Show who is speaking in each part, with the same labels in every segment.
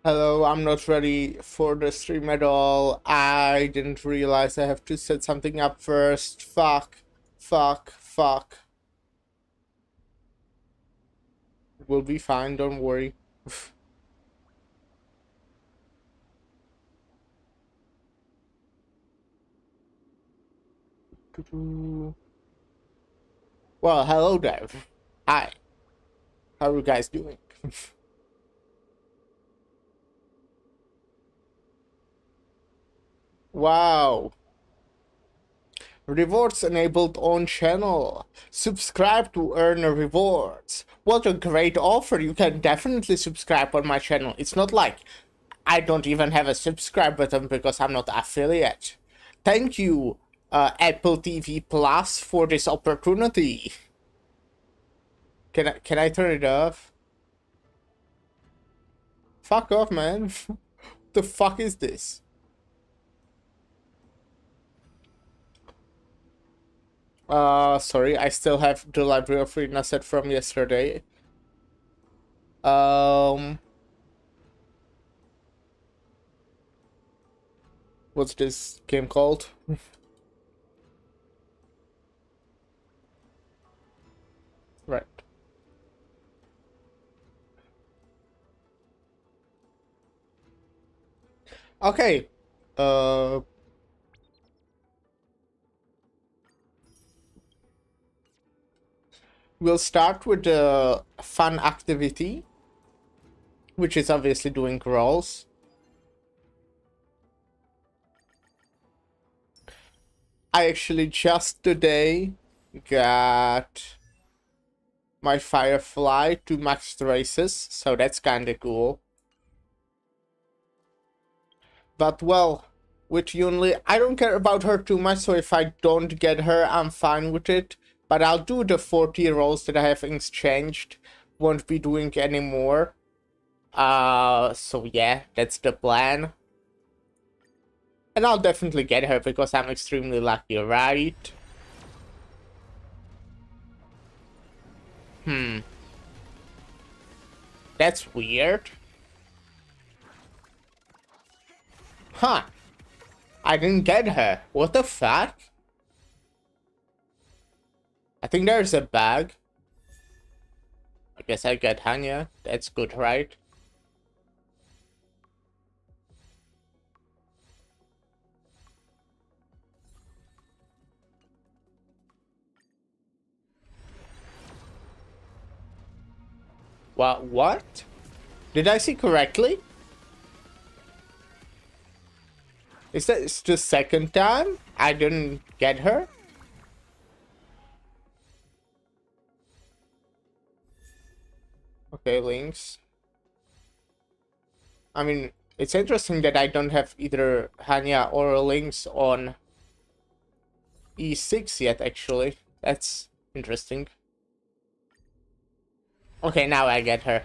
Speaker 1: Hello, I'm not ready for the stream at all. I didn't realize I have to set something up first. Fuck. Fuck. Fuck. We'll be fine, don't worry. Well, hello there. Hi. How are you guys doing? Wow. Rewards enabled on channel. Subscribe to earn rewards. What a great offer. You can definitely subscribe on my channel. It's not like I don't even have a subscribe button because I'm not affiliate. Thank you, Apple TV Plus, for this opportunity. Can I turn it off? Fuck off, man. What the fuck is this? Sorry, I still have the Library of Arena set from yesterday. What's this game called? Right. Okay. We'll start with the fun activity, which is obviously doing rolls. I actually just today got my Firefly to max races, so that's kinda cool. But well, with Yunli, I don't care about her too much, so if I don't get her, I'm fine with it. But I'll do the 40 rolls that I have exchanged, won't be doing anymore. So yeah, that's the plan. And I'll definitely get her because I'm extremely lucky, right? That's weird. Huh. I didn't get her. What the fuck? I think there's a bag. I guess I get Hanya. That's good, right? What? Did I see correctly? Is that the second time I didn't get her? Okay, links. I mean, it's interesting that I don't have either Hanya or links on E6 yet, actually. That's interesting. Okay, now I get her.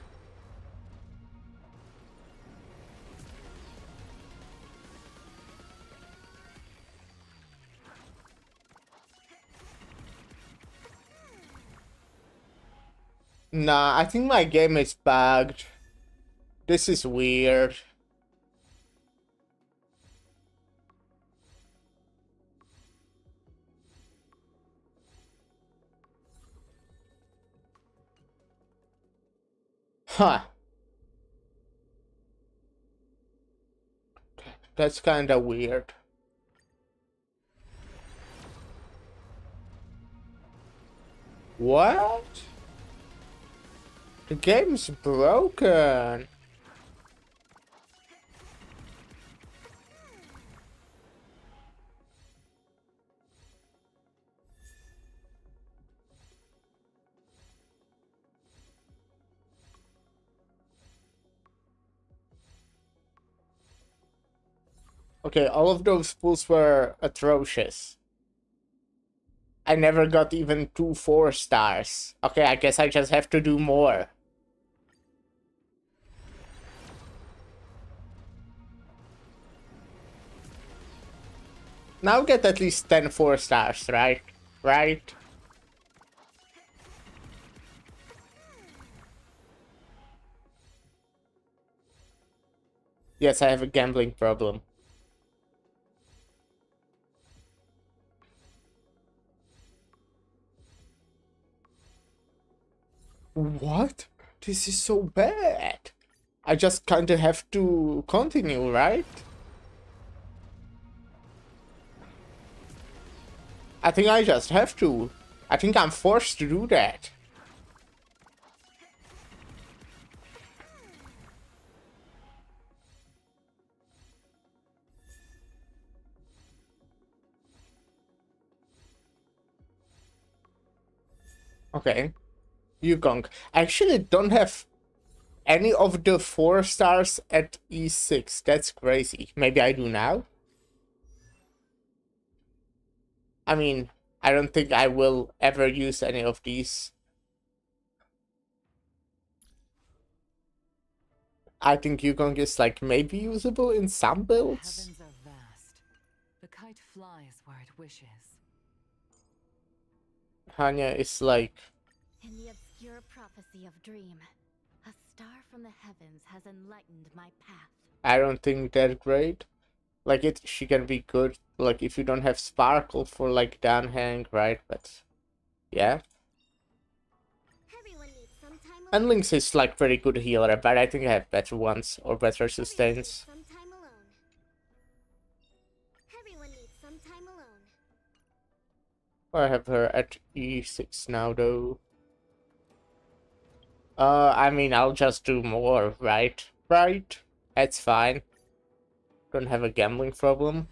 Speaker 1: Nah, I think my game is bugged. This is weird. Huh. That's kinda weird. What? The game's broken. Okay, all of those pulls were atrocious. I never got even 2 4-stars. Okay, I guess I just have to do more. Now get at least 10 4-stars, right? Right? Yes, I have a gambling problem. What? This is so bad. I just kind of have to continue, right? I think I just have to. I think I'm forced to do that. Okay. Yukong. I actually don't have any of the 4 stars at E6. That's crazy. Maybe I do now? I mean, I don't think I will ever use any of these. I think Yukong is like maybe usable in some builds.
Speaker 2: The heavens are vast. The kite flies where it wishes.
Speaker 1: Hanya is like...
Speaker 3: In the obscure prophecy of Dream, a star from the heavens has enlightened my path.
Speaker 1: I don't think that great. Like she can be good, like if you don't have Sparkle for like downhang, right? But yeah.
Speaker 3: Everyone needs some time alone.
Speaker 1: And Lynx is like pretty good healer, but I think I have better ones or better sustains.
Speaker 3: Some time alone. Everyone needs some time alone.
Speaker 1: I have her at E6 now though. I mean I'll just do more, right? Right? That's fine. Don't have a gambling problem.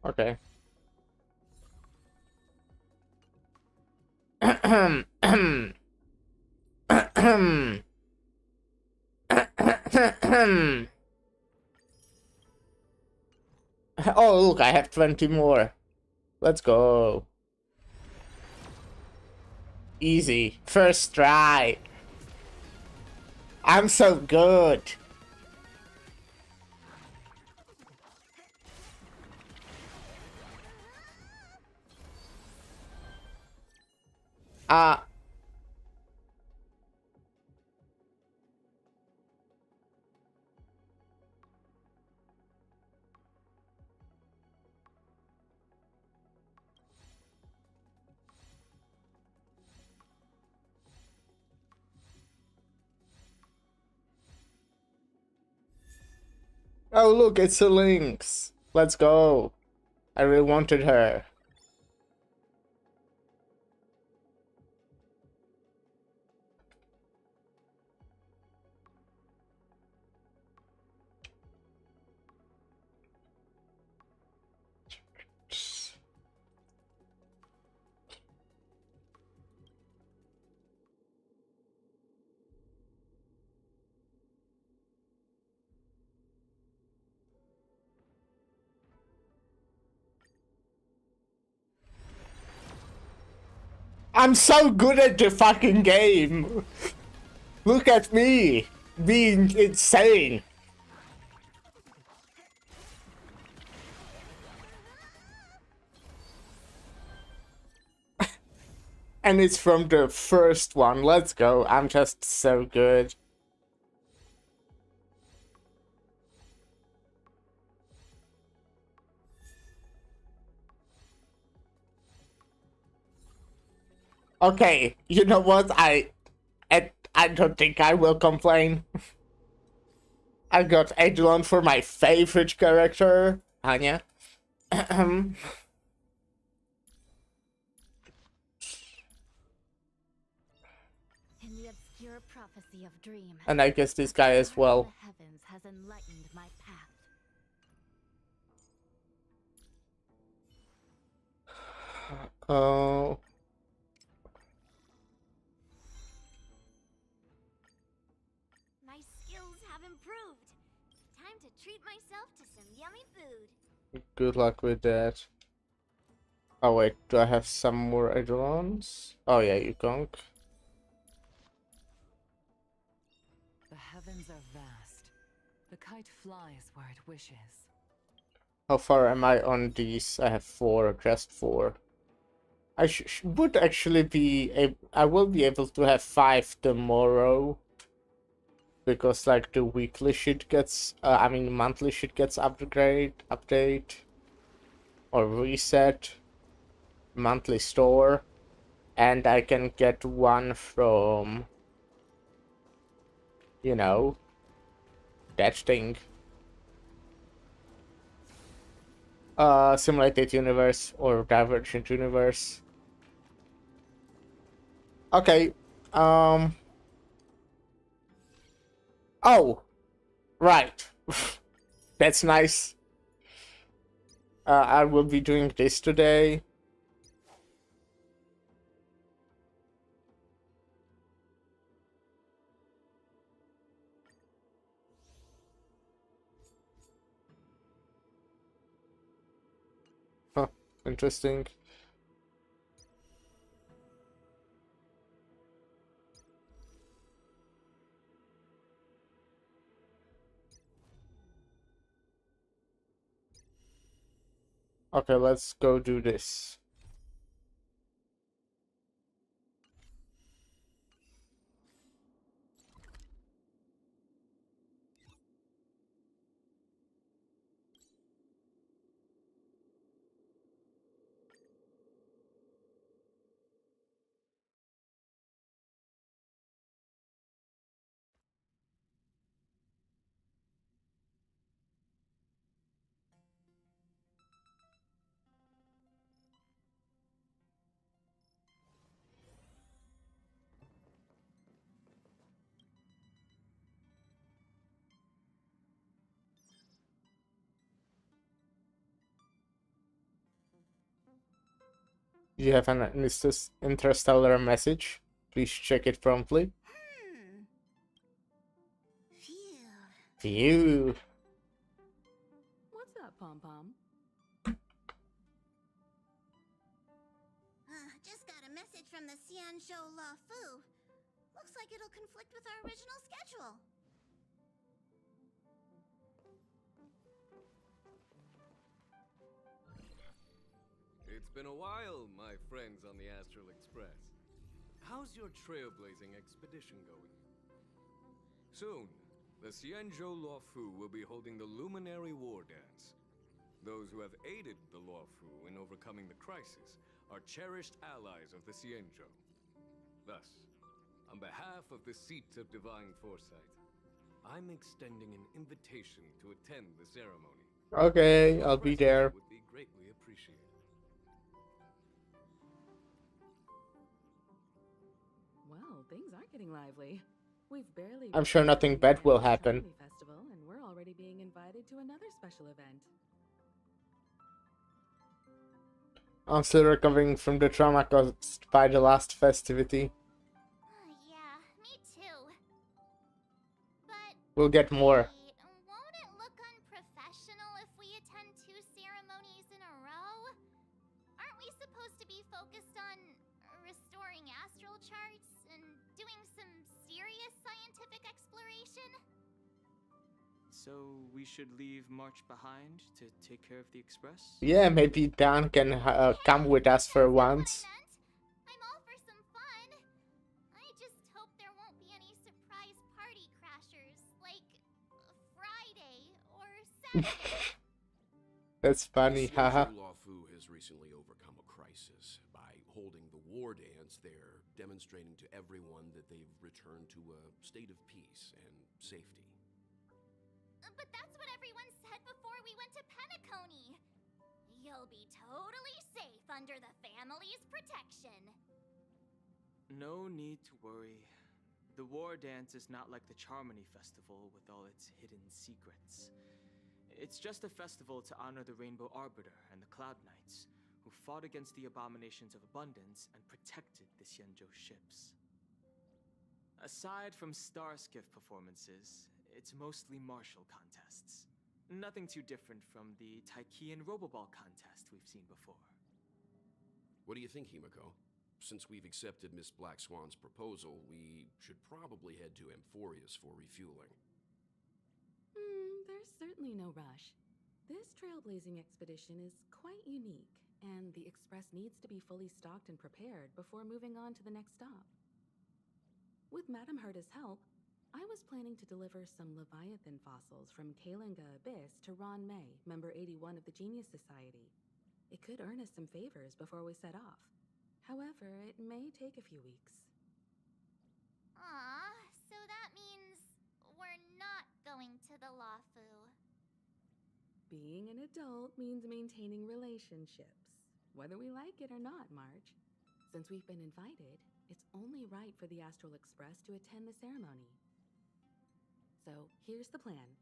Speaker 1: Okay. Oh, look, I have 20 more. Let's go. Easy. First try. I'm so good. Oh, look, it's a Lynx. Let's go. I really wanted her. I'm so good at the fucking game. Look at me being insane. And it's from the first one. Let's go. I'm just so good. Okay, you know what? I don't think I will complain. I got Eidolon for my favorite character, Anya.
Speaker 3: In the obscure prophecy of Dream,
Speaker 1: And I guess this guy as well.
Speaker 3: the heavens has enlightened my path.
Speaker 1: Oh.
Speaker 3: My skills have improved. Time to treat myself to some yummy food.
Speaker 1: Good luck with that. Oh wait, do I have some more Eidolons? Oh yeah, you conk.
Speaker 2: The heavens are vast. The kite flies where it wishes.
Speaker 1: How far am I on these? I have 4, just 4. I would actually be I will be able to have 5 tomorrow. Because like the weekly shit gets, I mean monthly shit gets update, or reset, monthly store, and I can get one from, you know, that thing. Simulated universe or divergent universe. Okay. Um. Oh, right. That's nice. I will be doing this today. Huh. Interesting. Okay, let's go do this. You have an interstellar message. Please check it promptly.
Speaker 3: Phew.
Speaker 1: Phew.
Speaker 2: What's up, Pom Pom?
Speaker 3: Just got a message from the Xianzhou La Fu. Looks like it'll conflict with our original schedule.
Speaker 4: It's been a while, my friends on the Astral Express. How's your trailblazing expedition going? Soon, the Xianzhou Luofu will be holding the Luminary War Dance. Those who have aided the Luofu in overcoming the crisis are cherished allies of the Xianzhou. Thus, on behalf of the Seat of Divine Foresight, I'm extending an invitation to attend the ceremony.
Speaker 1: Okay,
Speaker 4: Your
Speaker 1: I'll be
Speaker 4: presence
Speaker 1: there.
Speaker 4: would be greatly appreciated.
Speaker 2: Well, things are getting lively. We've barely.
Speaker 1: I'm sure nothing
Speaker 2: begun
Speaker 1: bad will
Speaker 2: the
Speaker 1: happen.
Speaker 2: Astronomy Festival, and we're already being invited to another special event.
Speaker 1: I'm still recovering from the trauma caused by the last festivity.
Speaker 3: Yeah, me too. But
Speaker 1: We'll get more.
Speaker 3: wait, won't it look unprofessional if we attend 2 ceremonies in a row? Aren't we supposed to be focused on restoring astral charts and doing some serious scientific exploration?
Speaker 5: So we should leave March behind to take care of the Express?
Speaker 1: Yeah, maybe Dan can come with us for
Speaker 3: That's not
Speaker 1: once.
Speaker 3: what I meant. I'm all for some fun. I just hope there won't be any surprise party crashers, like Friday or Saturday.
Speaker 1: That's funny, haha.
Speaker 6: Xianzhou Luofu has recently overcome a crisis. By holding the war dance, they're demonstrating to everyone that they've returned to a state of peace and safety.
Speaker 3: But that's what everyone said before we went to Penacony. You'll be totally safe under the family's protection.
Speaker 5: No need to worry. The War Dance is not like the Charmony Festival with all its hidden secrets. It's just a festival to honor the Rainbow Arbiter and the Cloud Knights, who fought against the abominations of abundance and protected the Xianzhou ships. Aside from star skiff performances, it's mostly martial contests. Nothing too different from the Taikian Roboball contest we've seen before.
Speaker 6: What do you think, Himiko? Since we've accepted Miss Black Swan's proposal, we should probably head to Amphorius for refueling.
Speaker 7: There's certainly no rush. This trailblazing expedition is quite unique, and the Express needs to be fully stocked and prepared before moving on to the next stop. With Madame Herta's help, I was planning to deliver some Leviathan fossils from Kalinga Abyss to Ron May, member 81 of the Genius Society. It could earn us some favors before we set off. However, it may take a few weeks.
Speaker 3: Aw, so that means we're not going to the Lafu.
Speaker 7: Being an adult means maintaining relationships, whether we like it or not, Marge. Since we've been invited, it's only right for the Astral Express to attend the ceremony. So, here's the plan.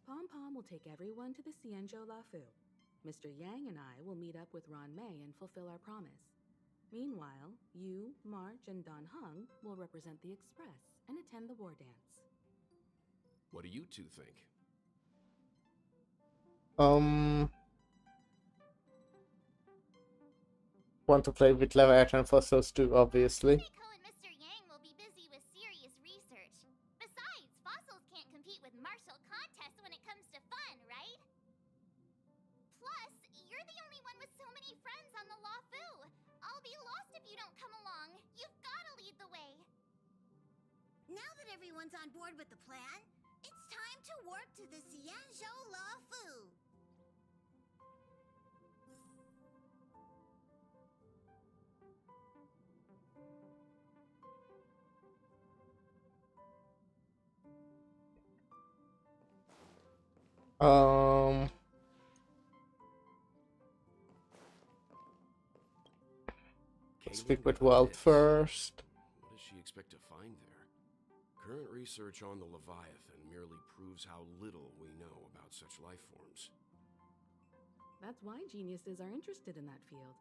Speaker 7: Pom Pom will take everyone to the Xianzhou Lafu. Mr. Yang and I will meet up with Ron May and fulfill our promise. Meanwhile, you, March, and Don Hung will represent the Express and attend the war dance.
Speaker 6: What do you two think?
Speaker 1: Want to play with Leviathan fossils too, obviously.
Speaker 3: Himiko and Mr. Yang will be busy with serious research. Besides, fossils can't compete with martial contests when it comes to fun, right? Plus, you're the only one with so many friends on the Lafu. I'll be lost if you don't come along. You've gotta lead the way.
Speaker 8: Now that everyone's on board with the plan, it's time to warp to the Xianzhou Lafu.
Speaker 1: Speak with Walt first.
Speaker 6: What does she expect to find there? Current research on the Leviathan merely proves how little we know about such life forms.
Speaker 7: That's why geniuses are interested in that field.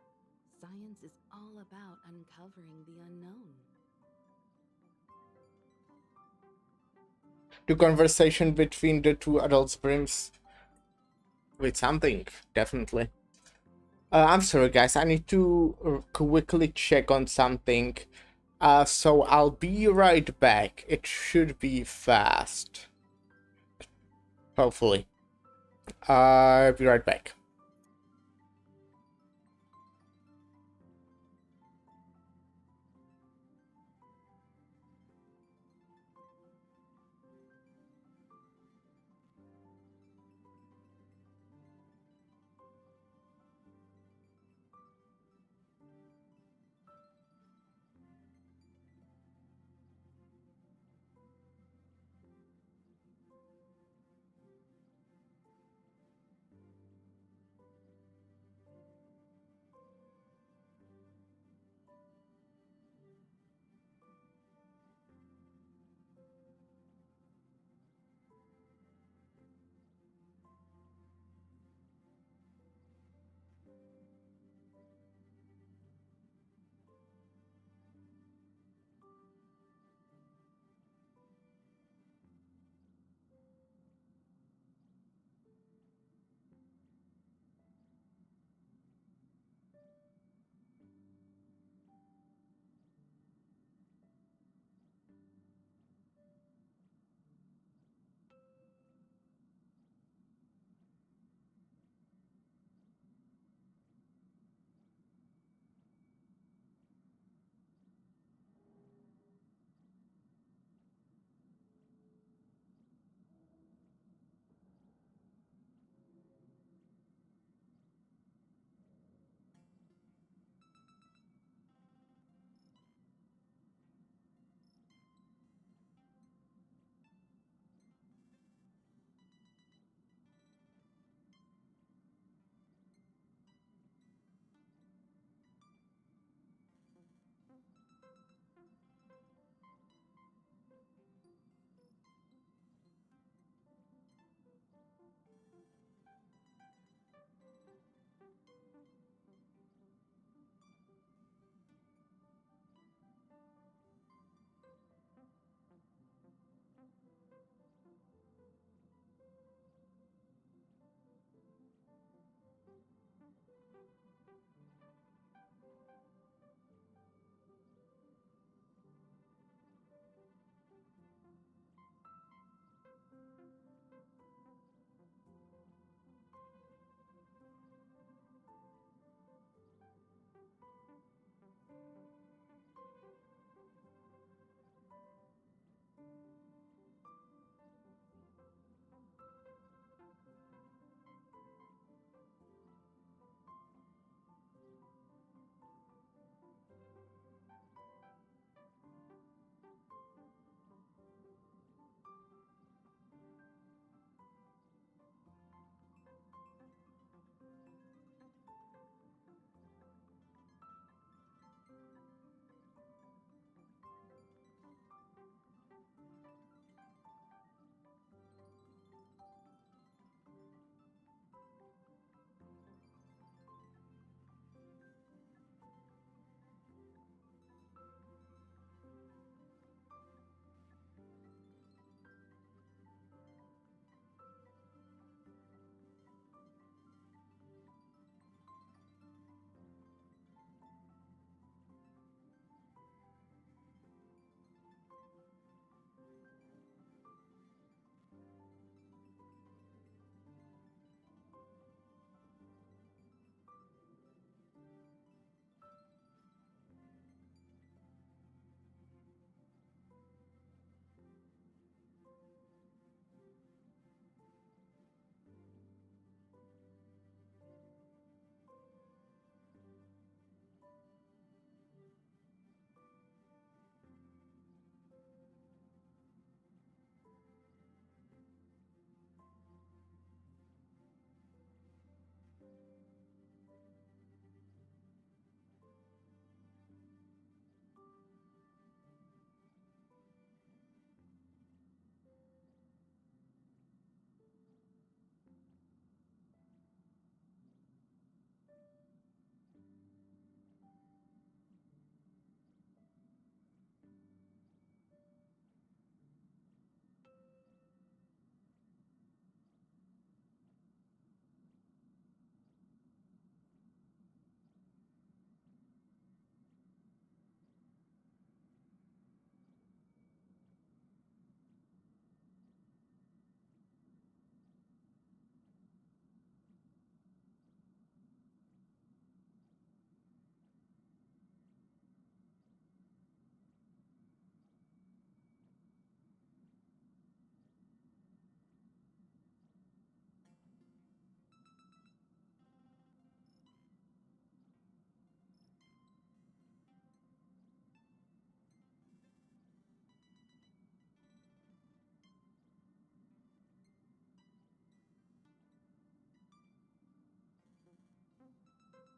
Speaker 7: Science is all about uncovering the unknown.
Speaker 1: The conversation between the two adults brims with something, definitely. I'm sorry, guys. I need to quickly check on something. So I'll be right back. It should be fast. Hopefully. I'll be right back.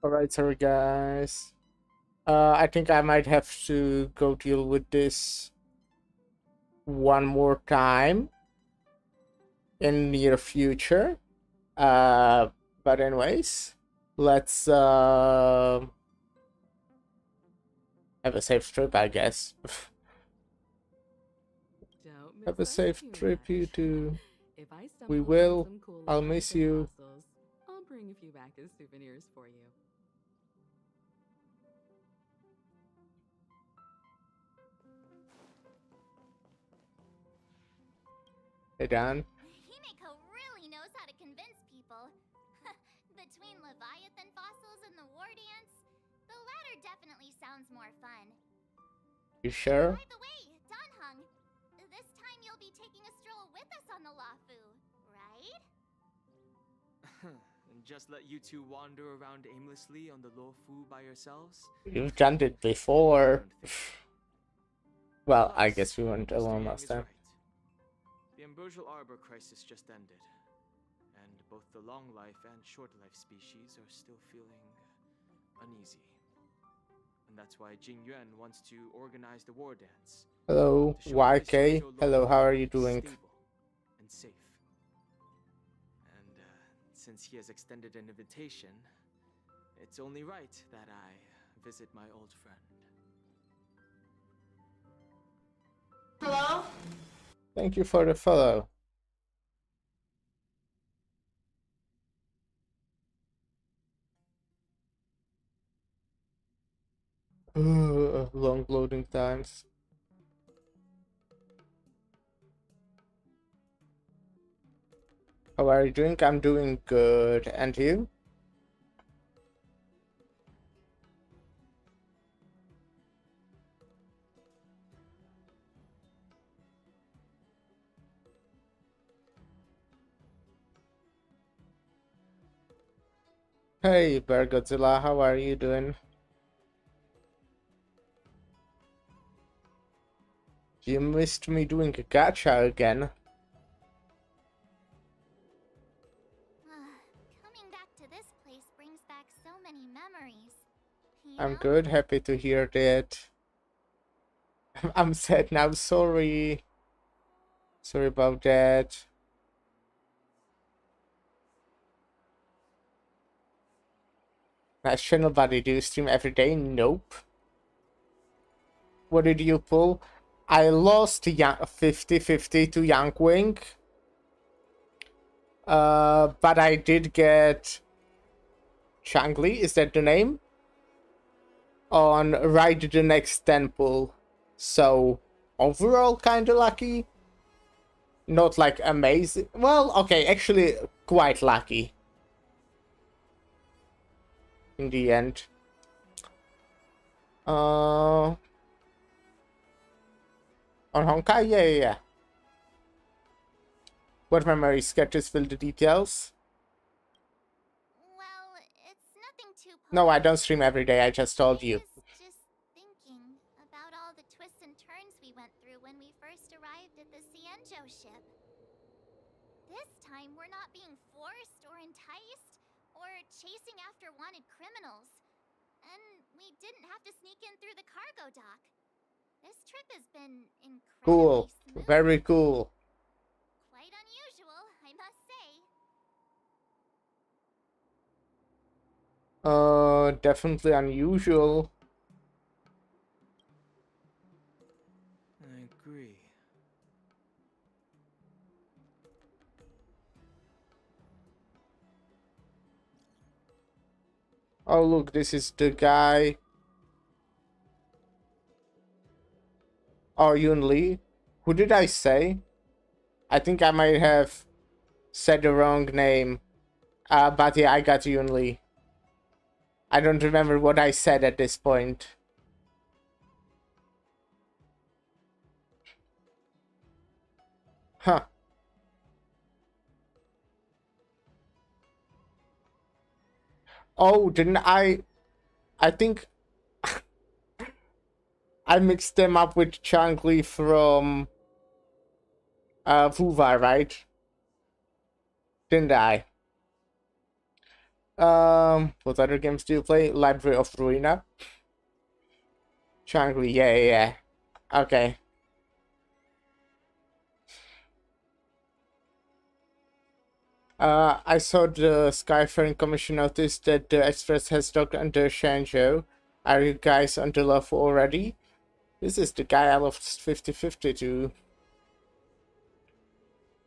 Speaker 1: Alright, sorry guys. I think I might have to go deal with this one more time in near future. But anyways, let's have a safe trip, I guess.
Speaker 7: Don't miss
Speaker 1: Have a
Speaker 7: us
Speaker 1: safe
Speaker 7: too
Speaker 1: trip, you
Speaker 7: much.
Speaker 1: two.
Speaker 7: If I stumble
Speaker 1: We
Speaker 7: upon
Speaker 1: will.
Speaker 7: some cool
Speaker 1: I'll miss
Speaker 7: Leviathan
Speaker 1: you.
Speaker 7: fossils, I'll bring a few back as souvenirs for you.
Speaker 1: Hey, Dan.
Speaker 3: Himeko really knows how to convince people. Between Leviathan fossils and the war dance, the latter definitely sounds more fun.
Speaker 1: You sure?
Speaker 3: By the way, Danhung, this time you'll be taking a stroll with us on the Lafu, right?
Speaker 5: And just let you two wander around aimlessly on the Lofu by yourselves?
Speaker 1: You've done it before.
Speaker 5: I don't think
Speaker 1: Well, I
Speaker 5: Plus,
Speaker 1: guess we went
Speaker 5: Mr.
Speaker 1: alone
Speaker 5: Yang
Speaker 1: last
Speaker 5: is
Speaker 1: time.
Speaker 5: right. The Ambrosial Arbor crisis just ended, and both the long life and short life species are still feeling uneasy. And that's why Jing Yuan wants to organize the war dance.
Speaker 1: Hello,
Speaker 5: To show that the
Speaker 1: YK.
Speaker 5: Xianzhou
Speaker 1: Hello, how are you
Speaker 5: is
Speaker 1: doing?
Speaker 5: stable and safe. And since he has extended an invitation, it's only right that I visit my old friend.
Speaker 9: Hello?
Speaker 1: Thank you for the follow. Long loading times. How are you doing? I'm doing good. And you? Hey, Bear Godzilla, how are you doing? You missed me doing a gacha again.
Speaker 3: Coming back to this place brings back so many memories.
Speaker 1: I'm good, happy to hear that. I'm sad now, sorry. Sorry about that. Nice channel, buddy. Do you stream every day? Nope. What did you pull? I lost 50-50 to Young Wing. But I did get Changli, is that the name? On right the next 10 pull. So, overall kinda lucky. Not like amazing. Well, okay, actually quite lucky. In the end. On Honkai? Yeah. What memory sketches fill the details?
Speaker 3: Well, it's nothing too
Speaker 1: No, I don't stream every day, I just told you.
Speaker 3: I was just thinking about all the twists and turns we went through when we first arrived at the Xianzhou ship. This time, we're not being forced or enticed or chasing after wanted criminals. And we didn't have to sneak in through the cargo dock. This trip has been incredibly
Speaker 1: Cool.
Speaker 3: smooth.
Speaker 1: Very cool.
Speaker 3: Quite unusual, I must say.
Speaker 1: Definitely unusual.
Speaker 5: I agree.
Speaker 1: Oh, look, this is the guy. Oh, Yun Lee. Who did I say? I think I might have said the wrong name. But yeah, I got Yun Lee. I don't remember what I said at this point. Huh. Oh, didn't I think I mixed them up with Changli from Vuva, right? Didn't I? What other games do you play? Library of Ruina. Changli, yeah. Okay. I saw the Skyfaring Commission notice that the Express has docked under Shenzhou. Are you guys on the level already? This is the guy I left 50-50 to.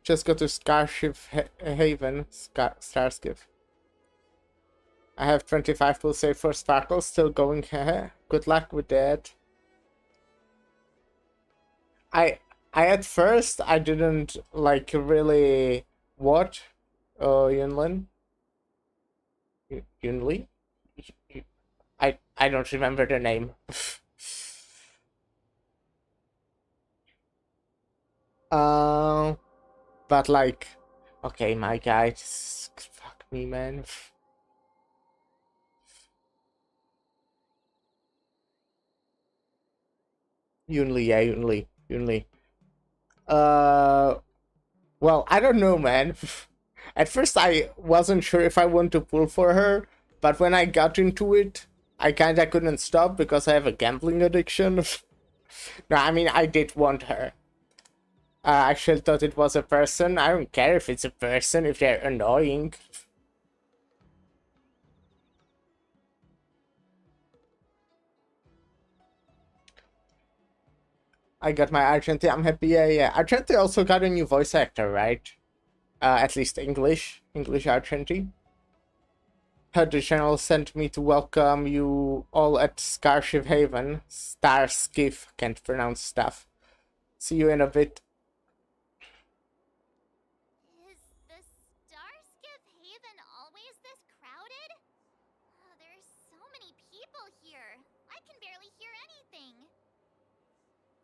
Speaker 1: Just go to Starship Haven. Starskip. I have 25 pull save for Sparkle, still going. Good luck with that. I at first I didn't like really watch Yunlin. Yunli? I don't remember the name. But like, okay, my guy, fuck me, man. Yunli, yeah, Yunli. Well, I don't know, man. At first, I wasn't sure if I want to pull for her, but when I got into it, I kinda couldn't stop because I have a gambling addiction. No, I mean, I did want her. I actually thought it was a person. I don't care if it's a person, if they're annoying. I got my Argenti, I'm happy, yeah. Argenti also got a new voice actor, right? At least English Argenti. The channel sent me to welcome you all at Starship Haven. Starskip, can't pronounce stuff. See you in a bit.
Speaker 3: Is the Starskip Haven always this crowded? Oh, there's so many people here. I can barely hear anything.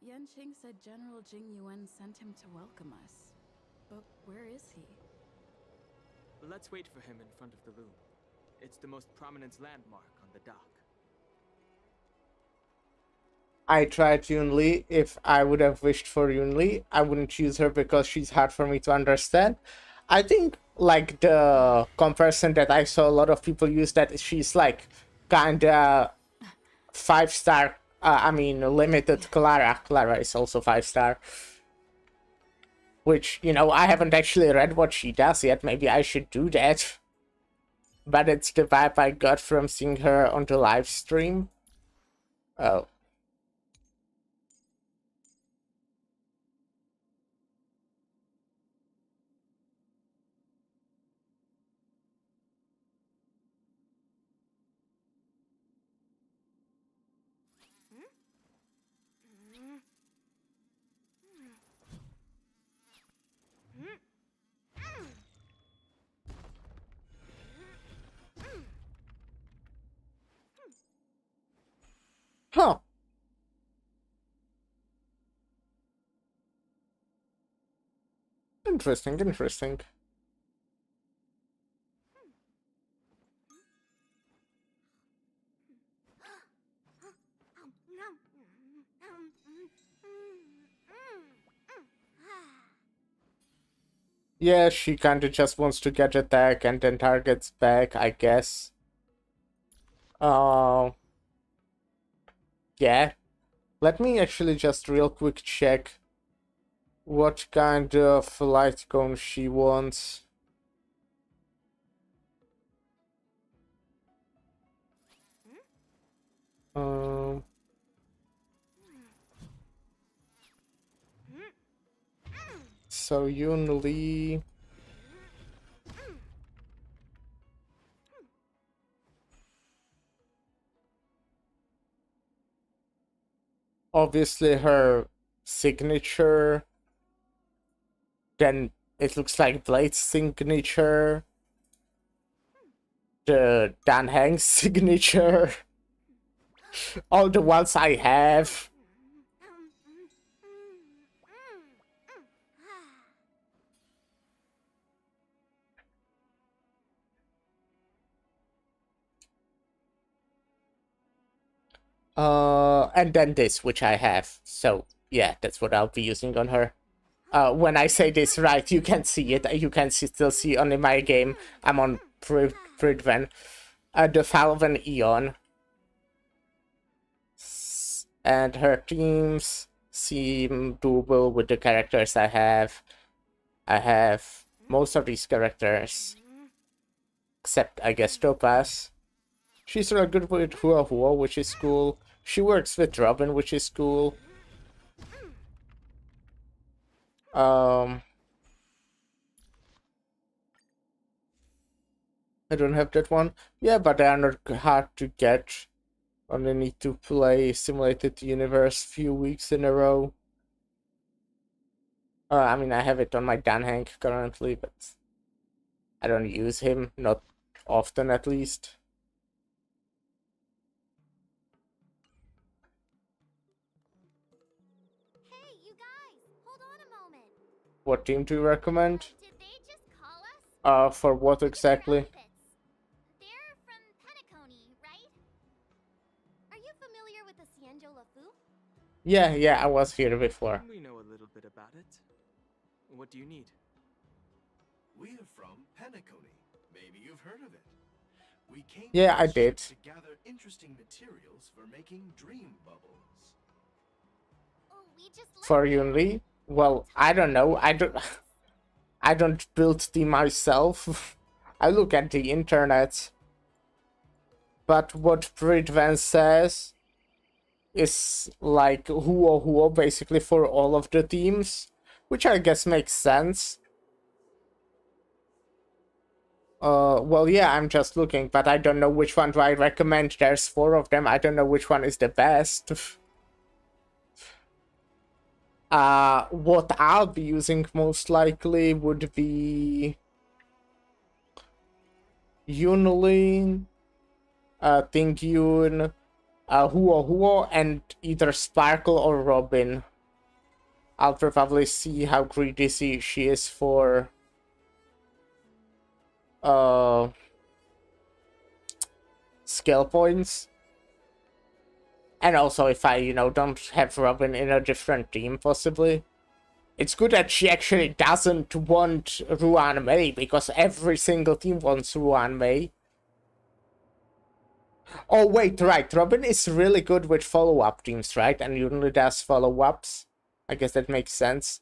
Speaker 7: Yanqing said General Jing Yuan sent him to welcome us. But where is he?
Speaker 5: Let's wait for him in front of the loom. It's the most prominent landmark on the dock.
Speaker 1: I tried Yunli. If I would have wished for Yunli, I wouldn't choose her because she's hard for me to understand. I think, like, the comparison that I saw a lot of people use, that she's, like, kinda 5-star, I mean, limited Clara. Clara is also 5-star. Which, you know, I haven't actually read what she does yet. Maybe I should do that. But it's the vibe I got from seeing her on the live stream. Oh. Huh. Interesting. Yeah, she kinda just wants to get attack and then targets back, I guess. Yeah. Let me actually just real quick check what kind of light cone she wants. So Yun Li. Obviously her signature. Then it looks like Blade's signature. The Dan Heng's signature. All the ones I have. And then this, which I have. So yeah, that's what I'll be using on her. When I say this right, you can see it. You can still see on my game. I'm on Pridven. The Fall of an Eon. And her teams seem doable with the characters I have. I have most of these characters. Except, I guess, Topaz. She's really good with Hua Hua, which is cool. She works with Robin, which is cool. I don't have that one. Yeah, but they are not hard to get. Only need to play Simulated Universe few weeks in a row. I mean, I have it on my Dan Hank currently, but I don't use him, not often at least.
Speaker 3: Hey, you guys, hold on a moment.
Speaker 1: What team do you recommend?
Speaker 3: Did they just call us?
Speaker 1: For what
Speaker 3: Look at their
Speaker 1: exactly?
Speaker 3: outfits. They're from Penacony, right? Are you familiar with the Cienjo Lafu?
Speaker 1: Yeah, I was here before.
Speaker 5: We know a little bit about it. What do you need?
Speaker 9: We're from Penacony. Maybe you've heard of it. We came
Speaker 1: Yeah,
Speaker 9: to
Speaker 1: I
Speaker 9: this
Speaker 1: did.
Speaker 9: ship to gather interesting materials for making dream bubbles.
Speaker 3: Oh, we just left
Speaker 1: For
Speaker 3: here.
Speaker 1: Yunli? Well, I don't know. I don't build the myself. I look at the internet. But what Pridvan says is like Huo Huo basically for all of the teams, which I guess makes sense. Well, yeah, I'm just looking, but I don't know which one do I recommend. There's 4 of them. I don't know which one is the best. What I'll be using most likely would be Yunlin, Tingyun, Huo Huo, and either Sparkle or Robin. I'll probably see how greedy she is for skill points. And also if I, don't have Robin in a different team, possibly. It's good that she actually doesn't want Ruan Mei, because every single team wants Ruan Mei. Oh, wait, right. Robin is really good with follow-up teams, right? And usually does follow-ups. I guess that makes sense.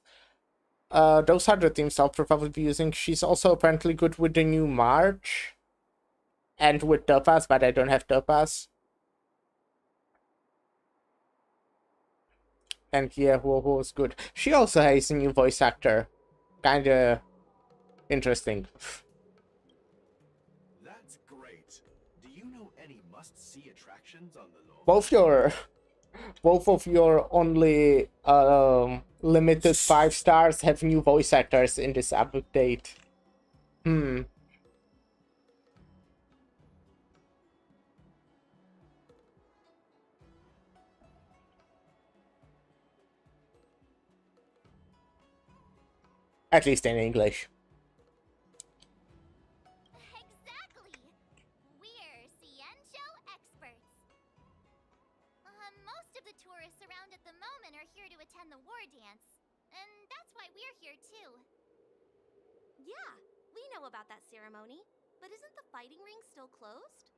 Speaker 1: Those are the teams I'll probably be using. She's also apparently good with the new March. And with Topaz, but I don't have Topaz. And yeah, Huo is good. She also has a new voice actor. Kinda interesting.
Speaker 9: That's great. Do you know any must-see attractions on the Lore?
Speaker 1: Both of your only limited 5 stars have new voice actors in this update. At least in English.
Speaker 3: Exactly. We're Cienjo experts. Most of the tourists around at the moment are here to attend the war dance. And that's why we're here too.
Speaker 10: Yeah, we know about that ceremony. But isn't the fighting ring still closed?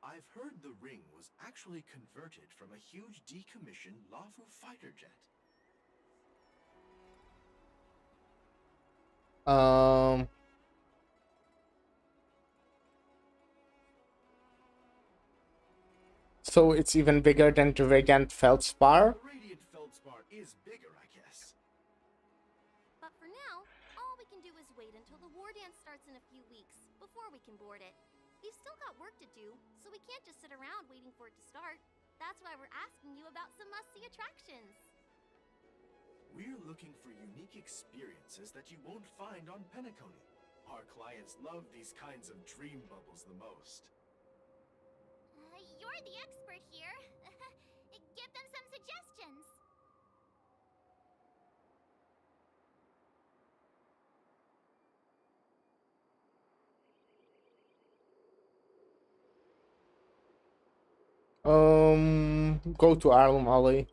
Speaker 9: I've heard the ring was actually converted from a huge decommissioned Lafu fighter jet.
Speaker 1: So it's even bigger than the Radiant Feldspar?
Speaker 9: The Radiant Feldspar is bigger, I guess.
Speaker 10: But for now, all we can do is wait until the war dance starts in a few weeks before we can board it. We've still got work to do, so we can't just sit around waiting for it to start. That's why we're asking you about some must-see attractions.
Speaker 9: We're looking for unique experiences that you won't find on Penacony. Our clients love these kinds of dream bubbles the most.
Speaker 3: You're the expert here. Give them some suggestions.
Speaker 1: Go to Arlem Alley.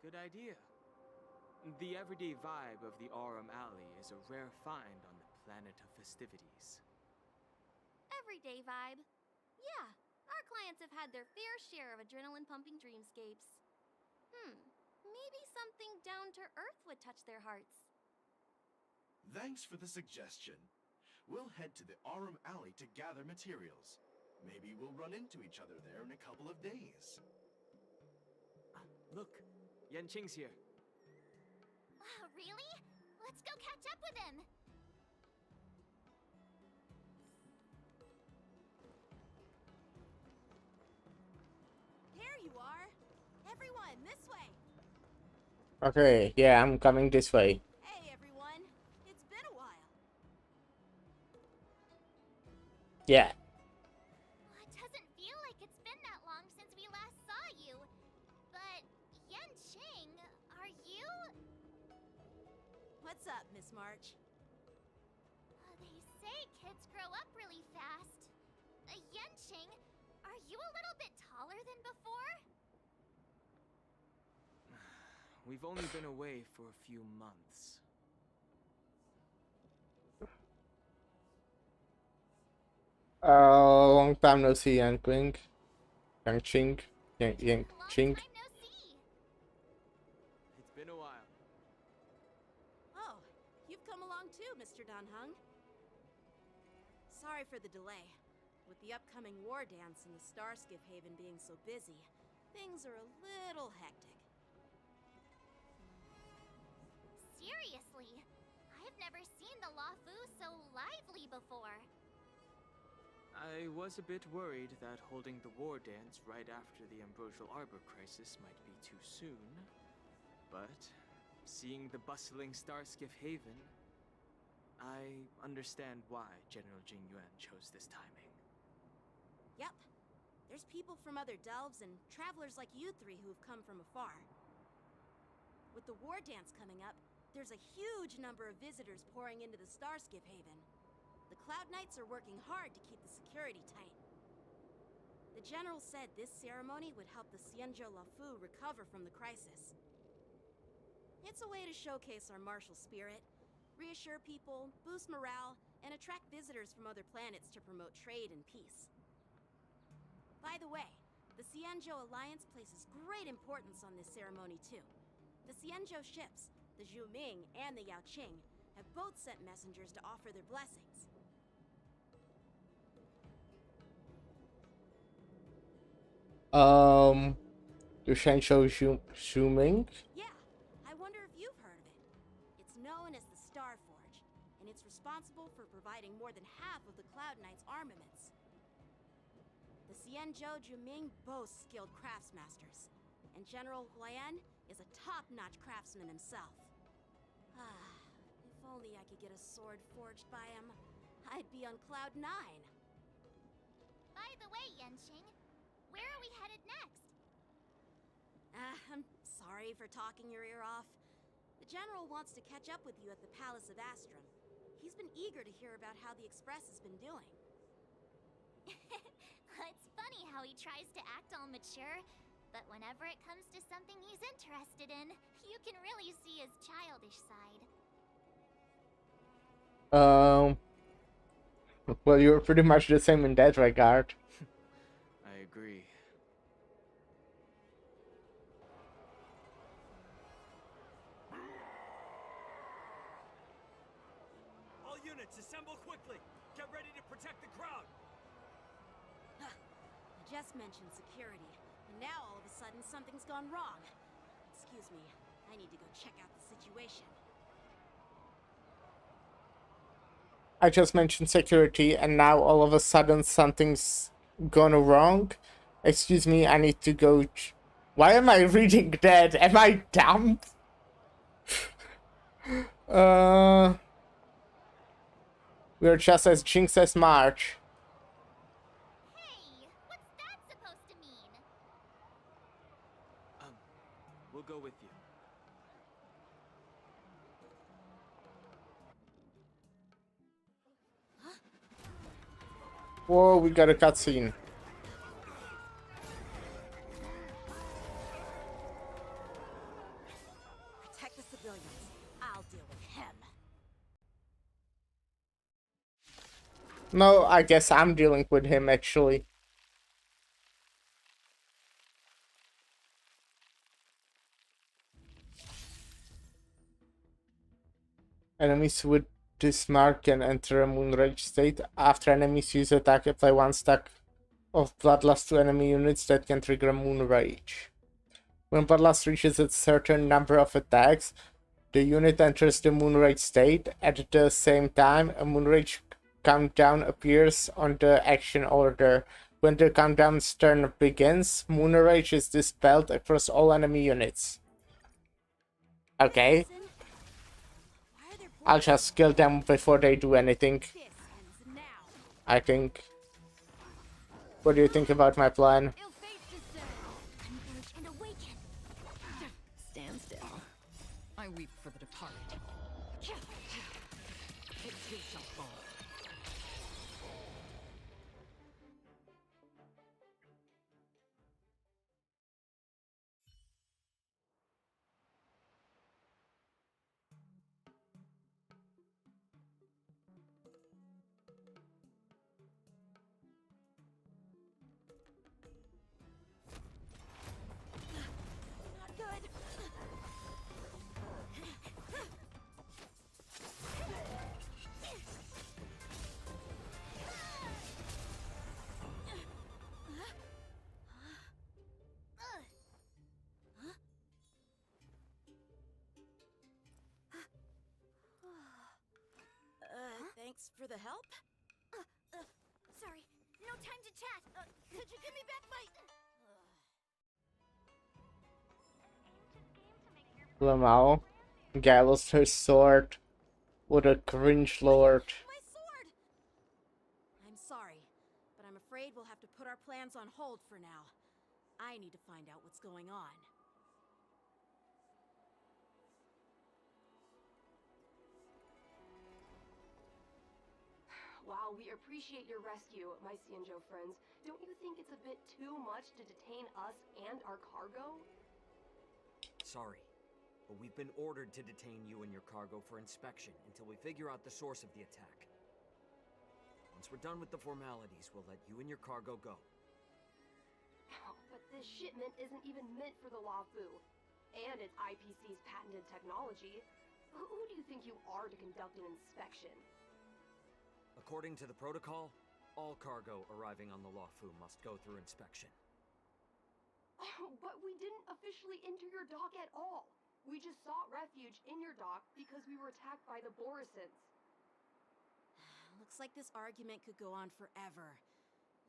Speaker 5: Good idea. The everyday vibe of the Aurum Alley is a rare find on the planet of festivities.
Speaker 10: Everyday vibe. Yeah, our clients have had their fair share of adrenaline-pumping dreamscapes. Maybe something down to earth would touch their hearts.
Speaker 9: Thanks for the suggestion. We'll head to the Aurum Alley to gather materials. Maybe we'll run into each other there in a couple of days.
Speaker 5: Look, Yanqing's here.
Speaker 3: Really? Let's go catch up with him!
Speaker 8: There you are! Everyone, this way!
Speaker 1: Okay, yeah, I'm coming this way.
Speaker 8: Hey everyone, it's been a while.
Speaker 1: Yeah.
Speaker 3: It doesn't feel like it's been that long since we last saw you. But, Yanqing, are you?
Speaker 8: What's up, Miss March?
Speaker 3: They say kids grow up really fast. Yanqing, are you a little bit taller than before?
Speaker 5: We've only been away for a few months.
Speaker 1: Long time no see, Yanqing. Yanqing. Yanqing.
Speaker 3: Long time no see.
Speaker 5: It's been a while.
Speaker 8: Oh, you've come along too, Mr. Danheng. Sorry for the delay. With the upcoming war dance and the Starskiff Haven being so busy, things are a little hectic.
Speaker 3: Seriously, I've never seen the Lafu so lively before.
Speaker 5: I was a bit worried that holding the war dance right after the Ambrosial Arbor crisis might be too soon. But, seeing the bustling Starskiff Haven, I understand why General Jing Yuan chose this timing.
Speaker 8: Yep. There's people from other delves and travelers like you three who have come from afar. With the war dance coming up, there's a huge number of visitors pouring into the Starskiff Haven. The Cloud Knights are working hard to keep the security tight. The General said this ceremony would help the Xianzhou Lafu recover from the crisis. It's a way to showcase our martial spirit, reassure people, boost morale, and attract visitors from other planets to promote trade and peace. By the way, the Xianzhou Alliance places great importance on this ceremony too. The Xianzhou ships, the Zhuming and the Yaoqing, have both sent messengers to offer their blessings.
Speaker 1: The Shenzhou Shuming?
Speaker 8: Yeah, I wonder if you've heard of it. It's known as the Star Forge, and it's responsible for providing more than half of the Cloud Knights' armaments. The Xianzhou Zhuming boasts skilled craftsmasters, and General Huayan is a top-notch craftsman himself. If only I could get a sword forged by him, I'd be on Cloud 9.
Speaker 3: By the way, Yanqing, where are we headed next?
Speaker 8: I'm sorry for talking your ear off. The General wants to catch up with you at the Palace of Astrum. He's been eager to hear about how the Express has been doing.
Speaker 3: It's funny how he tries to act all mature, but whenever it comes to something he's interested in, you can really see his childish side.
Speaker 1: Well, you're pretty much the same in that regard.
Speaker 5: I agree.
Speaker 11: All units, assemble quickly! Get ready to protect the crowd!
Speaker 8: I just mentioned security, and now all of a sudden something's gone wrong. Excuse me, I need to go check out the situation.
Speaker 1: I just mentioned security, and now all of a sudden something's gone wrong. Excuse me, I need to go. Why am I reading that? Am I dumb? We're just as Jinx as March.
Speaker 3: Hey, what's that supposed to mean?
Speaker 5: We'll go with you.
Speaker 1: Whoa, we got a cutscene.
Speaker 8: Protect the civilians. I'll deal with him.
Speaker 1: No, I guess I'm dealing with him actually. Enemies with this mark can enter a Moonrage state. After enemies use attack, apply 1 stack of Bloodlust to enemy units that can trigger Moonrage. When Bloodlust reaches a certain number of attacks, the unit enters the Moonrage state. At the same time, a Moonrage countdown appears on the action order. When the countdown's turn begins, Moonrage is dispelled across all enemy units. Okay. I'll just kill them before they do anything. I think. What do you think about my plan?
Speaker 2: Stand still. I weep for the departed. It too shall fall.
Speaker 8: Not good. Thanks for the help.
Speaker 10: Sorry, no time to chat. Could you give me back my...
Speaker 1: Lamau. Guy lost her sword. What a cringe lord.
Speaker 8: My sword! I'm sorry, but I'm afraid we'll have to put our plans on hold for now. I need to find out what's going on.
Speaker 12: While we appreciate your rescue, my Cianjo friends, don't you think it's a bit too much to detain us and our cargo?
Speaker 11: Sorry, but we've been ordered to detain you and your cargo for inspection until we figure out the source of the attack. Once we're done with the formalities, we'll let you and your cargo go.
Speaker 12: But this shipment isn't even meant for the Lafu, and it's IPC's patented technology. Who do you think you are to conduct an inspection?
Speaker 11: According to the protocol, all cargo arriving on the Lafu must go through inspection.
Speaker 12: But we didn't officially enter your dock at all. We just sought refuge in your dock because we were attacked by the Borisons.
Speaker 8: Looks like this argument could go on forever.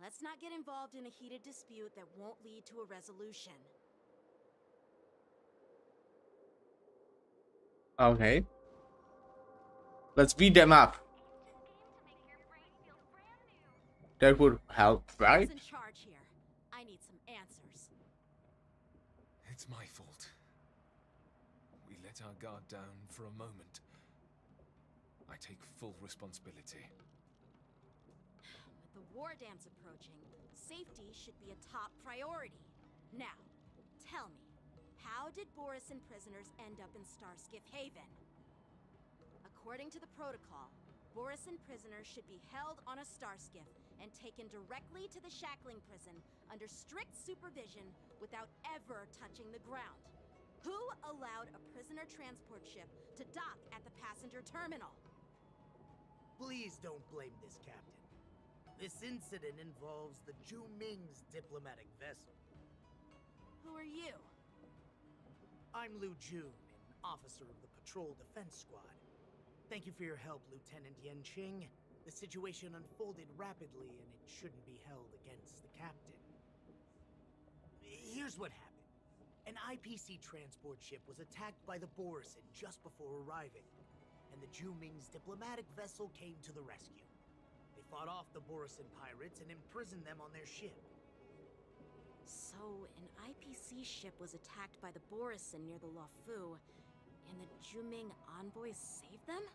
Speaker 8: Let's not get involved in a heated dispute that won't lead to a resolution.
Speaker 1: Okay. Let's beat them up. That would help, right?
Speaker 8: Who's in charge here? I need some answers.
Speaker 13: It's my fault. We let our guard down for a moment. I take full responsibility.
Speaker 8: With the war dance approaching, safety should be a top priority. Now, tell me, how did Borisin prisoners end up in Starskiff Haven? According to the protocol, Borisin prisoners should be held on a Starskiff and taken directly to the shackling prison under strict supervision without ever touching the ground. Who allowed a prisoner transport ship to dock at the passenger terminal?
Speaker 14: Please don't blame this captain. This incident involves the Zhu Ming's diplomatic vessel.
Speaker 8: Who are you?
Speaker 14: I'm Lu Jun, an officer of the Patrol Defense Squad. Thank you for your help, Lieutenant Yanqing. The situation unfolded rapidly, and it shouldn't be held against the captain. Here's what happened. An IPC transport ship was attacked by the Borisin just before arriving, and the Zhu Ming's diplomatic vessel came to the rescue. They fought off the Borisin pirates and imprisoned them on their ship.
Speaker 8: So, an IPC ship was attacked by the Borisin near the Lafu, and the Zhu Ming envoys saved them?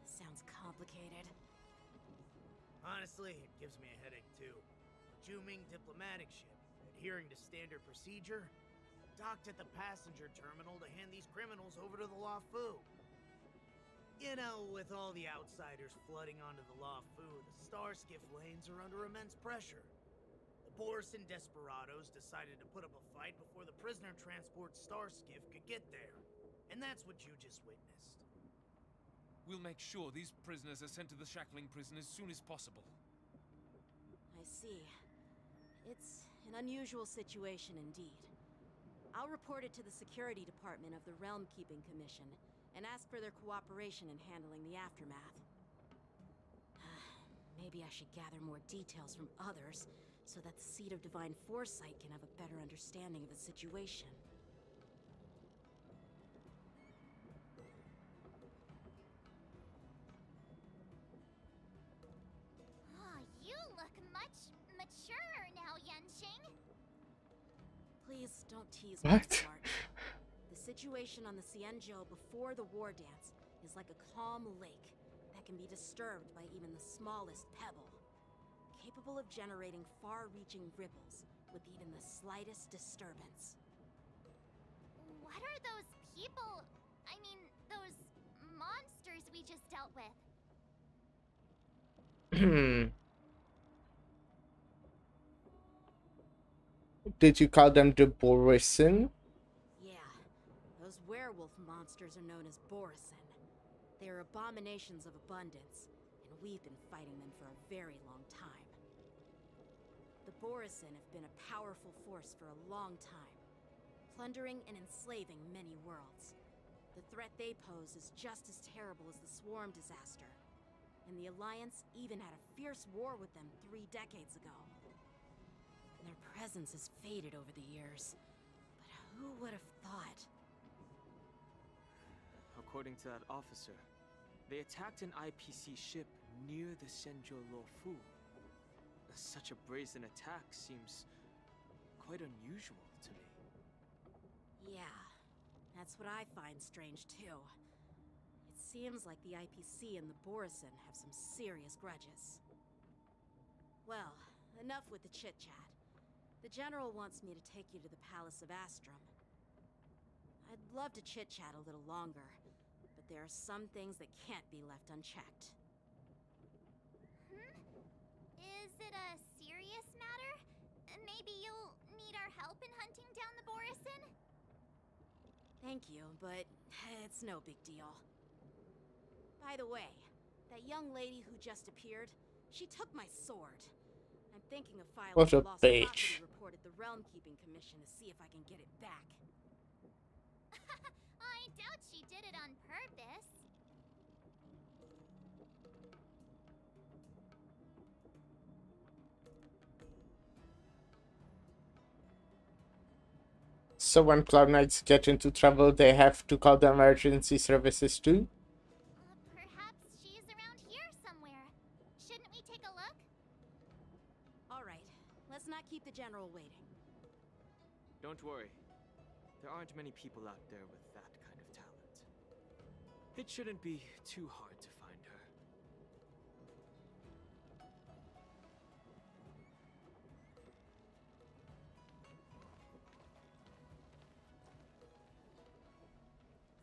Speaker 8: Sounds complicated.
Speaker 14: Honestly, it gives me a headache too. Zhu Ming diplomatic ship, adhering to standard procedure, docked at the passenger terminal to hand these criminals over to the Lafu. You know, with all the outsiders flooding onto the Lafu, the Starskiff lanes are under immense pressure. The Borison desperados decided to put up a fight before the prisoner transport Starskiff could get there. And that's what you just witnessed.
Speaker 13: We'll make sure these prisoners are sent to the shackling prison as soon as possible.
Speaker 8: I see. It's an unusual situation indeed. I'll report it to the security department of the Realm Keeping Commission and ask for their cooperation in handling the aftermath. Maybe I should gather more details from others so that the Seed of Divine Foresight can have a better understanding of the situation.
Speaker 3: Oh, you look much maturer now, Yenching.
Speaker 8: Please don't tease me,
Speaker 1: What?
Speaker 8: Smart. The situation on the Xianzhou before the war dance is like a calm lake that can be disturbed by even the smallest pebble, capable of generating far-reaching ripples with even the slightest disturbance.
Speaker 3: What are those people? I mean, those monsters we just dealt with?
Speaker 1: Did you call them the Borison?
Speaker 8: Yeah, those werewolf monsters are known as Borison. They are abominations of abundance, and we've been fighting them for a very long time. The Borison have been a powerful force for a long time, plundering and enslaving many worlds. The threat they pose is just as terrible as the Swarm disaster, and the Alliance even had a fierce war with them 3 decades ago. Their presence has faded over the years, but who would have thought?
Speaker 5: According to that officer, they attacked an IPC ship near the Shenzhou Luofu. Such a brazen attack seems quite unusual to me.
Speaker 8: Yeah, that's what I find strange too. It seems like the IPC and the Borison have some serious grudges. Well, enough with the chit-chat. The General wants me to take you to the Palace of Astrum. I'd love to chit-chat a little longer, but there are some things that can't be left unchecked.
Speaker 3: Is it a serious matter? Maybe you'll need our help in hunting down the Borison?
Speaker 8: Thank you, but it's no big deal. By the way, that young lady who just appeared, she took my sword. I'm thinking of filing
Speaker 1: What a
Speaker 8: a lost property
Speaker 1: bitch.
Speaker 8: report at the Realm Keeping Commission to see if I can get it back.
Speaker 3: I doubt she did it on purpose.
Speaker 1: So when Cloud Knights get into trouble, they have to call the emergency services too?
Speaker 3: Perhaps she's around here somewhere. Shouldn't we take a look?
Speaker 8: All right, let's not keep the General waiting.
Speaker 5: Don't worry. There aren't many people out there with that kind of talent. It shouldn't be too hard to find her.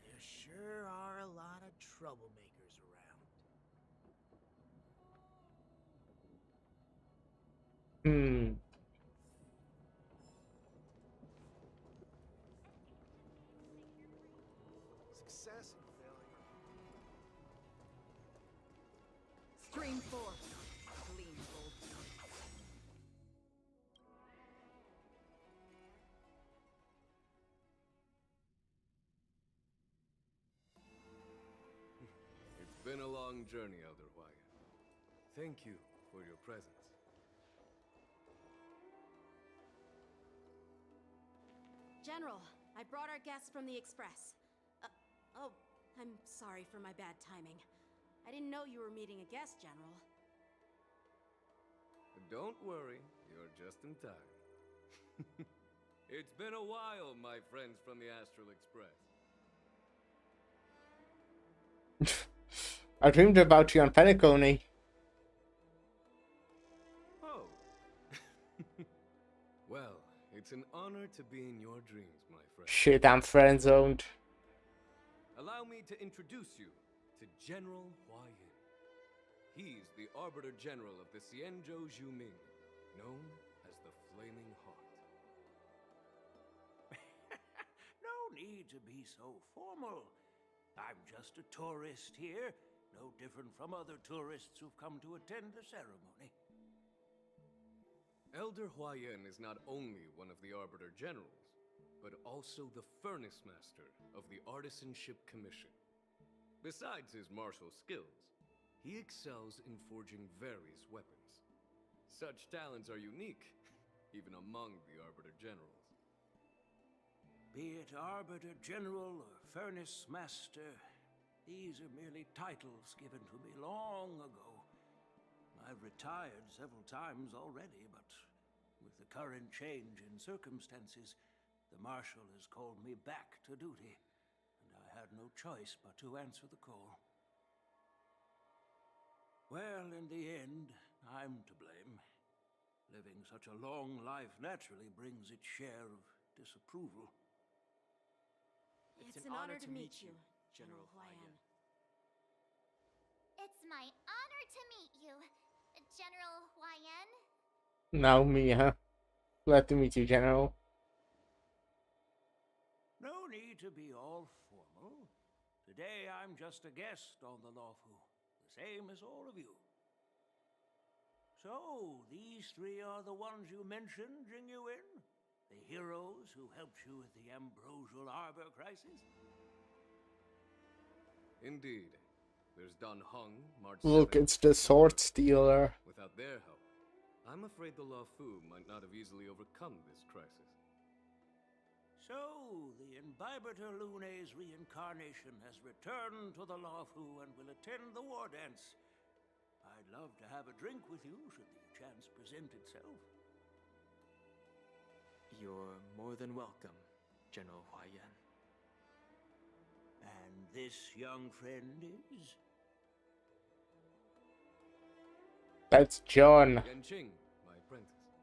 Speaker 14: There sure are a lot of troublemakers around.
Speaker 1: Hmm.
Speaker 9: Success and failure.
Speaker 7: Stream forth. Gleam bolt.
Speaker 4: It's been a long journey, Elder Wyatt. Thank you for your presence.
Speaker 8: General, I brought our guests from the Express. Oh, I'm sorry for my bad timing. I didn't know you were meeting a guest, General.
Speaker 4: Don't worry, you're just in time. It's been a while, my friends from the Astral Express.
Speaker 1: I dreamed about you on Penacony.
Speaker 4: Oh. Well, it's an honor to be in your dreams, my friend.
Speaker 1: Shit, I'm friend zoned.
Speaker 4: Allow me to introduce you to General Huayan. He's the Arbiter General of the Xianzhou Zhuming, known as the Flaming Heart.
Speaker 15: No need to be so formal. I'm just a tourist here, no different from other tourists who've come to attend the ceremony.
Speaker 4: Elder Huayan is not only one of the Arbiter Generals, but also the Furnace Master of the Artisanship Commission. Besides his martial skills, he excels in forging various weapons. Such talents are unique, even among the Arbiter Generals.
Speaker 15: Be it Arbiter General or Furnace Master, these are merely titles given to me long ago. I've retired several times already, but with the current change in circumstances, the Marshal has called me back to duty, and I had no choice but to answer the call. Well, in the end, I'm to blame. Living such a long life naturally brings its share of disapproval.
Speaker 8: It's an honor to meet you, General Huayan.
Speaker 3: It's my honor to meet you, General Huayan.
Speaker 1: Now me, huh? Glad to meet you, General.
Speaker 15: No need to be all formal. Today I'm just a guest on the Luofu, the same as all of you. So, these three are the ones you mentioned, Jingyuin? The heroes who helped you with the Ambrosial Arbor crisis?
Speaker 4: Indeed. There's Dan Heng, March
Speaker 1: Look,
Speaker 4: 7th,
Speaker 1: it's the sword stealer.
Speaker 4: Without their help, I'm afraid the Luofu might not have easily overcome this crisis.
Speaker 15: So, the Imbibitor Lune's reincarnation has returned to the Luofu and will attend the war dance. I'd love to have a drink with you should the chance present itself.
Speaker 5: You're more than welcome, General Huayan.
Speaker 15: And this young friend is?
Speaker 1: That's John.
Speaker 4: Yanqing, my apprentice.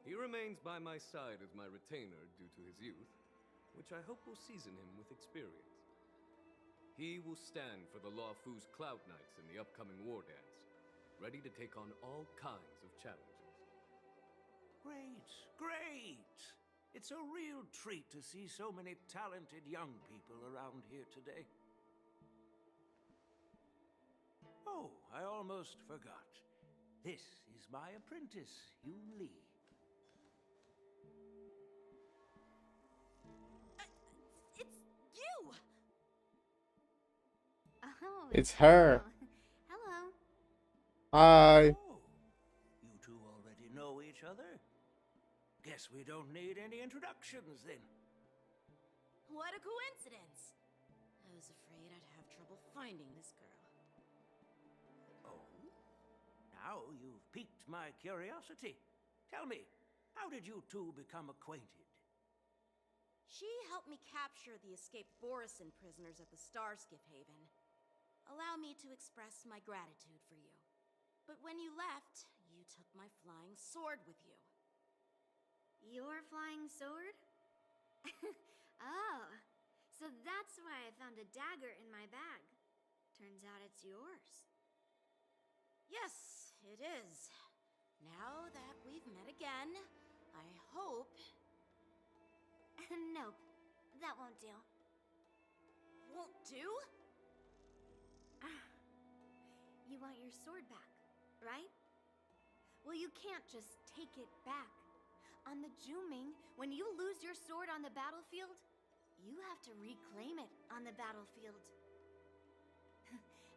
Speaker 4: He remains by my side as my retainer due to his youth, which I hope will season him with experience. He will stand for the Luofu's Cloud Knights in the upcoming war dance, ready to take on all kinds of challenges.
Speaker 15: Great, great! It's a real treat to see so many talented young people around here today. Oh, I almost forgot. This is my apprentice, Yun Li.
Speaker 8: It's you!
Speaker 3: Oh,
Speaker 1: It's her.
Speaker 3: Hello.
Speaker 1: Hi.
Speaker 15: Oh, you two already know each other? Guess we don't need any introductions then.
Speaker 8: What a coincidence! I was afraid I'd have trouble finding this girl.
Speaker 15: Oh? Now you've piqued my curiosity. Tell me, how did you two become acquainted?
Speaker 8: She helped me capture the escaped Borisin prisoners at the Starskiff Haven. Allow me to express my gratitude for you. But when you left, you took my flying sword with you.
Speaker 16: Your flying sword? Oh, so that's why I found a dagger in my bag. Turns out it's yours.
Speaker 8: Yes, it is. Now that we've met again, I hope...
Speaker 3: Nope, that won't do.
Speaker 8: Won't do?
Speaker 16: You want your sword back, right? Well, you can't just take it back. On the Zhuming, when you lose your sword on the battlefield, you have to reclaim it on the battlefield.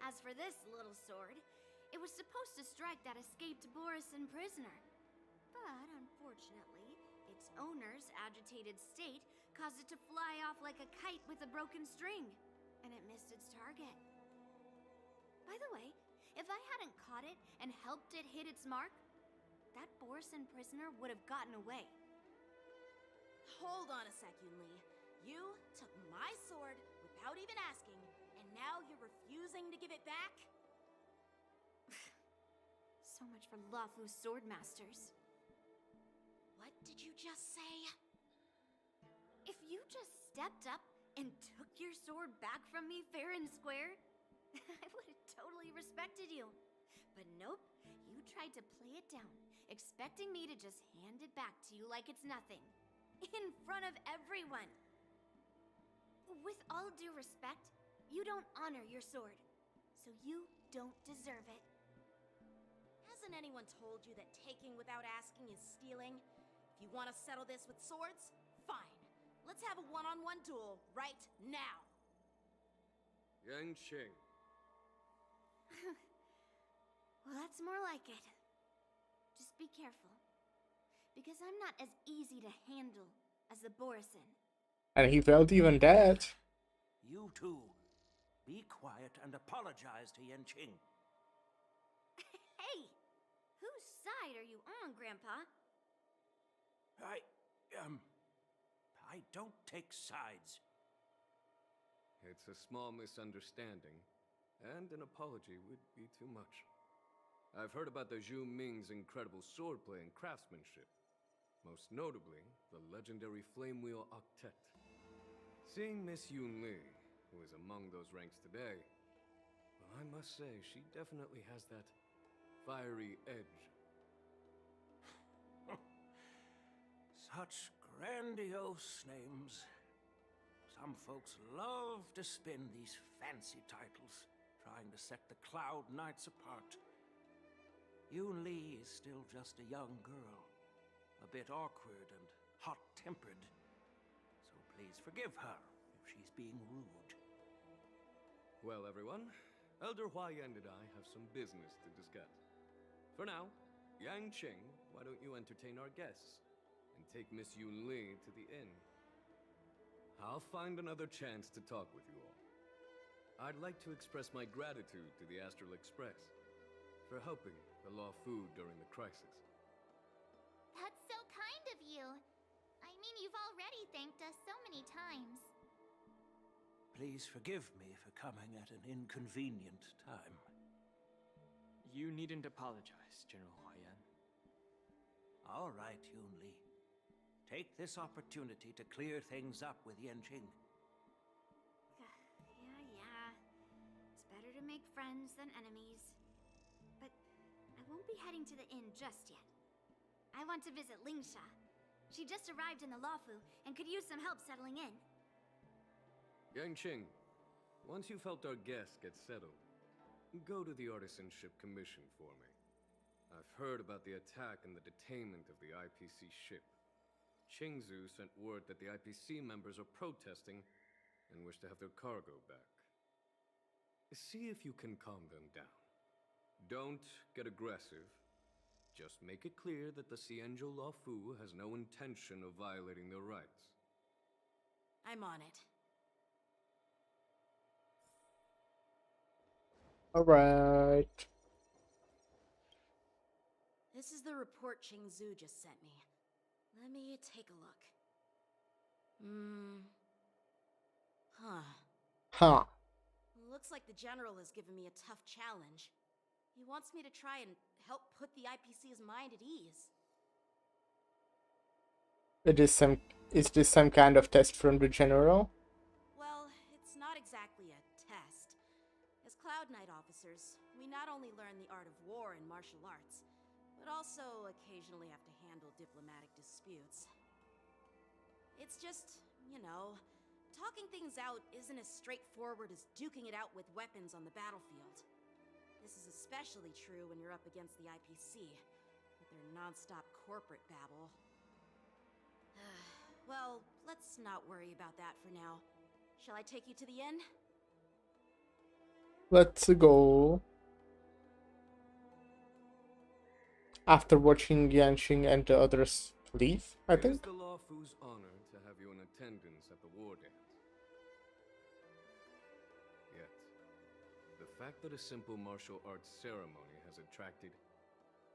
Speaker 16: As for this little sword, it was supposed to strike that escaped Borisin prisoner. But unfortunately, its owner's agitated state caused it to fly off like a kite with a broken string, and it missed its target. By the way, if I hadn't caught it and helped it hit its mark, that Borisin prisoner would have gotten away.
Speaker 8: Hold on a sec, Yun Li. You took my sword without even asking, and now you're refusing to give it back?
Speaker 16: So much for Luofu's swordmasters.
Speaker 8: What did you just say?
Speaker 16: If you just stepped up and took your sword back from me fair and square, I would have totally respected you. But nope, you tried to play it down, expecting me to just hand it back to you like it's nothing. In front of everyone. With all due respect, you don't honor your sword. So you don't deserve it.
Speaker 8: Hasn't anyone told you that taking without asking is stealing? If you want to settle this with swords, fine. Let's have a one-on-one duel right now.
Speaker 4: Yang Qing.
Speaker 16: Well, that's more like it. Just be careful. Because I'm not as easy to handle as the Borisin.
Speaker 1: And he felt even that.
Speaker 15: You two, be quiet and apologize to Yan Qing.
Speaker 16: Hey! Whose side are you on, Grandpa?
Speaker 15: I don't take sides.
Speaker 4: It's a small misunderstanding, and an apology would be too much. I've heard about the Zhu Ming's incredible swordplay and craftsmanship. Most notably, the legendary Flame Wheel Octet. Seeing Miss Yun Li, who is among those ranks today, well, I must say, she definitely has that fiery edge.
Speaker 15: Such grandiose names. Some folks love to spin these fancy titles, trying to set the Cloud Knights apart. Yun Li is still just a young girl, a bit awkward and hot-tempered. So please forgive her if she's being rude.
Speaker 4: Well, everyone, Elder Huayan and I have some business to discuss. For now, Yang Qing, why don't you entertain our guests and take Miss Yun Li to the inn? I'll find another chance to talk with you all. I'd like to express my gratitude to the Astral Express for helping the Law Fu during the crisis.
Speaker 3: That's so kind of you. I mean, you've already thanked us so many times.
Speaker 15: Please forgive me for coming at an inconvenient time.
Speaker 5: You needn't apologize, General Huayan.
Speaker 15: All right, Yun Li. Take this opportunity to clear things up with Yan Qing.
Speaker 16: Yeah. It's better to make friends than enemies. But I won't be heading to the inn just yet. I want to visit Lingsha. She just arrived in the Luofu and could use some help settling in.
Speaker 4: Yang Qing, once you've helped our guests get settled, go to the Artisanship Commission for me. I've heard about the attack and the detainment of the IPC ship. Qingzu sent word that the IPC members are protesting and wish to have their cargo back. See if you can calm them down. Don't get aggressive. Just make it clear that the Xianzhou Law Fu has no intention of violating their rights.
Speaker 8: I'm on it.
Speaker 1: Alright.
Speaker 8: This is the report Qingzu just sent me. Let me take a look.
Speaker 1: Huh.
Speaker 8: Looks like the General has given me a tough challenge. He wants me to try and help put the IPC's mind at ease.
Speaker 1: Is this some kind of test from the General?
Speaker 8: Well, it's not exactly a test. As Cloud Knight officers, we not only learn the art of war and martial arts, but also occasionally have to handle diplomatic disputes. It's just, talking things out isn't as straightforward as duking it out with weapons on the battlefield. This is especially true when you're up against the IPC, with their non-stop corporate babble. Well, let's not worry about that for now. Shall I take you to the inn?
Speaker 1: Let's go. After watching Yanqing and the others leave, I think.
Speaker 4: It is the Law Fu's honor to have you in attendance at the war dance. Yet, the fact that a simple martial arts ceremony has attracted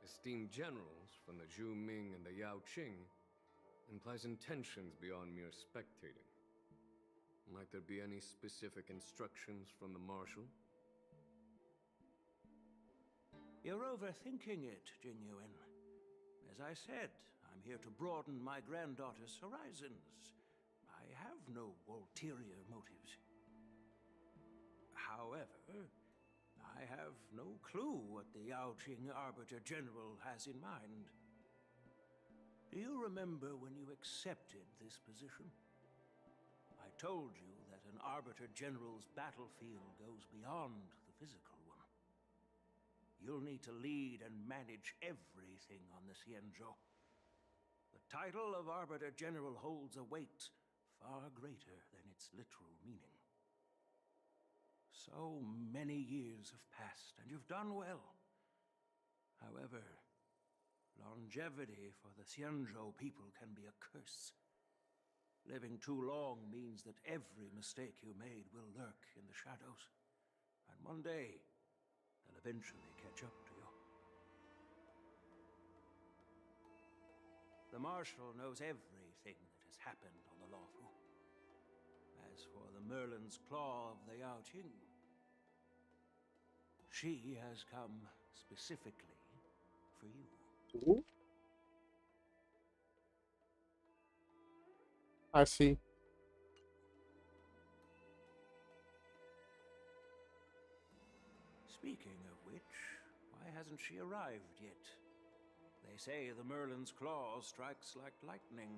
Speaker 4: esteemed generals from the Zhu Ming and the Yao Qing implies intentions beyond mere spectating. Might there be any specific instructions from the Marshal?
Speaker 15: You're overthinking it, Jinyuan. As I said, I'm here to broaden my granddaughter's horizons. I have no ulterior motives. However, I have no clue what the Yaoqing Arbiter General has in mind. Do you remember when you accepted this position? I told you that an Arbiter General's battlefield goes beyond the physical one. You'll need to lead and manage everything on the Xianzhou. The title of Arbiter General holds a weight far greater than its literal meaning. So many years have passed, and you've done well. However, longevity for the Xianzhou people can be a curse. Living too long means that every mistake you made will lurk in the shadows. And one day, they'll eventually catch up to you. The Marshal knows everything that has happened on the Lawfu. As for the Merlin's Claw of the Yaoqing, she has come specifically for you.
Speaker 1: Ooh. I see.
Speaker 15: Speaking of which, why hasn't she arrived yet? They say the Merlin's Claw strikes like lightning.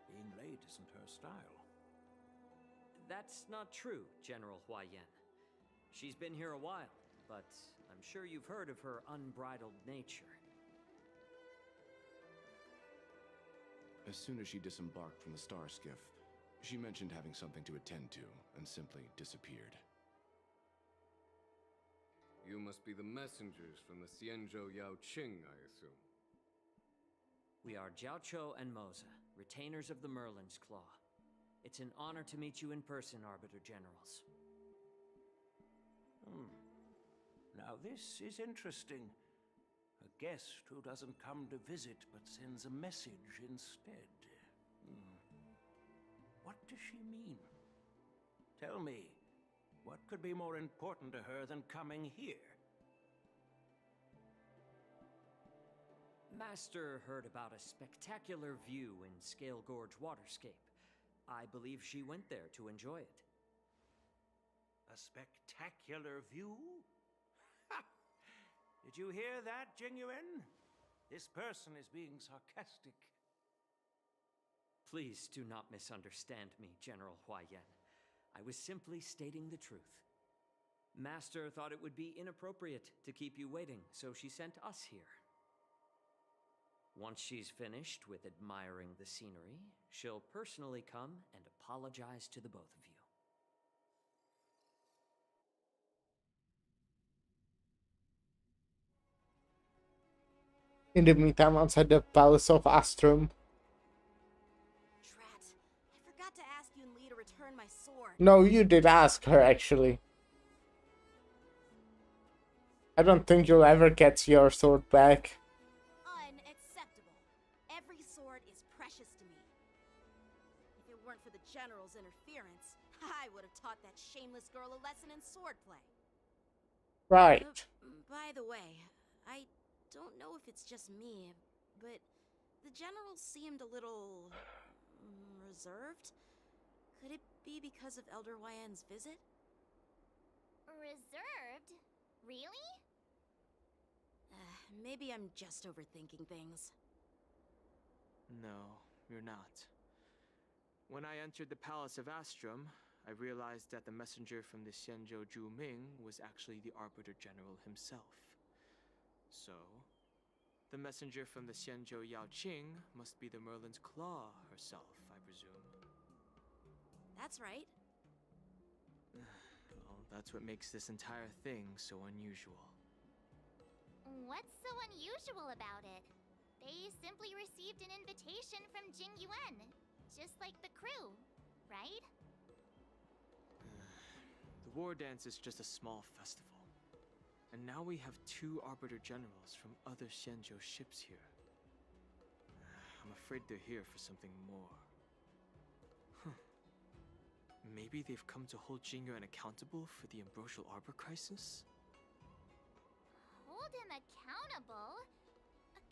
Speaker 15: Being late isn't her style.
Speaker 11: That's not true, General Huayan. She's been here a while, but I'm sure you've heard of her unbridled nature.
Speaker 17: As soon as she disembarked from the star skiff, she mentioned having something to attend to and simply disappeared.
Speaker 4: You must be the messengers from the Xianzhou Yaoqing, I assume.
Speaker 11: We are Jiaoqiu and Moza, retainers of the Merlin's Claw. It's an honor to meet you in person, Arbiter Generals.
Speaker 15: Now this is interesting. A guest who doesn't come to visit but sends a message instead. What does she mean? Tell me, what could be more important to her than coming here?
Speaker 11: Master heard about a spectacular view in Scale Gorge Waterscape. I believe she went there to enjoy it.
Speaker 15: A spectacular view? Ha! Did you hear that, Jingyuan? This person is being sarcastic.
Speaker 11: Please do not misunderstand me, General Huayan. I was simply stating the truth. Master thought it would be inappropriate to keep you waiting, so she sent us here. Once she's finished with admiring the scenery, she'll personally come and apologize to the both of you.
Speaker 1: In the meantime, outside the Palace of Astrum.
Speaker 8: Drat. I forgot to ask Yun Li to return my sword.
Speaker 1: No, you did ask her, actually. I don't think you'll ever get your sword back.
Speaker 8: Unacceptable. Every sword is precious to me. If it weren't for the General's interference, I would have taught that shameless girl a lesson in swordplay.
Speaker 1: Right.
Speaker 8: By the way, I don't know if it's just me, but the General seemed a little reserved. Could it be because of Elder Huayan's visit?
Speaker 3: Reserved? Really?
Speaker 8: Maybe I'm just overthinking things.
Speaker 5: No, you're not. When I entered the Palace of Astrum, I realized that the messenger from the Xianzhou Juming was actually the Arbiter General himself. So, the messenger from the Xianzhou Yaoqing must be the Merlin's Claw herself, I presume.
Speaker 8: That's right.
Speaker 5: Well, that's what makes this entire thing so unusual.
Speaker 3: What's so unusual about it? They simply received an invitation from Jingyuan, just like the crew, right?
Speaker 5: The war dance is just a small festival. And now we have 2 Arbiter Generals from other Xianzhou ships here. I'm afraid they're here for something more. Maybe they've come to hold Jingyuan accountable for the Ambrosial Arbor crisis?
Speaker 3: Hold him accountable?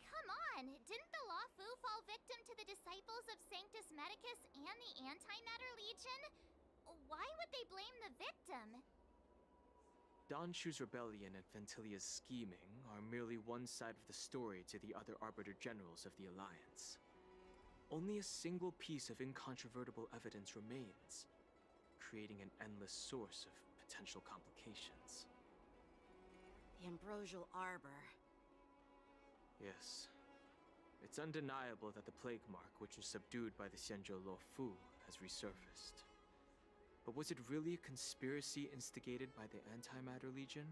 Speaker 3: Come on, didn't the Lawfu fall victim to the disciples of Sanctus Medicus and the Antimatter Legion? Why would they blame the victim?
Speaker 5: Donshu's rebellion and Ventilia's scheming are merely one side of the story to the other Arbiter Generals of the Alliance. Only a single piece of incontrovertible evidence remains, creating an endless source of potential complications.
Speaker 8: The Ambrosial Arbor.
Speaker 5: Yes. It's undeniable that the plague mark, which was subdued by the Xianzhou Luofu, has resurfaced. But was it really a conspiracy instigated by the Antimatter Legion?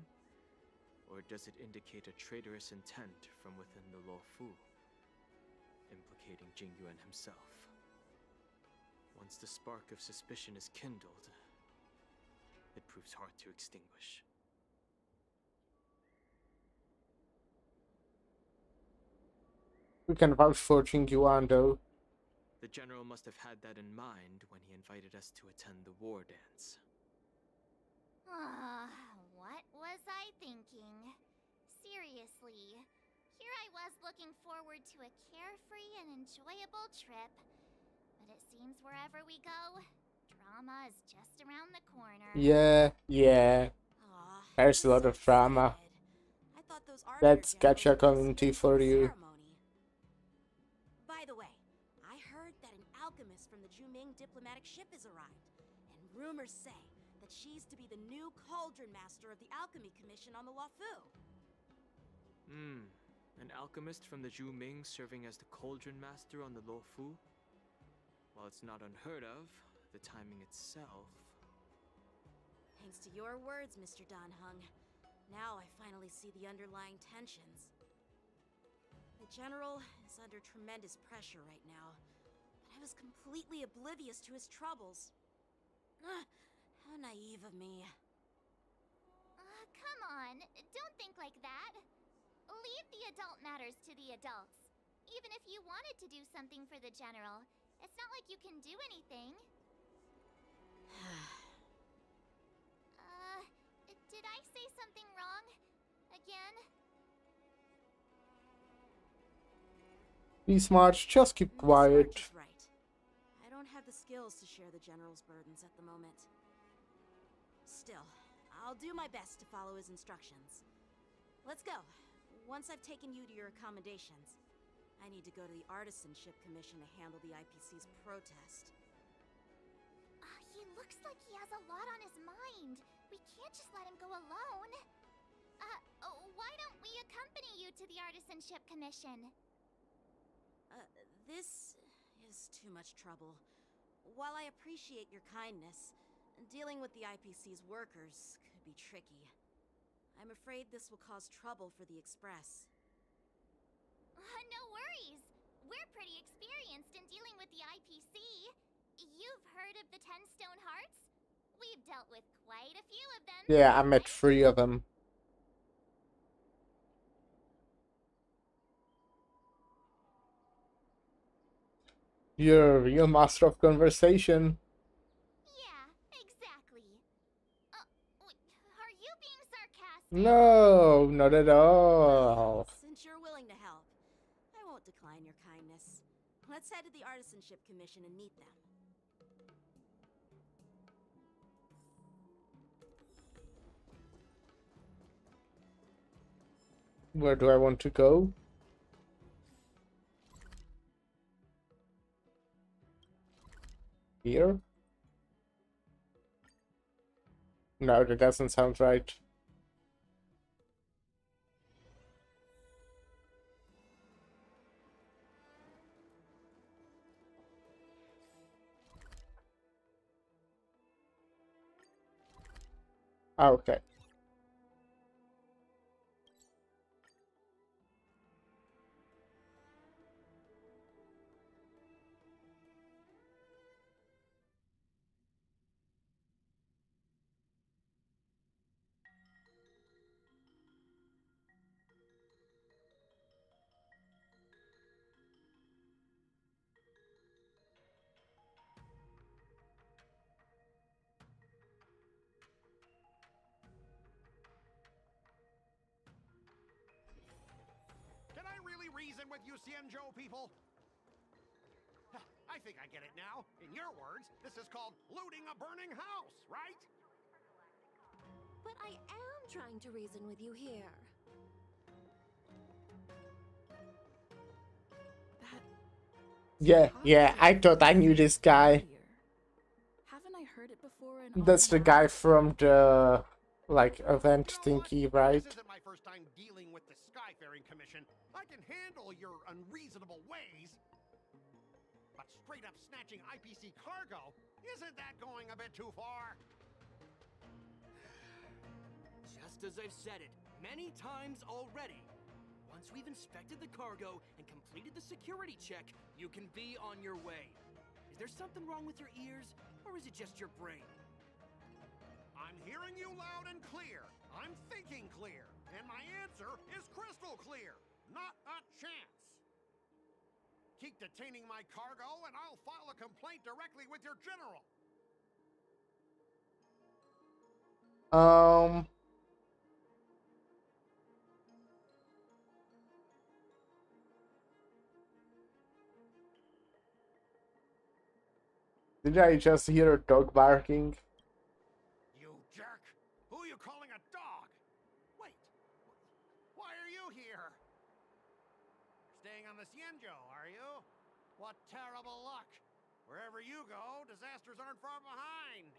Speaker 5: Or does it indicate a traitorous intent from within the Luofu, implicating Jing Yuan himself? Once the spark of suspicion is kindled, it proves hard to extinguish.
Speaker 1: We can vouch for Jing Yuan, though.
Speaker 5: The General must have had that in mind when he invited us to attend the war dance.
Speaker 3: What was I thinking? Seriously, here I was looking forward to a carefree and enjoyable trip. But it seems wherever we go, drama is just around the corner.
Speaker 1: Yeah. There's a lot of drama.
Speaker 8: I thought those
Speaker 1: That's
Speaker 8: Arbiter
Speaker 1: gacha
Speaker 8: Generals
Speaker 1: community for you.
Speaker 8: ceremony. By the way, I heard that an alchemist from the Juming diplomatic ship has arrived, and rumors say that she's to be the new cauldron master of the Alchemy Commission on the Luofu.
Speaker 5: An alchemist from the Juming serving as the cauldron master on the Luofu? While it's not unheard of, the timing itself...
Speaker 8: Thanks to your words, Mr. Dan Heng. Now I finally see the underlying tensions. The General is under tremendous pressure right now, but I was completely oblivious to his troubles. How naive of me.
Speaker 3: Come on, don't think like that. Leave the adult matters to the adults. Even if you wanted to do something for the General, it's not like you can do anything. Did I say something wrong? Again?
Speaker 1: Please, March, just keep quiet.
Speaker 8: Miss March is right. I don't have the skills to share the General's burdens at the moment. Still, I'll do my best to follow his instructions. Let's go. Once I've taken you to your accommodations, I need to go to the Artisanship Commission to handle the IPC's protest.
Speaker 3: He looks like he has a lot on his mind. We can't just let him go alone. Why don't we accompany you to the Artisanship Commission?
Speaker 8: This is too much trouble. While I appreciate your kindness, dealing with the IPC's workers could be tricky. I'm afraid this will cause trouble for the Express.
Speaker 3: No worries. We're pretty experienced in dealing with the IPC. You've heard of the 10 Stone Hearts? We've dealt with quite a few of them.
Speaker 1: Yeah, I met 3 of them. You're a real master of conversation.
Speaker 3: Yeah, exactly. Are you being sarcastic?
Speaker 1: No, not at all.
Speaker 8: Since you're willing to help, I won't decline your kindness. Let's head to the Artisanship Commission and meet them.
Speaker 1: Where do I want to go? Here? No, that doesn't sound right. Okay.
Speaker 18: Can I really reason with you Xianzhou people? I think I get it now. In your words, this is called looting a burning house, right?
Speaker 10: But I am trying to reason with you here.
Speaker 1: Yeah, I thought I knew this guy.
Speaker 7: Haven't I heard it before in
Speaker 1: That's the guy from the, like, event thingy, right?
Speaker 18: This isn't my first time dealing with the Skyfaring Commission. I can handle your unreasonable ways. But straight up snatching IPC cargo, isn't that going a bit too far?
Speaker 5: Just as I've said it many times already. Once we've inspected the cargo and completed the security check, you can be on your way. Is there something wrong with your ears, or is it just your brain?
Speaker 18: I'm hearing you loud and clear. I'm thinking clear. And my answer is crystal clear. Not a chance. Keep detaining my cargo, and I'll file a complaint directly with your general.
Speaker 1: Did I just hear a dog barking?
Speaker 18: You jerk! Who are you calling a dog? Wait, why are you here? Staying on the Cienjo, are you? What terrible luck! Wherever you go, disasters aren't far behind.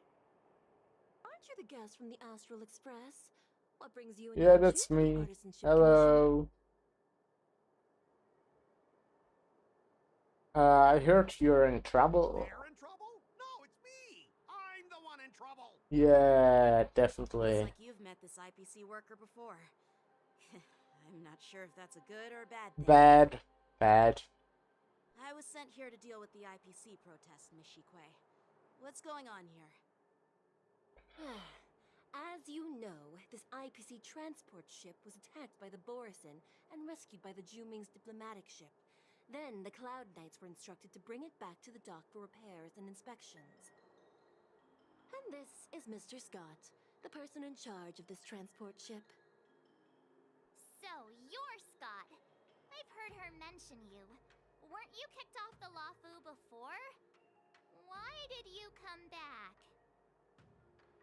Speaker 10: Aren't you the guest from the Astral Express? What brings you and
Speaker 1: Yeah,
Speaker 10: your
Speaker 1: that's
Speaker 10: Jew to the
Speaker 1: me.
Speaker 10: Artisanship
Speaker 1: Hello. I heard you're in trouble.
Speaker 18: They're in trouble? No, it's me! I'm the one in trouble!
Speaker 1: Yeah, definitely.
Speaker 8: Looks like you've met this IPC worker before. I'm not sure if that's a good or a bad thing.
Speaker 1: Bad.
Speaker 8: I was sent here to deal with the IPC protest, Miss Shikwe. What's going on here?
Speaker 10: As you know, this IPC transport ship was attacked by the Borisin and rescued by the Juming's diplomatic ship. Then the Cloud Knights were instructed to bring it back to the dock for repairs and inspections. And this is Mr. Scott, the person in charge of this transport ship.
Speaker 3: So, you're Scott. I've heard her mention you. Weren't you kicked off the Lafu before? Why did you come back?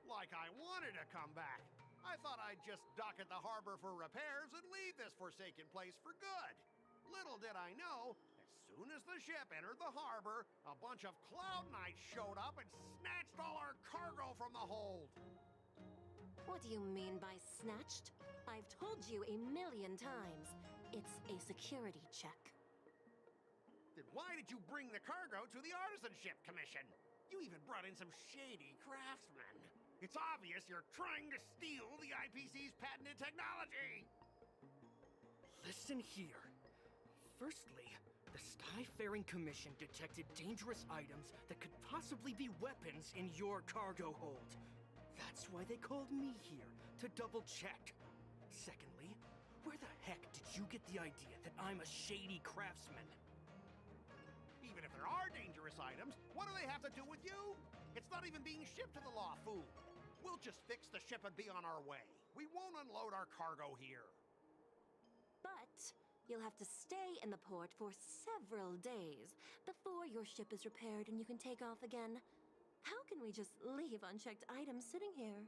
Speaker 18: Like I wanted to come back. I thought I'd just dock at the harbor for repairs and leave this forsaken place for good. Little did I know, as soon as the ship entered the harbor, a bunch of Cloud Knights showed up and snatched all our cargo from the hold.
Speaker 10: What do you mean by snatched? I've told you 1,000,000 times. It's a security check.
Speaker 18: Then why did you bring the cargo to the Artisanship Commission? You even brought in some shady craftsmen. It's obvious you're trying to steal the IPC's patented technology!
Speaker 5: Listen here. Firstly, the Skyfaring Commission detected dangerous items that could possibly be weapons in your cargo hold. That's why they called me here, to double check. Secondly, where the heck did you get the idea that I'm a shady craftsman?
Speaker 18: Even if there are dangerous items, what do they have to do with you? It's not even being shipped to the Lafu. We'll just fix the ship and be on our way. We won't unload our cargo here.
Speaker 10: But you'll have to stay in the port for several days before your ship is repaired and you can take off again. How can we just leave unchecked items sitting here?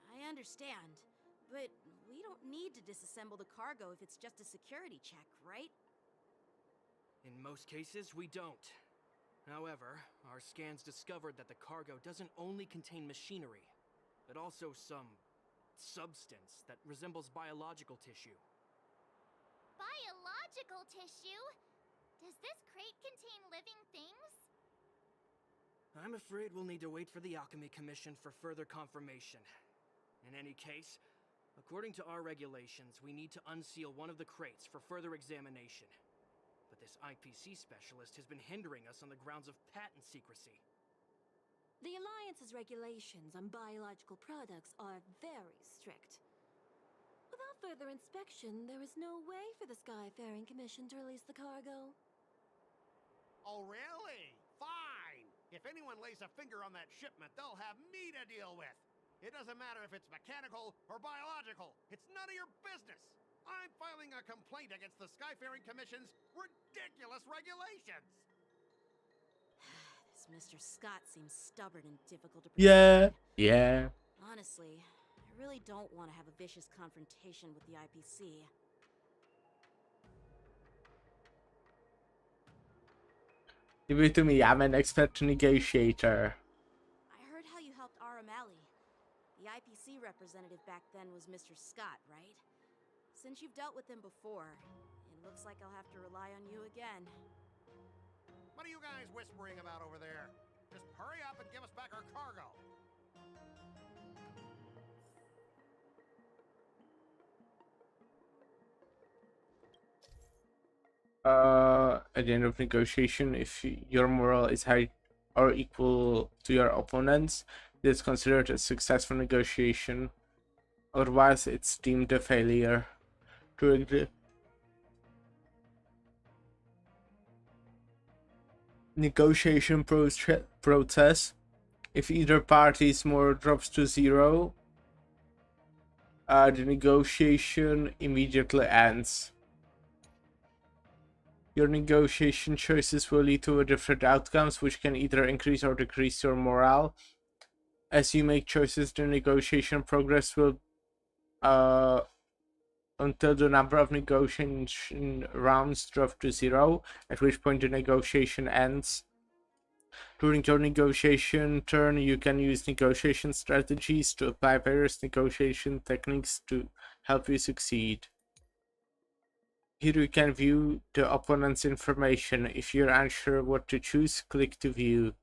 Speaker 8: I understand, but we don't need to disassemble the cargo if it's just a security check, right?
Speaker 5: In most cases, we don't. However, our scans discovered that the cargo doesn't only contain machinery, but also some substance that resembles biological tissue.
Speaker 3: Biological tissue? Does this crate contain living things?
Speaker 5: I'm afraid we'll need to wait for the Alchemy Commission for further confirmation. In any case, according to our regulations, we need to unseal one of the crates for further examination. But this IPC specialist has been hindering us on the grounds of patent secrecy.
Speaker 10: The Alliance's regulations on biological products are very strict. Without further inspection, there is no way for the Skyfaring Commission to release the cargo.
Speaker 18: Oh, really? Fine! If anyone lays a finger on that shipment, they'll have me to deal with. It doesn't matter if it's mechanical or biological. It's none of your business. I'm filing a complaint against the Skyfaring Commission's ridiculous regulations.
Speaker 8: This Mr. Scott seems stubborn and difficult to persuade.
Speaker 1: Yeah.
Speaker 8: Honestly, I really don't want to have a vicious confrontation with the IPC.
Speaker 1: Give it to me, I'm an expert negotiator.
Speaker 8: I heard how you helped Aramali. The IPC representative back then was Mr. Scott, right? Since you've dealt with him before, it looks like I'll have to rely on you again.
Speaker 18: What are you guys whispering about over there? Just hurry up and give us back our cargo.
Speaker 1: At the end of negotiation, if your morale is high or equal to your opponent's, it is considered a successful negotiation. Otherwise, it's deemed a failure. During the negotiation process, if either party's morale drops to 0, the negotiation immediately ends. Your negotiation choices will lead to different outcomes, which can either increase or decrease your morale. As you make choices, the negotiation progress will until the number of negotiation rounds drop to 0, at which point the negotiation ends. During your negotiation turn, you can use negotiation strategies to apply various negotiation techniques to help you succeed. Here you can view the opponent's information. If you're unsure what to choose, click to view.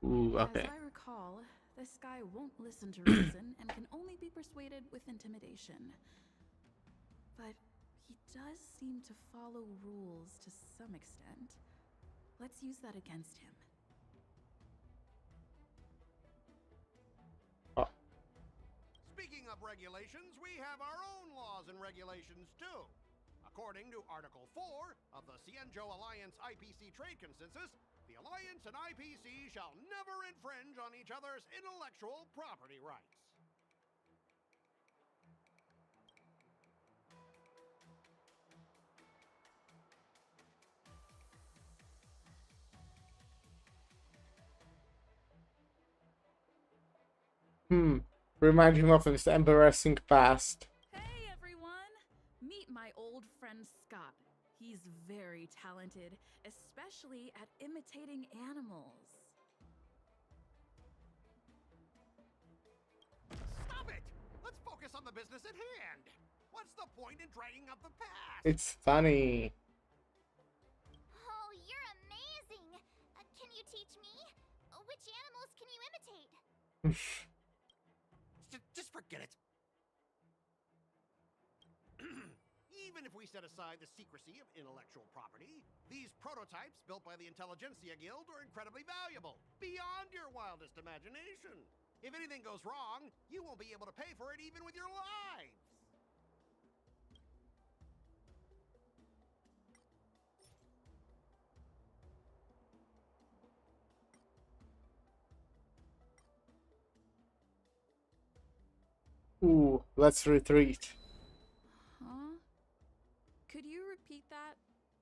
Speaker 1: Ooh, okay.
Speaker 7: As I recall, this guy won't listen to reason and can only be persuaded with intimidation. But he does seem to follow rules to some extent. Let's use that against him.
Speaker 18: Speaking of regulations, we have our own laws and regulations too. According to Article 4 of the Cienjo Alliance IPC Trade Consensus, the Alliance and IPC shall never infringe on each other's intellectual property rights.
Speaker 1: Remind him of his embarrassing past.
Speaker 7: Hey everyone! Meet my old friend Scott. He's very talented, especially at imitating animals.
Speaker 18: Stop it! Let's focus on the business at hand. What's the point in dragging up the past?
Speaker 1: It's funny.
Speaker 3: Oh, you're amazing! Can you teach me? Which animals can you imitate?
Speaker 18: Just forget it. Even if we set aside the secrecy of intellectual property, these prototypes built by the Intelligentsia Guild are incredibly valuable, beyond your wildest imagination. If anything goes wrong, you won't be able to pay for it even with your lives.
Speaker 1: Ooh, let's retreat.
Speaker 7: Huh? Could you repeat that?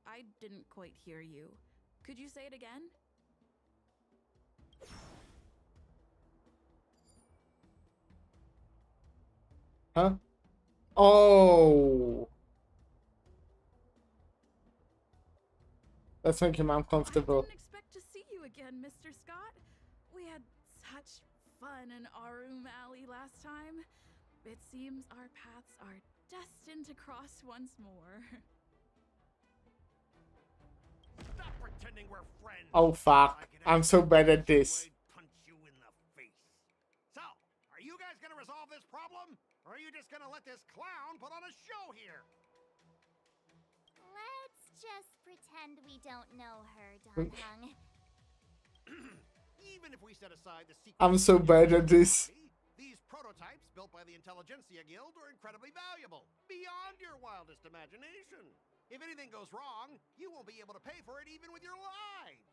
Speaker 7: I didn't quite hear you. Could you say it again?
Speaker 1: Huh? Oh! That's making him uncomfortable.
Speaker 7: I didn't expect to see you again, Mr. Scott. We had such fun in Arum Alley last time. It seems our paths are destined to cross once more.
Speaker 18: Stop pretending we're friends.
Speaker 1: Oh fuck, I'm so bad at this.
Speaker 18: Punch you in the face. So, are you guys gonna resolve this problem? Or are you just gonna let this clown put on a show here?
Speaker 3: Let's just pretend we don't know her, Don Hung.
Speaker 18: Even if we set aside the secret,
Speaker 1: I'm so bad at this.
Speaker 18: these prototypes built by the Intelligentsia Guild are incredibly valuable, beyond your wildest imagination. If anything goes wrong, you won't be able to pay for it even with your lives.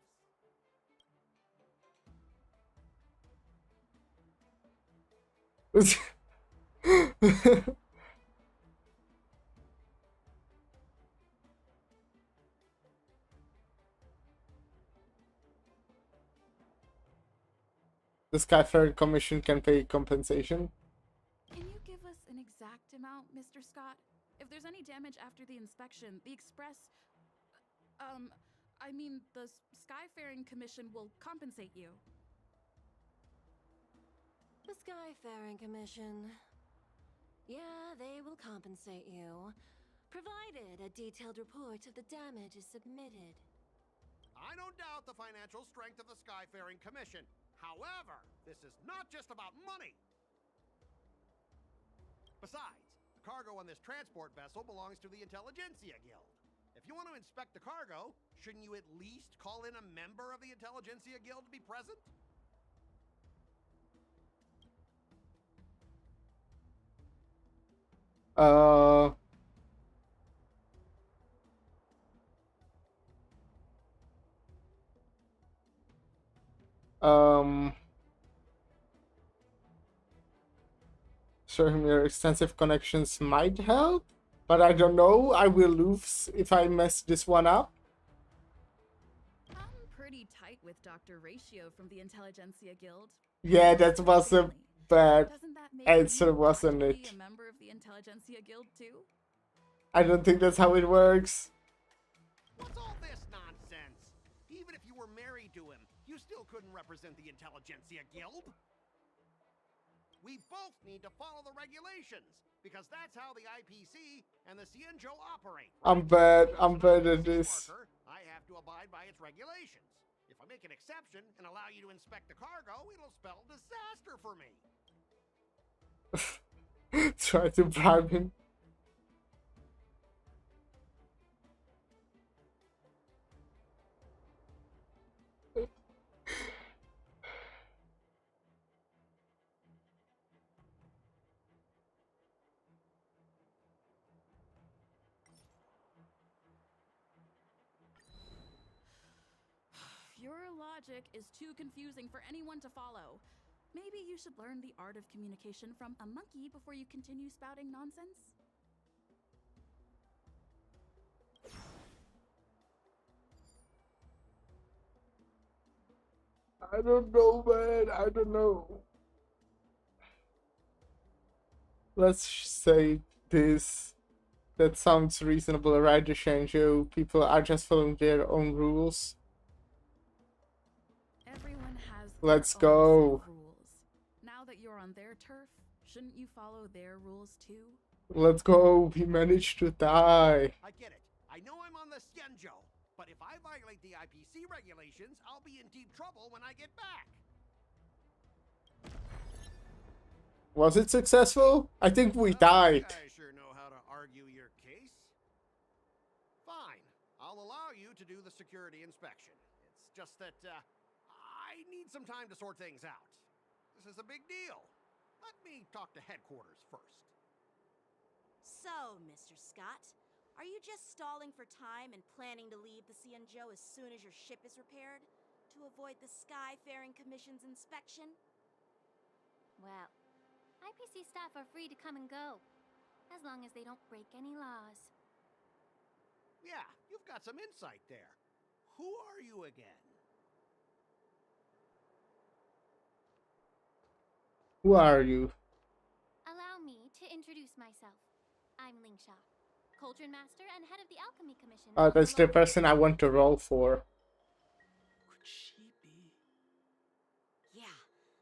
Speaker 1: The Skyfaring Commission can pay compensation.
Speaker 7: Can you give us an exact amount, Mr. Scott? If there's any damage after the inspection, the Express... the Skyfaring Commission will compensate you.
Speaker 19: The Skyfaring Commission. Yeah, they will compensate you, provided a detailed report of the damage is submitted.
Speaker 18: I don't doubt the financial strength of the Skyfaring Commission. However, this is not just about money. Besides, the cargo on this transport vessel belongs to the Intelligentsia Guild. If you want to inspect the cargo, shouldn't you at least call in a member of the Intelligentsia Guild to be present?
Speaker 1: Showing your extensive connections might help, but I don't know. I will lose if I mess this one up.
Speaker 7: I'm pretty tight with Dr. Ratio from the Intelligentsia Guild.
Speaker 1: Yeah, that was a bad
Speaker 7: Doesn't that make
Speaker 1: answer,
Speaker 7: you
Speaker 1: wasn't
Speaker 7: practically
Speaker 1: it?
Speaker 7: a member of the Intelligentsia Guild too?
Speaker 1: I don't think that's how it works.
Speaker 18: What's all this nonsense? Even if you were married to him, you still couldn't represent the Intelligentsia Guild. We both need to follow the regulations, because that's how the IPC and the Cienjo operate.
Speaker 1: I'm bad at this.
Speaker 18: I have to abide by its regulations. If I make an exception and allow you to inspect the cargo, it'll spell disaster for me.
Speaker 1: Try to bribe him.
Speaker 7: Your logic is too confusing for anyone to follow. Maybe you should learn the art of communication from a monkey before you continue spouting nonsense?
Speaker 1: I don't know, man. I don't know. Let's say this. That sounds reasonable, right, Shanjo? People are just following their own rules.
Speaker 7: Everyone has
Speaker 1: Let's
Speaker 7: their own set
Speaker 1: go.
Speaker 7: of rules. Now that you're on their turf, shouldn't you follow their rules too?
Speaker 1: Let's go. We managed to die.
Speaker 18: I get it. I know I'm on the Cienjo, but if I violate the IPC regulations, I'll be in deep trouble when I get back.
Speaker 1: Was it successful? I think we died.
Speaker 18: I sure know how to argue your case. Fine. I'll allow you to do the security inspection. It's just that, I need some time to sort things out. This is a big deal. Let me talk to headquarters first.
Speaker 8: So, Mr. Scott, are you just stalling for time and planning to leave the Cienjo as soon as your ship is repaired? To avoid the Skyfaring Commission's inspection?
Speaker 10: Well, IPC staff are free to come and go, as long as they don't break any laws.
Speaker 18: Yeah, you've got some insight there. Who are you again?
Speaker 1: Who are you?
Speaker 10: Allow me to introduce myself. I'm Lingsha, Cauldron Master and head of the Alchemy Commission.
Speaker 1: Oh, that's the person I want to roll for.
Speaker 5: Could she be?
Speaker 8: Yeah,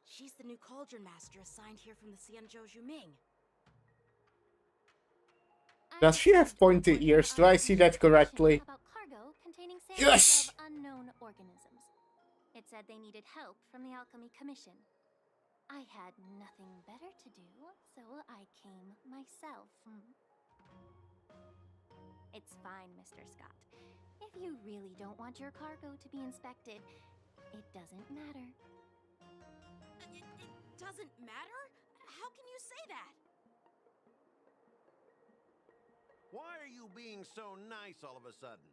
Speaker 8: she's the new Cauldron Master assigned here from the Cienjo Juming.
Speaker 1: Does she have pointy ears? Do I see that correctly?
Speaker 10: About cargo containing
Speaker 1: Yes!
Speaker 10: samples of unknown organisms. It said they needed help from the Alchemy Commission. I had nothing better to do, so I came myself. It's fine, Mr. Scott. If you really don't want your cargo to be inspected, it doesn't matter.
Speaker 8: It doesn't matter? How can you say that?
Speaker 18: Why are you being so nice all of a sudden?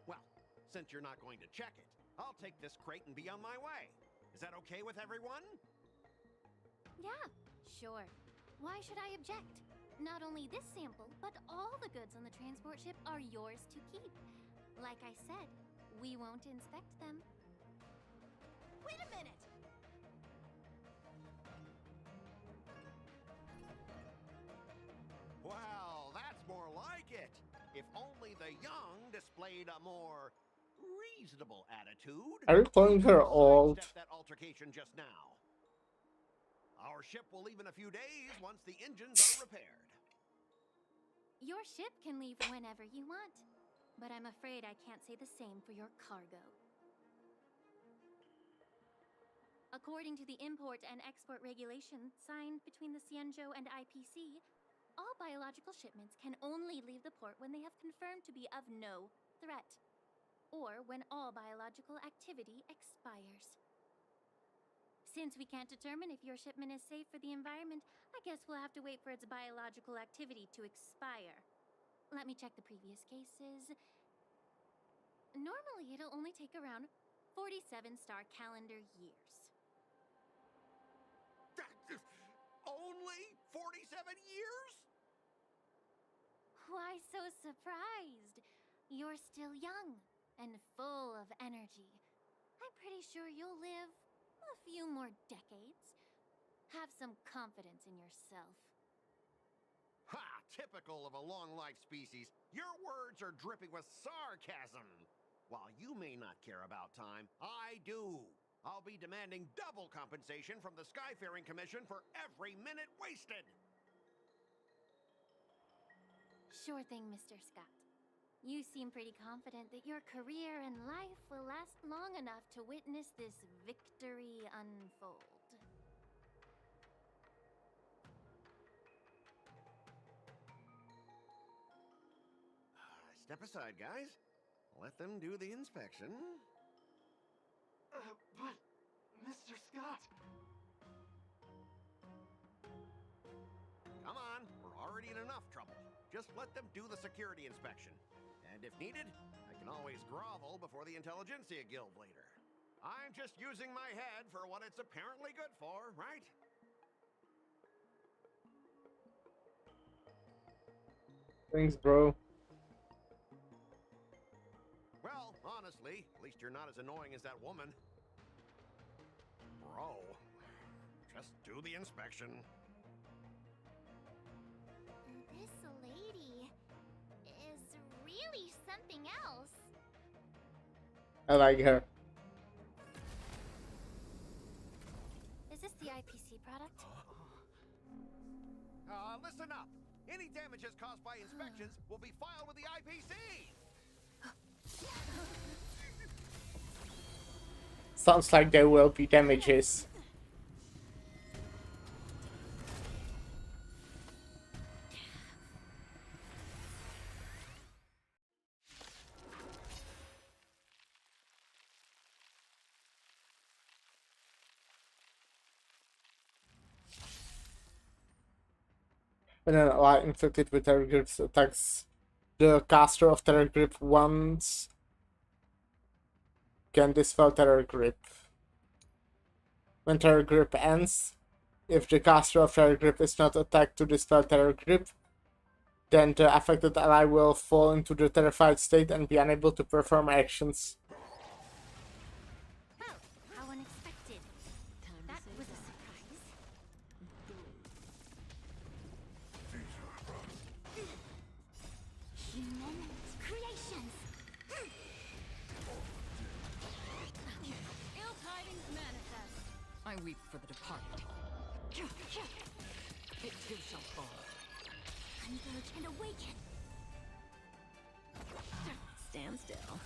Speaker 18: Well, since you're not going to check it, I'll take this crate and be on my way. Is that okay with everyone?
Speaker 10: Yeah, sure. Why should I object? Not only this sample, but all the goods on the transport ship are yours to keep. Like I said, we won't inspect them.
Speaker 8: Wait a minute!
Speaker 18: If only the young displayed a more reasonable attitude.
Speaker 1: Are you calling her old?
Speaker 18: Sidestep that altercation just now. Our ship will leave in a few days once the engines are repaired.
Speaker 10: Your ship can leave whenever you want, but I'm afraid I can't say the same for your cargo. According to the import and export regulations signed between the Xianzhou and IPC, all biological shipments can only leave the port when they have confirmed to be of no threat, or when all biological activity expires. Since we can't determine if your shipment is safe for the environment, I guess we'll have to wait for its biological activity to expire. Let me check the previous cases. Normally, it'll only take around 47 star calendar years.
Speaker 18: Only 47 years?
Speaker 10: Why so surprised? You're still young and full of energy. I'm pretty sure you'll live a few more decades. Have some confidence in yourself.
Speaker 18: Ha! Typical of a long-life species. Your words are dripping with sarcasm. While you may not care about time, I do. I'll be demanding double compensation from the Skyfaring Commission for every minute wasted.
Speaker 10: Sure thing, Mr. Scott. You seem pretty confident that your career and life will last long enough to witness this victory unfold.
Speaker 18: Step aside, guys. Let them do the inspection.
Speaker 9: But, Mr. Scott...
Speaker 18: Come on, we're already in enough trouble. Just let them do the security inspection. And if needed, I can always grovel before the Intelligentsia Guild later. I'm just using my head for what it's apparently good for, right?
Speaker 1: Thanks, bro.
Speaker 18: Well, honestly, at least you're not as annoying as that woman. Bro, just do the inspection.
Speaker 3: This lady is really something else.
Speaker 1: I like her.
Speaker 10: Is this the IPC product?
Speaker 18: Listen up. Any damages caused by inspections will be filed with the IPC.
Speaker 1: Sounds like there will be damages. When an ally infected with terror grips attacks the caster of terror grip once, can dispel terror grip. When terror grip ends, if the caster of terror grip is not attacked to dispel terror grip, then the affected ally will fall into the terrified state and be unable to perform actions.
Speaker 10: Oh, how unexpected. That was a surprise. Human creations.
Speaker 2: Ill tidings manifest. I weep for the departed. It too shall fall.
Speaker 10: Converge and awaken.
Speaker 2: Stand still.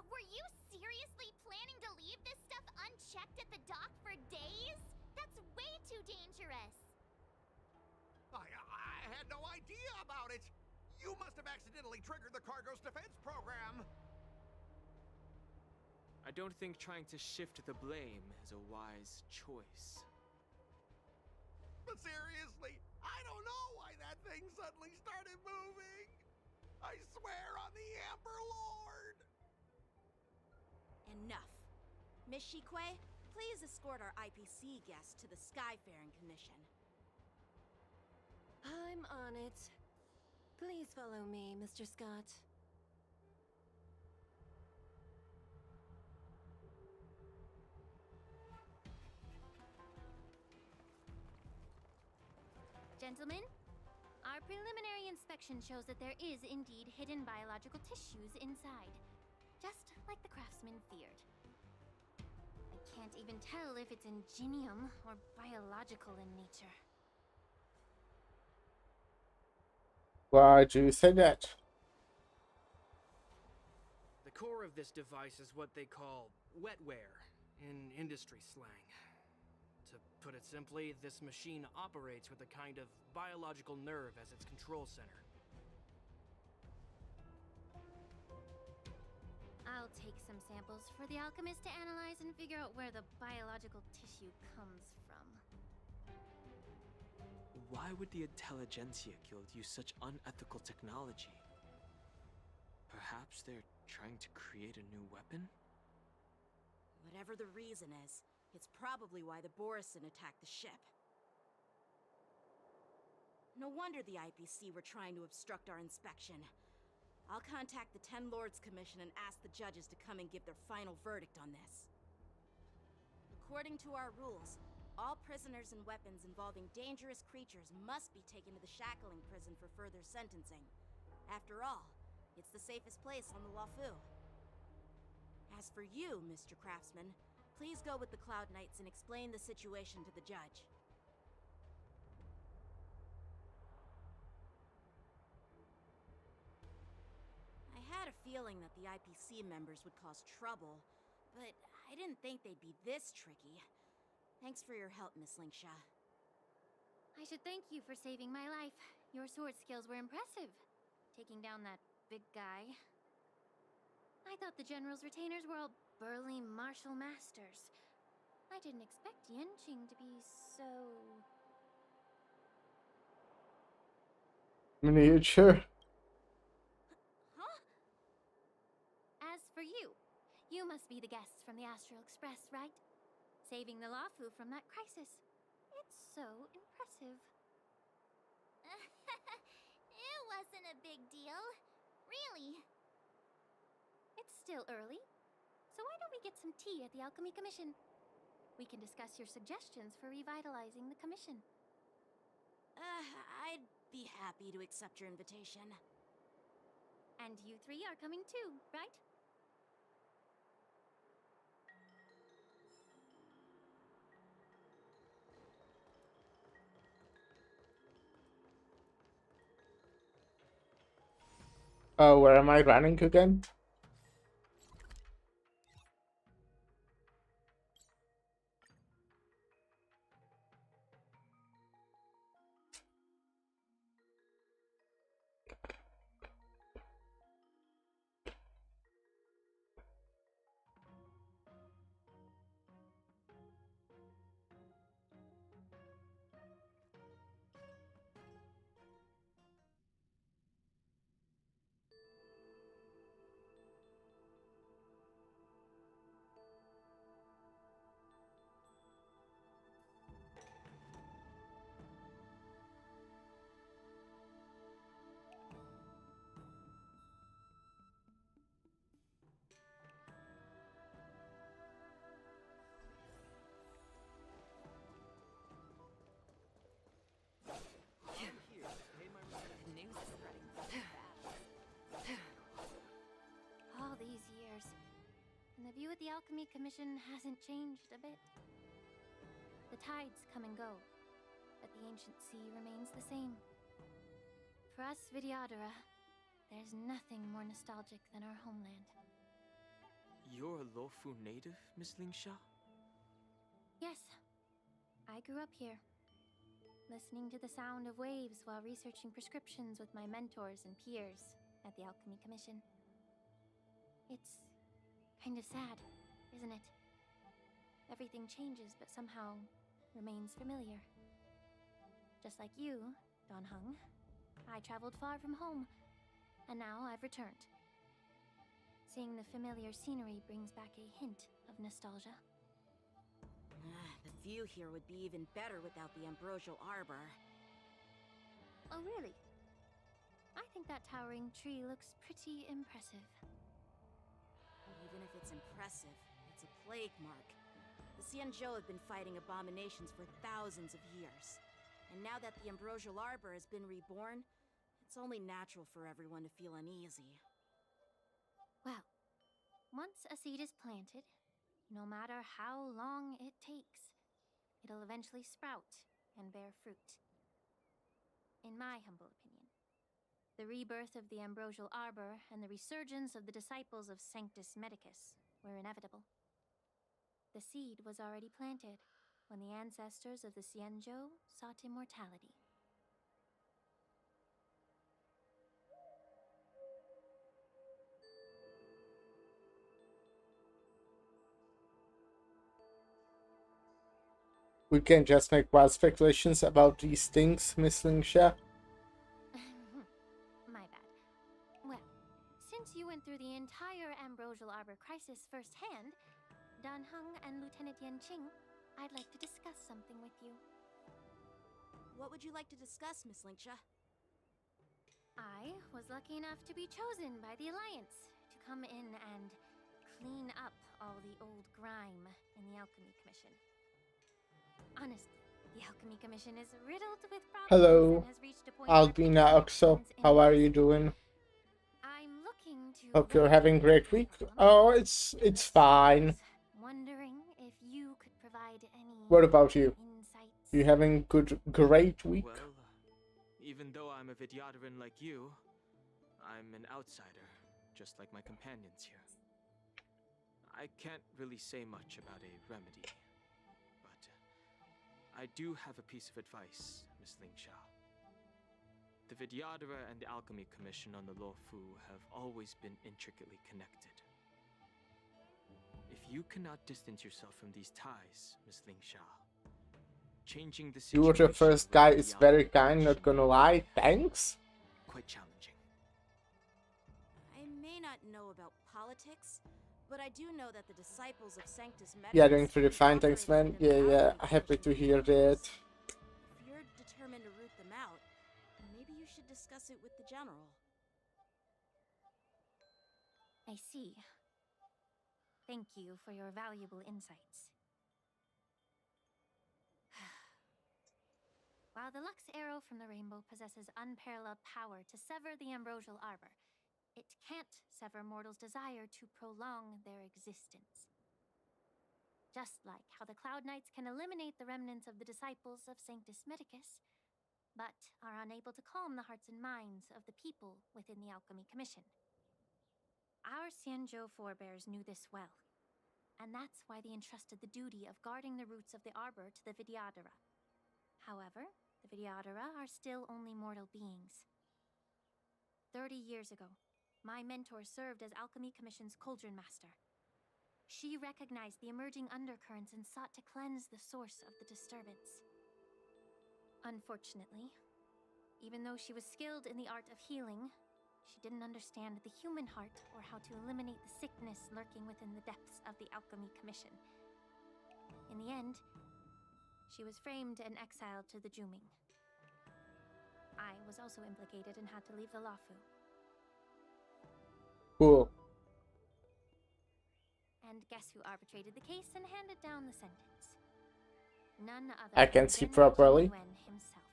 Speaker 3: Were you seriously planning to leave this stuff unchecked at the dock for days? That's way too dangerous.
Speaker 18: I had no idea about it. You must have accidentally triggered the cargo's defense program.
Speaker 5: I don't think trying to shift the blame is a wise choice.
Speaker 18: But seriously, I don't know why that thing suddenly started moving. I swear on the Amber Lord.
Speaker 8: Enough. Miss Shikwe, please escort our IPC guests to the Skyfaring Commission.
Speaker 19: I'm on it. Please follow me, Mr. Scott.
Speaker 10: Gentlemen, our preliminary inspection shows that there is indeed hidden biological tissues inside. Just like the craftsman feared. I can't even tell if it's ingenium or biological in nature.
Speaker 1: Why do you say that?
Speaker 20: The core of this device is what they call wetware in industry slang. To put it simply, this machine operates with a kind of biological nerve as its control center.
Speaker 10: I'll take some samples for the alchemist to analyze and figure out where the biological tissue comes from.
Speaker 5: Why would the Intelligentsia Guild use such unethical technology? Perhaps they're trying to create a new weapon?
Speaker 8: Whatever the reason is, it's probably why the Borisin attacked the ship. No wonder the IPC were trying to obstruct our inspection. I'll contact the Ten Lords Commission and ask the judges to come and give their final verdict on this. According to our rules, all prisoners and weapons involving dangerous creatures must be taken to the shackling prison for further sentencing. After all, it's the safest place on the Luofu. As for you, Mr. Craftsman, please go with the Cloud Knights and explain the situation to the judge. I had a feeling that the IPC members would cause trouble, but I didn't think they'd be this tricky. Thanks for your help, Miss Lingsha.
Speaker 10: I should thank you for saving my life. Your sword skills were impressive. Taking down that big guy. I thought the General's retainers were all burly martial masters. I didn't expect Yenqing to be so...
Speaker 1: Miniature.
Speaker 10: Huh? As for you, you must be the guests from the Astral Express, right? Saving the Luofu from that crisis. It's so impressive.
Speaker 3: It wasn't a big deal. Really.
Speaker 10: It's still early, so why don't we get some tea at the Alchemy Commission? We can discuss your suggestions for revitalizing the commission.
Speaker 8: I'd be happy to accept your invitation.
Speaker 10: And you three are coming too, right?
Speaker 1: Oh, where am I running again?
Speaker 10: All these years, and the view at the Alchemy Commission hasn't changed a bit. The tides come and go, but the ancient sea remains the same. For us Vidyadhara, there's nothing more nostalgic than our homeland.
Speaker 5: You're a Luofu native, Miss Lingsha?
Speaker 10: Yes, I grew up here, listening to the sound of waves while researching prescriptions with my mentors and peers at the Alchemy Commission. It's kind of sad, isn't it? Everything changes but somehow remains familiar. Just like you, Don Hung, I traveled far from home, and now I've returned. Seeing the familiar scenery brings back a hint of nostalgia.
Speaker 8: The view here would be even better without the ambrosial arbor.
Speaker 10: Oh, really? I think that towering tree looks pretty impressive.
Speaker 8: Even if it's impressive, it's a plague mark. The Xianzhou have been fighting abominations for thousands of years. And now that the Ambrosial Arbor has been reborn, it's only natural for everyone to feel uneasy.
Speaker 10: Well, once a seed is planted, no matter how long it takes, it'll eventually sprout and bear fruit. In my humble opinion, the rebirth of the Ambrosial Arbor and the resurgence of the disciples of Sanctus Medicus were inevitable. The seed was already planted when the ancestors of the Xianzhou sought immortality.
Speaker 1: We can just make wild speculations about these things, Miss Lingsha.
Speaker 10: My bad. Well, since you went through the entire Ambrosial Arbor crisis firsthand, Dan Heng and Lieutenant Yanqing, I'd like to discuss something with you.
Speaker 8: What would you like to discuss, Miss Lingsha?
Speaker 10: I was lucky enough to be chosen by the Alliance to come in and clean up all the old grime in the Alchemy Commission. Honestly, the Alchemy Commission is riddled with problems.
Speaker 1: Hello,
Speaker 10: and has reached a point
Speaker 1: Albina
Speaker 10: where
Speaker 1: Oxo. How are you doing?
Speaker 10: I'm looking to
Speaker 1: Hope you're having a great week. Oh, it's fine.
Speaker 10: wondering if you could provide any
Speaker 1: What about you?
Speaker 10: insights.
Speaker 1: You having great week?
Speaker 5: Well, even though I'm a Vidyadharan like you, I'm an outsider, just like my companions here. I can't really say much about a remedy, but I do have a piece of advice, Miss Lingsha. The Vidyadhara and the Alchemy Commission on the Luofu have always been intricately connected. If you cannot distance yourself from these ties, Miss Lingsha, changing the
Speaker 1: You were
Speaker 5: situation
Speaker 1: the first guy. Is very kind. Not gonna lie. Thanks.
Speaker 5: quite challenging.
Speaker 8: I may not know about politics, but I do know that the disciples of Sanctus Medicus
Speaker 1: Yeah, doing pretty
Speaker 8: have
Speaker 1: fine. Thanks, man.
Speaker 8: operated in the
Speaker 1: Yeah.
Speaker 8: Alchemy
Speaker 1: Happy to
Speaker 8: Commission
Speaker 1: hear
Speaker 8: for years.
Speaker 1: that.
Speaker 8: If you're determined to root them out, maybe you should discuss it with the general.
Speaker 10: I see. Thank you for your valuable insights. While the Lux Arrow from the Rainbow possesses unparalleled power to sever the Ambrosial Arbor, it can't sever mortals' desire to prolong their existence. Just like how the Cloud Knights can eliminate the remnants of the disciples of Sanctus Medicus, but are unable to calm the hearts and minds of the people within the Alchemy Commission. Our Xianzhou forebears knew this well, and that's why they entrusted the duty of guarding the roots of the Arbor to the Vidyadhara. However, the Vidyadhara are still only mortal beings. 30 years ago, my mentor served as Alchemy Commission's Cauldron Master. She recognized the emerging undercurrents and sought to cleanse the source of the disturbance. Unfortunately, even though she was skilled in the art of healing, she didn't understand the human heart or how to eliminate the sickness lurking within the depths of the Alchemy Commission. In the end, she was framed and exiled to the Juming. I was also implicated and had to leave the Luofu.
Speaker 1: Cool.
Speaker 10: And guess who arbitrated the case and handed down the sentence? None other
Speaker 1: I
Speaker 10: than
Speaker 1: can see
Speaker 10: Bin
Speaker 1: properly.
Speaker 10: Jinyuan himself.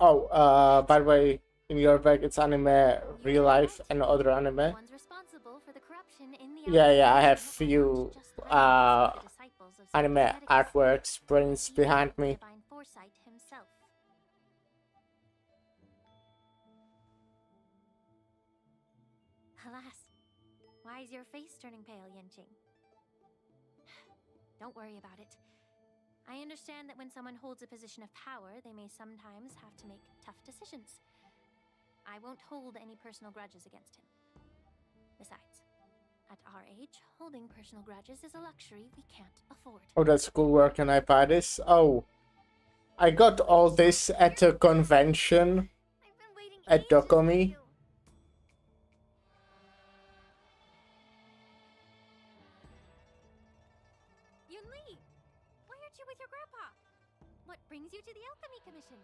Speaker 1: Oh, by the way, in your bag it's anime, real life, and other anime.
Speaker 10: One's responsible for the corruption in the
Speaker 1: Yeah, I have
Speaker 10: Alchemy
Speaker 1: few
Speaker 10: Commission, not just the remnants of the disciples of
Speaker 1: anime
Speaker 10: Sanctus Medicus,
Speaker 1: artworks, prints
Speaker 10: but
Speaker 1: behind
Speaker 10: even
Speaker 1: me.
Speaker 10: the divine foresight himself. Alas, why is your face turning pale, Yanqing? Don't worry about it. I understand that when someone holds a position of power, they may sometimes have to make tough decisions. I won't hold any personal grudges against him. Besides, at our age, holding personal grudges is a luxury we can't afford.
Speaker 1: Oh, that's cool. Where can I buy this? Oh, I got all this at a convention at Dokumi.
Speaker 10: Yunli! Why aren't you with your grandpa? What brings you to the Alchemy Commission?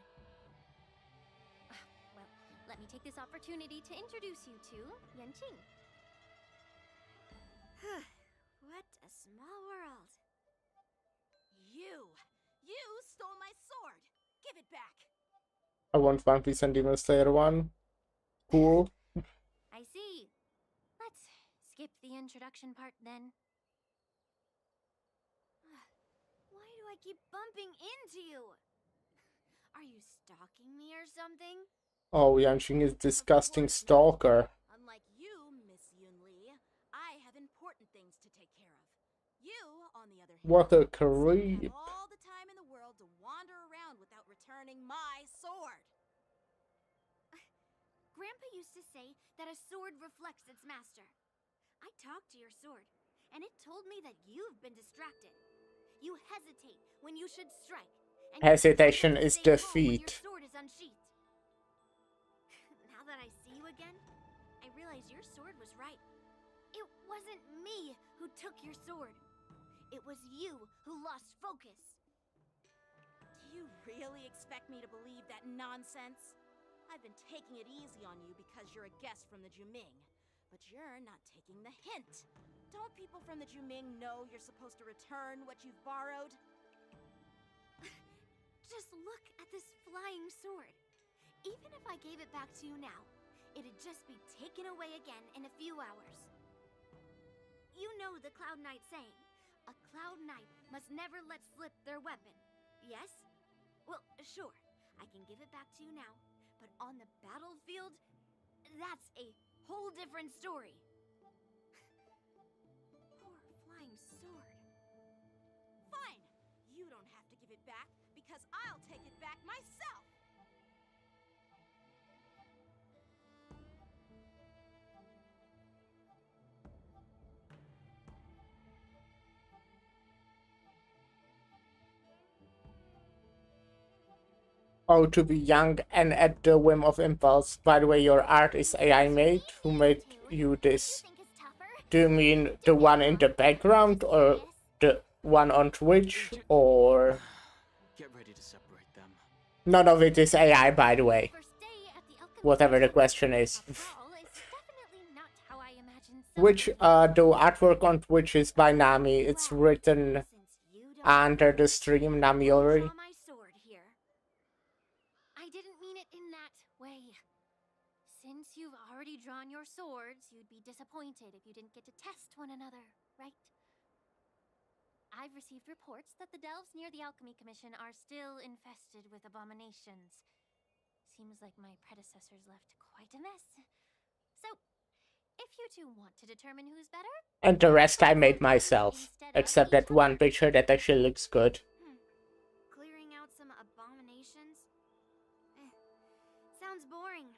Speaker 10: Well, let Let me take this opportunity to introduce you to Yanqing.
Speaker 8: What a small world. You stole my sword. Give it back.
Speaker 1: I want One Piece and Demon Slayer 1. Cool.
Speaker 10: I see. Let's skip the introduction part then.
Speaker 16: Why do I keep bumping into you? Are you stalking me or something?
Speaker 1: Oh, Yanqing is disgusting stalker.
Speaker 8: Unlike you, Miss Yunli, I have important things to take care of. You, on the other hand,
Speaker 1: What a
Speaker 8: seem to
Speaker 1: creep.
Speaker 8: have all the time in the world to wander around without returning my sword.
Speaker 16: Grandpa used to say that a sword reflects its master. I talked to your sword, and it told me that you've been distracted. You hesitate when you should strike. And
Speaker 1: Hesitation
Speaker 16: you
Speaker 1: is
Speaker 16: stay calm when your
Speaker 1: defeat.
Speaker 16: sword is unsheathed. Now that I see you again, I realize your sword was right. It wasn't me who took your sword. It was you who lost focus.
Speaker 8: Do you really expect me to believe that nonsense? I've been taking it easy on you because you're a guest from the Juming, but you're not taking the hint. Don't people from the Juming know you're supposed to return what you've borrowed?
Speaker 16: Just look at this flying sword. Even if I gave it back to you now, it'd just be taken away again in a few hours. You know the Cloud Knight saying, a Cloud Knight must never let slip their weapon, yes? Well, sure, I can give it back to you now, but on the battlefield, that's a whole different story.
Speaker 8: Poor flying sword. Fine! You don't have to give it back, because I'll take it back myself!
Speaker 1: Oh, to be young and at the whim of impulse. By the way, your art is AI made? Who made you this? Do you mean the one in the background or the one on Twitch or...
Speaker 5: Get ready to separate them.
Speaker 1: None of it is AI, by the way. Whatever the question is. Which, the artwork on Twitch is by Nami. It's written under the stream, Namiori.
Speaker 10: I didn't mean it in that way. Since you've already drawn your swords, you'd be disappointed if you didn't get to test one another, right? I've received reports that the delves near the Alchemy Commission are still infested with abominations. Seems like my predecessors left quite a mess. So, if you two want to determine who's better...
Speaker 1: And the rest I made myself. Except that one picture that actually looks good.
Speaker 16: Clearing out some abominations? Sounds boring.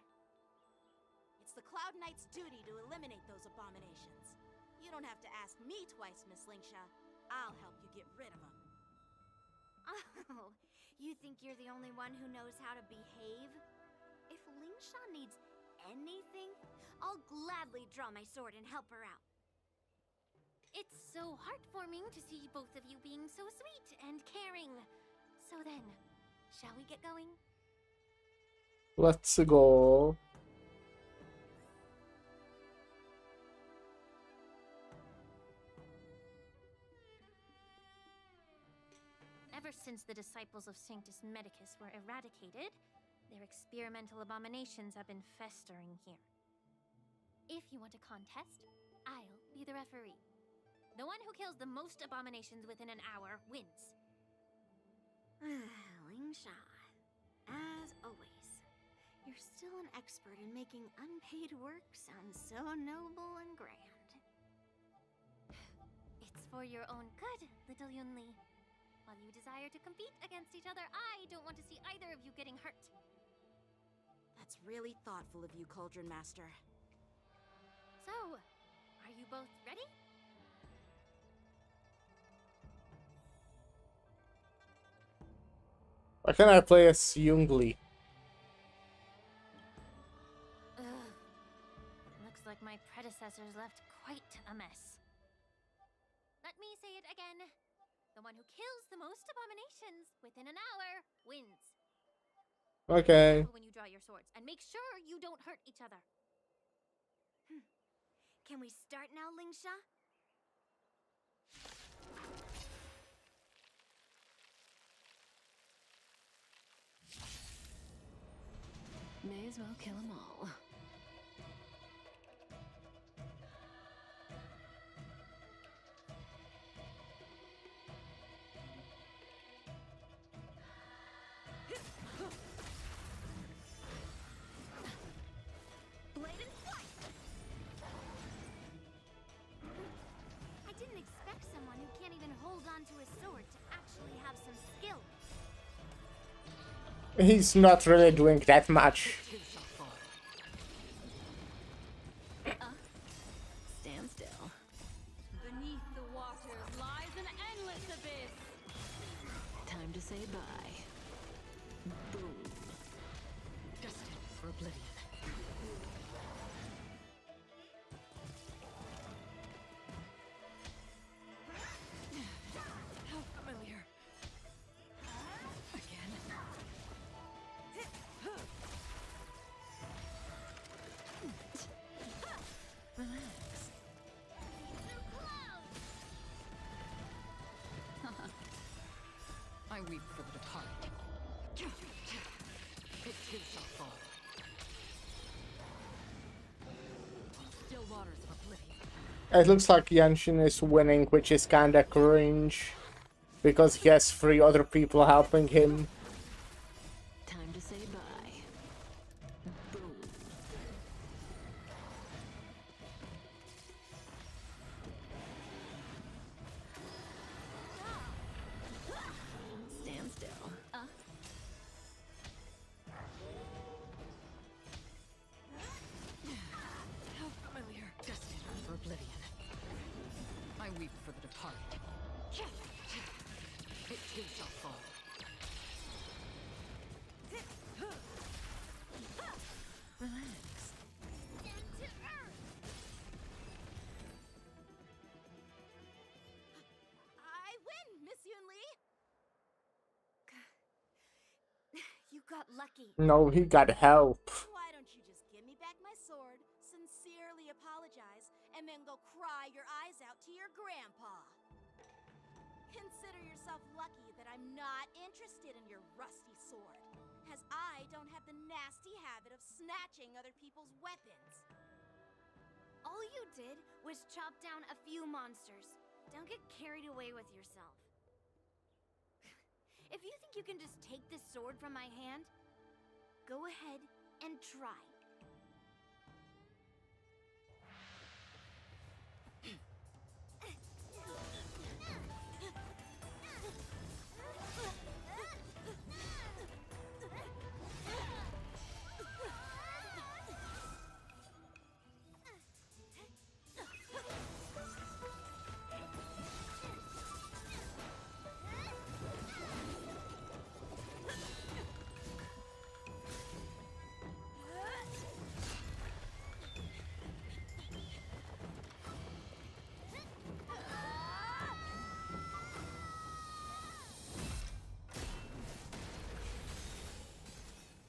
Speaker 8: It's the Cloud Knight's duty to eliminate those abominations. You don't have to ask me twice, Miss Lingsha. I'll help you get rid of them.
Speaker 16: Oh, you think you're the only one who knows how to behave? If Lingsha needs anything, I'll gladly draw my sword and help her out.
Speaker 10: It's so heartwarming to see both of you being so sweet and caring. So then, shall we get going?
Speaker 1: Let's go.
Speaker 10: Ever since the disciples of Sanctus Medicus were eradicated, their experimental abominations have been festering here. If you want a contest, I'll be the referee. The one who kills the most abominations within an hour wins.
Speaker 16: Lingsha, as always, you're still an expert in making unpaid work sound so noble and grand.
Speaker 10: It's for your own good, little Yunli. While you desire to compete against each other, I don't want to see either of you getting hurt.
Speaker 8: That's really thoughtful of you, Cauldron Master.
Speaker 10: So, are you both ready?
Speaker 1: Why can't I play as Yungli?
Speaker 10: Ugh. Looks like my predecessors left quite a mess. Let me say it again. The one who kills the most abominations within an hour wins.
Speaker 1: Okay.
Speaker 10: When you draw your swords, and make make sure you don't hurt each other.
Speaker 16: Can we start now, Lingsha?
Speaker 2: May as well kill them all.
Speaker 10: Blade and slice!
Speaker 16: I didn't expect someone who can't even hold on to a sword to actually have some skill.
Speaker 1: He's not really doing that much.
Speaker 2: Stand still.
Speaker 19: Beneath the waters lies an endless abyss.
Speaker 2: Time to say bye. Boom. Destined for oblivion.
Speaker 19: How familiar.
Speaker 2: Again. Relax. I weep for the departed. It too shall fall. Still waters of oblivion.
Speaker 1: It looks like Yanshin is winning, which is kinda cringe. Because he has 3 other people helping him.
Speaker 2: Time to say bye. Boom. Stand still.
Speaker 19: How familiar.
Speaker 2: Destined for oblivion. I weep for the departed. It too shall fall. Relax.
Speaker 8: I win, Miss Yunli!
Speaker 16: You got lucky.
Speaker 1: No, he got help.
Speaker 8: Why don't you just give me back my sword, sincerely apologize, and then go cry your eyes out to your grandpa? Consider yourself lucky that I'm not interested in your rusty sword, as I don't have the nasty habit of snatching other people's weapons.
Speaker 16: All you did was chop down a few monsters. Don't get carried away with yourself. If you think you can just take this sword from my hand, go ahead and try.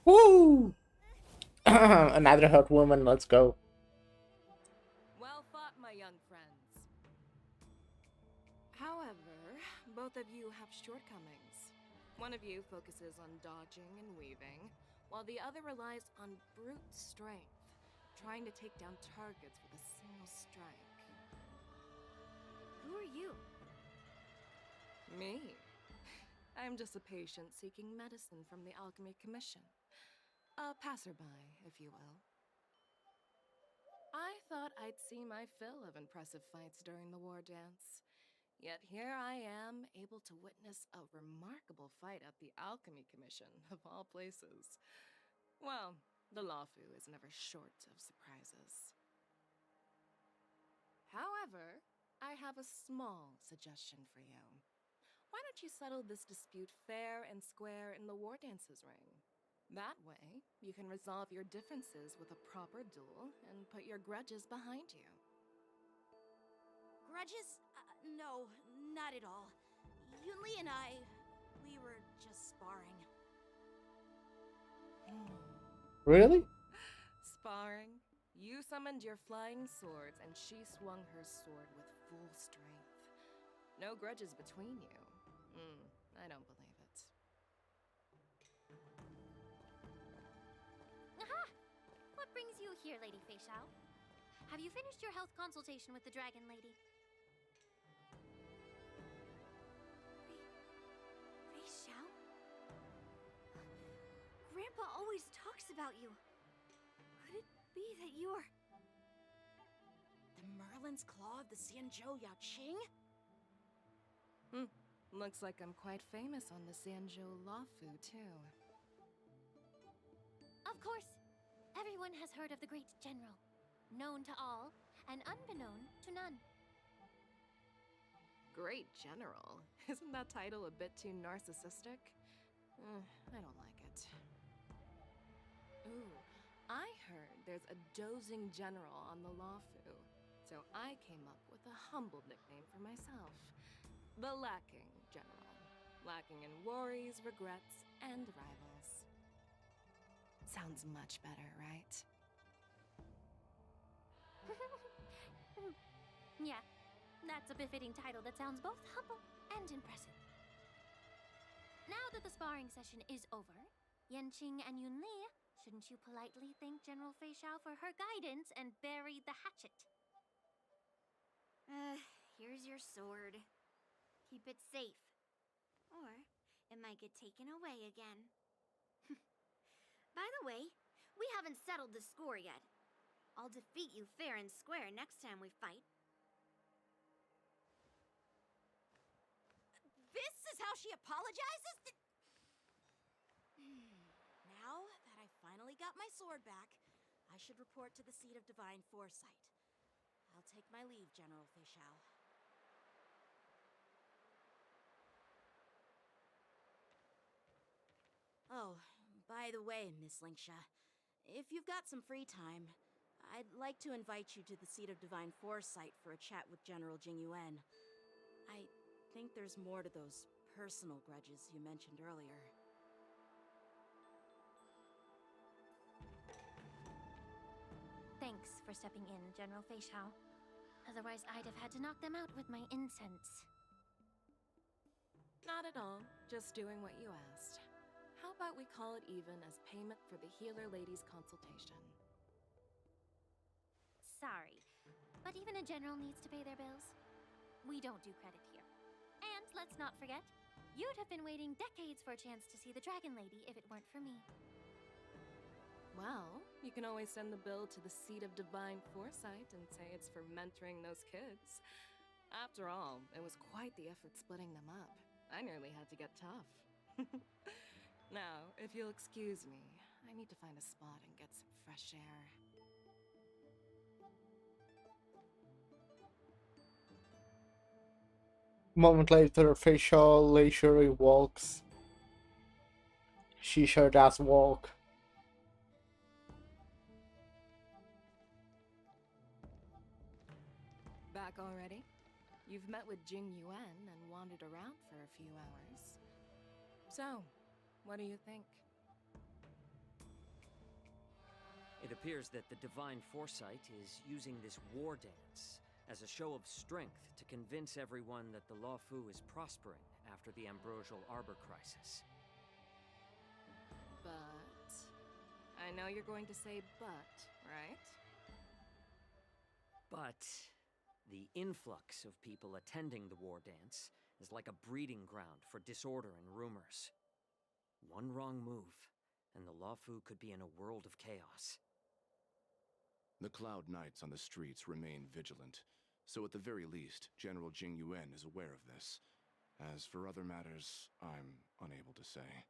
Speaker 1: Woo! Another hot woman, let's go.
Speaker 7: Well fought, my young friends. However, both of you have shortcomings. One of you focuses on dodging and weaving, while the other relies on brute strength, trying to take down targets with a single strike.
Speaker 16: Who are you?
Speaker 7: Me? I'm just a patient seeking medicine from the Alchemy Commission. A passerby, if you will. I thought I'd see my fill of impressive fights during the war dance. Yet here I am, able to witness a remarkable fight at the Alchemy Commission, of all places. Well, the Lawfu is never short of surprises. However, I have a small suggestion for you. Why don't you settle this dispute fair and square in the war dance's ring? That way, you can resolve your differences with a proper duel and put your grudges behind you.
Speaker 8: Grudges? No, not at all. Yunli and we were just sparring.
Speaker 1: Really?
Speaker 7: summoned your flying swords, and she swung her sword with full strength. No grudges between you. I don't believe it.
Speaker 10: Aha! What brings you here, Lady Fei Xiao? Have you finished your health consultation with the Dragon Lady? Fei Xiao? Grandpa always talks about you. Could it be that you're...
Speaker 8: The Merlin's Claw of the Xianzhou Yaoqing?
Speaker 7: Looks like I'm quite famous on the Xianzhou Luofu, too.
Speaker 10: Of course. Everyone has heard of the great general. Known to all, and unbeknown to none.
Speaker 7: Great General? Isn't that title a bit too narcissistic? I don't like it. Ooh, I heard there's a dozing general on the Luofu, so I came up with a humble nickname for myself. The Lacking General. Lacking in worries, regrets, and rivals. Sounds much better, right?
Speaker 10: Yeah, that's a befitting title that sounds both humble and impressive. Now that the sparring session is over, Yanqing and Yunli, shouldn't you politely thank General Fei Xiao for her guidance and bury the hatchet?
Speaker 16: Here's your sword. Keep it safe. Or it might get taken away again. By the way, we haven't settled the score yet. I'll defeat you fair and square next time we fight.
Speaker 8: This is how she apologizes? Now that I finally got my sword back, I should report to the seat of divine foresight. I'll take my leave, General Fei Xiao. Oh, by the way, Miss Linksha, if you've got some free time, I'd like to invite you to the seat of divine foresight for a chat with General Jingyuan. I think there's more to those personal grudges you mentioned earlier.
Speaker 10: Thanks for stepping in, General Fei Xiao. Otherwise, I'd have had to knock them out with my incense.
Speaker 7: Not at all. Just doing what you asked. How about we call it even as payment for the healer lady's consultation?
Speaker 10: Sorry, but even a general needs to pay their bills. We don't do credit here. And let's not forget, you'd have been waiting decades for a chance to see the Dragon Lady if it weren't for me.
Speaker 7: Well, you can always send the bill to the seat of divine foresight and say it's for mentoring those kids. After all, it was quite the effort splitting them up. I nearly had to get tough. Now, if you'll excuse me, I need to find a spot and get some fresh air.
Speaker 1: A moment later, facial leisurely walks. She sure does walk.
Speaker 7: Back already? You've met with Jing Yuan and wandered around for a few hours. So, what do you think?
Speaker 11: It appears that the Divine Foresight is using this war dance as a show of strength to convince everyone that the Luofu is prospering after the Ambrosial Arbor crisis.
Speaker 7: But... I know you're going to say but, right?
Speaker 11: But the influx of people attending the war dance is like a breeding ground for disorder and rumors. One wrong move, and the Luofu could be in a world of chaos.
Speaker 17: The Cloud Knights on the streets remain vigilant, so at the very least, General Jingyuan is aware of this. As for other matters, I'm unable to say.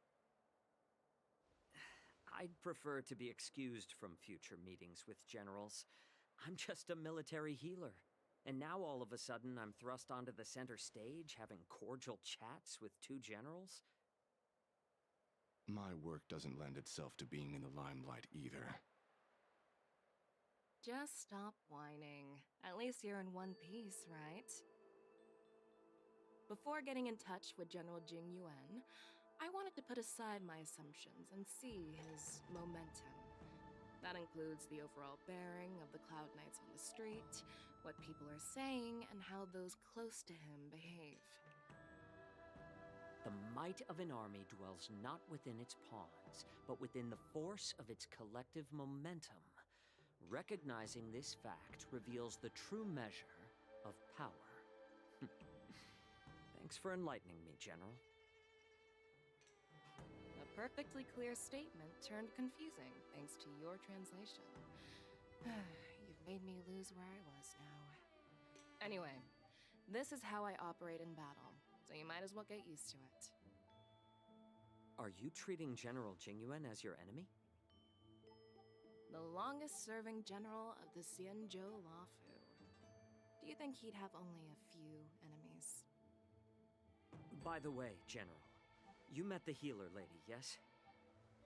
Speaker 11: I'd prefer to be excused from future meetings with generals. I'm just a military healer. And now all of a sudden I'm thrust onto the center stage having cordial chats with two generals?
Speaker 17: My work doesn't lend itself to being in the limelight either.
Speaker 7: Just stop whining. At least you're in one piece, right? Before getting in touch with General Jing Yuan, I wanted to put aside my assumptions and see his momentum. That includes the overall bearing of the Cloud Knights on the street, what people are saying, and how those close to him behave.
Speaker 11: The might of an army dwells not within its pawns, but within the force of its collective momentum. Recognizing this fact reveals the true measure of power. Thanks for enlightening me, General.
Speaker 7: A perfectly clear statement turned confusing thanks to your translation. You've made me lose where I was now. Anyway, this is how I operate in battle, so you might as well get used to it.
Speaker 11: Are you treating General Jingyuan as your enemy?
Speaker 7: The longest-serving general of the Xianzhou Luofu. Do you think he'd have only a few enemies?
Speaker 11: By the way, General, you met the healer lady, yes?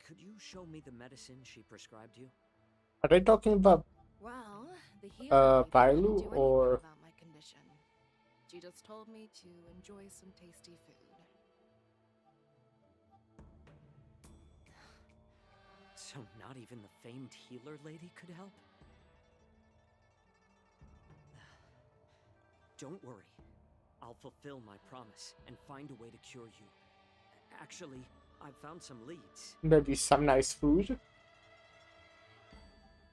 Speaker 11: Could you show me the medicine she prescribed you?
Speaker 1: Are they talking about
Speaker 7: Well, the healer lady
Speaker 1: Bailu
Speaker 7: didn't do anything
Speaker 1: or
Speaker 7: about my condition. She just told me to enjoy some tasty food.
Speaker 11: So not even the famed healer lady could help? Don't worry. I'll fulfill my promise and find a way to cure you. Actually, I've found some leads.
Speaker 1: maybe some nice food?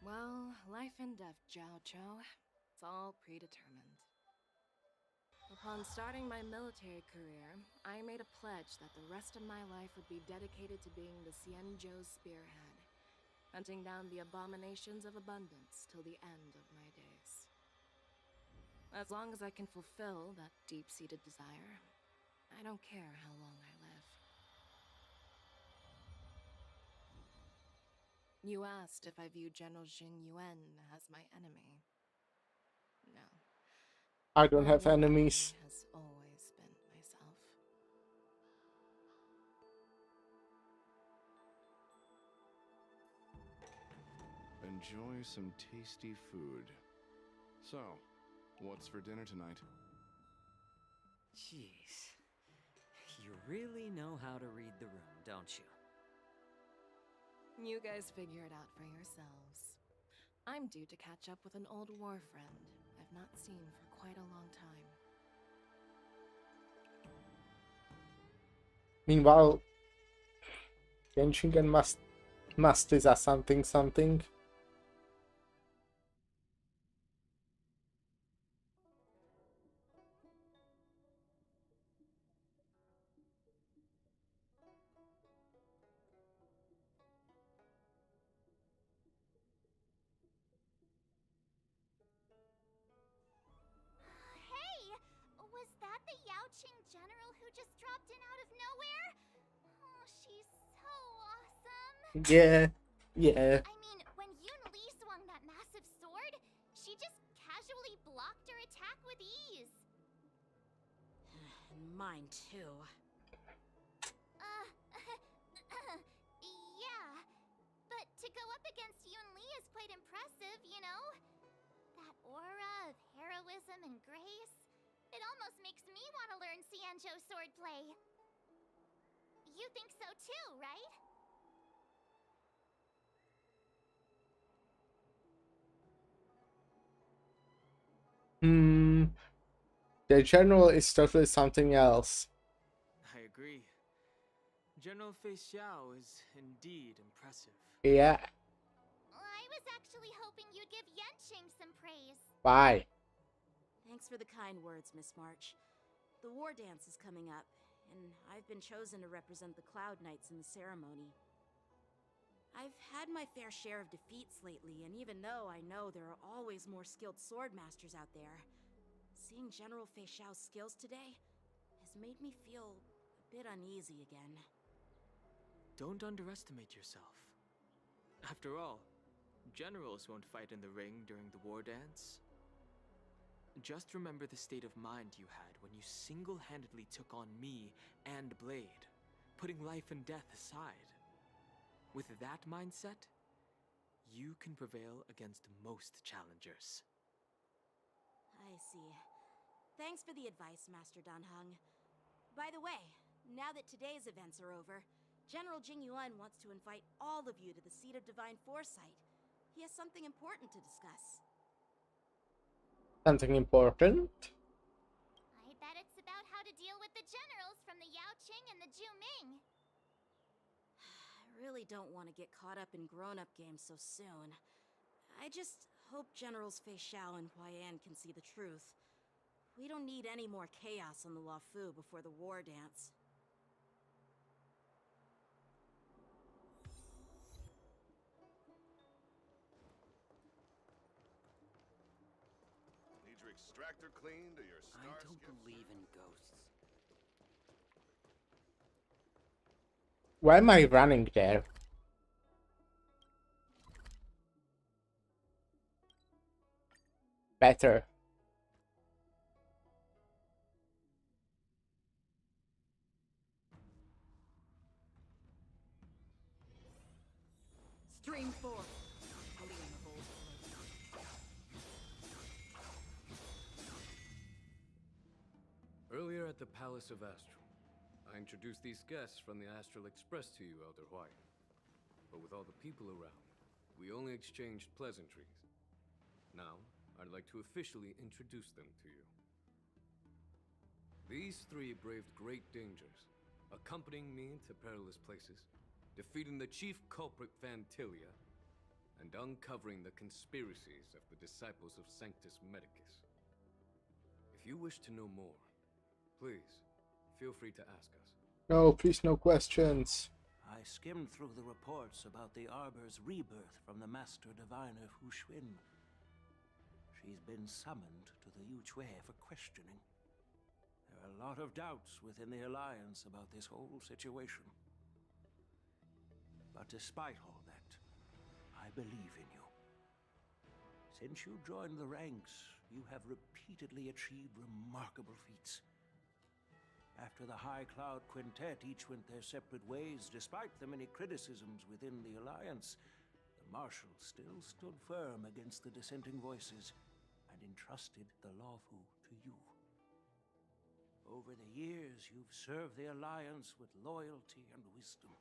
Speaker 7: Well, life and death, Jiao Chou. It's all predetermined. Upon starting my military career, I made a pledge that the rest of my life would be dedicated to being the Xianzhou spearhead, hunting down the abominations of abundance till the end of my days. As long as I can fulfill that deep-seated desire, I don't care how long I live. You asked if I view General Jingyuan as my enemy. No.
Speaker 1: I don't have
Speaker 7: My
Speaker 1: enemies.
Speaker 7: enemy has always been myself.
Speaker 17: Enjoy some tasty food. So, what's for dinner tonight?
Speaker 11: Jeez. You really know how to read the room, don't you?
Speaker 7: You guys figure it out for yourselves. I'm due to catch up with an old war friend I've not seen for quite a long time.
Speaker 1: Meanwhile, Genshin must is a something something.
Speaker 3: Hey! Was that the Yaoqing general who just dropped in out of nowhere? Oh, she's so awesome!
Speaker 1: Yeah, yeah.
Speaker 3: I mean, when Yun Li swung that massive sword, she just casually blocked her attack with ease.
Speaker 8: And mine too.
Speaker 3: Yeah. But to go up against Yun Li is quite impressive, you know? That aura of heroism and grace. It almost makes me want to learn Xianzhou swordplay. You think so too, right?
Speaker 1: The general is totally something else.
Speaker 5: I agree. General Fei Xiao is indeed impressive.
Speaker 1: Yeah.
Speaker 3: I was actually hoping you'd give Yanqing some praise.
Speaker 1: Bye.
Speaker 8: Thanks for the kind words, Miss March. The war dance is coming up, and I've been chosen to represent the Cloud Knights in the ceremony. I've had my fair share of defeats lately, and even though I know there are always more skilled sword masters out there, seeing General Fei Xiao's skills today has made me feel a bit uneasy again.
Speaker 5: Don't underestimate yourself. After all, generals won't fight in the ring during the war dance. Just remember the state of mind you had when you single-handedly took on me and Blade, putting life and death aside. With that mindset, you can prevail against most challengers.
Speaker 8: I see. Thanks for the advice, Master Danheng. By the way, now that today's events are over, General Jingyuan wants to invite all of you to the Seat of Divine Foresight, He has something important to discuss.
Speaker 1: Something important?
Speaker 3: I bet it's about how to deal with the generals from the Yao Qing and the Ju Ming.
Speaker 8: I really don't want to get caught up in grown-up games so soon. I just hope Generals Fei Xiao and Huaiyan can see the truth. We don't need any more chaos on the Luofu before the war dance.
Speaker 9: Need your extractor cleaned or your
Speaker 11: I don't believe in ghosts.
Speaker 1: Why am I running there? Better.
Speaker 7: Stream 4.
Speaker 4: Earlier at the Palace of Astral, I introduced these guests from the Astral Express to you, Elder White. But with all the people around, we only exchanged pleasantries. Now, I'd like to officially introduce them to you. These three braved great dangers, accompanying me to perilous places, defeating the chief culprit Fantilia, and uncovering the conspiracies of the disciples of Sanctus Medicus. If you wish to know more, please, feel free to ask us.
Speaker 1: No, please, no questions.
Speaker 15: I skimmed through the reports about the Arbor's rebirth from the Master Diviner Hu Xuan. She's been summoned to the Yuchue for questioning. There are a lot of doubts within the Alliance about this whole situation. But despite all that, I believe in you. Since you joined the ranks, you have repeatedly achieved remarkable feats. After the High Cloud Quintet each went their separate ways, despite the many criticisms within the Alliance, the Marshal still stood firm against the dissenting voices and entrusted the Luofu to you. Over the years, you've served the Alliance with loyalty and wisdom.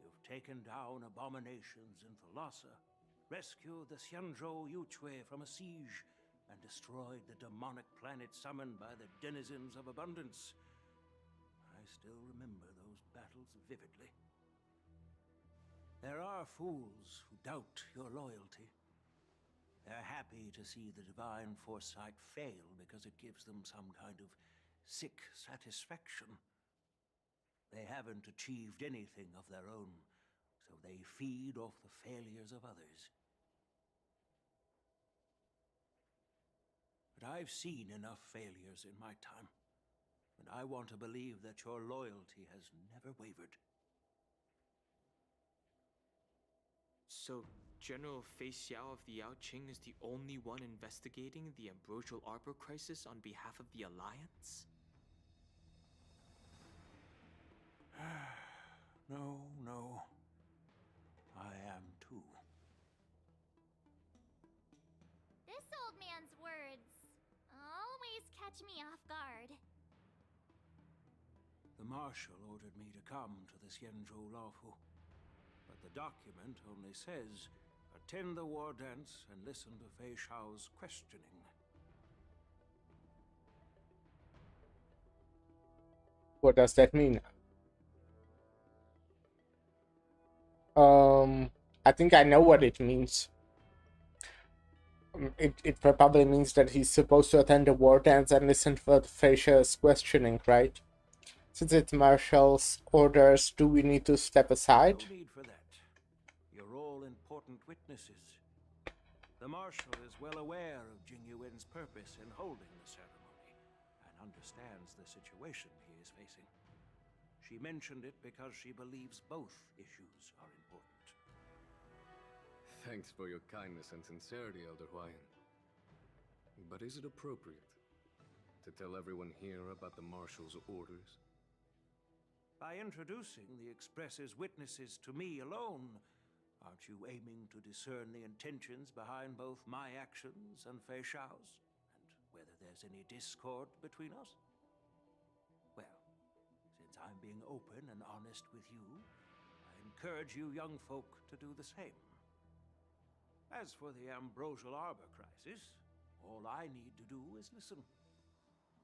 Speaker 15: You've taken down abominations in Thalassa, rescued the Xianzhou Yuchue from a siege, and destroyed the demonic planet summoned by the denizens of abundance. I still remember those battles vividly. There are fools who doubt your loyalty. They're happy to see the divine foresight fail because it gives them some kind of sick satisfaction. They haven't achieved anything of their own, so they feed off the failures of others. But I've seen enough failures in my time, and I want to believe that your loyalty has never wavered.
Speaker 5: So, General Fei Xiao of the Yao Qing is the only one investigating the Ambrosial Arbor crisis on behalf of the Alliance?
Speaker 15: No. I am too.
Speaker 3: This old man's words always catch me off guard.
Speaker 15: The Marshal ordered me to come to the Xianzhou Luofu, but the document only says, attend the war dance and listen to Fei Xiao's questioning.
Speaker 1: What does that mean? I think I know what it means. It probably means that he's supposed to attend the war dance and listen for the Fascia's questioning, right? Since it's Marshal's orders, do we need to step aside?
Speaker 15: No need for that. You're all important witnesses. The Marshal is well aware of Jing Yuan's purpose in holding the ceremony, and understands the situation he is facing. She mentioned it because she believes both issues are important.
Speaker 4: Thanks for your kindness and sincerity, Elder Huaiyan. But is it appropriate to tell everyone here about the Marshal's orders?
Speaker 15: By introducing the Express's witnesses to me alone, aren't you aiming to discern the intentions behind both my actions and Fei Xiao's? And whether there's any discord between us? Well, since I'm being open and honest with you, I encourage you young folk to do the same. As for the Ambrosial Arbor crisis, all I need to do is listen.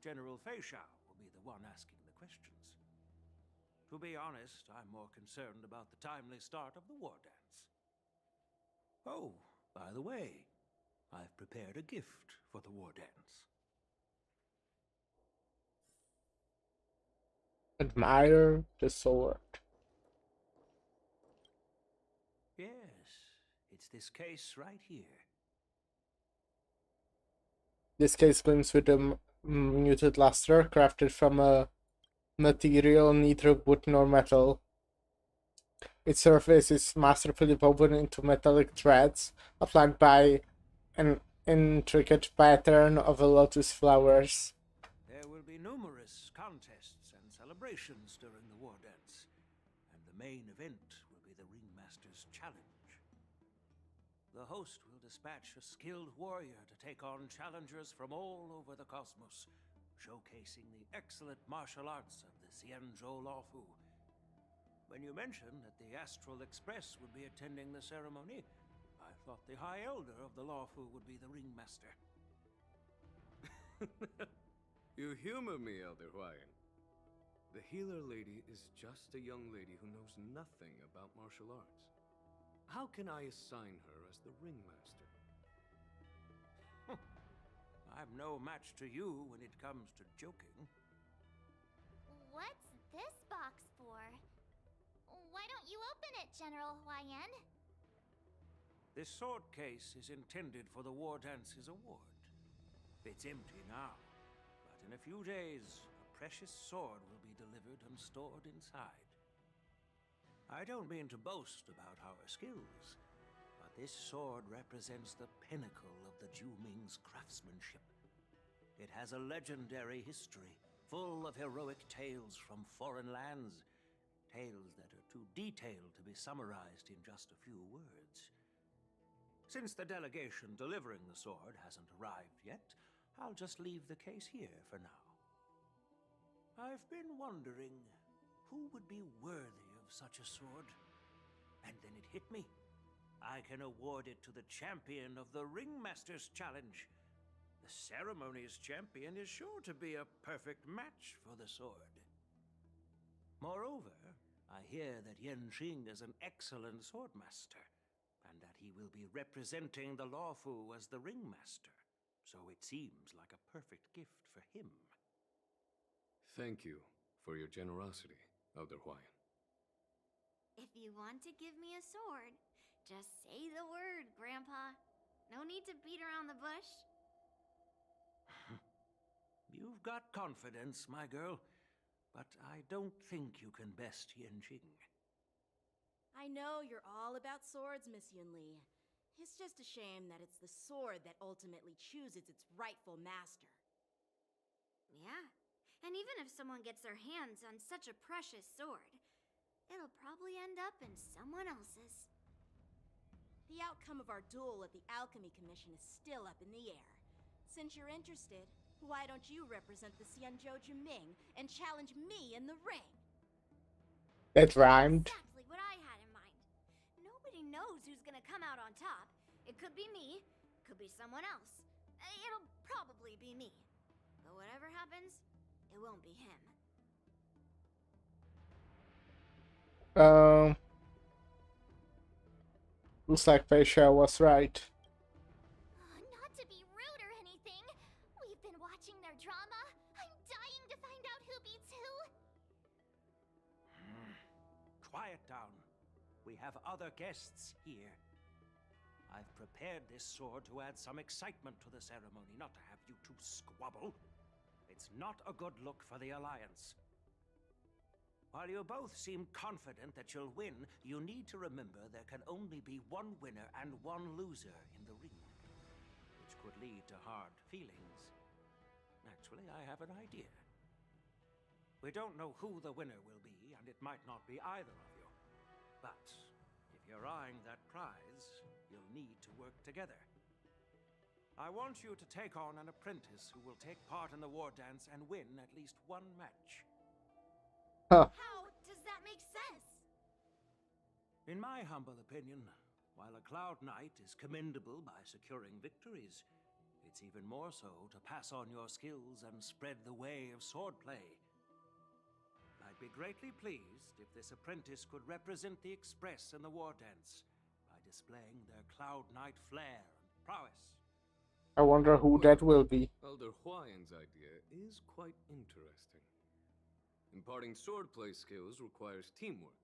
Speaker 15: General Feishao will be the one asking the questions. To be honest, I'm more concerned about the timely start of the war dance. Oh, by the way, I've prepared a gift for the war dance.
Speaker 1: Admire the sword.
Speaker 15: Yes, it's this case right here.
Speaker 1: This case gleams with a muted luster, crafted from a material neither wood nor metal. Its surface is masterfully woven into metallic threads, outlined by an intricate pattern of lotus flowers.
Speaker 15: There will be numerous contests and celebrations during the war dance, and the main event will be the Ringmaster's Challenge. The host will dispatch a skilled warrior to take on challengers from all over the cosmos, showcasing the excellent martial arts of the Xianzhou Luofu. When you mentioned that the Astral Express would be attending the ceremony, I thought the High Elder of the Luofu would be the Ringmaster.
Speaker 4: You humor me, Elder Huayan. The healer lady is just a young lady who knows nothing about martial arts. How can I assign her as the ringmaster?
Speaker 15: I'm no match to you when it comes to joking.
Speaker 3: What's this box for? Why don't you open it, General Huayan?
Speaker 15: This sword case is intended for the War Dance's award. It's empty now, but in a few days, a precious sword will be delivered and stored inside. I don't mean to boast about our skills, but this sword represents the pinnacle of the Zhu-Ming's craftsmanship. It has a legendary history, full of heroic tales from foreign lands, tales that are too detailed to be summarized in just a few words. Since the delegation delivering the sword hasn't arrived yet, I'll just leave the case here for now. I've been wondering who would be worthy of such a sword. And then it hit me. I can award it to the champion of the Ringmaster's Challenge. The ceremony's champion is sure to be a perfect match for the sword. Moreover, I hear that Yanqing is an excellent swordmaster, and that he will be representing the Luofu as the Ringmaster. So it seems like a perfect gift for him.
Speaker 4: Thank you for your generosity, Elder Huayan.
Speaker 16: If you want to give me a sword, just say the word, Grandpa. No need to beat around the bush.
Speaker 15: You've got confidence, my girl, but I don't think you can best Yanqing.
Speaker 8: I know you're all about swords, Miss Yunli. It's just a shame that it's the sword that ultimately chooses its rightful master.
Speaker 16: Yeah, and even if someone gets their hands on such a precious sword, it'll probably end up in someone else's.
Speaker 8: The outcome of our duel at the Alchemy Commission is still up in the air. Since you're interested, why don't you represent the Xianzhou Juming and challenge me in the ring?
Speaker 1: That rhymed.
Speaker 16: Exactly what I had in mind. Nobody knows who's gonna come out on top. It could be me, could be someone else. It'll probably be me. But whatever happens, it won't be him.
Speaker 1: Looks like Feisha was right.
Speaker 3: Not to be rude or anything. We've been watching their drama. I'm dying to find out who beats who.
Speaker 15: Quiet down. We have other guests here. I've prepared this sword to add some excitement to the ceremony, not to have you two squabble. It's not a good look for the Alliance. While you both seem confident that you'll win, you need to remember there can only be one winner and one loser in the ring, which could lead to hard feelings. Actually, I have an idea. We don't know who the winner will be, and it might not be either of you. But if you're eyeing that prize, you'll need to work together. I want you to take on an apprentice who will take part in the war dance and win at least one match.
Speaker 1: Huh.
Speaker 16: How does that make sense?
Speaker 15: In my humble opinion, While a Cloud Knight is commendable by securing victories, it's even more so to pass on your skills and spread the way of swordplay. I'd be greatly pleased if this apprentice could represent the Express in the war dance by displaying their Cloud Knight flair and prowess.
Speaker 1: I wonder who that will be.
Speaker 4: Elder Huayan's idea is quite interesting. Imparting swordplay skills requires teamwork,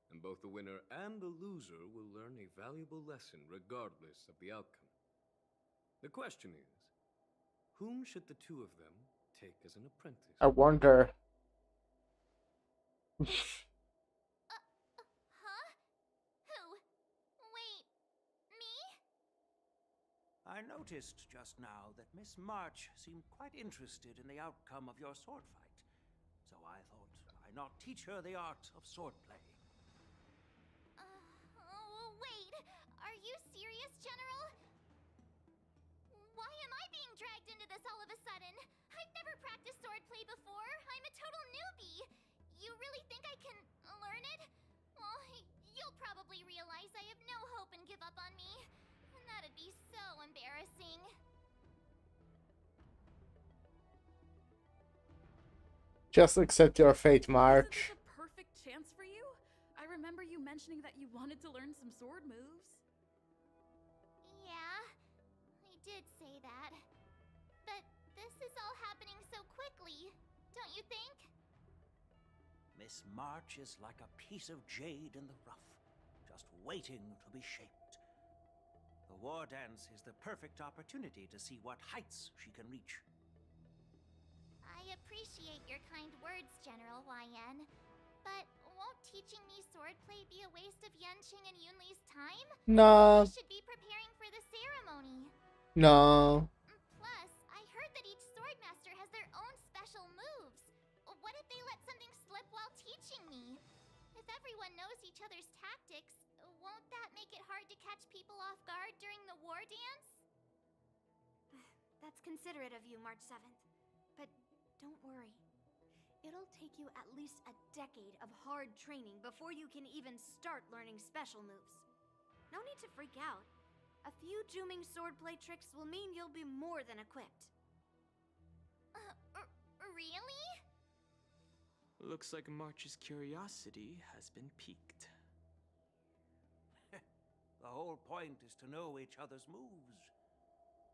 Speaker 4: and both the winner and the loser will learn a valuable lesson regardless of the outcome. The question is, whom should the two of them take as an apprentice?
Speaker 1: I wonder.
Speaker 3: Huh? Who? Wait, me?
Speaker 15: I noticed just now that Miss March seemed quite interested in the outcome of your sword fight, so I thought, why not teach her the art of swordplay?
Speaker 3: Wait, are you serious, General? Why am I being dragged into this all of a sudden? I've never practiced swordplay before. I'm a total newbie. You really think I can learn it? Well, you'll probably realize I have no hope and give up on me. And that'd be so embarrassing.
Speaker 1: Just accept your fate, March.
Speaker 7: Isn't this a perfect chance for you? I remember you mentioning that you wanted to learn some sword moves.
Speaker 3: Yeah, I did say that. But this is all happening so quickly, don't you think?
Speaker 15: Miss March is like a piece of jade in the rough, just waiting to be shaped. The war dance is the perfect opportunity to see what heights she can reach.
Speaker 3: I appreciate your kind words, General Huayan. But won't teaching me swordplay be a waste of Yanqing and Yunli's time?
Speaker 1: No.
Speaker 3: They should be preparing for the ceremony.
Speaker 1: No.
Speaker 3: Plus, I heard that each swordmaster has their own special moves. What if they let something slip while teaching me? If everyone knows each other's tactics, won't that make it hard to catch people off guard during the war dance?
Speaker 16: That's considerate of you, March 7th. But don't worry. It'll take you at least a decade of hard training before you can even start learning special moves. No need to freak out. A few Juming swordplay tricks will mean you'll be more than equipped.
Speaker 3: Really?
Speaker 5: Looks like March's curiosity has been piqued.
Speaker 15: The whole point is to know each other's moves.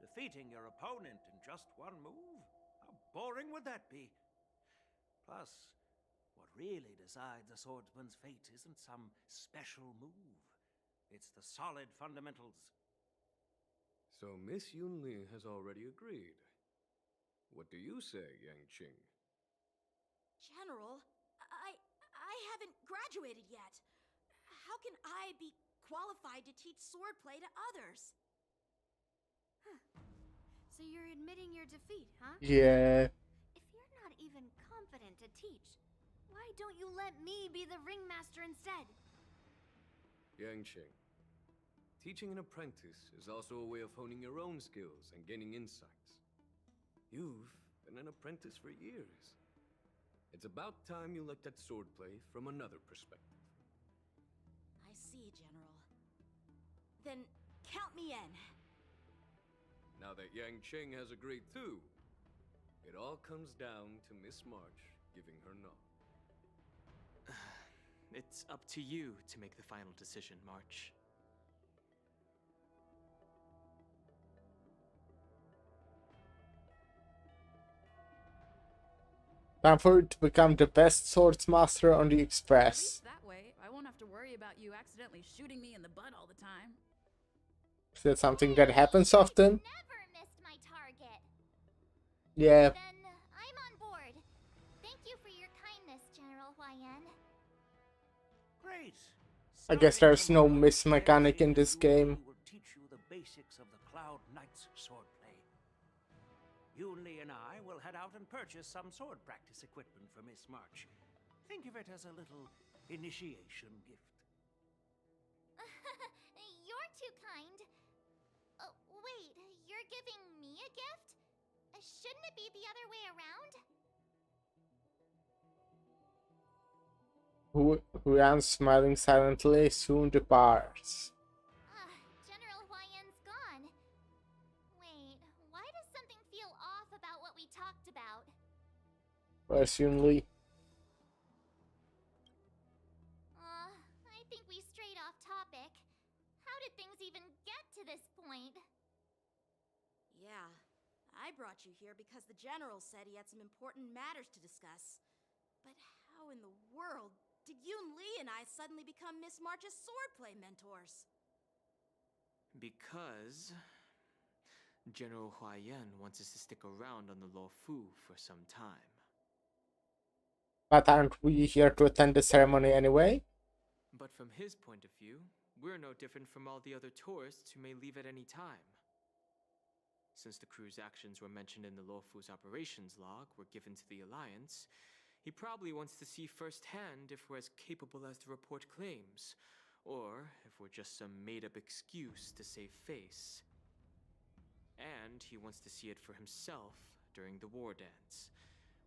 Speaker 15: Defeating your opponent in just one move? How boring would that be? Plus, what really decides a swordsman's fate isn't some special move. It's the solid fundamentals.
Speaker 4: So Miss Yunli has already agreed. What do you say, Yanqing?
Speaker 8: General, I haven't graduated yet. How can I be qualified to teach swordplay to others?
Speaker 16: So you're admitting your defeat, huh?
Speaker 1: Yeah.
Speaker 16: If you're not even confident to teach, why don't you let me be the ringmaster instead?
Speaker 4: Yanqing, teaching an apprentice is also a way of honing your own skills and gaining insights. You've been an apprentice for years. It's about time you looked at swordplay from another perspective.
Speaker 8: I see, General. Then count me in.
Speaker 4: Now that Yanqing has agreed too, it all comes down to Miss March giving her nod.
Speaker 5: It's up to you to make the final decision, March.
Speaker 1: Time for it to become the best swordsmaster on the Express.
Speaker 7: That way, I won't have to worry about you accidentally shooting me in the butt all the time.
Speaker 1: Is that something that happens often?
Speaker 3: Never missed my target.
Speaker 1: Yeah.
Speaker 3: Then I'm on board. Thank you for your kindness, General Huayan.
Speaker 15: Great.
Speaker 1: I guess there's no miss mechanic in this game.
Speaker 15: Will teach you the basics of the Cloud Knight's swordplay. Yunli and I will head out and purchase some sword practice equipment for Miss March. Think of it as a little initiation gift.
Speaker 3: You're too kind. Wait, you're giving me a gift? Shouldn't it be the other way around?
Speaker 1: Huan, smiling silently, soon departs.
Speaker 3: talked about?
Speaker 1: Assumedly.
Speaker 3: I think we strayed off topic. How did things even get to this point?
Speaker 8: Yeah, I brought you here because the General said he had some important matters to discuss. But how in the world did Yoon Lee and I suddenly become Miss March's swordplay mentors?
Speaker 5: Because General Huayan wants us to stick around on the Luofu for some time.
Speaker 1: But aren't we here to attend the ceremony anyway?
Speaker 5: But from his point of view, we're no different from all the other tourists who may leave at any time. Since the crew's actions were mentioned in the Luofu's operations log were given to the Alliance, he probably wants to see firsthand if we're as capable as the report claims, or if we're just some made-up excuse to save face. And he wants to see it for himself during the war dance,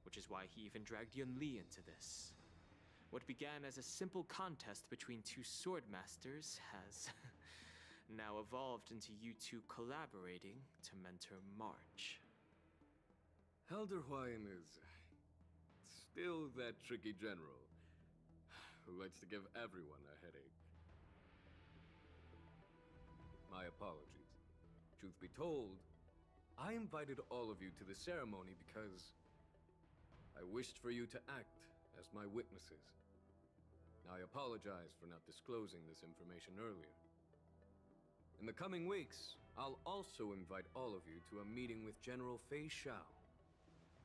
Speaker 5: which is why he even dragged Yun Li into this. What began as a simple contest between two sword masters has now evolved into you two collaborating to mentor March.
Speaker 4: Elder Huayan is still that tricky general who likes to give everyone a headache. My apologies. Truth be told, I invited all of you to the ceremony because I wished for you to act as my witnesses. I apologize for not disclosing this information earlier. In the coming weeks, I'll also invite all of you to a meeting with General Fei Xiao,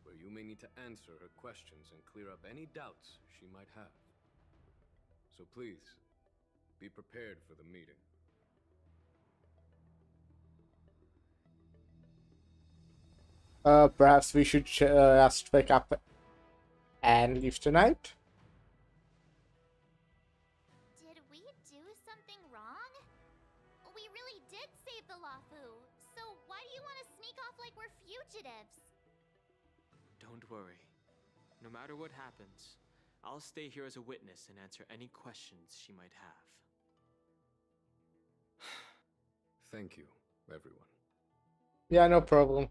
Speaker 4: where you may need to answer her questions and clear up any doubts she might have. So please, be prepared for the meeting.
Speaker 1: Perhaps we should just wake up and leave tonight?
Speaker 3: Did we do something wrong? We really did save the Luofu, so why do you want to sneak off like we're fugitives?
Speaker 5: Don't worry. No matter what happens, I'll stay here as a witness and answer any questions she might have.
Speaker 4: Thank you, everyone.
Speaker 1: Yeah, no problem.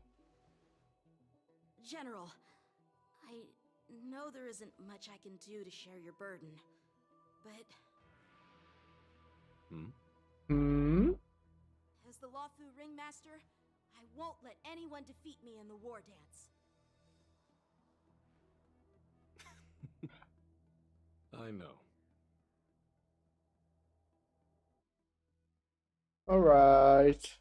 Speaker 8: General, I know there isn't much I can do to share your burden, but... As the Luofu Ringmaster, I won't let anyone defeat me in the war dance.
Speaker 4: I know.
Speaker 1: Alright.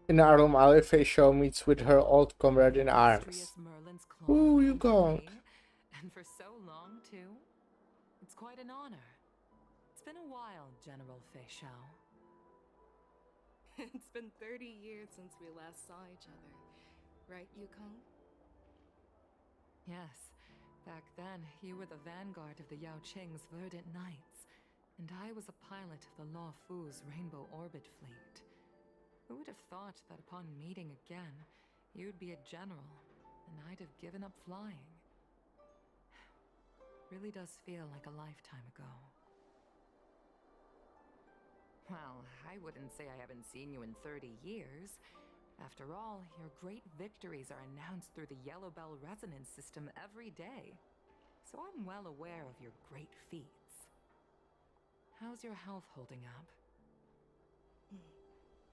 Speaker 1: In Arlom, Alife Show meets with her old comrade in arms. Ooh, you go.
Speaker 2: And for so long, too. It's quite an honor. It's been a while, General Fei Xiao.
Speaker 7: It's been 30 years since we last saw each other. Right, Yukong?
Speaker 2: Yes. Back then, you were the vanguard of the Yao Qing's Verdant Knights, and I was a pilot of the Luofu's Rainbow Orbit Fleet. Who would have thought that upon meeting again, you'd be a general, and I'd have given up flying? Really does feel like a lifetime ago. Well, I wouldn't say I haven't seen you in 30 years. After all, your great victories are announced through the Yellow Bell resonance system every day. So I'm well aware of your great feats. How's your health holding up?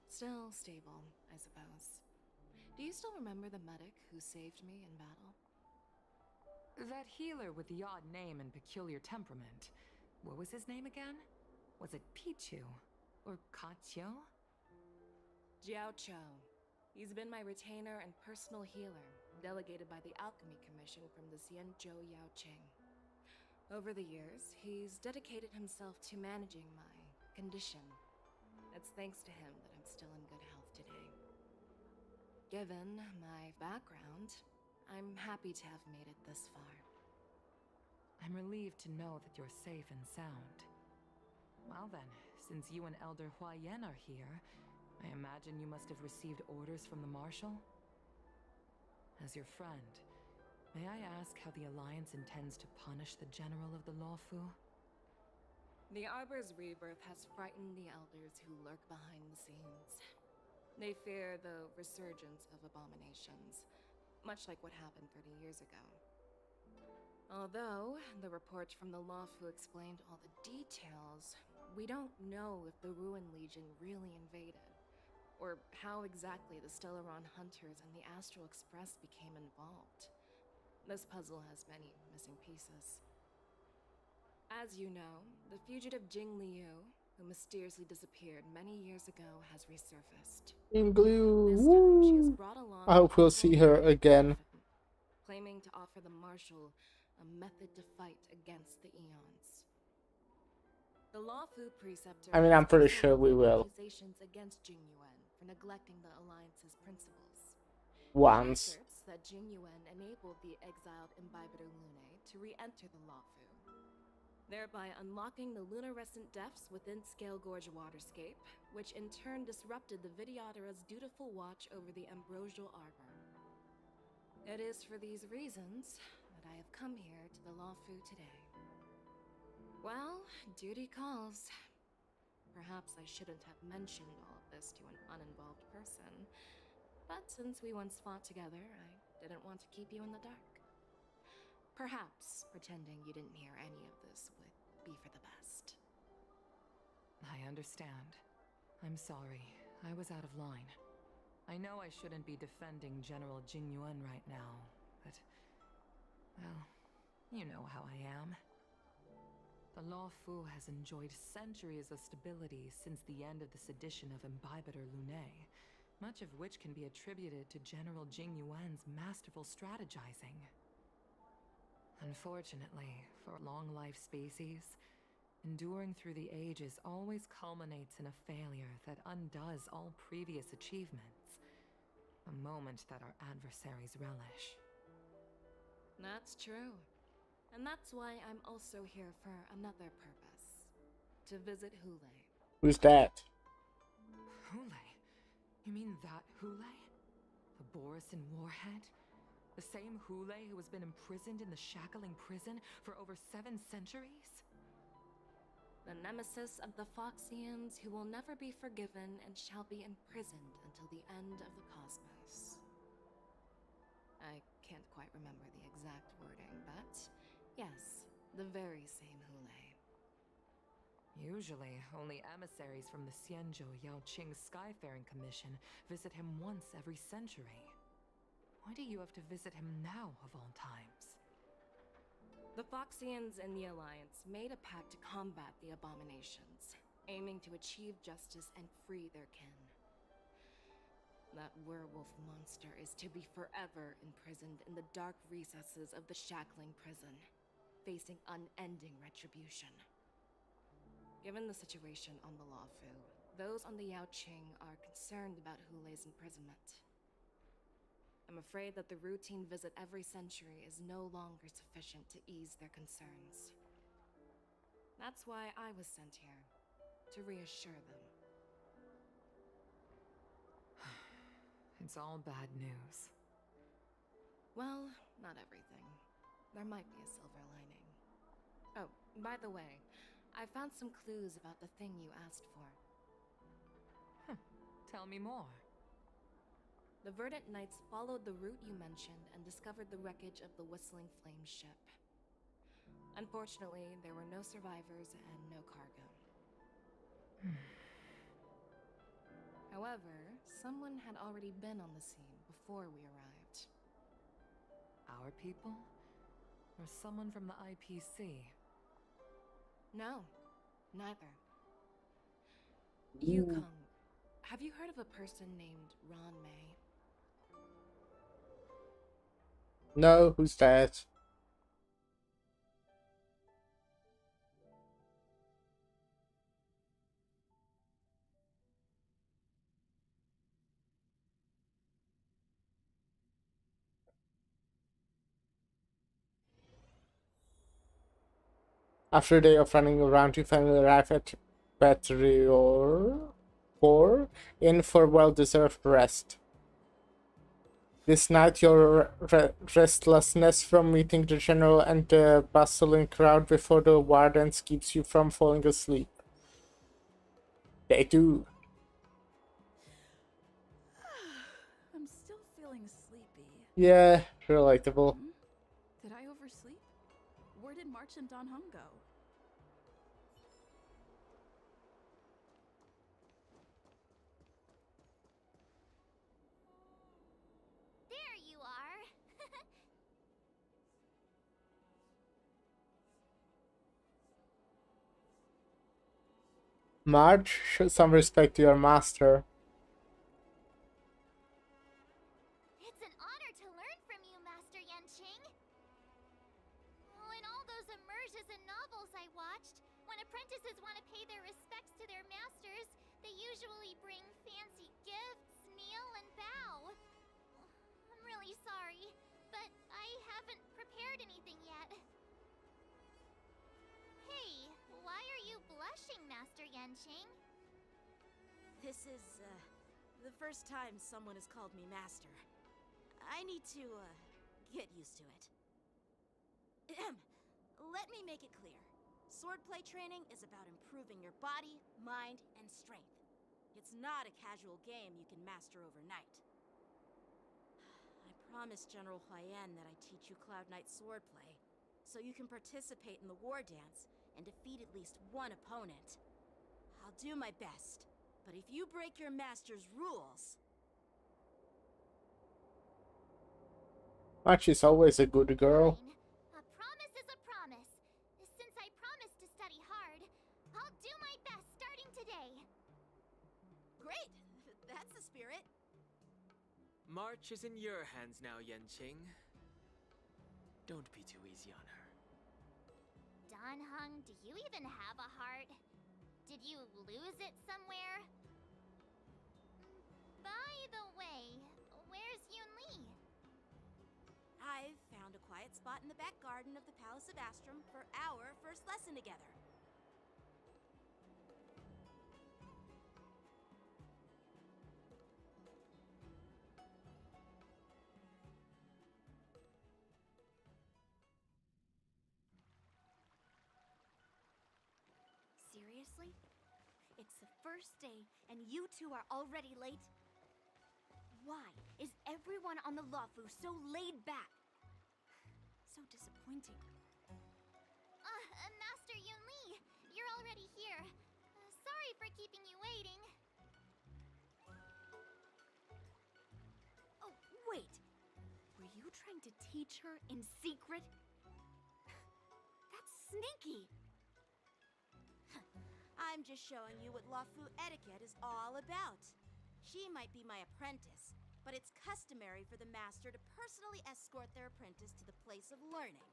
Speaker 7: Still stable, I suppose. Do you still remember the medic who saved me in battle?
Speaker 2: That healer with the odd name and peculiar temperament. What was his name again? Was it Pichu? Or Kachio?
Speaker 7: Jiao Chou. He's been my retainer and personal healer, delegated by the Alchemy Commission from the Xianzhou Yao Qing. Over the years, he's dedicated himself to managing my condition. It's thanks to him that I'm still in good health today. Given my background, I'm happy to have made it this far.
Speaker 2: I'm relieved to know that you're safe and sound. Well then, since you and Elder Huayan are here, I imagine you must have received orders from the Marshal? As your friend, May I ask how the Alliance intends to punish the General of the Lawfu?
Speaker 7: The Arbor's rebirth has frightened the elders who lurk behind the scenes. They fear the resurgence of abominations, much like what happened 30 years ago. Although the reports from the Lawfu explained all the details, we don't know if the Ruin Legion really invaded, or how exactly the Stellaron Hunters and the Astral Express became involved. This puzzle has many missing pieces. As you know, the fugitive Jing Liu, who mysteriously disappeared many years ago, has resurfaced.
Speaker 1: In glue.
Speaker 7: This time, she has brought along
Speaker 1: I hope we'll see her again.
Speaker 7: claiming to offer the Marshal a method to fight against the Eons. The Lawfu Preceptor
Speaker 1: I mean, I'm pretty
Speaker 7: has
Speaker 1: sure we will.
Speaker 7: accusations against Jing Yuan for neglecting the Alliance's principles.
Speaker 1: Once.
Speaker 7: He asserts that Jing Yuan enabled the exiled Imbibitor Lunae to re-enter the Lawfu, thereby unlocking the lunarescent depths within Scale Gorge waterscape, which in turn disrupted the Vidyadhara's dutiful watch over the Ambrosial Arbor. It is for these reasons that I have come here to the Lawfu today. Well, duty calls. Perhaps I shouldn't have mentioned all of this to an uninvolved person, but since we once fought together, I didn't want to keep you in the dark. Perhaps pretending you didn't hear any of this would be for the best.
Speaker 2: I understand. I'm sorry. I was out of line. I know I shouldn't be defending General Jing Yuan right now, but... well, you know how I am. The Lawfu has enjoyed centuries of stability since the end of the sedition of Imbibitor Lunae, much of which can be attributed to General Jing Yuan's masterful strategizing. Unfortunately, for long-life species, enduring through the ages always culminates in a failure that undoes all previous achievements, a moment that our adversaries relish.
Speaker 7: That's true. And that's why I'm also here for another purpose. To visit Hule.
Speaker 1: Who's that?
Speaker 2: Hule? You mean that Hule? The Borisin warhead? The same Hule who has been imprisoned in the Shackling prison for over 7 centuries?
Speaker 7: The nemesis of the Foxians who will never be forgiven and shall be imprisoned until the end of the cosmos. I can't quite remember the exact wording, but yes, the very same Hule.
Speaker 2: Usually, only emissaries from the Xianzhou Yaoqing Skyfaring Commission visit him once every century. Why do you have to visit him now, of all times?
Speaker 7: The Foxians and the Alliance made a pact to combat the abominations, aiming to achieve justice and free their kin. That werewolf monster is to be forever imprisoned in the dark recesses of the Shackling prison, facing unending retribution. Given the situation on the Lawfu, those on the Yaoqing are concerned about Hule's imprisonment. I'm afraid that the routine visit every century is no longer sufficient to ease their concerns. That's why I was sent here, to reassure them.
Speaker 2: It's all bad news.
Speaker 7: Well, not everything. There might be a silver lining. Oh, by the way, I found some clues about the thing you asked for.
Speaker 2: Tell me more.
Speaker 7: The Verdant Knights followed the route you mentioned and discovered the wreckage of the Whistling Flame ship. Unfortunately, there were no survivors and no cargo. However, someone had already been on the scene before we arrived.
Speaker 2: Our people? Or someone from the IPC?
Speaker 7: No, neither. Yukong, have you heard of a person named Ron May?
Speaker 1: No, who's that? After a day of running around, you finally arrive at Battery 4, in for well-deserved rest. This night, your restlessness from meeting the general and the bustling crowd before the wardens keeps you from falling asleep. They do.
Speaker 2: I'm still feeling sleepy.
Speaker 1: Yeah, relatable.
Speaker 2: Did I oversleep? Where did March and Don Hung go?
Speaker 3: There you are.
Speaker 1: Marge, show some respect to your master.
Speaker 3: It's an honor to learn from you, Master Yanqing. Oh, in all those immersions and novels I watched, when apprentices want to pay their respects to their masters, they usually bring fancy gifts, kneel, and bow. I'm really sorry, but I haven't prepared anything yet. Hey, why are you blushing, Master Yanqing?
Speaker 8: This is, the first time someone has called me master. I need to, get used to it. Let me make it clear. Swordplay training is about improving your body, mind, and strength. It's not a casual game you can master overnight. I promised General Huayan that I'd teach you Cloud Knight swordplay, so you can participate in the war dance and defeat at least one opponent. I'll do my best, but if you break your master's rules...
Speaker 1: Marge is always a good girl.
Speaker 3: A promise is a promise. Since I promised to study hard, I'll do my best starting today.
Speaker 8: Great! That's the spirit.
Speaker 5: March is in your hands now, Yanqing. Don't be too easy on her.
Speaker 3: Don Hung, do you even have a heart? Did you lose it somewhere? By the way, where's Yunli?
Speaker 8: I've found a quiet spot in the back garden of the Palace of Astrum for our first lesson together.
Speaker 10: Seriously? It's the first day, and you two are already late? Why is everyone on the Luofu so laid back? So disappointing.
Speaker 3: Master Yunli, you're already here. Sorry for keeping you waiting.
Speaker 10: Oh, wait. Were you trying to teach her in secret? That's sneaky.
Speaker 8: I'm just showing you what Luofu etiquette is all about. She might be my apprentice, but it's customary for the master to personally escort their apprentice to the place of learning.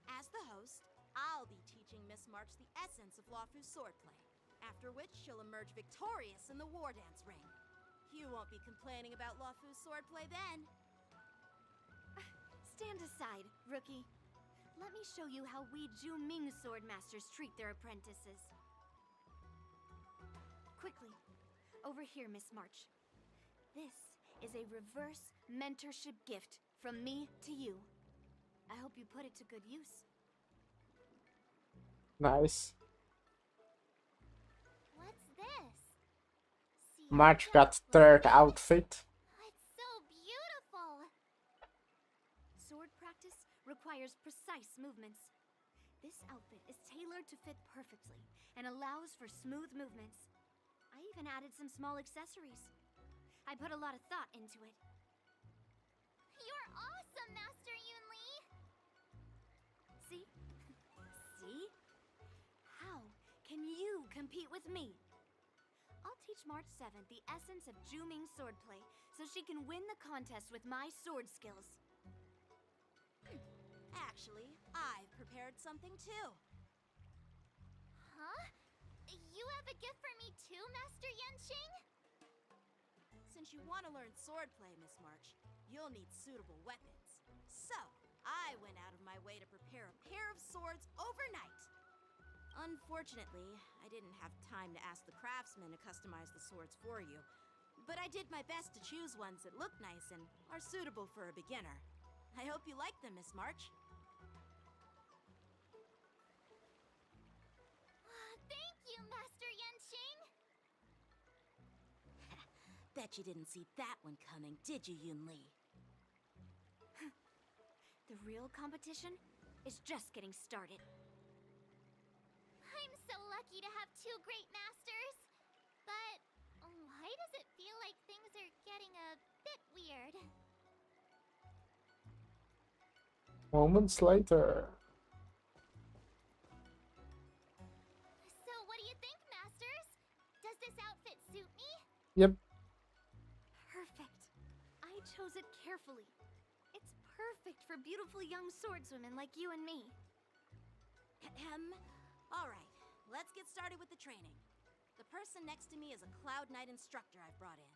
Speaker 8: As the host, I'll be teaching Miss March the essence of Luofu's swordplay, after which she'll emerge victorious in the war dance ring. You won't be complaining about Luofu's swordplay then.
Speaker 10: Stand aside, rookie. Let me show you how we Zhu-Ming sword masters treat their apprentices. Quickly, over here, Miss March. This is a reverse mentorship gift from me to you. I hope you put it to good use.
Speaker 1: Nice.
Speaker 3: What's this?
Speaker 1: Marge got third outfit.
Speaker 3: It's so beautiful.
Speaker 10: Sword practice requires precise movements. This outfit is tailored to fit perfectly and allows for smooth movements. I even added some small accessories. I put a lot of thought into it.
Speaker 3: You're awesome, Master Yunli!
Speaker 10: See? See? How can you compete with me? I'll teach March 7th the essence of Zhu-Ming swordplay so she can win the contest with my sword skills.
Speaker 8: Actually, I've prepared something too.
Speaker 3: Huh? You have a gift for me too, Master Yanqing?
Speaker 8: Since you want to learn swordplay, Miss March, you'll need suitable weapons. So, I went out of my way to prepare a pair of swords overnight. Unfortunately, I didn't have time to ask the craftsman to customize the swords for you. but I did my best to choose ones that look nice and are suitable for a beginner. I hope you like them, Miss March.
Speaker 3: Thank you, Master Yenching!
Speaker 8: Bet you didn't see that one coming, did you, Yunli?
Speaker 10: The real competition is just getting started.
Speaker 3: I'm so lucky to have two great masters. But why does it feel like things are getting a bit weird?
Speaker 1: Moments later.
Speaker 3: So what do you think, masters? Does this outfit suit me?
Speaker 1: Yep.
Speaker 10: Perfect. I chose it carefully. It's perfect for beautiful young swordswomen like you and me.
Speaker 8: All right, let's get started with the training. The person next to me is a Cloud Knight instructor I've brought in.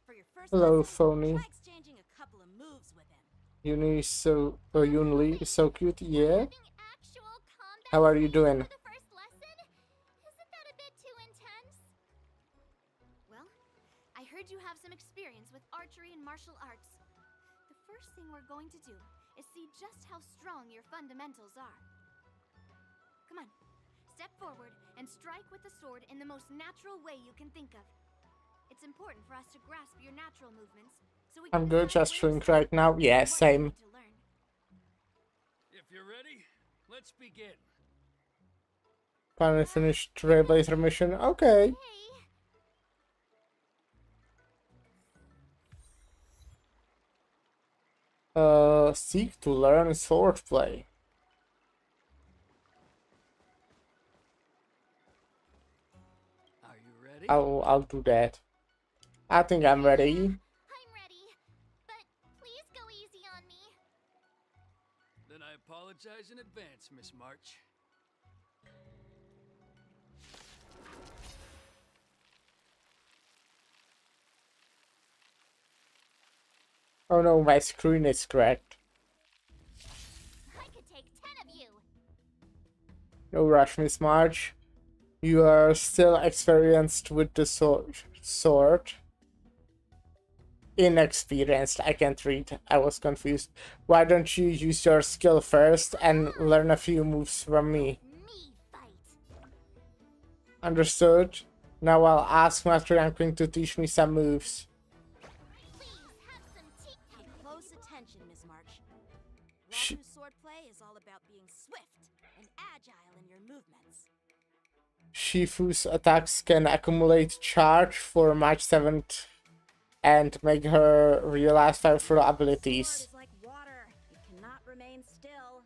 Speaker 8: For your first
Speaker 1: Hello,
Speaker 8: lesson,
Speaker 1: Phony.
Speaker 8: try exchanging a couple of moves with him.
Speaker 1: Yuni is so Yunli is so cute. Yeah. How are you doing?
Speaker 3: The first lesson? Isn't that a bit too intense?
Speaker 10: Well, I heard you have some experience with archery and martial arts. The first thing we're going to do is see just how strong your fundamentals are. Come on, step forward and strike with the sword in the most natural way you can think of. It's important for us to grasp your natural movements, so we can
Speaker 1: I'm good
Speaker 10: decide
Speaker 1: gesturing
Speaker 10: where to
Speaker 1: right now. Yeah,
Speaker 10: and what you
Speaker 1: same.
Speaker 10: need to learn.
Speaker 15: If you're ready, let's begin.
Speaker 1: Finally finished Trailblazer mission. Okay. Seek to learn swordplay.
Speaker 15: Are you ready?
Speaker 1: I'll do that. I think I'm ready.
Speaker 3: I'm ready. But please go easy on me.
Speaker 15: Then I apologize in advance, Miss March.
Speaker 1: Oh no, my screen is cracked.
Speaker 3: I could take 10 of you.
Speaker 1: No rush, Miss March. You are still experienced with the sword. Inexperienced, I can't read. I was confused. Why don't you use your skill first and learn a few moves from me? Understood. Now I'll ask Master Yanqing to teach me some moves.
Speaker 8: Pay close attention, Miss March. Rahu swordplay is all about being swift and agile in your movements.
Speaker 1: Shifu's attacks can accumulate charge for March 7th and make her realize powerful abilities.
Speaker 8: Sword is like water. It cannot remain still.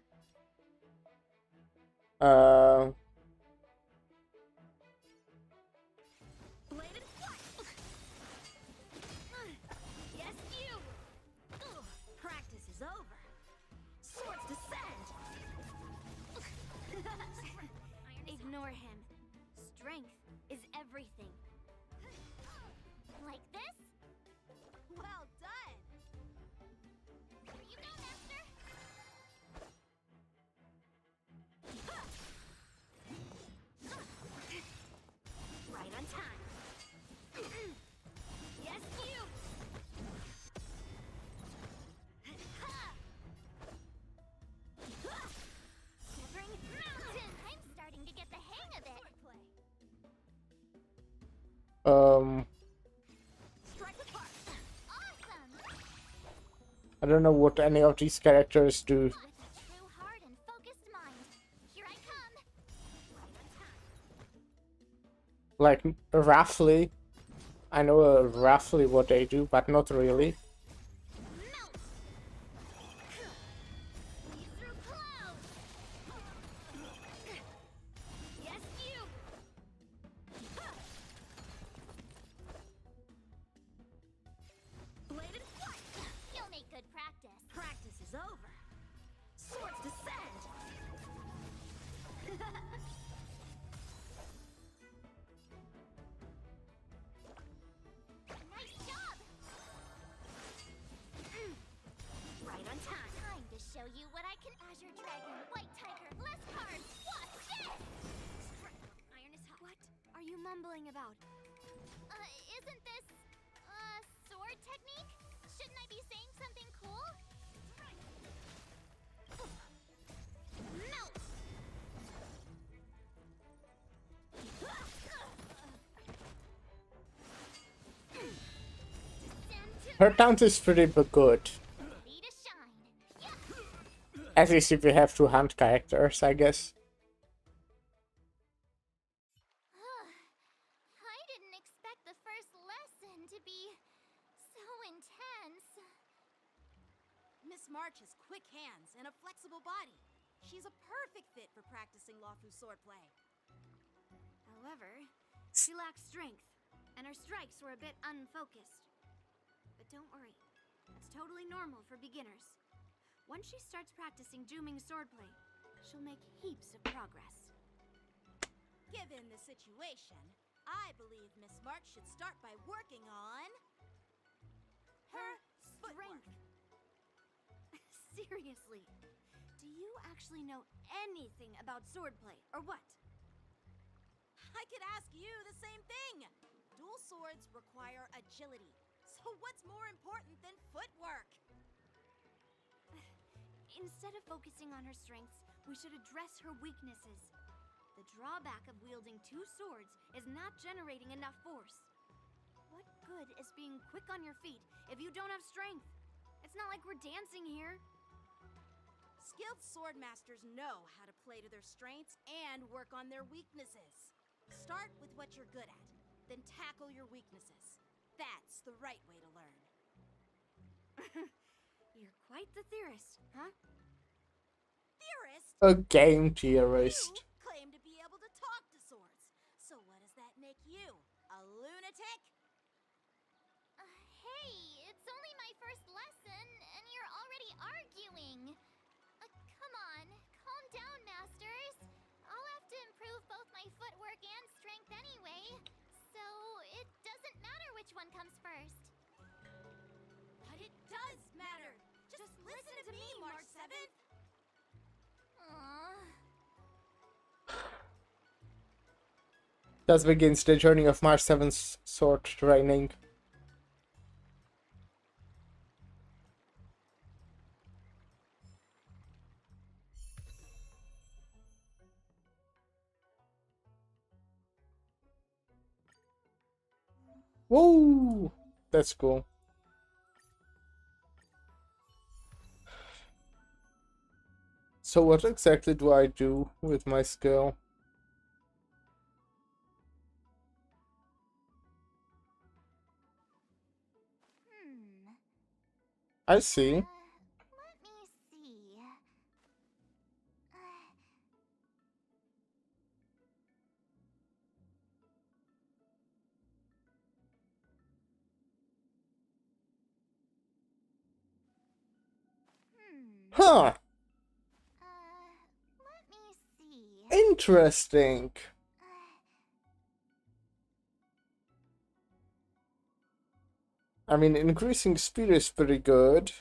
Speaker 10: Bladed flight! Yes, you!
Speaker 8: Practice is over. Swords descend.
Speaker 10: Ignore him. Strength is everything.
Speaker 3: Like this?
Speaker 8: Well done.
Speaker 3: Here you go, Master.
Speaker 10: Right on time. Yes, you!
Speaker 3: Shivering Mountain! I'm starting to get the hang of it.
Speaker 10: Strike apart.
Speaker 3: Awesome!
Speaker 1: I don't know what any of these characters do.
Speaker 3: With a true heart and focused mind. Here I come. Right on time.
Speaker 1: Like, roughly. I know roughly what they do, but not really.
Speaker 10: Yes, you! Bladed flight!
Speaker 3: You'll make good practice.
Speaker 8: Practice is over. Swords descend.
Speaker 3: Nice job!
Speaker 10: Right on time.
Speaker 3: Time to show you what I can. Azure Dragon, White Tiger, less cards. Watch this!
Speaker 10: Iron is hot. What are you mumbling about?
Speaker 3: Isn't this, sword technique? Shouldn't I be saying something cool? Melt!
Speaker 1: Her taunt is pretty good. At least if you have two hand characters, I guess.
Speaker 3: I didn't expect the first lesson to be so intense.
Speaker 8: Miss March has quick hands and a flexible body. She's a perfect fit for practicing Lawfu swordplay.
Speaker 16: However, she lacks strength, and her strikes were a bit unfocused. But don't worry, that's totally normal for beginners. Once she starts practicing Juming swordplay, she'll make heaps of progress.
Speaker 8: Given the situation, I believe Miss March should start by working on her strength.
Speaker 16: Seriously, do you actually know anything about swordplay, or what?
Speaker 8: I could ask you the same thing. Dual swords require agility. So what's more important than footwork?
Speaker 16: Instead of focusing on her strengths, we should address her weaknesses. The drawback of wielding two swords is not generating enough force. What good is being quick on your feet if you don't have strength? It's not like we're dancing here.
Speaker 8: Skilled sword masters know how to play to their strengths and work on their weaknesses. Start with what you're good at, then tackle your weaknesses. That's the right way to learn.
Speaker 16: You're quite the theorist, huh?
Speaker 8: Theorist?
Speaker 1: A game theorist.
Speaker 8: You claim to be able to talk to swords. So what does that make you? A lunatic?
Speaker 3: Hey, it's only my first lesson, and you're already arguing. Come on, calm down, masters. I'll have to improve both my footwork and strength anyway, so it doesn't matter which one comes first.
Speaker 8: But it does matter. Just listen to me, March 7th.
Speaker 1: Thus begins the journey of March 7th's sword training. Woo! That's cool. So what exactly do I do with my skill? I see.
Speaker 3: Let me see.
Speaker 1: Huh!
Speaker 3: Let me see.
Speaker 1: Interesting. I mean, increasing speed is pretty good.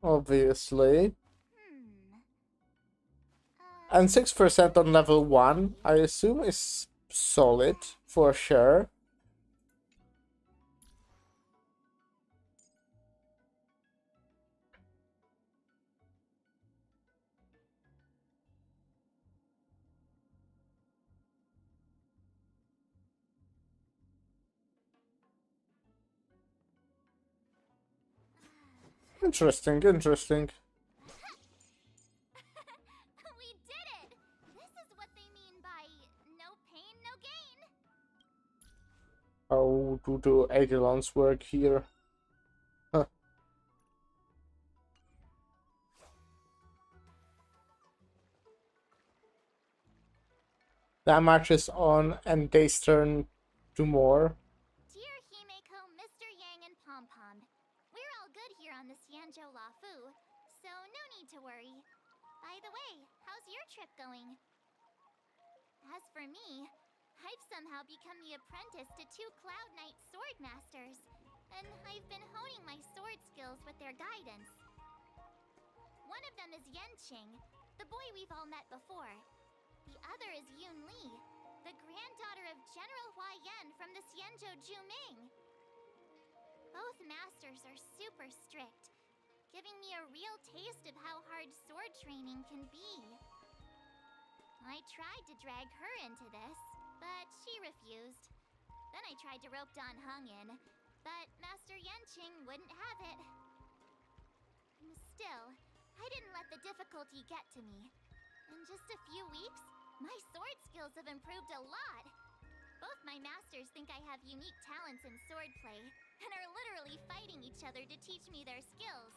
Speaker 1: Obviously. And 6% on level 1, I assume is solid, for sure. Interesting, interesting.
Speaker 3: We did it! This is what they mean by no pain, no gain.
Speaker 1: How do Eidolons work here? Huh. That marches on and they turn to more.
Speaker 3: Dear Himeko, Mr. Yang, and Pom Pom, we're all good here on the Xianzhou Lafu, so no need to worry. By the way, how's your trip going? As for me, I've somehow become the apprentice to two Cloud Knight sword masters, and I've been honing my sword skills with their guidance. One of them is Yenqing, the boy we've all met before. The other is Yun Li, the granddaughter of General Hua Yan from the Xianzhou Juming. Both masters are super strict, giving me a real taste of how hard sword training can be. I tried to drag her into this, but she refused. Then I tried to rope Dan Heng in, but Master Yanqing wouldn't have it. Still, I didn't let the difficulty get to me. In just a few weeks, my sword skills have improved a lot. Both my masters think I have unique talents in swordplay, and are literally fighting each other to teach me their skills.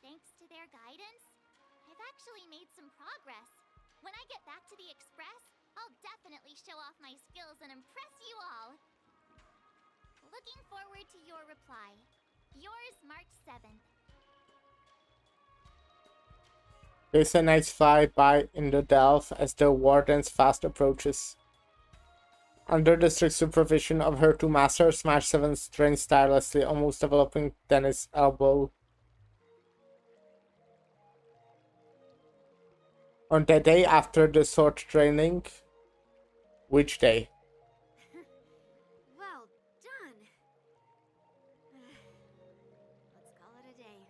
Speaker 3: Thanks to their guidance, I've actually made some progress. When I get back to the Express, I'll definitely show off my skills and impress you all. Looking forward to your reply. Yours, March 7th.
Speaker 1: There's a nice flyby in the Delph as the Warden's fast approaches. Under the strict supervision of her two masters, March 7 trains tirelessly, almost developing Dennis' elbow. On the day after the sword training, which day?
Speaker 16: Well done. Let's call it a day.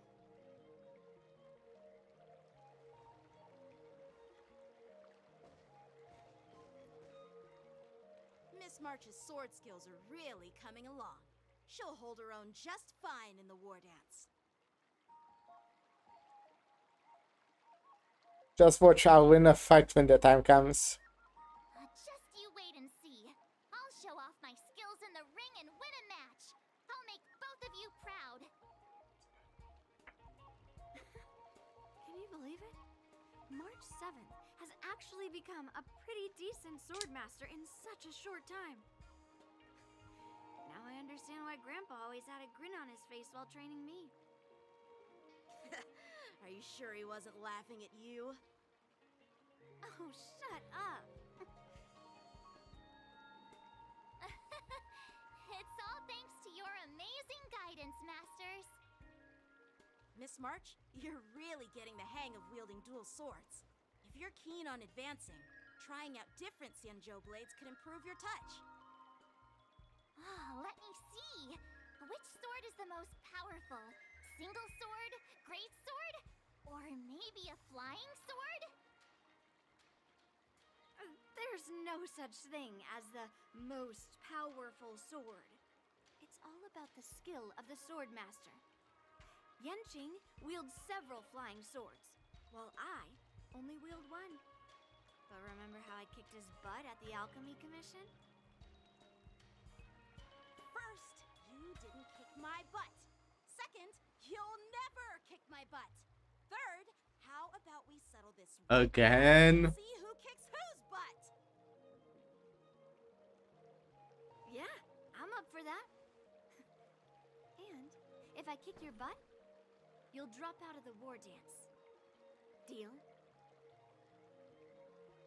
Speaker 8: Miss March's sword skills are really coming along. She'll hold her own just fine in the war dance.
Speaker 1: Just watch, I'll win a fight when the time comes.
Speaker 3: Just you wait and see. I'll show off my skills in the ring and win a match. I'll make both of you proud.
Speaker 16: Can you believe it? March 7th has actually become a pretty decent swordmaster in such a short time. Now I understand why Grandpa always had a grin on his face while training me.
Speaker 8: Are you sure he wasn't laughing at you?
Speaker 16: Oh, shut up!
Speaker 3: It's all thanks to your amazing guidance, Masters.
Speaker 8: Miss March, you're really getting the hang of wielding dual swords. If you're keen on advancing, trying out different Xianzhou blades could improve your touch.
Speaker 3: Let me see. Which sword is the most powerful? Single sword? Great sword? Or maybe a flying sword?
Speaker 16: There's no such thing as the most powerful sword. It's all about the skill of the swordmaster. Yanqing wields several flying swords, while I only wield one. But remember how I kicked his butt at the Alchemy Commission?
Speaker 8: First, you didn't kick my butt. Second, you'll never kick my butt. Third, how about we settle this
Speaker 1: Again?
Speaker 8: see who kicks whose butt?
Speaker 16: Yeah, I'm up for that. And if I kick your butt, you'll drop out of the war dance. Deal?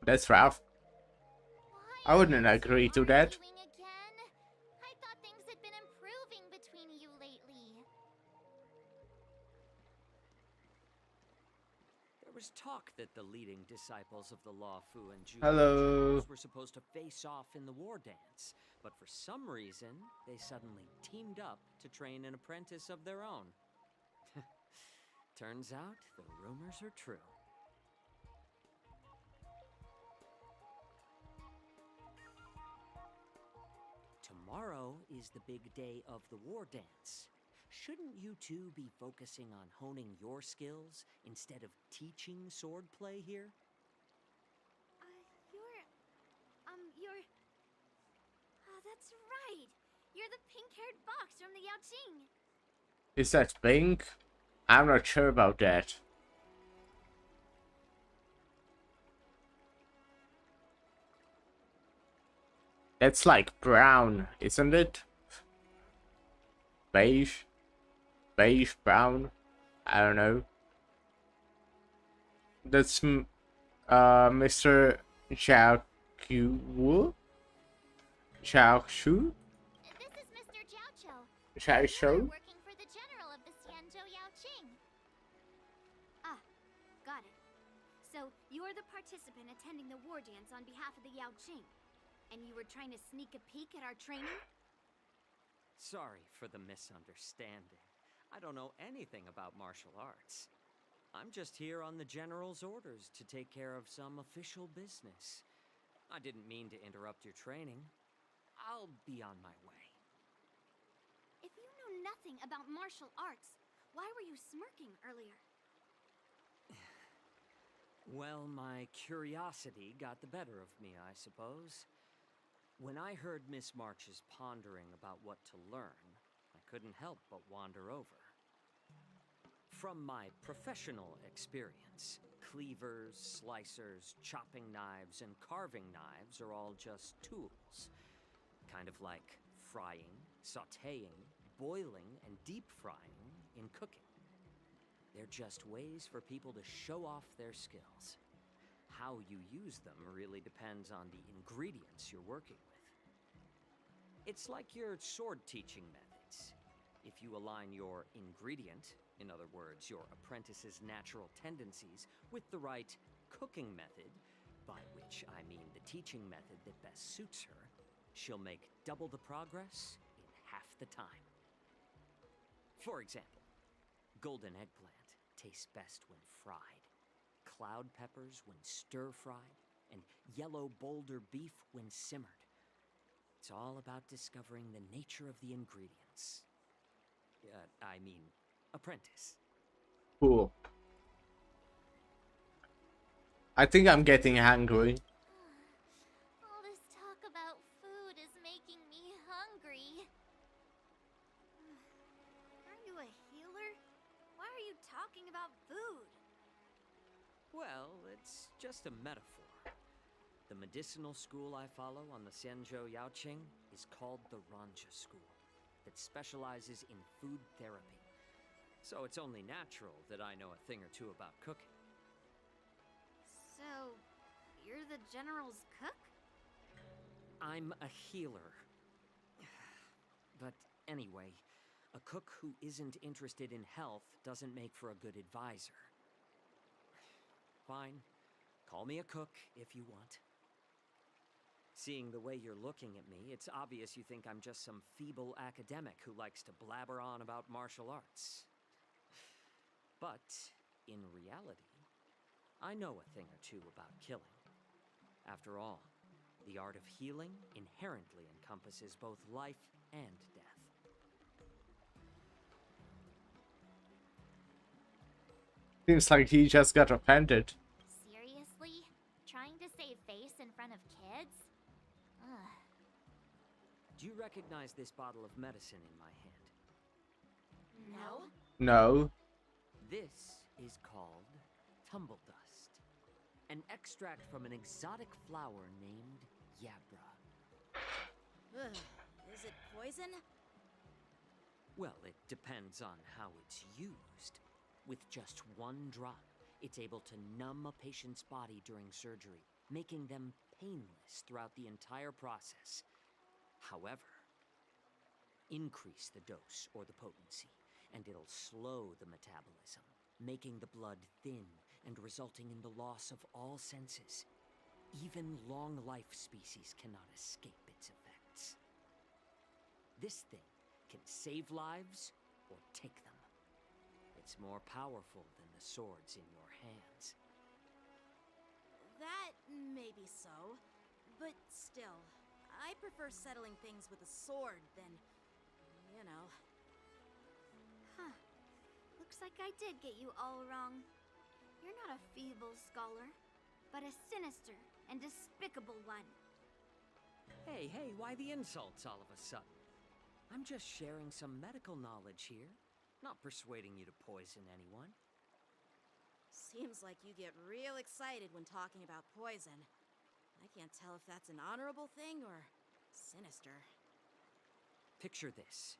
Speaker 1: That's rough. I wouldn't agree to that.
Speaker 3: Again? I thought things had been improving between you lately.
Speaker 11: There was talk that the leading disciples of the Law Fu and Ju
Speaker 1: Hello.
Speaker 11: were supposed to face off in the war dance, but for some reason, they suddenly teamed up to train an apprentice of their own. Turns out, the rumors are true. Tomorrow is the big day of the war dance. Shouldn't you two be focusing on honing your skills instead of teaching swordplay here?
Speaker 16: You're... Oh, that's right! You're the pink-haired box from the Yaoqing!
Speaker 1: Is that pink? I'm not sure about that. That's like brown, isn't it? Beige? Beige, brown? I don't know. That's Mr. Zhao Qiu? Zhao Shu?
Speaker 3: This is Mr. Jiaoqiu.
Speaker 1: Zhao Shou?
Speaker 3: Working for the general of the Xianzhou Yaoqing.
Speaker 16: Ah, got it.
Speaker 10: So, you're the participant attending the war dance on behalf of the Yaoqing. And you were trying to sneak a peek at our training?
Speaker 11: Sorry for the misunderstanding. I don't know anything about martial arts. I'm just here on the General's orders to take care of some official business. I didn't mean to interrupt your training. I'll be on my way.
Speaker 10: If you know nothing about martial arts, why were you smirking earlier?
Speaker 11: Well, my curiosity got the better of me, I suppose. When I heard Miss March's pondering about what to learn, I couldn't help but wander over. From my professional experience, cleavers, slicers, chopping knives, and carving knives are all just tools. Kind of like frying, sautéing, boiling, and deep frying in cooking. They're just ways for people to show off their skills. How you use them really depends on the ingredients you're working with. It's like your sword teaching methods. If you align your ingredient, in other words, your apprentice's natural tendencies, with the right cooking method, by which I mean the teaching method that best suits her, she'll make double the progress in half the time. For example, golden eggplant tastes best when fried, cloud peppers when stir-fried, and yellow boulder beef when simmered. It's all about discovering the nature of the ingredients. Apprentice.
Speaker 1: Cool. I think I'm getting hungry.
Speaker 3: All this talk about food is making me hungry.
Speaker 10: Are you a healer? Why are you talking about food?
Speaker 11: Well, it's just a metaphor. The medicinal school I follow on the Xianzhou Yaoqing is called the Ranja School, that specializes in food therapy. So it's only natural that I know a thing or two about cooking.
Speaker 10: So, you're the General's cook?
Speaker 11: I'm a healer. But anyway, a cook who isn't interested in health doesn't make for a good advisor. Fine. Call me a cook if you want. Seeing the way you're looking at me, it's obvious you think I'm just some feeble academic who likes to blabber on about martial arts. But, in reality, I know a thing or two about killing. After all, the art of healing inherently encompasses both life and death.
Speaker 1: Seems like he just got offended.
Speaker 3: Seriously? Trying to save face in front of kids? Ugh.
Speaker 11: Do you recognize this bottle of medicine in my hand?
Speaker 10: No.
Speaker 1: No.
Speaker 11: This is called tumble dust, an extract from an exotic flower named Yabra.
Speaker 8: Ugh, is it poison?
Speaker 11: Well, it depends on how it's used. With just one drop, it's able to numb a patient's body during surgery, making them painless throughout the entire process. However, increase the dose or the potency, and it'll slow the metabolism, making the blood thin and resulting in the loss of all senses. Even long-life species cannot escape its effects. This thing can save lives or take them. It's more powerful than the swords in your hands.
Speaker 8: That may be so, but still, I prefer settling things with a sword than, you know.
Speaker 10: Huh. Looks like I did get you all wrong. You're not a feeble scholar, but a sinister and despicable one.
Speaker 11: Hey, why the insults all of a sudden? I'm just sharing some medical knowledge here, not persuading you to poison anyone.
Speaker 8: Seems like you get real excited when talking about poison. I can't tell if that's an honorable thing or sinister.
Speaker 11: Picture this.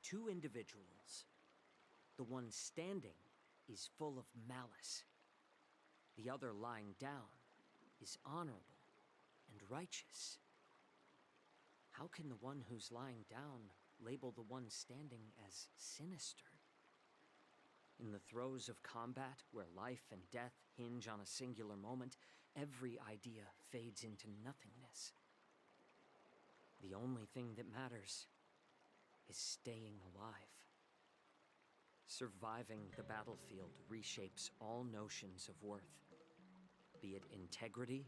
Speaker 11: Two individuals. The one standing is full of malice. The other lying down is honorable and righteous. How can the one who's lying down label the one standing as sinister? In the throes of combat, where life and death hinge on a singular moment, every idea fades into nothingness. The only thing that matters is staying alive. Surviving the battlefield reshapes all notions of worth, be it integrity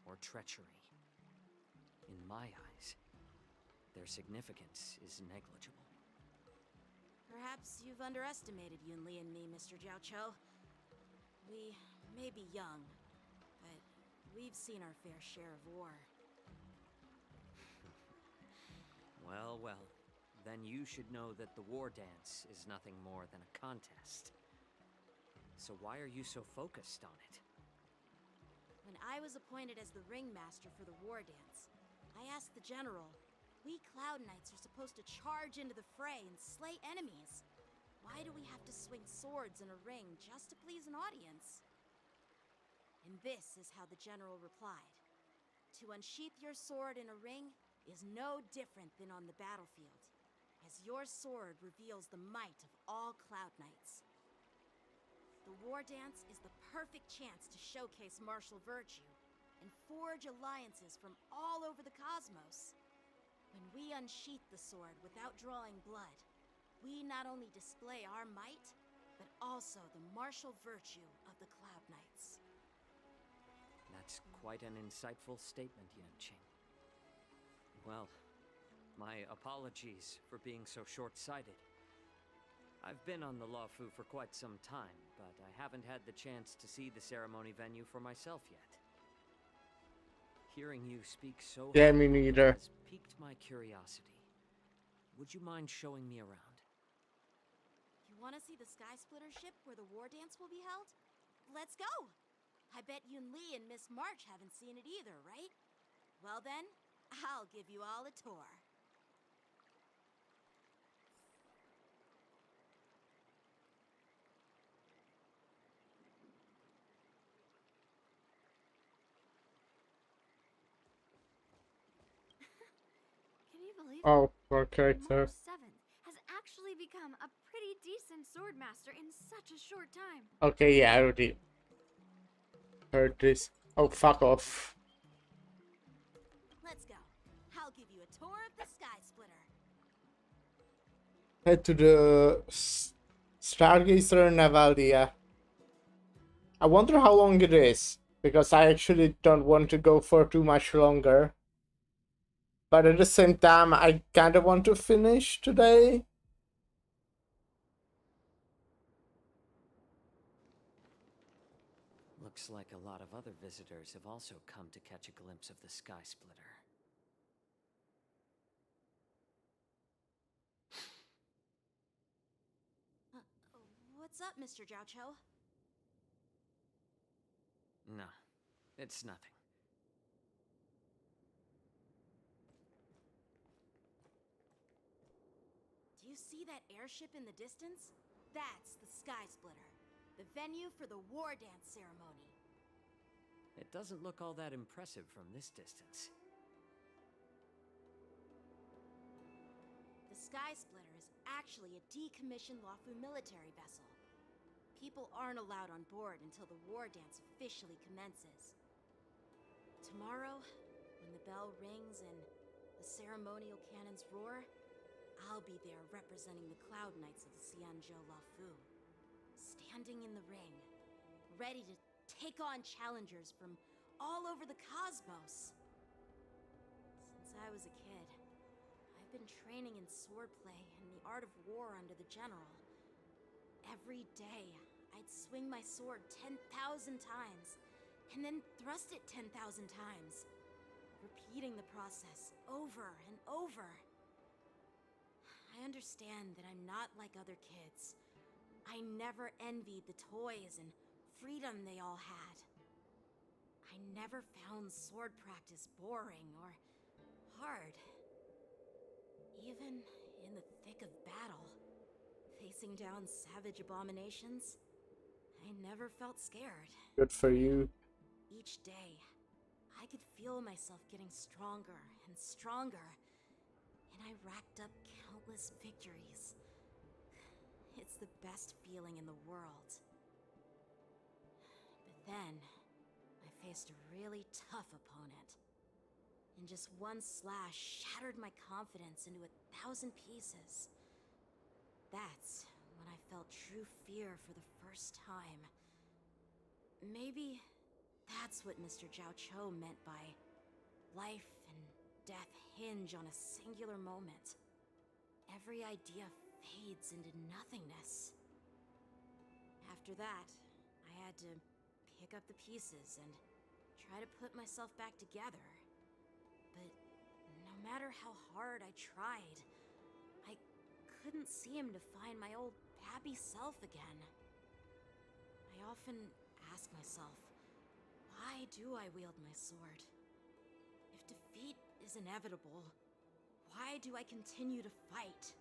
Speaker 11: or treachery. In my eyes, their significance is negligible.
Speaker 8: Perhaps you've underestimated Yunli and me, Mr. Jiaoqiu. We may be young, but we've seen our fair share of war.
Speaker 11: Well, well. Then you should know that the war dance is nothing more than a contest. So why are you so focused on it?
Speaker 8: When I was appointed as the ringmaster for the war dance, I asked the general, we Cloud Knights are supposed to charge into the fray and slay enemies. Why do we have to swing swords in a ring just to please an audience? And this is how the general replied. To unsheath your sword in a ring is no different than on the battlefield, as your sword reveals the might of all Cloud Knights. The war dance is the perfect chance to showcase martial virtue and forge alliances from all over the cosmos. When we unsheath the sword without drawing blood, we not only display our might, but also the martial virtue of the Cloud Knights.
Speaker 11: That's quite an insightful statement, Yanqing. Well, my apologies for being so short-sighted. I've been on the Luofu for quite some time, but I haven't had the chance to see the ceremony venue for myself yet. Hearing you speak so
Speaker 1: Yeah, me
Speaker 11: highly
Speaker 1: neither.
Speaker 11: has piqued my curiosity. Would you mind showing me around?
Speaker 8: You want to see the Sky Splitter ship where the war dance will be held? Let's go! I bet Yunli and Miss March haven't seen it either, right? Well then, I'll give you all a tour.
Speaker 10: Can you believe
Speaker 1: Oh, for character.
Speaker 10: March 7th has actually become a pretty decent swordmaster in such a short time?
Speaker 1: Okay, yeah, I already heard this. Oh, fuck off.
Speaker 8: Let's go. I'll give you a tour of the Sky Splitter.
Speaker 1: Head to the Stargazer Navalia. I wonder how long it is, because I actually don't want to go for too much longer. But at the same time, I kind of want to finish today.
Speaker 11: Looks like a lot of other visitors have also come to catch a glimpse of the Sky Splitter.
Speaker 8: What's up, Mr. Jiaoqiu?
Speaker 11: No, it's nothing.
Speaker 8: Do you see that airship in the distance? That's the Sky Splitter, the venue for the war dance ceremony.
Speaker 11: It doesn't look all that impressive from this distance.
Speaker 8: The Sky Splitter is actually a decommissioned Luofu military vessel. People aren't allowed on board until the war dance officially commences. Tomorrow, when the bell rings and the ceremonial cannons roar, I'll be there representing the Cloud Knights of the Xianzhou Luofu, standing in the ring, ready to take on challengers from all over the cosmos. Since I was a kid, I've been training in swordplay and the art of war under the general. Every day, I'd swing my sword 10,000 times, and then thrust it 10,000 times, repeating the process over and over. I understand that I'm not like other kids. I never envied the toys and freedom they all had. I never found sword practice boring or hard. Even in the thick of battle, facing down savage abominations, I never felt scared.
Speaker 1: Good for you.
Speaker 8: Each day, I could feel myself getting stronger and stronger, and I racked up countless victories. It's the best feeling in the world. But then, I faced a really tough opponent. And just one slash shattered my confidence into 1,000 pieces. That's when I felt true fear for the first time. Maybe that's what Mr. Jiao Cho meant by life and death hinge on a singular moment. Every idea fades into nothingness. After that, I had to pick up the pieces and try to put myself back together. But no matter how hard I tried, I couldn't seem to find my old happy self again. I often ask myself, why do I wield my sword? If defeat is inevitable, why do I continue to fight?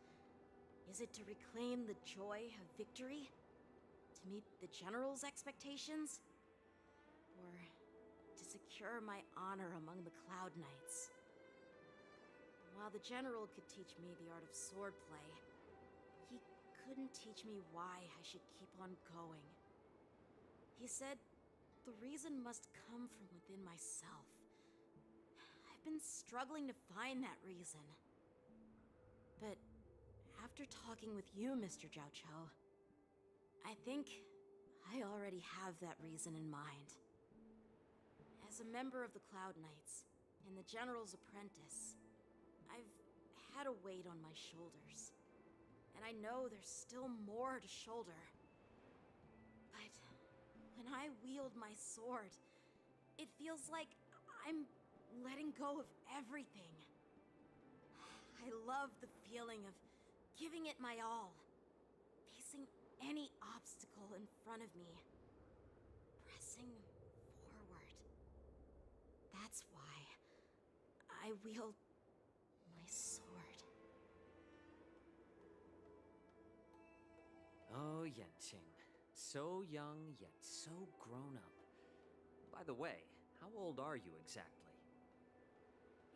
Speaker 8: Is it to reclaim the joy of victory? To meet the general's expectations? Or to secure my honor among the Cloud Knights? While the general could teach me the art of swordplay, he couldn't teach me why I should keep on going. He said the reason must come from within myself. I've been struggling to find that reason. But after talking with you, Mr. Jiao Cho, I think I already have that reason in mind. As a member of the Cloud Knights and the General's apprentice, I've had a weight on my shoulders. And I know there's still more to shoulder. But when I wield my sword, it feels like I'm letting go of everything. I love the feeling of giving it my all, facing any obstacle in front of me, pressing forward. That's why I wield my sword.
Speaker 11: Oh, Yenqing. So young, yet so grown up. By the way, how old are you exactly?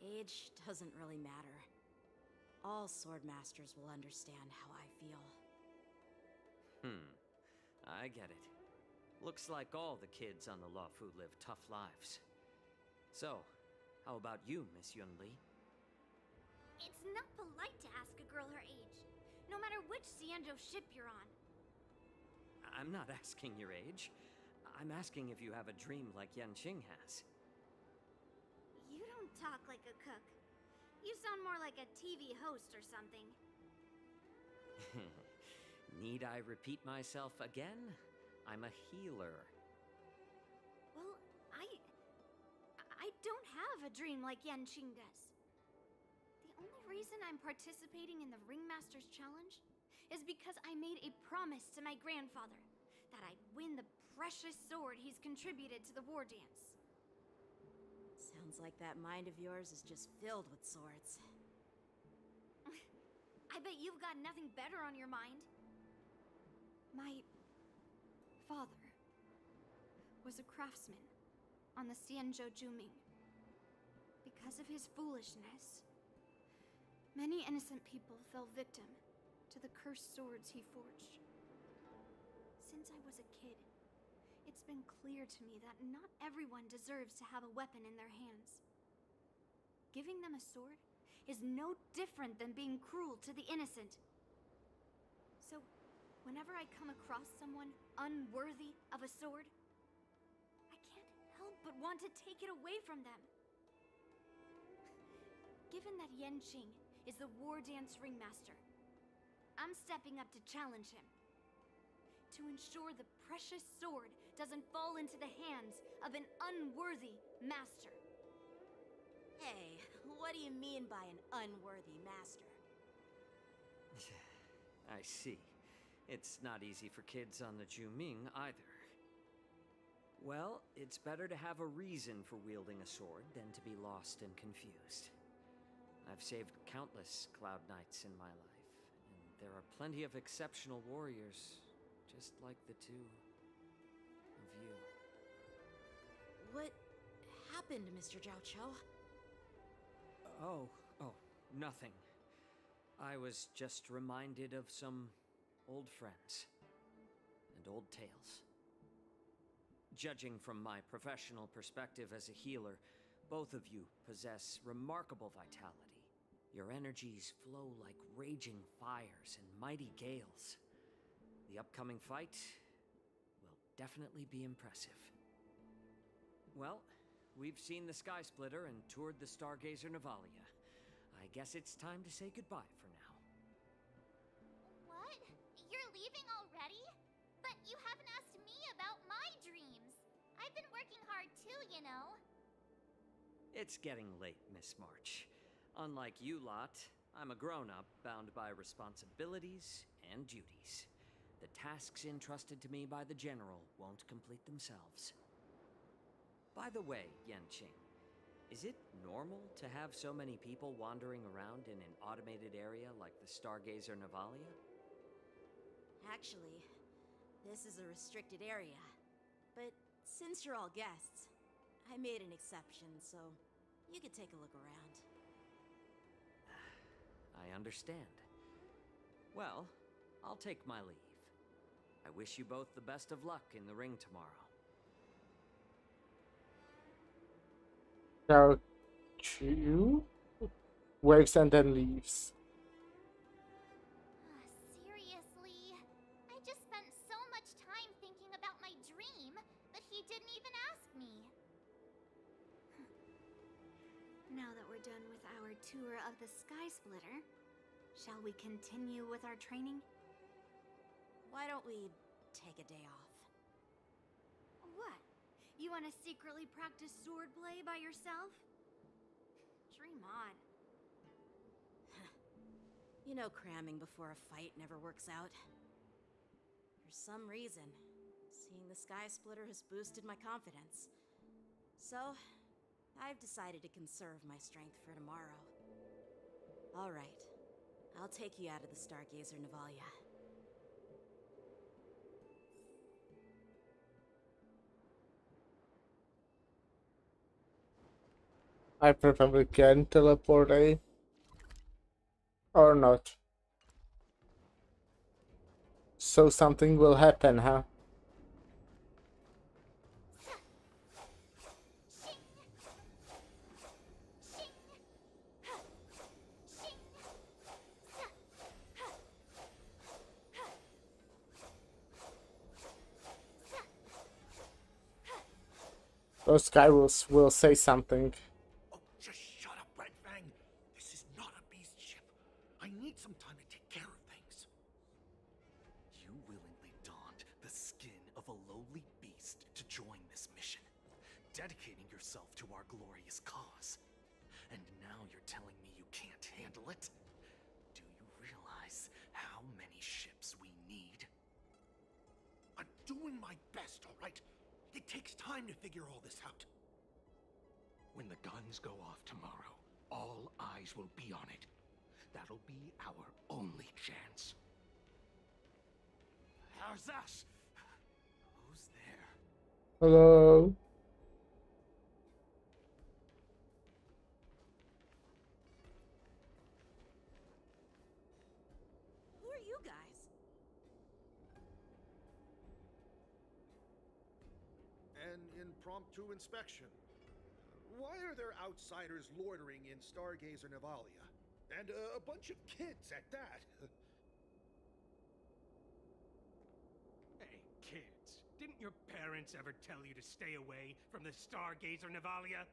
Speaker 8: Age doesn't really matter. All sword masters will understand how I feel.
Speaker 11: I get it. Looks like all the kids on the Luofu live tough lives. So, how about you, Miss Yunli?
Speaker 10: It's not polite to ask a girl her age, no matter which Xianzhou ship you're on.
Speaker 11: I'm not asking your age. I'm asking if you have a dream like Yenqing has.
Speaker 10: You don't talk like a cook. You sound more like a TV host or something.
Speaker 11: Need I repeat myself again? I'm a healer.
Speaker 10: Well, I don't have a dream like Yenqing does. The only reason I'm participating in the Ringmaster's Challenge is because I made a promise to my grandfather that I'd win the precious sword he's contributed to the war dance.
Speaker 8: Sounds like that mind of yours is just filled with swords.
Speaker 10: I bet you've got nothing better on your mind. My father was a craftsman on the Xianzhou Juming. Because of his foolishness, many innocent people fell victim to the cursed swords he forged. Since I was a kid, it's been clear to me that not everyone deserves to have a weapon in their hands. Giving them a sword is no different than being cruel to the innocent. So, whenever I come across someone unworthy of a sword, I can't help but want to take it away from them. Given that Yenqing is the war dance ringmaster, I'm stepping up to challenge him. To ensure the precious sword doesn't fall into the hands of an unworthy master.
Speaker 8: Hey, what do you mean by an unworthy master?
Speaker 11: I see. It's not easy for kids on the Juming either. Well, it's better to have a reason for wielding a sword than to be lost and confused. I've saved countless Cloud Knights in my life, and there are plenty of exceptional warriors, just like the two of you.
Speaker 8: What happened, Mr. Jiao Cho?
Speaker 11: Oh, nothing. I was just reminded of some old friends, and old tales. Judging from my professional perspective as a healer, both of you possess remarkable vitality. Your energies flow like raging fires and mighty gales. The upcoming fight will definitely be impressive. Well, we've seen the Sky Splitter and toured the Stargazer Navalia. I guess it's time to say goodbye for now.
Speaker 3: What? You're leaving already? But you haven't asked me about my dreams. I've been working hard too, you know.
Speaker 11: It's getting late, Miss March. Unlike you lot, I'm a grown-up bound by responsibilities and duties. The tasks entrusted to me by the General won't complete themselves. By the way, Yanqing, is it normal to have so many people wandering around in an automated area like the Stargazer Navalia?
Speaker 8: Actually, this is a restricted area. But since you're all guests, I made an exception, so you could take a look around.
Speaker 11: I understand. Well, I'll take my leave. I wish you both the best of luck in the ring tomorrow.
Speaker 1: Now, Chu waves and then leaves.
Speaker 3: Seriously? I just spent so much time thinking about my dream, but he didn't even ask me.
Speaker 16: Now that we're done with our tour of the Sky Splitter, shall we continue with our training?
Speaker 8: Why don't we take a day off?
Speaker 16: What? You want to secretly practice swordplay by yourself? Dream on.
Speaker 8: You know, cramming before a fight never works out. For some reason, seeing the Sky Splitter has boosted my confidence. So, I've decided to conserve my strength for tomorrow. Alright, I'll take you out of the Stargazer Navalia.
Speaker 1: I probably can teleport, eh? Or not. So something will happen, huh? Those guys will say something.
Speaker 9: Oh, just shut up, Red Fang. This is not a beast ship. I need some time to take care of things.
Speaker 21: You willingly donned the skin of a lowly beast to join this mission, dedicating yourself to our glorious cause. And now you're telling me you can't handle it? Do you realize how many ships we need?
Speaker 9: I'm doing my best, all right? It takes time to figure all this out.
Speaker 21: When the guns go off tomorrow, all eyes will be on it. That'll be our only chance. How's that? Who's there?
Speaker 1: Hello?
Speaker 8: Who are you guys?
Speaker 18: An impromptu inspection. Why are there outsiders loitering in Stargazer Navalia? And a bunch of kids at that.
Speaker 22: Hey, kids. Didn't your parents ever tell you to stay away from the Stargazer Navalia?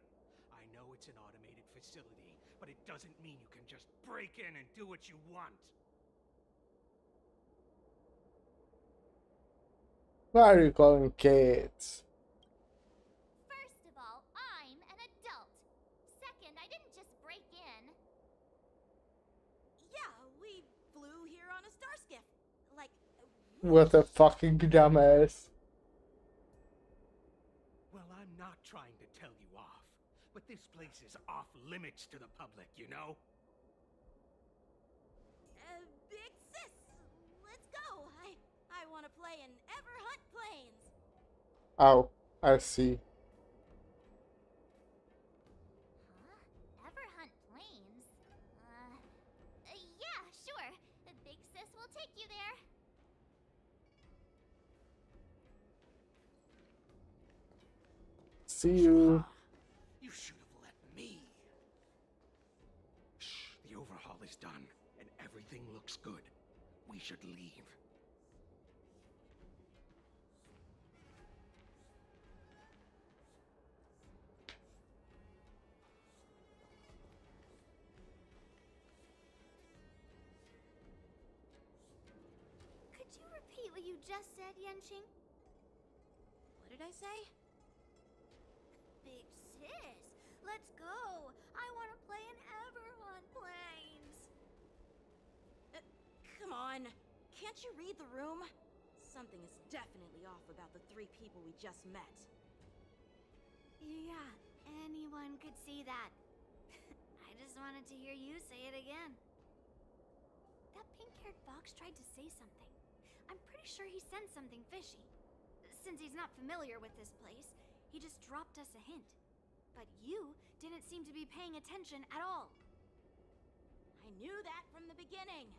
Speaker 22: I know it's an automated facility, but it doesn't mean you can just break in and do what you want.
Speaker 1: Why are you calling kids?
Speaker 3: First of all, I'm an adult. Second, I didn't just break in.
Speaker 8: Yeah, we flew here on a star skiff. Like,
Speaker 1: What a fucking dumbass.
Speaker 22: Well, I'm not trying to tell you off, but this place is off limits to the public, you know?
Speaker 8: Big sis, let's go. I want to play in Everhunt Plains.
Speaker 1: Oh, I see.
Speaker 3: Huh? Everhunt Plains? Yeah, sure. The big sis will take you there.
Speaker 1: See you.
Speaker 22: You should have let me. Shh, the overhaul is done, and everything looks good. We should leave.
Speaker 10: Could you repeat what you just said, Yenching?
Speaker 8: What did I say?
Speaker 10: Big sis, let's go. I want to play in Everhorn Plains.
Speaker 8: Come on. Can't you read the room? Something is definitely off about the 3 people we just met.
Speaker 10: Yeah, anyone could see that. I just wanted to hear you say it again. That pink-haired fox tried to say something. I'm pretty sure he sensed something fishy. Since he's not familiar with this place, he just dropped us a hint. But you didn't seem to be paying attention at all.
Speaker 8: I knew that from the beginning.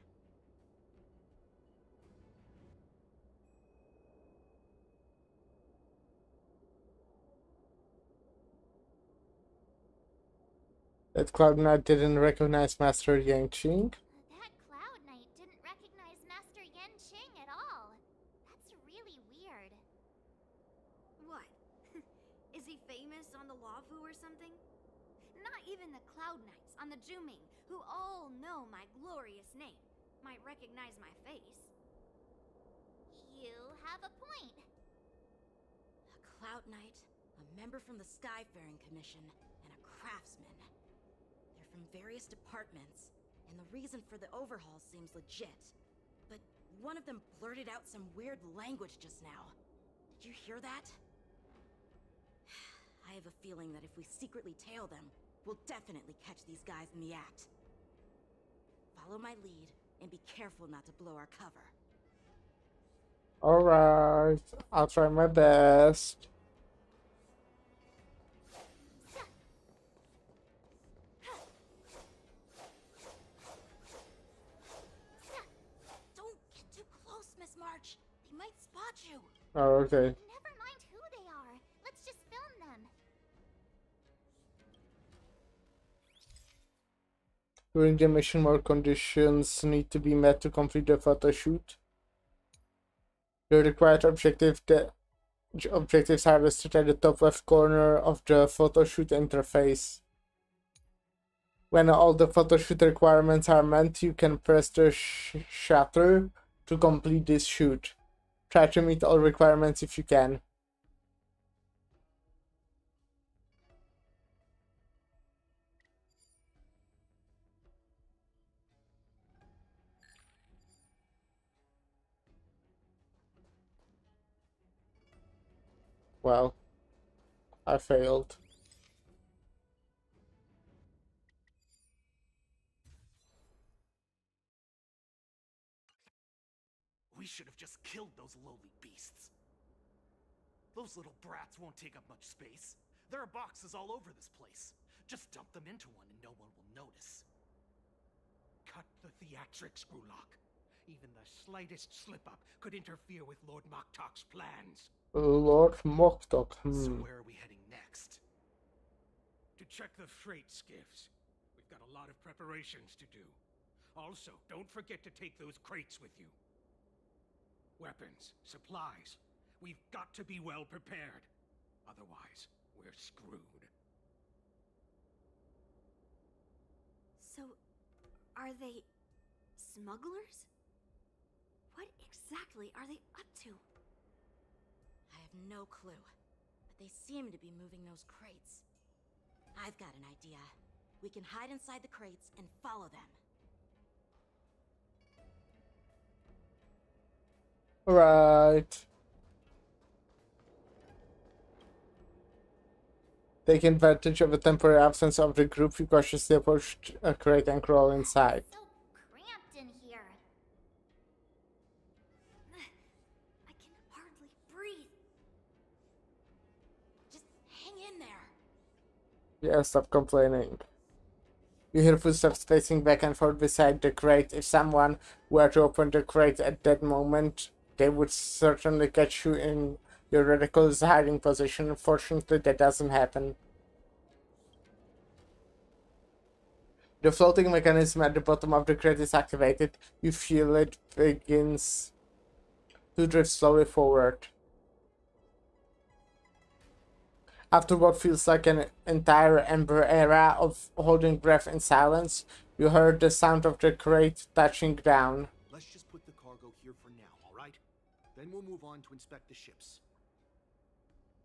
Speaker 1: That Cloud Knight didn't recognize Master Yanqing.
Speaker 3: That Cloud Knight didn't recognize Master Yenching at all. That's really weird.
Speaker 10: What? Is he famous on the Lavu or something? Not even the Cloud Knights on the Juming, who all know my glorious name, might recognize my face.
Speaker 3: You have a point.
Speaker 8: A Cloud Knight, a member from the Skyfaring Commission, and a craftsman. They're from various departments, and the reason for the overhaul seems legit. But one of them blurted out some weird language just now. Did you hear that? I have a feeling that if we secretly tail them, we'll definitely catch these guys in the act. Follow my lead, and be careful not to blow our cover.
Speaker 1: Alright, I'll try my best.
Speaker 8: Don't get too close, Miss March. They might spot you.
Speaker 1: Oh, okay.
Speaker 3: Never mind who they are. Let's just film them.
Speaker 1: During the mission, more conditions need to be met to complete the photo shoot. The required objectives are listed at the top left corner of the photoshoot interface. When all the photoshoot requirements are met, you can press the shutter to complete this shoot. Try to meet all requirements if you can. Well, I failed.
Speaker 21: We should have just killed those lowly beasts. Those little brats won't take up much space. There are boxes all over this place. Just dump them into one and no one will notice.
Speaker 22: Cut the theatrics, Grulok. Even the slightest slip-up could interfere with Lord Moktok's plans.
Speaker 1: Lord Moktok.
Speaker 21: So where are we heading next?
Speaker 22: To check the freight skiffs. We've got a lot of preparations to do. Also, don't forget to take those crates with you. Weapons, supplies. We've got to be well prepared. Otherwise, we're screwed.
Speaker 10: So, are they smugglers? What exactly are they up to?
Speaker 8: I have no clue, but they seem to be moving those crates. I've got an idea. We can hide inside the crates and follow them.
Speaker 1: Right. Take advantage of the temporary absence of the group. You cautiously approach a crate and crawl inside.
Speaker 3: So cramped in here.
Speaker 10: I can hardly breathe.
Speaker 8: Just hang in there.
Speaker 1: Yeah, stop complaining. You hear footsteps pacing back and forth beside the crate. If someone were to open the crate at that moment, they would certainly catch you in your ridiculous hiding position. Unfortunately, that doesn't happen. The floating mechanism at the bottom of the crate is activated. You feel it begins to drift slowly forward. After what feels like an entire Ember era of holding breath in silence, you heard the sound of the crate touching down.
Speaker 9: Let's just put the cargo here for now, all right? Then we'll move on to inspect the ships.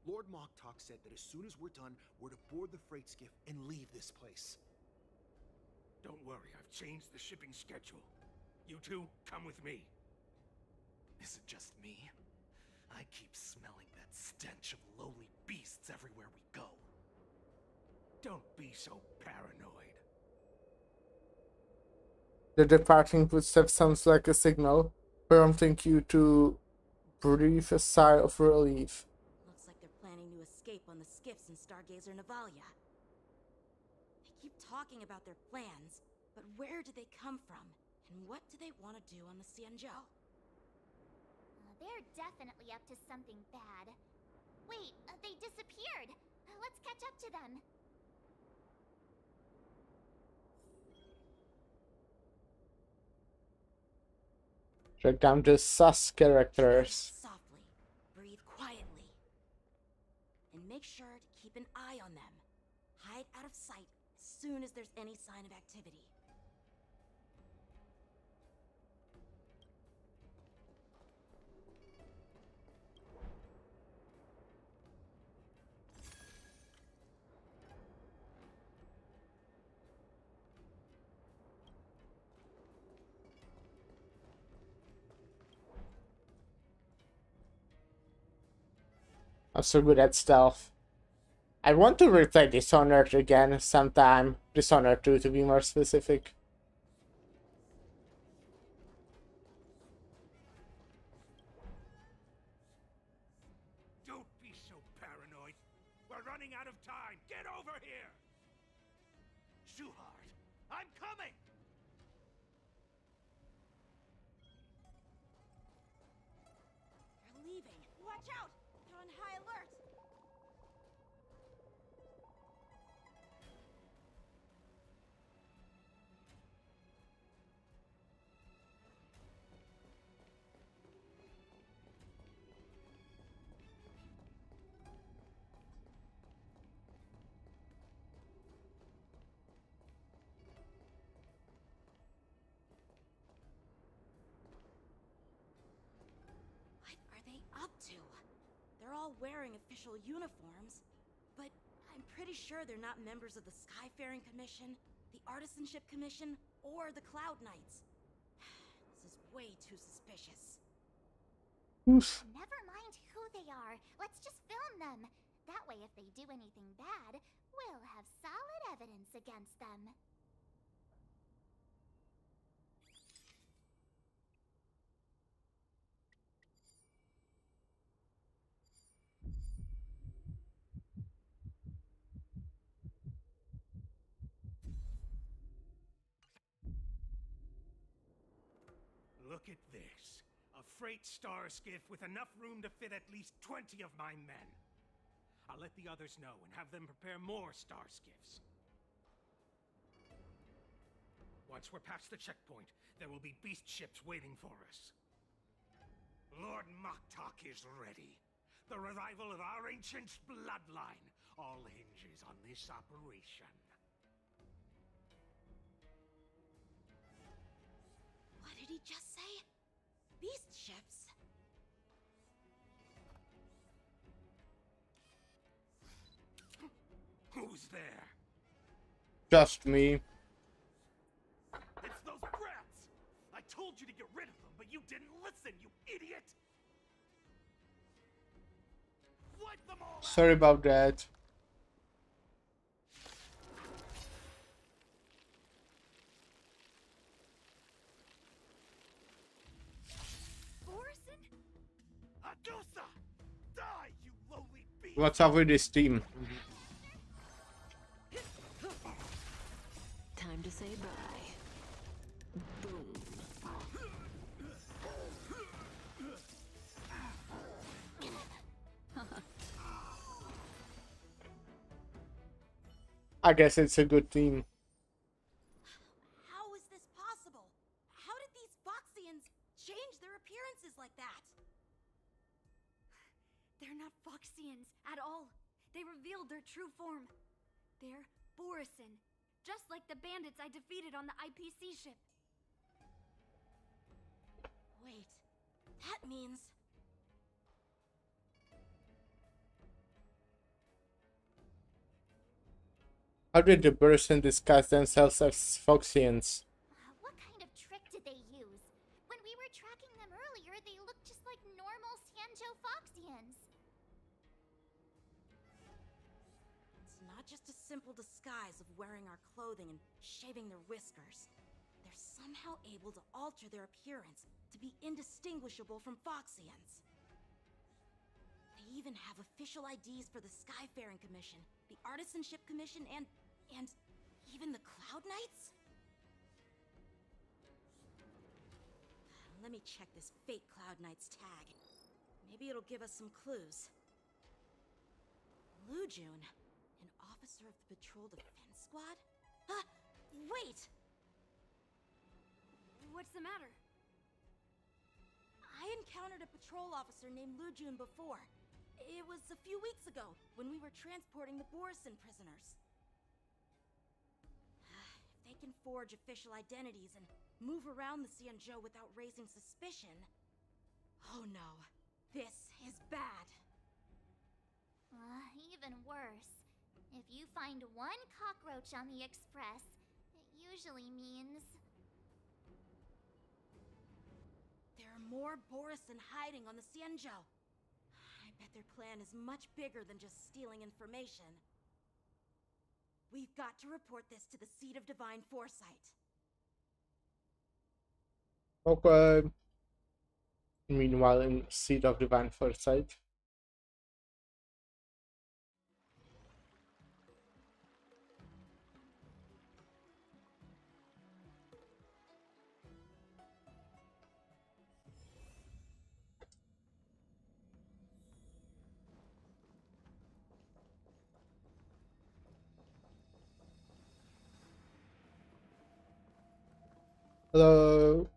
Speaker 9: Lord Moktok said that as soon as we're done, we're to board the freight skiff and leave this place.
Speaker 22: Don't worry, I've changed the shipping schedule. You two, come with me.
Speaker 21: Is it just me? I keep smelling that stench of lowly beasts everywhere we go.
Speaker 22: Don't be so paranoid.
Speaker 1: The departing footstep sounds like a signal, prompting you to breathe a sigh of relief.
Speaker 8: Looks like they're planning to escape on the skiffs in Stargazer Navalia. They keep talking about their plans, but where do they come from? And what do they want to do on the Xianzhou?
Speaker 3: They're definitely up to something bad. Wait, they disappeared. Let's catch up to them.
Speaker 1: Check down the sus characters.
Speaker 8: Softly, breathe quietly, and make sure to keep an eye on them. Hide out of sight as soon as there's any sign of activity.
Speaker 1: I'm so good at stealth. I want to replay Dishonored again sometime. Dishonored 2 to be more specific.
Speaker 22: Don't be so paranoid. We're running out of time. Get over here!
Speaker 21: Shuhard, I'm coming!
Speaker 8: They're leaving. Watch out! They're on high alert! What are they up to? They're all wearing official uniforms, but I'm pretty sure they're not members of the Skyfaring Commission, the Artisanship Commission, or the Cloud Knights. This is way too suspicious.
Speaker 3: Never mind who they are. Let's just film them. That way, if they do anything bad, we'll have solid evidence against them.
Speaker 22: Look at this. A freight star skiff with enough room to fit at least 20 of my men. I'll let the others know and have them prepare more star skiffs. Once we're past the checkpoint, there will be beast ships waiting for us. Lord Moktok is ready. The revival of our ancient bloodline all hinges on this operation.
Speaker 8: What did he just say? Beast ships?
Speaker 22: Who's there?
Speaker 1: Just me.
Speaker 21: It's those brats! I told you to get rid of them, but you didn't listen, you idiot! Wipe them all out!
Speaker 1: Sorry about that.
Speaker 21: Adusa! Die, you lowly beast!
Speaker 1: What's up with this team?
Speaker 19: Time to say bye. Boom.
Speaker 1: I guess it's a good team.
Speaker 8: How is this possible? How did these Foxians change their appearances like that?
Speaker 16: They're not Foxians at all. They revealed their true form. They're Borisin, just like the bandits I defeated on the IPC ship.
Speaker 8: Wait, that means...
Speaker 1: How did the person disguise themselves as Foxians?
Speaker 3: What kind of trick did they use? When we were tracking them earlier, they looked just like normal Xianzhou Foxians.
Speaker 8: It's not just a simple disguise of wearing our clothing and shaving their whiskers. They're somehow able to alter their appearance to be indistinguishable from Foxians. They even have official IDs for the Skyfaring Commission, the Artisanship Commission, and even the Cloud Knights? Let me check this fake Cloud Knight's tag. Maybe it'll give us some clues. Lu Jun, an officer of the Patrol Defense Squad? Wait!
Speaker 16: What's the matter?
Speaker 8: I encountered a patrol officer named Lu Jun before. It was a few weeks ago, when we were transporting the Borisin prisoners. If they can forge official identities and move around the Xianzhou without raising suspicion... Oh no, this is bad.
Speaker 3: Even worse. If you find one cockroach on the Express, it usually means...
Speaker 8: There are more Borisin hiding on the Xianzhou. I bet their plan is much bigger than just stealing information. We've got to report this to the Seat of Divine Foresight.
Speaker 1: Okay. Meanwhile, in Seat of Divine Foresight. Hello.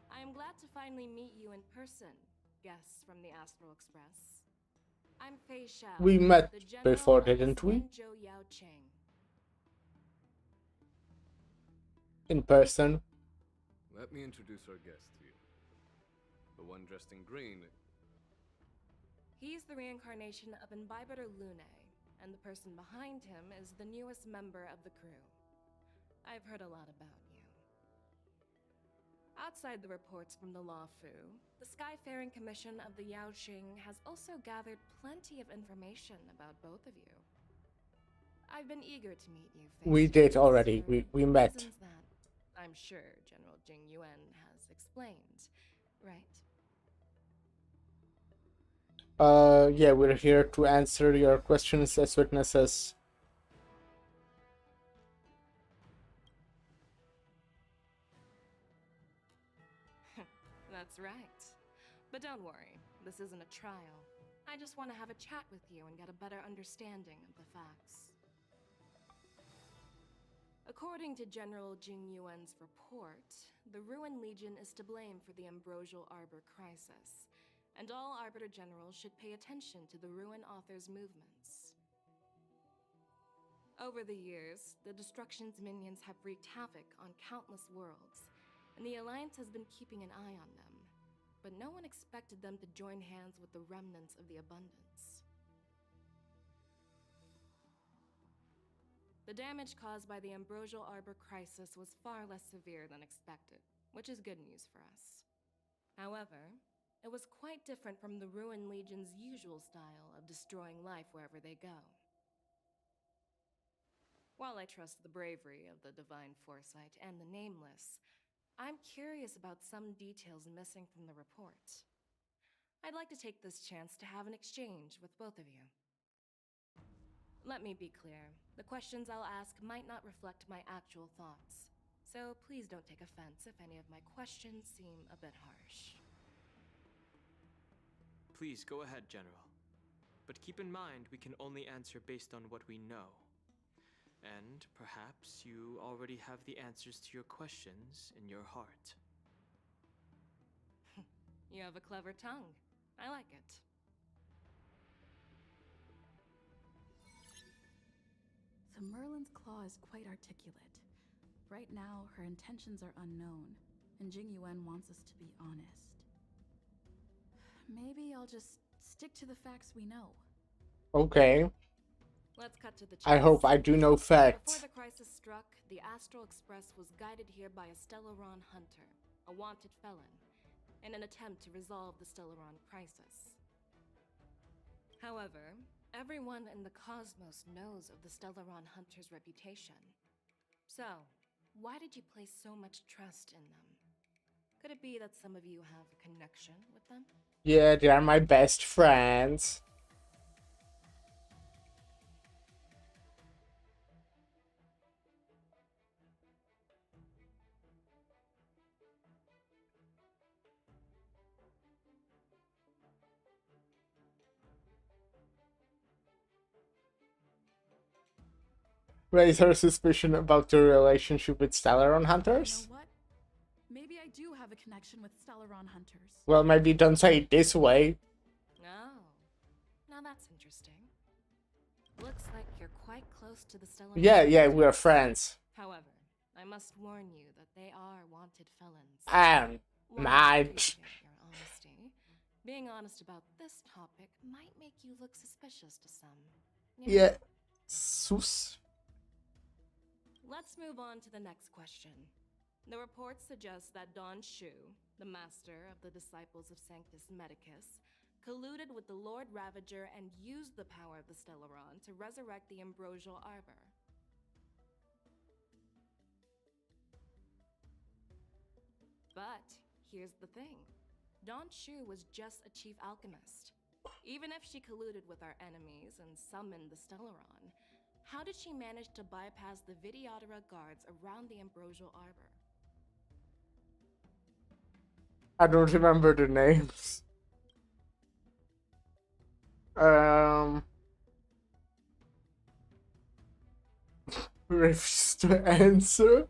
Speaker 7: I am glad to finally meet you in person, guests from the Astral Express. I'm Fei Xiao,
Speaker 1: We met
Speaker 7: the general
Speaker 1: before,
Speaker 7: of the
Speaker 1: didn't we?
Speaker 7: Xianzhou Yaocheng.
Speaker 1: In person.
Speaker 4: Let me introduce our guest to you. The one dressed in green.
Speaker 7: He's the reincarnation of Imbibitor Lune, and the person behind him is the newest member of the crew. I've heard a lot about you. Outside the reports from the Law Fu, the Skyfaring Commission of the Yaoxing has also gathered plenty of information about both of you. I've been eager to meet you face
Speaker 1: We
Speaker 7: to
Speaker 1: did
Speaker 7: face
Speaker 1: already.
Speaker 7: for
Speaker 1: We met.
Speaker 7: reasons that I'm sure General Jing Yuan has explained, right?
Speaker 1: Yeah, we're here to answer your questions as witnesses.
Speaker 7: That's right. But don't worry, this isn't a trial. I just want to have a chat with you and get a better understanding of the facts. According to General Jing Yuan's report, the Ruin Legion is to blame for the Ambrosial Arbor crisis, and all Arbiter Generals should pay attention to the Ruin Author's movements. Over the years, the Destruction's minions have wreaked havoc on countless worlds, and the Alliance has been keeping an eye on them. But no one expected them to join hands with the remnants of the Abundance. The damage caused by the Ambrosial Arbor crisis was far less severe than expected, which is good news for us. However, it was quite different from the Ruin Legion's usual style of destroying life wherever they go. While I trust the bravery of the Divine Foresight and the Nameless, I'm curious about some details missing from the report. I'd like to take this chance to have an exchange with both of you. Let me be clear, the questions I'll ask might not reflect my actual thoughts, so please don't take offense if any of my questions seem a bit harsh.
Speaker 5: Please go ahead, General. But keep in mind, we can only answer based on what we know. And perhaps you already have the answers to your questions in your heart.
Speaker 7: You have a clever tongue. I like it. The Merlin's claw is quite articulate. Right now, her intentions are unknown, and Jing Yuan wants us to be honest. Maybe I'll just stick to the facts we know.
Speaker 1: Okay.
Speaker 7: Let's cut to the chase.
Speaker 1: I hope I do know facts.
Speaker 7: Before the crisis struck, the Astral Express was guided here by a Stellaron hunter, a wanted felon, in an attempt to resolve the Stellaron crisis. However, everyone in the cosmos knows of the Stellaron hunter's reputation. So, why did you place so much trust in them? Could it be that some of you have a connection with them?
Speaker 1: Yeah, they are my best friends. Raise her suspicion about the relationship with Stellaron hunters?
Speaker 7: You know what? Maybe I do have a connection with Stellaron hunters.
Speaker 1: Well, maybe don't say it this way.
Speaker 7: Oh, now that's interesting. Looks like you're quite close to the Stellaron
Speaker 1: Yeah, we're friends.
Speaker 7: However, I must warn you that they are wanted felons.
Speaker 1: While
Speaker 7: I appreciate your honesty, being honest about this topic might make you look suspicious to some. You know?
Speaker 1: Yeah. Sus.
Speaker 7: Let's move on to the next question. The report suggests that Don Shu, the master of the disciples of Sanctus Medicus, colluded with the Lord Ravager and used the power of the Stellaron to resurrect the Ambrosial Arbor. But here's the thing. Don Shu was just a chief alchemist. Even if she colluded with our enemies and summoned the Stellaron, how did she manage to bypass the Videodora guards around the Ambrosial Arbor?
Speaker 1: I don't remember the names. Refuse to answer.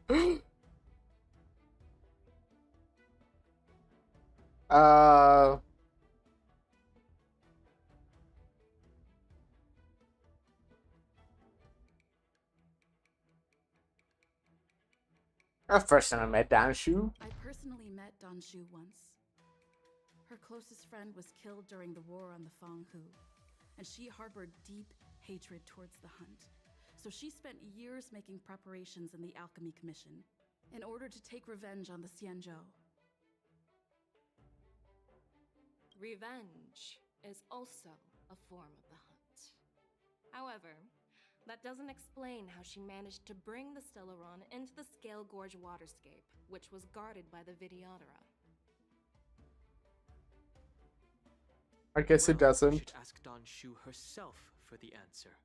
Speaker 1: First time I met Dan Shu.
Speaker 7: I personally met Don Shu once. Her closest friend was killed during the war on the Fang Hu, and she harbored deep hatred towards the hunt. So she spent years making preparations in the Alchemy Commission in order to take revenge on the Xianzhou. Revenge is also a form of the hunt. However, that doesn't explain how she managed to bring the Stellaron into the Scale Gorge waterscape, which was guarded by the Videodora.
Speaker 1: I guess it doesn't.
Speaker 5: You should ask Don Shu herself for the answer.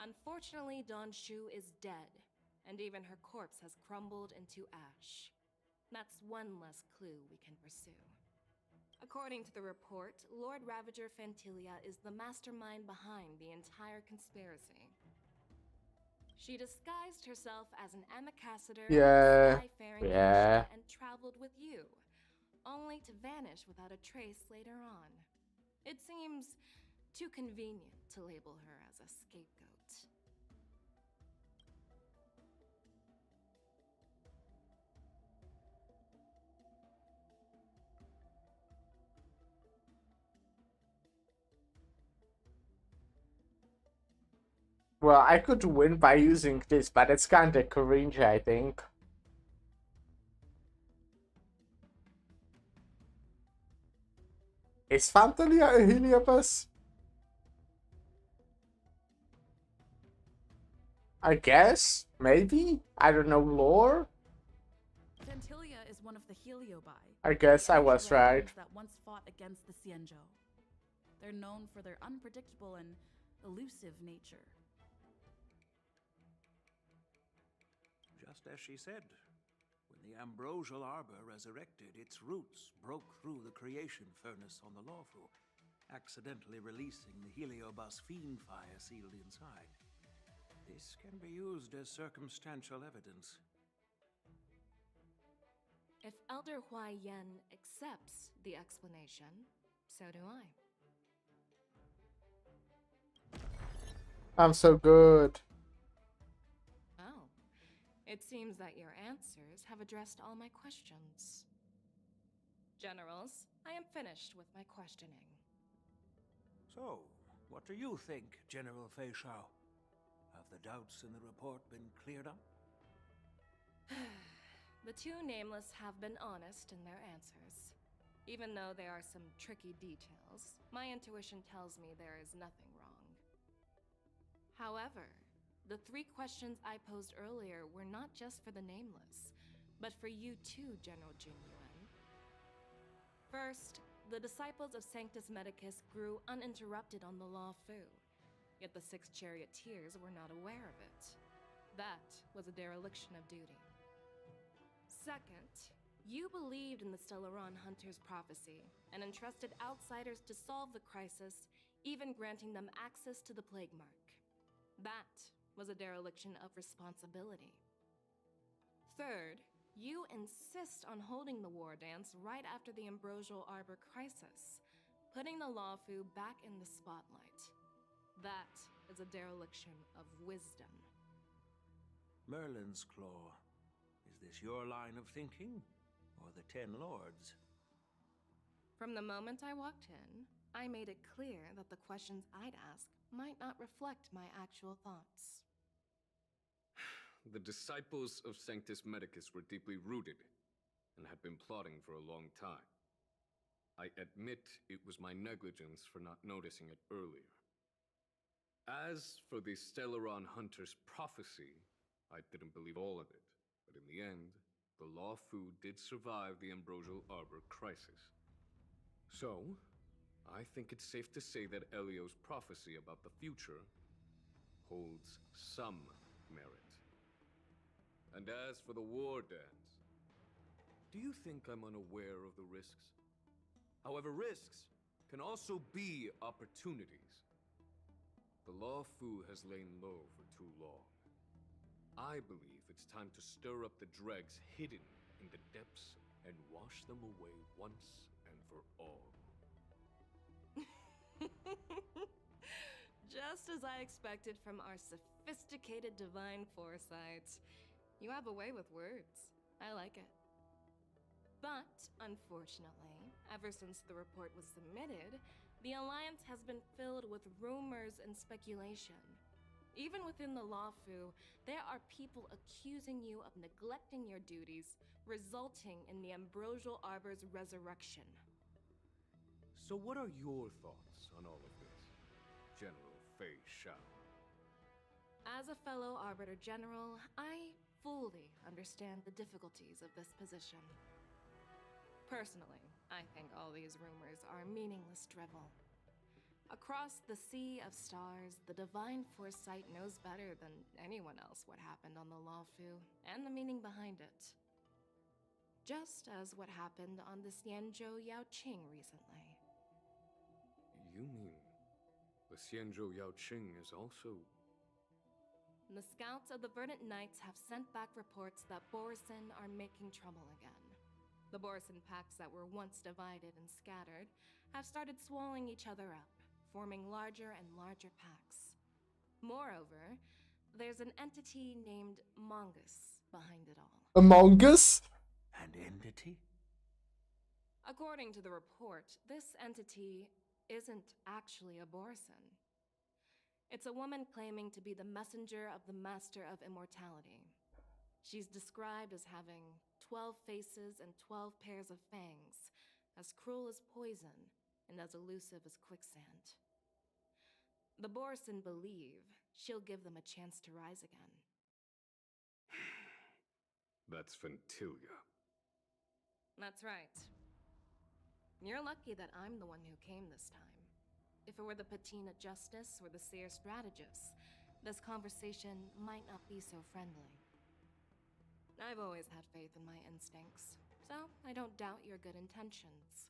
Speaker 7: Unfortunately, Don Shu is dead, and even her corpse has crumbled into ash. That's one less clue we can pursue. According to the report, Lord Ravager Fantilia is the mastermind behind the entire conspiracy. She disguised herself as an ambassador and traveled with you, only to vanish without a trace later on. It seems too convenient to label her as a scapegoat.
Speaker 1: Well, I could win by using this, but it's kinda cringe, I think. Is Fantalia a Heliobus? I guess? Maybe? I don't know lore?
Speaker 7: Fantilia is one of the Heliobi.
Speaker 1: I guess I was right.
Speaker 7: That once fought against the Xianzhou. They're known for their unpredictable and elusive nature.
Speaker 15: Just as she said, when the Ambrosial Arbor resurrected, its roots broke through the creation furnace on the Lawfu, accidentally releasing the Heliobus fiend fire sealed inside. This can be used as circumstantial evidence.
Speaker 7: If Elder Huai Yen accepts the explanation, so do I.
Speaker 1: I'm so good.
Speaker 7: Oh, it seems that your answers have addressed all my questions. Generals, I am finished with my questioning.
Speaker 15: So, what do you think, General Fei Shao? Have the doubts in the report been cleared up?
Speaker 7: The two nameless have been honest in their answers. Even though there are some tricky details, my intuition tells me there is nothing wrong. However, the 3 questions I posed earlier were not just for the nameless, but for you too, General Jing Yuan. First, the disciples of Sanctus Medicus grew uninterrupted on the Law Fu, yet the 6 charioteers were not aware of it. That was a dereliction of duty. Second, you believed in the Stellaron Hunter's prophecy and entrusted outsiders to solve the crisis, even granting them access to the Plague Mark. That was a dereliction of responsibility. Third, you insist on holding the war dance right after the Ambrosial Arbor crisis, putting the Lawfu back in the spotlight. That is a dereliction of wisdom.
Speaker 15: Merlin's Claw. Is this your line of thinking, or the 10 Lords?
Speaker 7: From the moment I walked in, I made it clear that the questions I'd ask might not reflect my actual thoughts.
Speaker 4: The disciples of Sanctus Medicus were deeply rooted and had been plotting for a long time. I admit it was my negligence for not noticing it earlier. As for the Stellaron Hunter's prophecy, I didn't believe all of it, but in the end, the Law Fu did survive the Ambrosial Arbor crisis. So, I think it's safe to say that Elio's prophecy about the future holds some merit. And as for the war dance, do you think I'm unaware of the risks? However, risks can also be opportunities. The Law Fu has lain low for too long. I believe it's time to stir up the dregs hidden in the depths and wash them away once and for all.
Speaker 7: Just as I expected from our sophisticated divine foresight. You have a way with words. I like it. But, unfortunately, ever since the report was submitted, the Alliance has been filled with rumors and speculation. Even within the Lawfu, there are people accusing you of neglecting your duties, resulting in the Ambrosial Arbor's resurrection.
Speaker 4: So what are your thoughts on all of this, General Fei Shao?
Speaker 7: As a fellow Arbiter General, I fully understand the difficulties of this position. Personally, I think all these rumors are meaningless drivel. Across the sea of stars, the divine foresight knows better than anyone else what happened on the Lawfu and the meaning behind it. Just as what happened on the Xianzhou Yaoqing recently.
Speaker 4: You mean the Xianzhou Yaoqing is also...
Speaker 7: The scouts of the Verdant Knights have sent back reports that Borisin are making trouble again. The Borisin packs that were once divided and scattered have started swallowing each other up, forming larger and larger packs. Moreover, there's an entity named Mongus behind it all.
Speaker 1: Among Us?
Speaker 15: An entity?
Speaker 7: According to the report, this entity isn't actually a Borisin. It's a woman claiming to be the messenger of the Master of Immortality. She's described as having 12 faces and 12 pairs of fangs, as cruel as poison, and as elusive as quicksand. The Borisin believe she'll give them a chance to rise again.
Speaker 4: That's Ventilia.
Speaker 7: That's right. You're lucky that I'm the one who came this time. If it were the Patina Justice or the Seer Strategist, this conversation might not be so friendly. I've always had faith in my instincts, so I don't doubt your good intentions.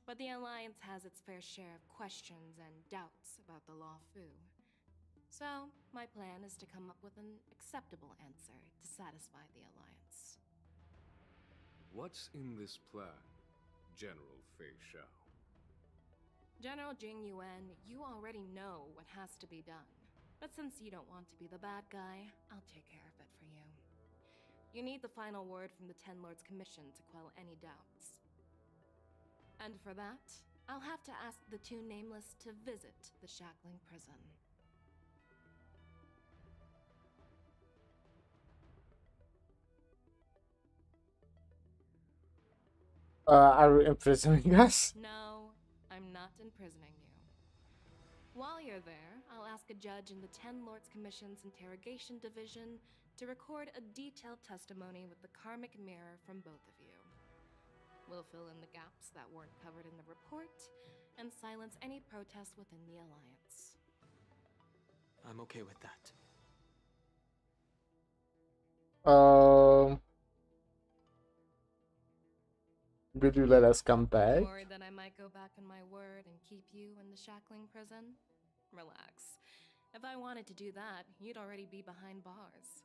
Speaker 7: But the Alliance has its fair share of questions and doubts about the Lawfu.
Speaker 19: So, my plan is to come up with an acceptable answer to satisfy the Alliance.
Speaker 4: What's in this plan, General Fei Shao?
Speaker 19: General Jing Yuan, you already know what has to be done. But since you don't want to be the bad guy, I'll take care of it for you. You need the final word from the Ten Lords Commission to quell any doubts. And for that, I'll have to ask the two Nameless to visit the Shackling Prison.
Speaker 1: Are you imprisoning us?
Speaker 19: No, I'm not imprisoning you. While you're there, I'll ask a judge in the Ten Lords Commission's Interrogation Division to record a detailed testimony with the karmic mirror from both of you. We'll fill in the gaps that weren't covered in the report and silence any protests within the Alliance.
Speaker 5: I'm okay with that.
Speaker 1: Will you let us come back?
Speaker 19: Worried that I might go back on my word and keep you in the Shackling Prison? Relax. If I wanted to do that, you'd already be behind bars.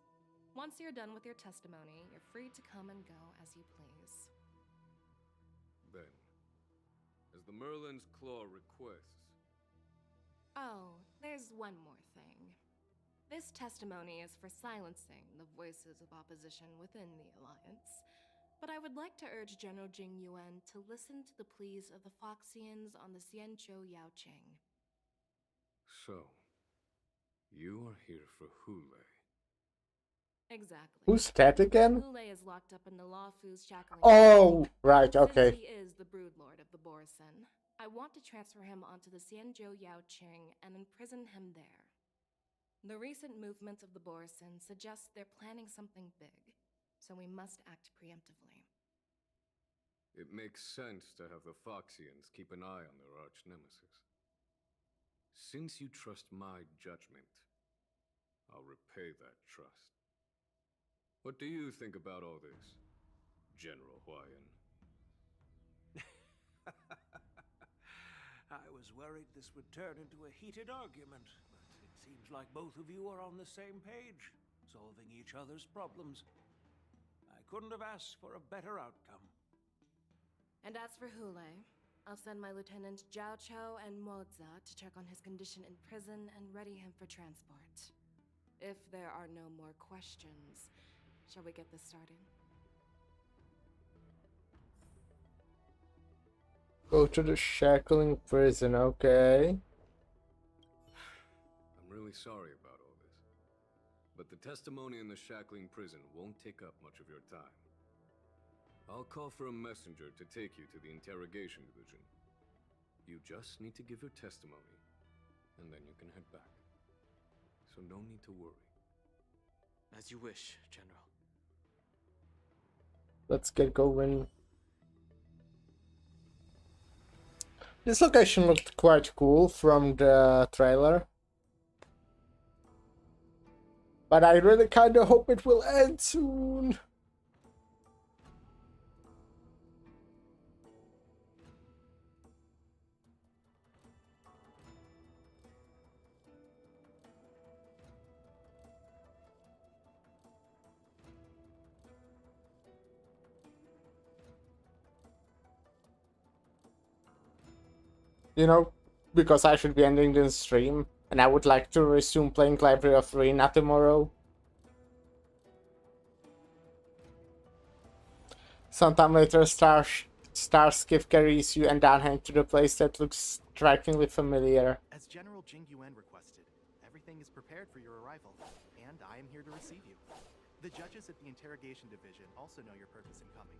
Speaker 19: Once you're done with your testimony, you're free to come and go as you please.
Speaker 4: Then, as the Merlin's Claw requests...
Speaker 19: Oh, there's one more thing. This testimony is for silencing the voices of opposition within the Alliance. But I would like to urge General Jing Yuan to listen to the pleas of the Foxians on the Xianzhou Yaoqing.
Speaker 4: So, you are here for Hule.
Speaker 19: Exactly.
Speaker 1: Who's that again?
Speaker 19: Hule is locked up in the Luofu's Shackling.
Speaker 1: Oh, right, okay.
Speaker 19: Since he is the broodlord of the Borisin, I want to transfer him onto the Xianzhou Yaoqing and imprison him there. The recent movements of the Borisin suggest they're planning something big, so we must act preemptively.
Speaker 4: It makes sense to have the Foxians keep an eye on their arch-nemesis. Since you trust my judgment, I'll repay that trust. What do you think about all this, General Huayan?
Speaker 15: I was worried this would turn into a heated argument, but it seems like both of you are on the same page, solving each other's problems. I couldn't have asked for a better outcome.
Speaker 19: And as for Hule, I'll send my lieutenants Zhao Chou and Moza to check on his condition in prison and ready him for transport. If there are no more questions, shall we get this started?
Speaker 1: Go to the Shackling Prison, okay.
Speaker 4: I'm really sorry about all this, but the testimony in the Shackling Prison won't take up much of your time. I'll call for a messenger to take you to the Interrogation Division. You just need to give your testimony, and then you can head back. So no need to worry.
Speaker 5: As you wish, General.
Speaker 1: Let's get going. This location looked quite cool from the trailer. But I really kinda hope it will end soon. You know, because I should be ending this stream, and I would like to resume playing Library of Ruina tomorrow. Sometime later, Starskiff carries you and Danheng to the place that looks strikingly familiar.
Speaker 6: As General Jing Yuan requested, everything is prepared for your arrival, and I am here to receive you. The judges at the Interrogation Division also know your purpose in coming.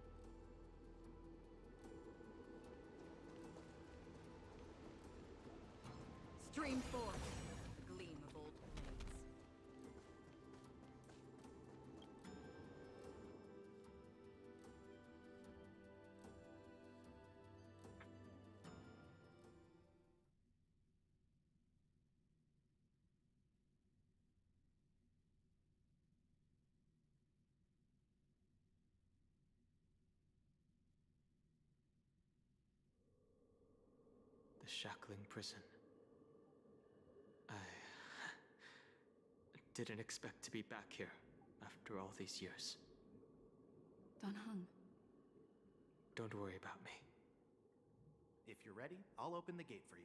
Speaker 12: Stream forth, the gleam of old blades.
Speaker 5: The Shackling Prison. didn't expect to be back here after all these years.
Speaker 7: Don Hung.
Speaker 5: Don't worry about me.
Speaker 6: If you're ready, I'll open the gate for you.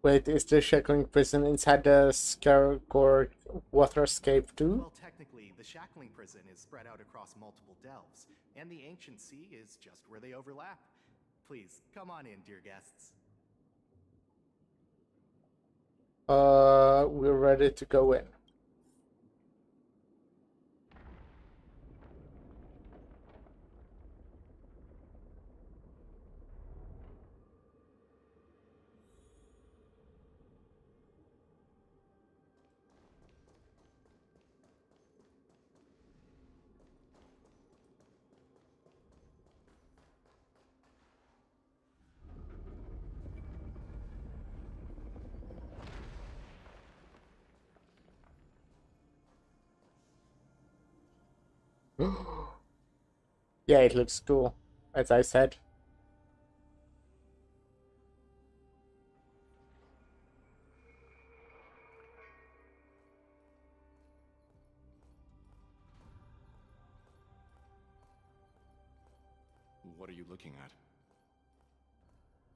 Speaker 1: Wait, is the shackling prison inside the Scaregore waterscape too?
Speaker 6: Well, technically, the shackling prison is spread out across multiple delves, and the ancient sea is just where they overlap. Please, come on in, dear guests.
Speaker 1: We're ready to go in. Yeah, it looks cool, as I said.
Speaker 17: What are you looking at?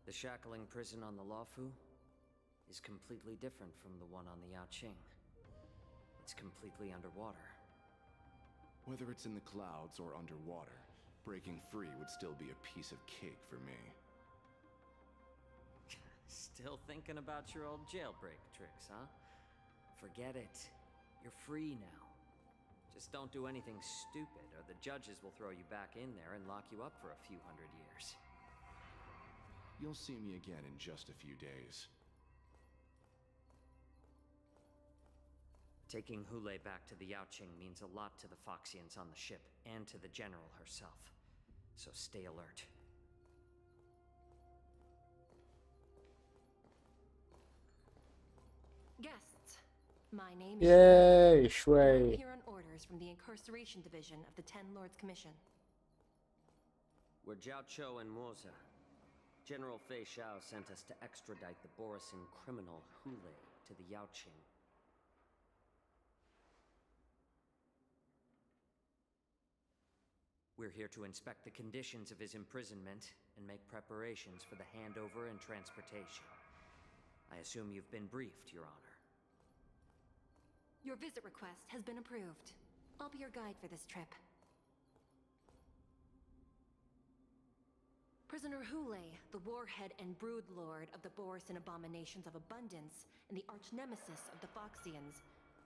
Speaker 11: The shackling prison on the Luofu is completely different from the one on the Yaoqing. It's completely underwater.
Speaker 17: Whether it's in the clouds or underwater, breaking free would still be a piece of cake for me.
Speaker 11: Still thinking about your old jailbreak tricks, huh? Forget it. You're free now. Just don't do anything stupid, or the judges will throw you back in there and lock you up for a few hundred years.
Speaker 17: You'll see me again in just a few days.
Speaker 11: Taking Hule back to the Yaoqing means a lot to the Foxians on the ship, and to the General herself. So stay alert.
Speaker 19: Guests, my name is
Speaker 1: Yay,
Speaker 19: Shui. I'm
Speaker 1: Shui.
Speaker 19: here on orders from the Incarceration Division of the Ten Lords Commission.
Speaker 11: We're Jiao Cho and Moza. General Fei Xiao sent us to extradite the Borisin criminal Hule to the Yaoqing. We're here to inspect the conditions of his imprisonment and make preparations for the handover and transportation. I assume you've been briefed, Your Honor.
Speaker 19: Your visit request has been approved. I'll be your guide for this trip. Prisoner Hule, the warhead and brood lord of the Borisin abominations of abundance and the arch-nemesis of the Foxians,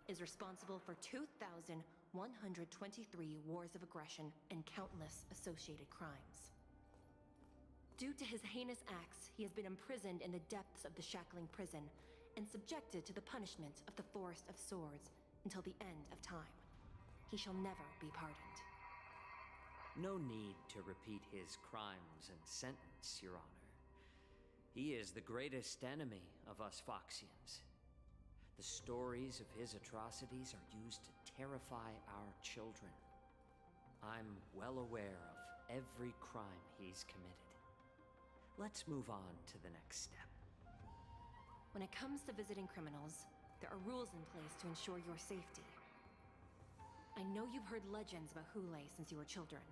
Speaker 19: is responsible for 2,123 wars of aggression and countless associated crimes. Due to his heinous acts, he has been imprisoned in the depths of the shackling prison and subjected to the punishment of the Forest of Swords until the end of time. He shall never be pardoned.
Speaker 11: No need to repeat his crimes and sentence, Your Honor. He is the greatest enemy of us Foxians. The stories of his atrocities are used to terrify our children. I'm well aware of every crime he's committed. Let's move on to the next step.
Speaker 19: When it comes to visiting criminals, there are rules in place to ensure your safety. I know you've heard legends about Hule since you were children,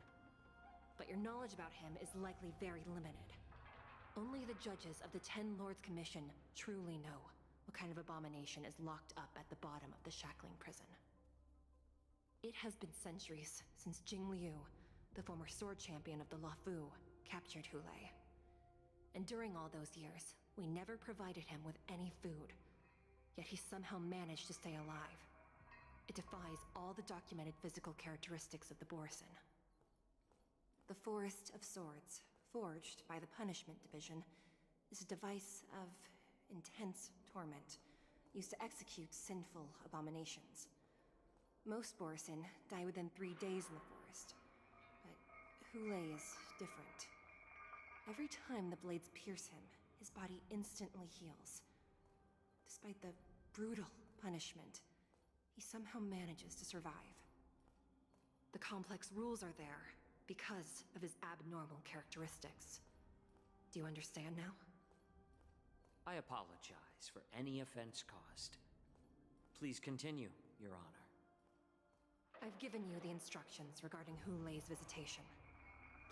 Speaker 19: but your knowledge about him is likely very limited. Only the judges of the Ten Lords Commission truly know what kind of abomination is locked up at the bottom of the shackling prison. It has been centuries since Jing Liu, the former sword champion of the Luofu, captured Hule. And during all those years, we never provided him with any food. Yet he somehow managed to stay alive. It defies all the documented physical characteristics of the Borisin. The Forest of Swords, forged by the Punishment Division, is a device of intense torment, used to execute sinful abominations. Most Borisin die within 3 days in the forest, but Hule is different. Every time the blades pierce him, his body instantly heals. Despite the brutal punishment, he somehow manages to survive. The complex rules are there,
Speaker 2: because of his abnormal characteristics. Do you understand now?
Speaker 11: I apologize for any offense caused. Please continue, Your Honor.
Speaker 2: I've given you the instructions regarding Hulei's visitation.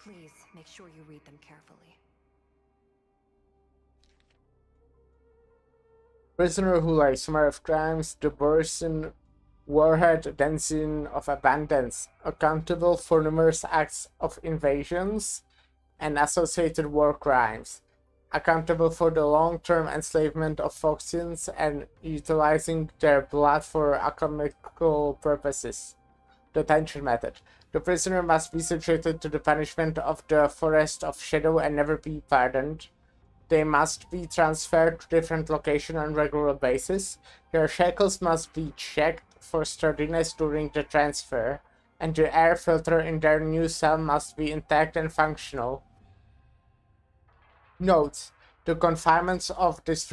Speaker 2: Please make sure you read them carefully.
Speaker 1: Prisoner Hulei, Summer of Crimes, the Borison Warhead Dancing of Abundance, accountable for numerous acts of invasions and associated war crimes, accountable for the long-term enslavement of Foxians and utilizing their blood for economical purposes. Detention method. The prisoner must be subjected to the punishment of the Forest of Shadow and never be pardoned. They must be transferred to different locations on regular basis. Their shackles must be checked for sturdiness during the transfer, and the air filter in their new cell must be intact and functional. Note: the confinement of this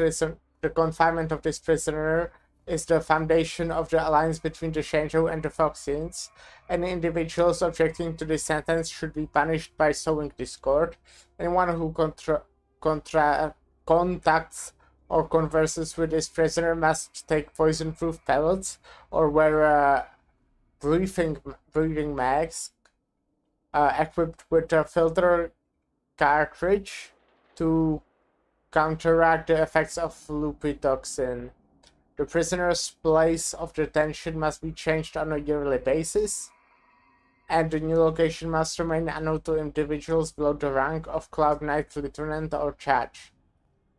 Speaker 1: prisoner is the foundation of the alliance between the Shenzhou and the Foxians. Any individuals objecting to this sentence should be punished by sowing discord. Anyone who contacts or converses with this prisoner must take poison-proof pellets or wear a breathing mask equipped with a filter cartridge to counteract the effects of lupitoxin. The prisoner's place of detention must be changed on a yearly basis, and the new location must remain unknown to individuals below the rank of Cloud Knight, Lieutenant, or Judge.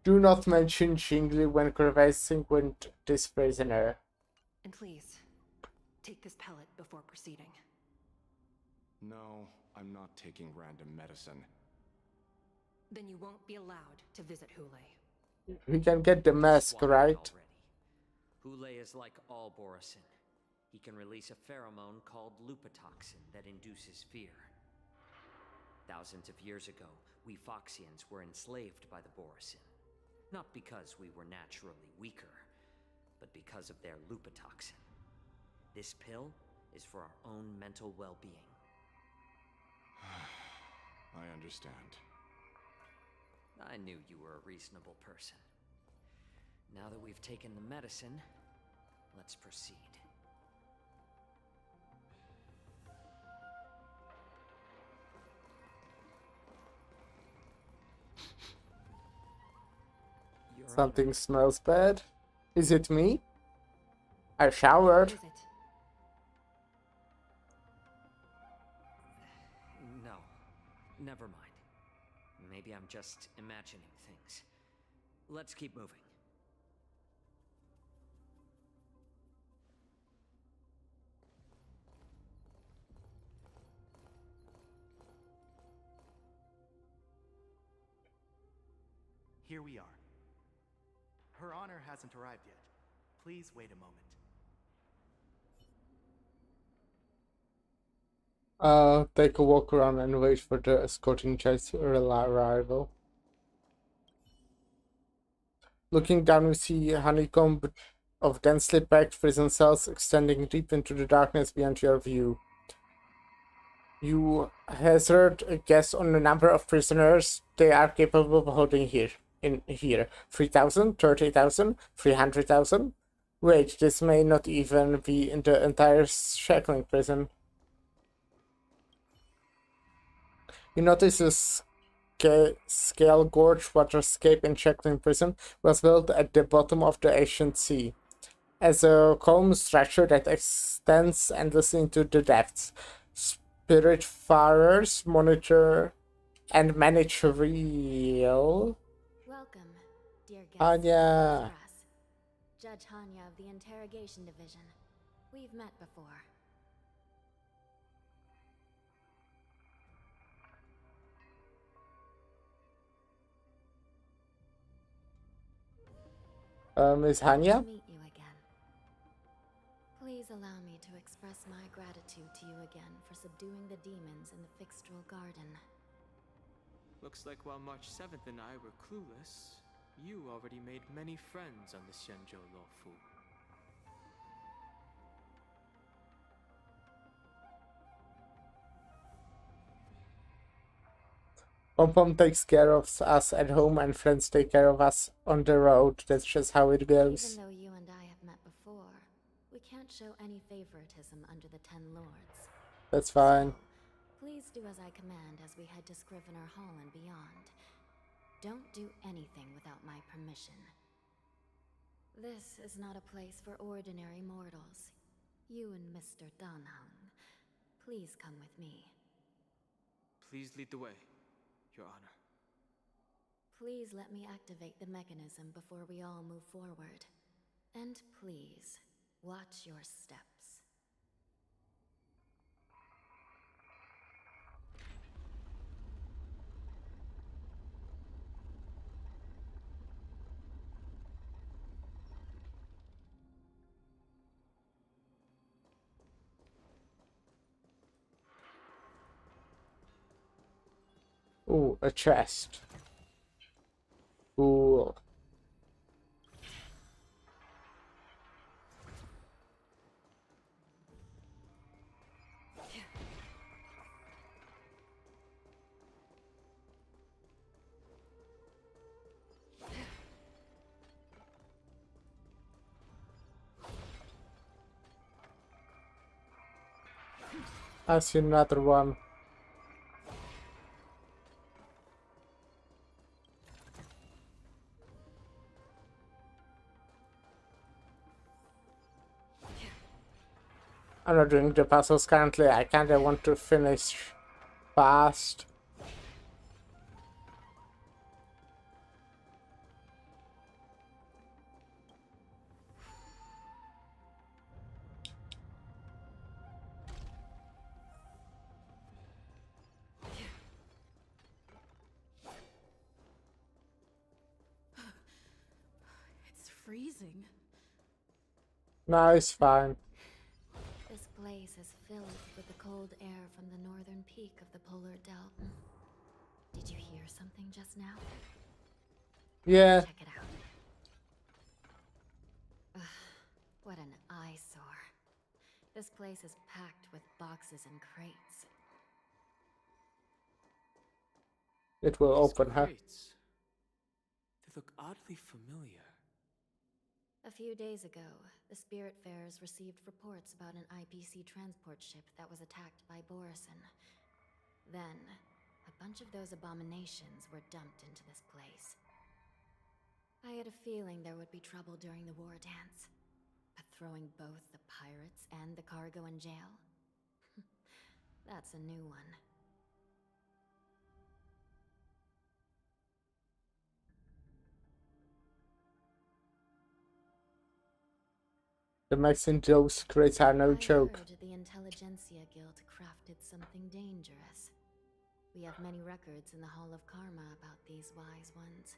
Speaker 1: Do not mention Jingli when conversing with this prisoner.
Speaker 2: And please, take this pellet before proceeding.
Speaker 17: No, I'm not taking random medicine.
Speaker 2: Then you won't be allowed to visit Hulei.
Speaker 1: We can get the mask, right?
Speaker 11: Hulei is like all Borison. He can release a pheromone called lupitoxin that induces fear. Thousands of years ago, we Foxians were enslaved by the Borison. Not because we were naturally weaker, but because of their lupitoxin. This pill is for our own mental well-being.
Speaker 17: I understand.
Speaker 11: I knew you were a reasonable person. Now that we've taken the medicine, let's proceed.
Speaker 1: Something smells bad. Is it me? I showered.
Speaker 11: No, never mind. Maybe I'm just imagining things. Let's keep moving.
Speaker 6: Here we are. Her Honor hasn't arrived yet. Please wait a moment.
Speaker 1: Take a walk around and wait for the escorting jet's arrival. Looking down, we see a honeycomb of densely packed prison cells extending deep into the darkness beyond your view. You hazard a guess on the number of prisoners they are capable of holding here. 3,000, 30,000, 300,000? Wait, this may not even be in the entire shackling prison. You notice this scale gorge waterscape in shackling prison was built at the bottom of the ancient sea, as a calm structure that extends endlessly into the depths. Spiritfarers monitor and manage real.
Speaker 10: Welcome, dear guests.
Speaker 1: Anya.
Speaker 10: Judge Hanya of the Interrogation Division. We've met before.
Speaker 1: Miss Hanya?
Speaker 10: Nice to meet you again. Please allow me to express my gratitude to you again for subduing the demons in the Fixtral Garden.
Speaker 5: Looks like while March 7th and I were clueless, you already made many friends on the Xianzhou Luofu.
Speaker 1: Pom Pom takes care of us at home and friends take care of us on the road. That's just how it goes.
Speaker 13: Even though you and I have met before, we can't show any favoritism under the Ten Lords.
Speaker 1: That's fine.
Speaker 13: So, please do as I command as we head to Scrivener Hall and beyond. Don't do anything without my permission. This is not a place for ordinary mortals. You and Mr. Dunhung, please come with me.
Speaker 5: Please lead the way, Your Honor.
Speaker 13: Please let me activate the mechanism before we all move forward. And please, watch your steps.
Speaker 1: Ooh, a chest. Cool. I see another one. I'm not doing the puzzles currently. I kinda want to finish fast.
Speaker 7: It's freezing.
Speaker 1: No, it's fine.
Speaker 13: This place is filled with the cold air from the northern peak of the polar belt. Did you hear something just now?
Speaker 1: Yeah.
Speaker 13: Check it out. Ugh, what an eyesore. This place is packed with boxes and crates.
Speaker 1: It will open her.
Speaker 5: They look oddly familiar.
Speaker 13: A few days ago, the Spiritfarers received reports about an IPC transport ship that was attacked by Borison. Then, a bunch of those abominations were dumped into this place. I had a feeling there would be trouble during the war dance. But throwing both the pirates and the cargo in jail? That's a new one.
Speaker 1: The mechs in those crates are no joke.
Speaker 13: I heard the Intelligentsia Guild crafted something dangerous. We have many records in the Hall of Karma about these wise ones.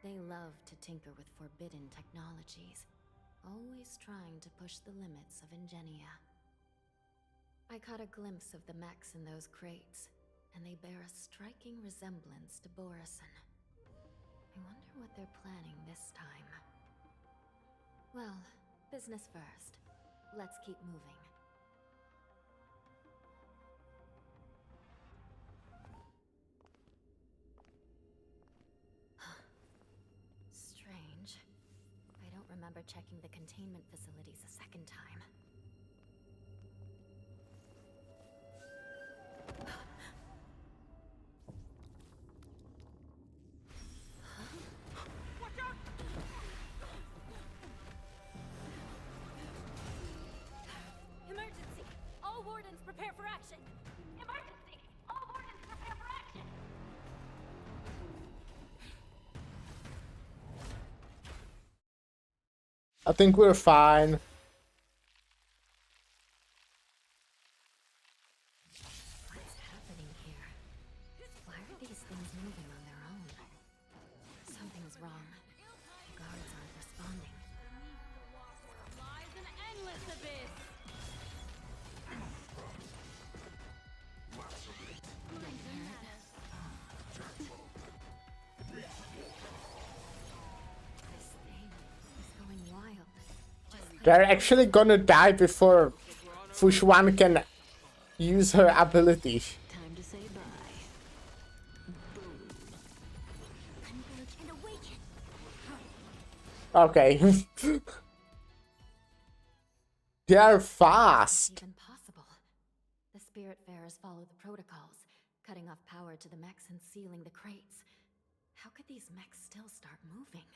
Speaker 13: They love to tinker with forbidden technologies, always trying to push the limits of Ingenia. I caught a glimpse of the mechs in those crates, and they bear a striking resemblance to Borison. I wonder what they're planning this time. Well, business first. Let's keep moving. Strange. I don't remember checking the containment facilities a second time.
Speaker 10: Emergency! All wardens prepare for action! Emergency! All wardens prepare for action!
Speaker 1: I think we're fine.
Speaker 13: What's happening here? Why are these things moving on their own? Something's wrong. The guards aren't responding.
Speaker 10: Lies an endless abyss!
Speaker 13: This thing is going wild.
Speaker 1: They're actually gonna die before Fushwan can use her ability.
Speaker 7: Time to say bye.
Speaker 1: Okay. They are fast.
Speaker 13: Even possible. The Spiritfarers follow the protocols, cutting off power to the mechs and sealing the crates. How could these mechs still start moving?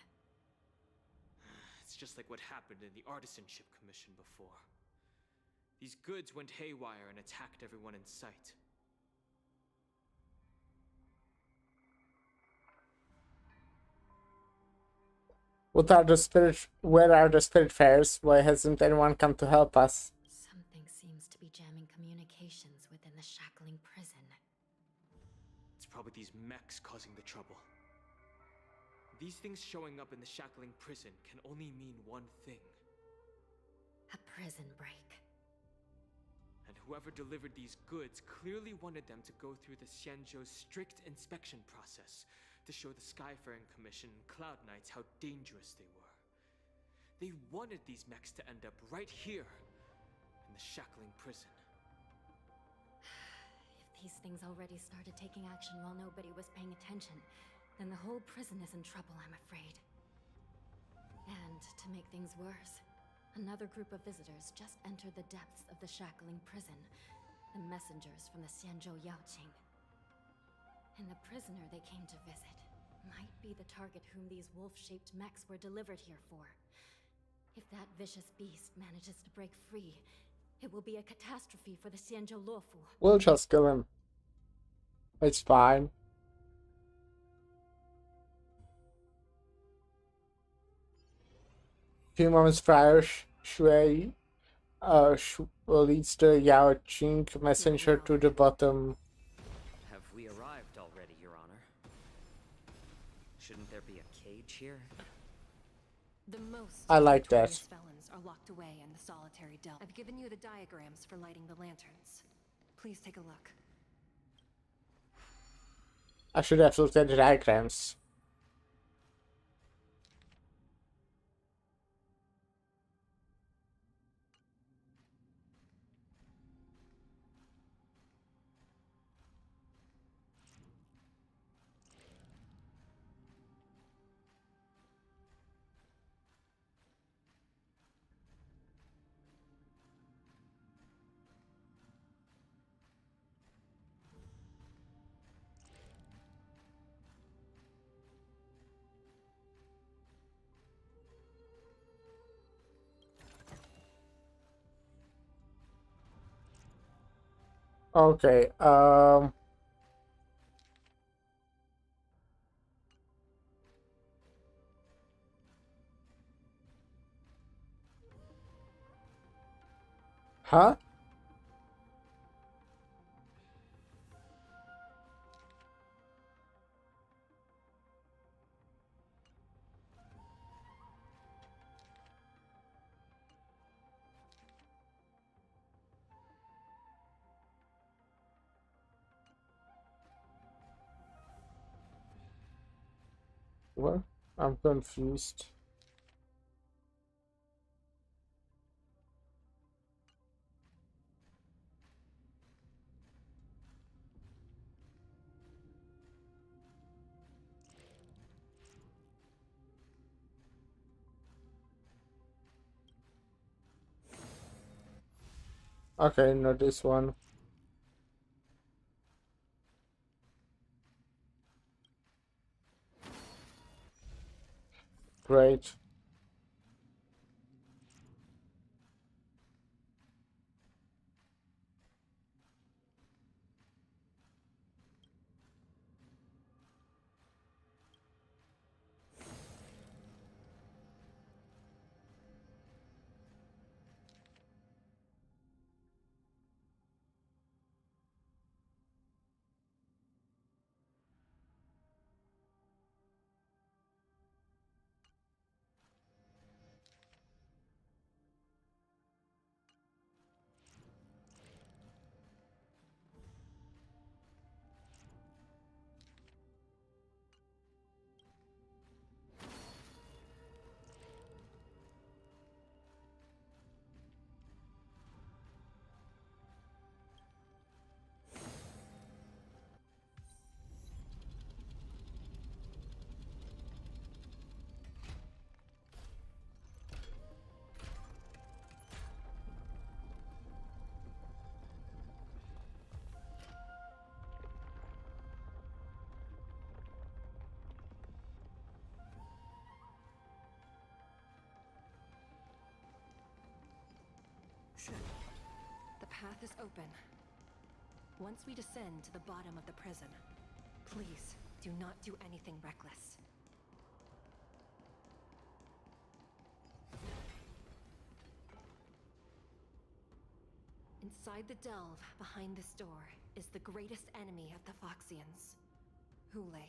Speaker 5: It's just like what happened in the Artisanship Commission before. These goods went haywire and attacked everyone in sight.
Speaker 1: Where are the Spiritfarers? Why hasn't anyone come to help us?
Speaker 13: Something seems to be jamming communications within the shackling prison.
Speaker 5: It's probably these mechs causing the trouble. These things showing up in the shackling prison can only mean one thing.
Speaker 13: A prison break.
Speaker 5: And whoever delivered these goods clearly wanted them to go through the Xianzhou's strict inspection process to show the Skyfaring Commission and Cloud Knights how dangerous they were. They wanted these mechs to end up right here, in the shackling prison.
Speaker 13: If these things already started taking action while nobody was paying attention, then the whole prison is in trouble, I'm afraid. And to make things worse, another group of visitors just entered the depths of the shackling prison. The messengers from the Xianzhou Yaoqing. And the prisoner they came to visit might be the target whom these wolf-shaped mechs were delivered here for. If that vicious beast manages to break free, it will be a catastrophe for the Xianzhou Luofu.
Speaker 1: We'll just kill him. It's fine. Few moments prior, Shui leads the Yaoqing messenger to the bottom.
Speaker 11: Have we arrived already, Your Honor? Shouldn't there be a cage here?
Speaker 14: The most
Speaker 1: I like that.
Speaker 14: notorious felons are locked away in the solitary delve. I've given you the diagrams for lighting the lanterns. Please take a look.
Speaker 1: I should have looked at the diagrams. Okay, huh? What? I'm confused. Okay, not this one. Great.
Speaker 14: The path is open. Once we descend to the bottom of the prison, please do not do anything reckless. Inside the delve, behind this door, is the greatest enemy of the Foxians, Hule.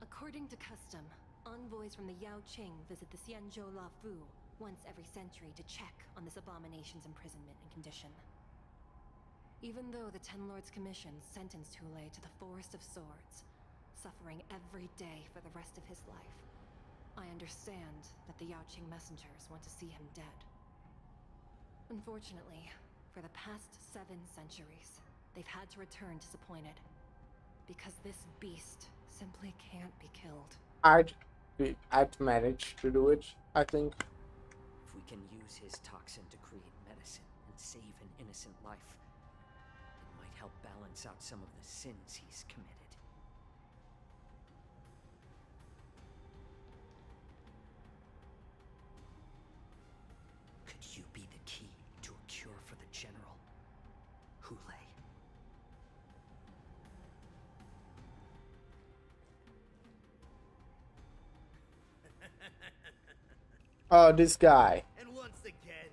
Speaker 14: According to custom, envoys from the Yao Qing visit the Xianzhou La Fu once every century to check on this abomination's imprisonment and condition. Even though the Ten Lords Commission sentenced Hule to the Forest of Swords, suffering every day for the rest of his life, I understand that the Yao Qing messengers want to see him dead. Unfortunately, for the past 7 centuries, they've had to return disappointed. Because this beast simply can't be killed.
Speaker 1: I'd manage to do it, I think.
Speaker 11: If we can use his toxin to create medicine and save an innocent life, it might help balance out some of the sins he's committed. Could you be the key to a cure for the General, Hule?
Speaker 1: Oh, this guy.
Speaker 18: And once again,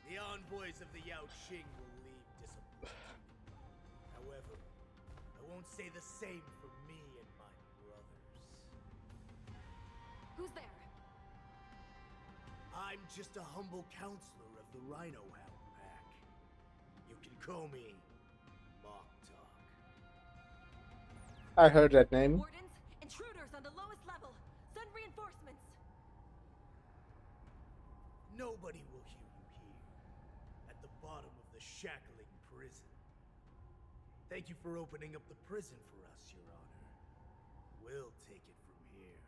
Speaker 18: the envoys of the Yao Qing will leave disappointed. However, I won't say the same for me and my brothers.
Speaker 14: Who's there?
Speaker 18: I'm just a humble counselor of the Rhino Hound Pack. You can call me Mock Talk.
Speaker 1: I heard that name.
Speaker 14: Wardens, intruders on the lowest level. Send reinforcements.
Speaker 18: Nobody will hear you here, at the bottom of the shackling prison. Thank you for opening up the prison for us, Your Honor. We'll take it from here.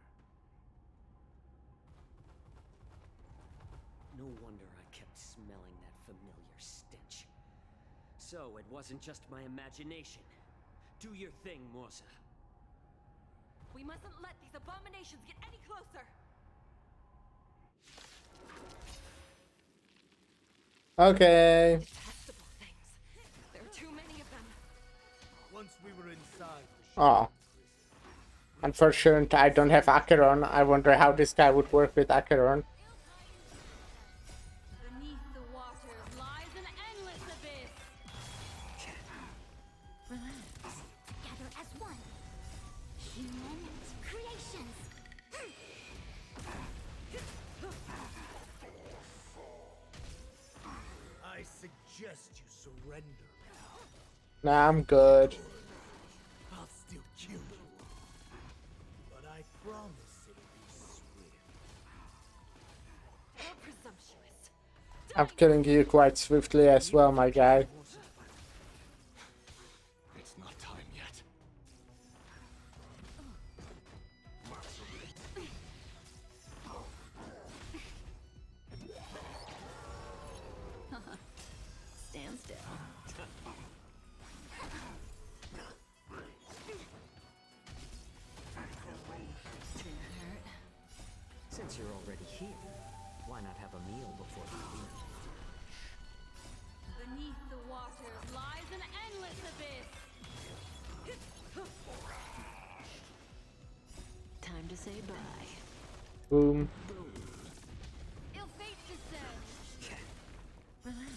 Speaker 11: No wonder I kept smelling that familiar stench. So it wasn't just my imagination. Do your thing, Morsa.
Speaker 14: We mustn't let these abominations get any closer.
Speaker 1: Okay.
Speaker 14: Detestable things. There are too many of them.
Speaker 18: Once we were inside
Speaker 1: Oh. Unfortunately, I don't have Acheron. I wonder how this guy would work with Acheron.
Speaker 10: Beneath the waters lies an endless abyss. Relax. Gather as one. Human creations.
Speaker 18: I suggest you surrender now.
Speaker 1: Nah, I'm good.
Speaker 18: I'll still kill you. But I promise it'll be swift.
Speaker 14: How presumptuous.
Speaker 1: I'm killing you quite swiftly as well, my guy.
Speaker 17: It's not time yet.
Speaker 10: Stand still.
Speaker 11: Since you're already here, why not have a meal before you leave?
Speaker 10: Beneath the waters lies an endless abyss. Time to say bye.
Speaker 1: Boom.
Speaker 10: Ill fate descends. Relax.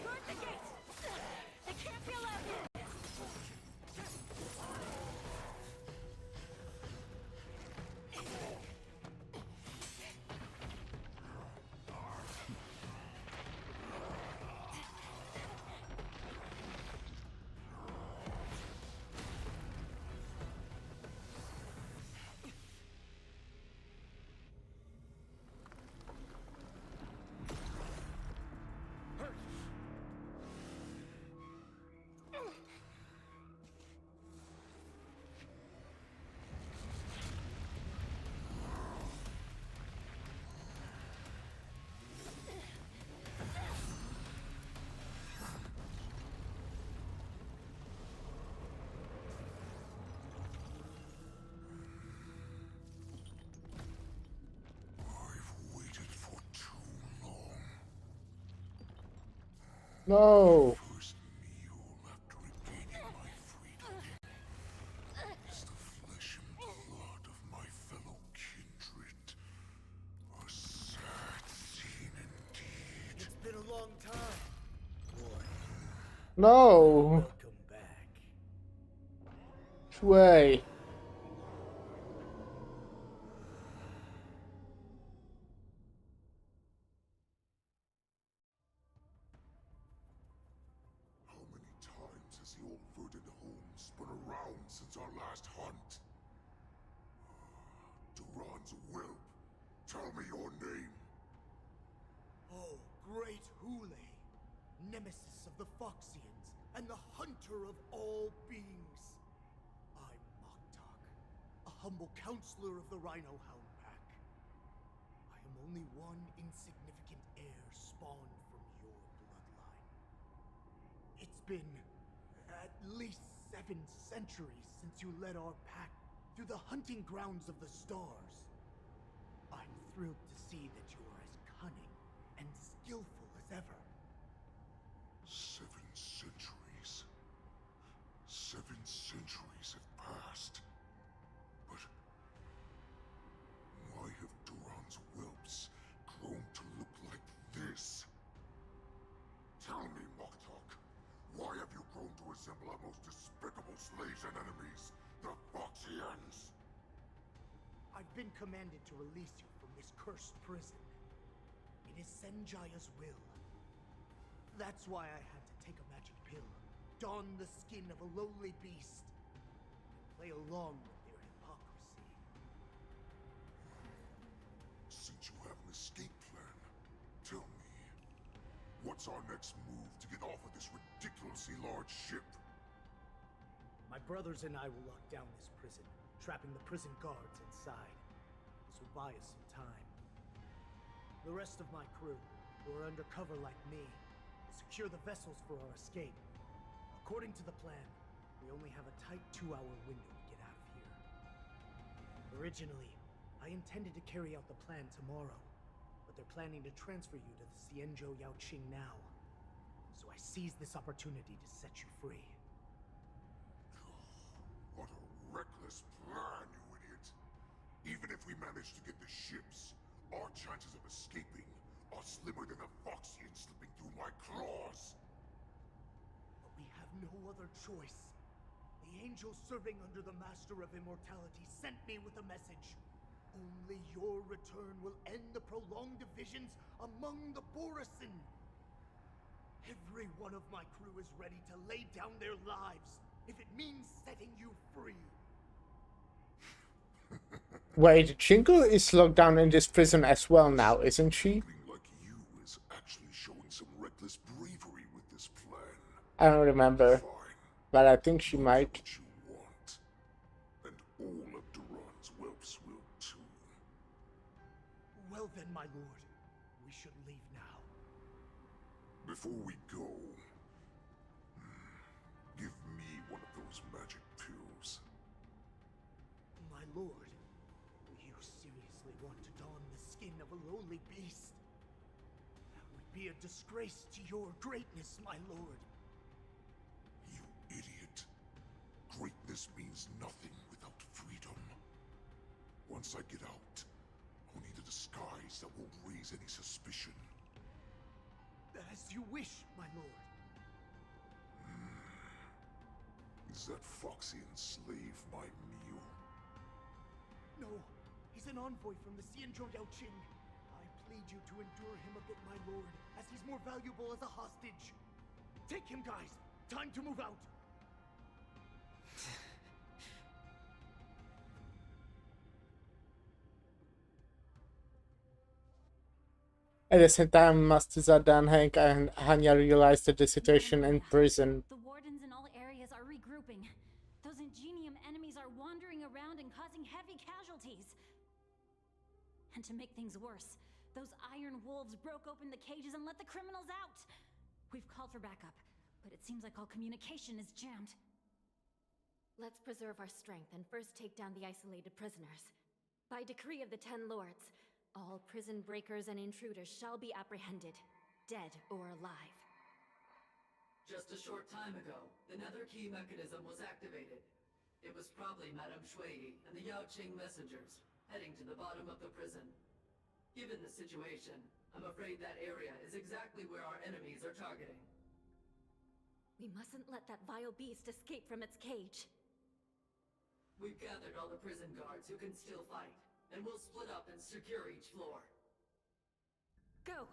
Speaker 14: Guard the gate! They can't be allowed in!
Speaker 1: No.
Speaker 9: First meal after regaining my freedom is the flesh and blood of my fellow kindred. A sad scene indeed.
Speaker 18: It's been a long time, boy.
Speaker 1: No.
Speaker 18: Welcome back.
Speaker 1: Shui.
Speaker 9: How many times has the old verdant home spun around since our last hunt? Duran's whelp, tell me your name.
Speaker 18: Oh, great Hule, nemesis of the Foxians and the hunter of all beings. I'm Moktok, a humble counselor of the Rhino Hound Pack. I am only one insignificant heir spawned from your bloodline. It's been at least 7 centuries since you led our pack through the hunting grounds of the stars. I'm thrilled to see that you're as cunning and skillful as ever.
Speaker 9: 7 centuries. 7 centuries have passed. But why have Duran's whelps grown to look like this? Tell me, Moktok, why have you grown to resemble our most despicable slaves and enemies, the Foxians?
Speaker 18: I've been commanded to release you from this cursed prison. It is Senjaya's will. That's why I had to take a magic pill, don the skin of a lowly beast, and play along with their hypocrisy.
Speaker 9: Since you have an escape plan, tell me, what's our next move to get off of this ridiculously large ship?
Speaker 18: My brothers and I will lock down this prison, trapping the prison guards inside. This will buy us some time. The rest of my crew, who are undercover like me, will secure the vessels for our escape. According to the plan, we only have a tight 2-hour window to get out of here. Originally, I intended to carry out the plan tomorrow, but they're planning to transfer you to the Xianzhou Yaoqing now. So I seized this opportunity to set you free.
Speaker 9: What a reckless plan, you idiot! Even if we manage to get the ships, our chances of escaping are slimmer than a Foxian slipping through my claws!
Speaker 18: But we have no other choice. The angel serving under the Master of Immortality sent me with a message. Only your return will end the prolonged divisions among the Borisin. Every one of my crew is ready to lay down their lives if it means setting you free.
Speaker 1: Wait, Jingle is locked down in this prison as well now, isn't she?
Speaker 9: Like you is actually showing some reckless bravery with this plan.
Speaker 1: I don't remember, but I think she might.
Speaker 9: What you want. And all of Duran's whelps will too.
Speaker 18: Well then, my lord, we should leave now.
Speaker 9: Before we go, give me one of those magic pills.
Speaker 18: My lord, you seriously want to don the skin of a lowly beast? That would be a disgrace to your greatness, my lord.
Speaker 9: You idiot. Greatness means nothing without freedom. Once I get out, I'll need a disguise that won't raise any suspicion.
Speaker 18: As you wish, my lord.
Speaker 9: Is that Foxian slave my meal?
Speaker 18: No, he's an envoy from the Xianzhou Yaoqing. I plead you to endure him a bit, my lord, as he's more valuable as a hostage. Take him, guys. Time to move out.
Speaker 1: At the same time, Master Zadan, Hank, and Hanya realized that the situation in prison.
Speaker 10: The wardens in all areas are regrouping. Those Ingenium enemies are wandering around and causing heavy casualties. And to make things worse, those iron wolves broke open the cages and let the criminals out. We've called for backup, but it seems like all communication is jammed.
Speaker 13: Let's preserve our strength and first take down the isolated prisoners. By decree of the 10 Lords, all prison breakers and intruders shall be apprehended, dead or alive.
Speaker 20: Just a short time ago, the nether key mechanism was activated. It was probably Madame Shui and the Yaoqing messengers, heading to the bottom of the prison. Given the situation, I'm afraid that area is exactly where our enemies are targeting.
Speaker 10: We mustn't let that vile beast escape from its cage.
Speaker 20: We've gathered all the prison guards who can still fight, and we'll split up and secure each floor.
Speaker 10: Go!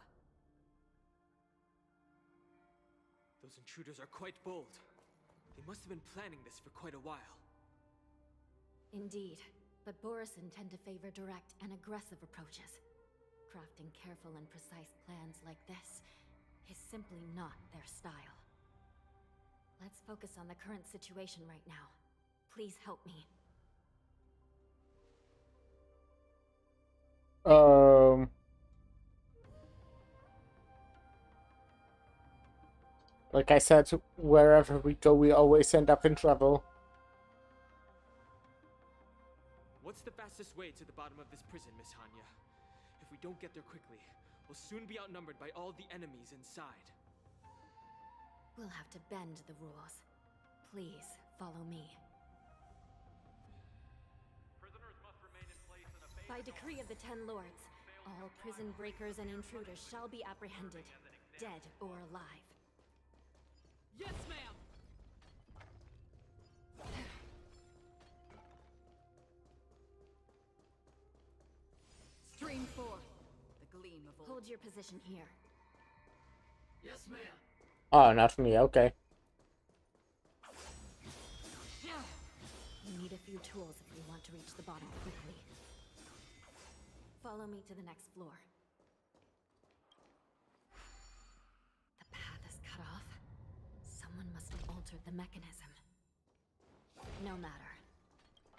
Speaker 5: Those intruders are quite bold. They must have been planning this for quite a while.
Speaker 13: Indeed, but Borison tend to favor direct and aggressive approaches. Crafting careful and precise plans like this is simply not their style. Let's focus on the current situation right now. Please help me.
Speaker 1: Like I said, wherever we go, we always end up in trouble.
Speaker 5: What's the fastest way to the bottom of this prison, Miss Hanya? If we don't get there quickly, we'll soon be outnumbered by all the enemies inside.
Speaker 13: We'll have to bend the rules. Please, follow me. By decree of the Ten Lords, all prison breakers and intruders shall be apprehended, dead or alive.
Speaker 5: Yes, ma'am!
Speaker 12: Stream forth, the gleam of
Speaker 13: Hold your position here.
Speaker 20: Yes, ma'am.
Speaker 1: Oh, not me, okay.
Speaker 13: You need a few tools if you want to reach the bottom quickly. Follow me to the next floor. The path is cut off. Someone must have altered the mechanism. No matter.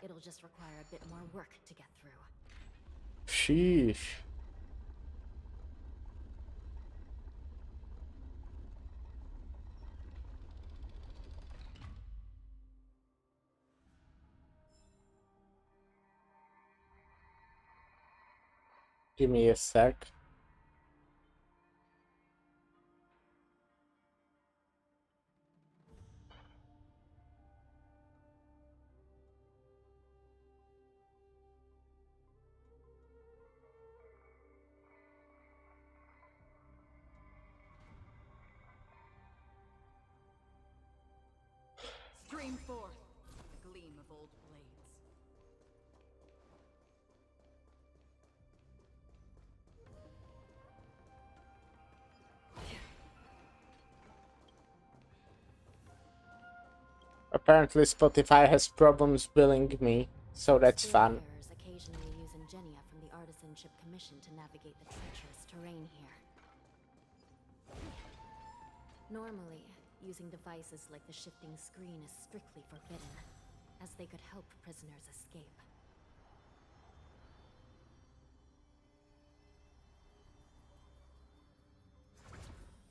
Speaker 13: It'll just require a bit more work to get through.
Speaker 1: Sheesh. Give me a sec.
Speaker 12: Stream forth, the gleam of old blades.
Speaker 1: Apparently Spotify has problems billing me, so that's fun.
Speaker 13: Wayfarers occasionally use Ingenia from the Artisanship Commission to navigate the treacherous terrain here. Normally, using devices like the shifting screen is strictly forbidden, as they could help prisoners escape.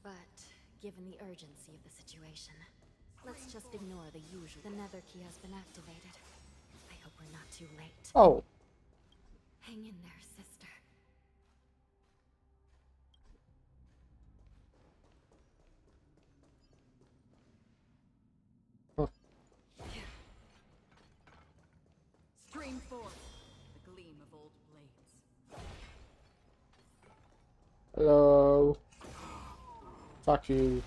Speaker 13: But, given the urgency of the situation, let's just ignore the usual. The nether key has been activated. I hope we're not too late.
Speaker 1: Oh.
Speaker 13: Hang in there, sister.
Speaker 12: Stream forth, the gleam of old blades.
Speaker 1: Hello. Fuck you.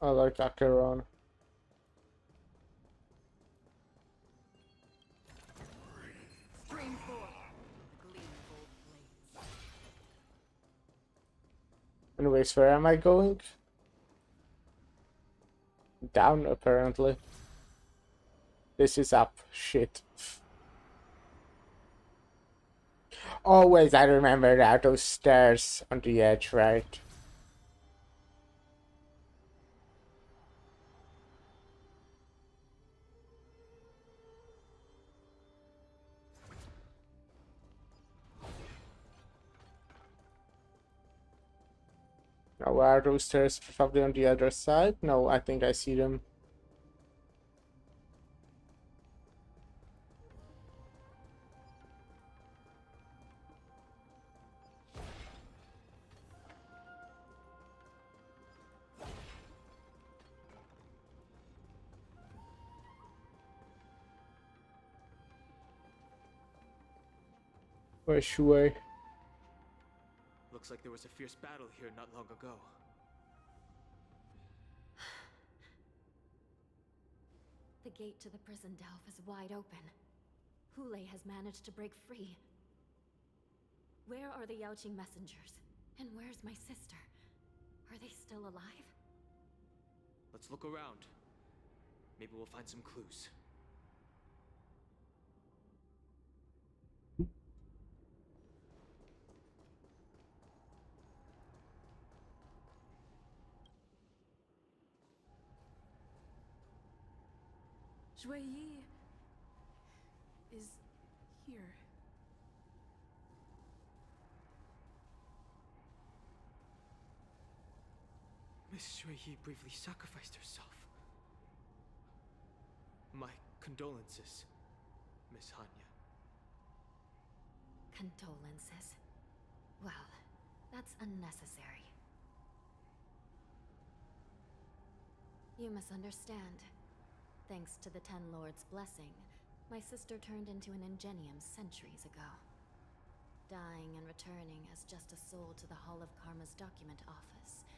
Speaker 1: I like Acheron.
Speaker 12: Stream forth, the gleam of old blades.
Speaker 1: Anyways, where am I going? Down, apparently. This is up. Shit. Oh, wait, I remember that. Those stairs on the edge, right? Now, are those stairs probably on the other side? No, I think I see them. Where's Shui?
Speaker 5: Looks like there was a fierce battle here not long ago.
Speaker 13: The gate to the prison delve is wide open. Hule has managed to break free. Where are the Yaoqing messengers? And where's my sister? Are they still alive?
Speaker 5: Let's look around. Maybe we'll find some clues.
Speaker 7: Shui Yi is here.
Speaker 5: Miss Shui Yi bravely sacrificed herself. My condolences, Miss Hanya.
Speaker 13: Condolences. Well, that's unnecessary. You misunderstand. Thanks to the Ten Lords' blessing, my sister turned into an Ingenium centuries ago. Dying and returning as just a soul to the Hall of Karma's document office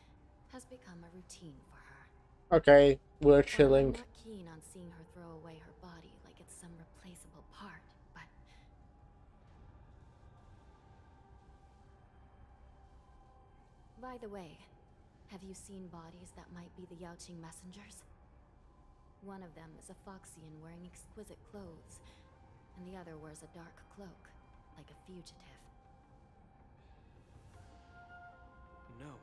Speaker 13: has become a routine for her.
Speaker 1: Okay, we're
Speaker 13: Well,
Speaker 1: chilling.
Speaker 13: I'm not keen on seeing her throw away her body like it's some replaceable part, but... By the way, have you seen bodies that might be the Yaoqing messengers? One of them is a Foxian wearing exquisite clothes, and the other wears a dark cloak, like a fugitive.
Speaker 5: No.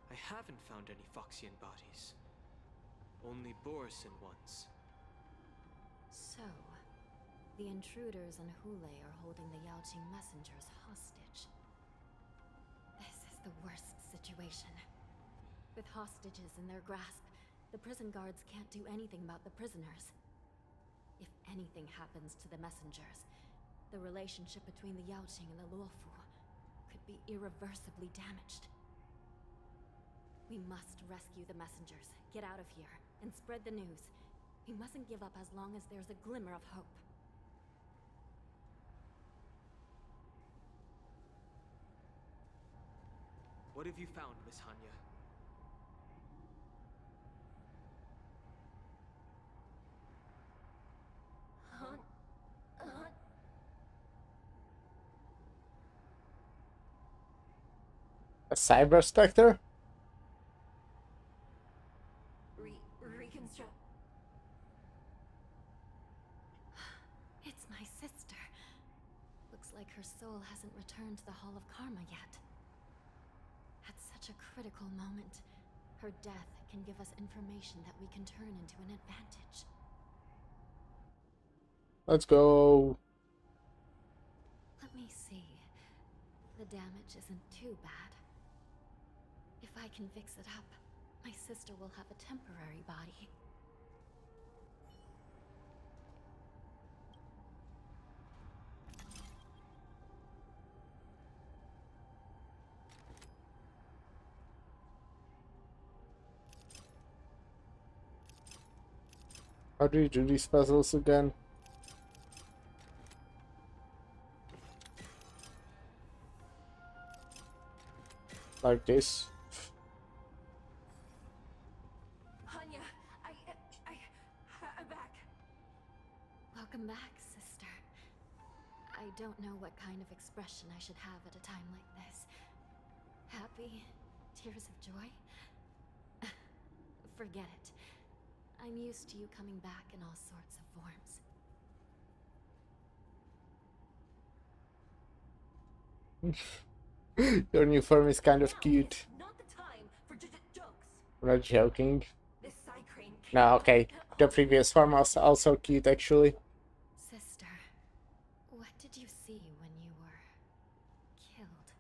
Speaker 5: I haven't found any Foxian bodies. Only Borisin ones.
Speaker 13: So, the intruders and Hule are holding the Yaoqing messengers hostage. This is the worst situation. With hostages in their grasp, the prison guards can't do anything about the prisoners. If anything happens to the messengers, the relationship between the Yaoqing and the Luofu could be irreversibly damaged. We must rescue the messengers, get out of here, and spread the news. We mustn't give up as long as there's a glimmer of hope.
Speaker 5: What have you found, Miss Hanya?
Speaker 1: A cyber specter?
Speaker 14: Reconstruct.
Speaker 13: It's my sister. Looks like her soul hasn't returned to the Hall of Karma yet. At such a critical moment, her death can give us information that we can turn into an advantage.
Speaker 1: Let's go.
Speaker 13: Let me see. The damage isn't too bad. If I can fix it up, my sister will have a temporary body.
Speaker 1: How do you do these puzzles again? Like this.
Speaker 14: Hanya, I'm back.
Speaker 13: Welcome back, sister. I don't know what kind of expression I should have at a time like this. Happy? Tears of joy? Forget it. I'm used to you coming back in all sorts of forms.
Speaker 1: Your new form is kind of cute.
Speaker 14: Not the time for jokes.
Speaker 1: I'm not joking.
Speaker 14: This Psycrane
Speaker 1: No, okay. The previous form was also cute, actually.
Speaker 13: Sister, what did you see when you were killed?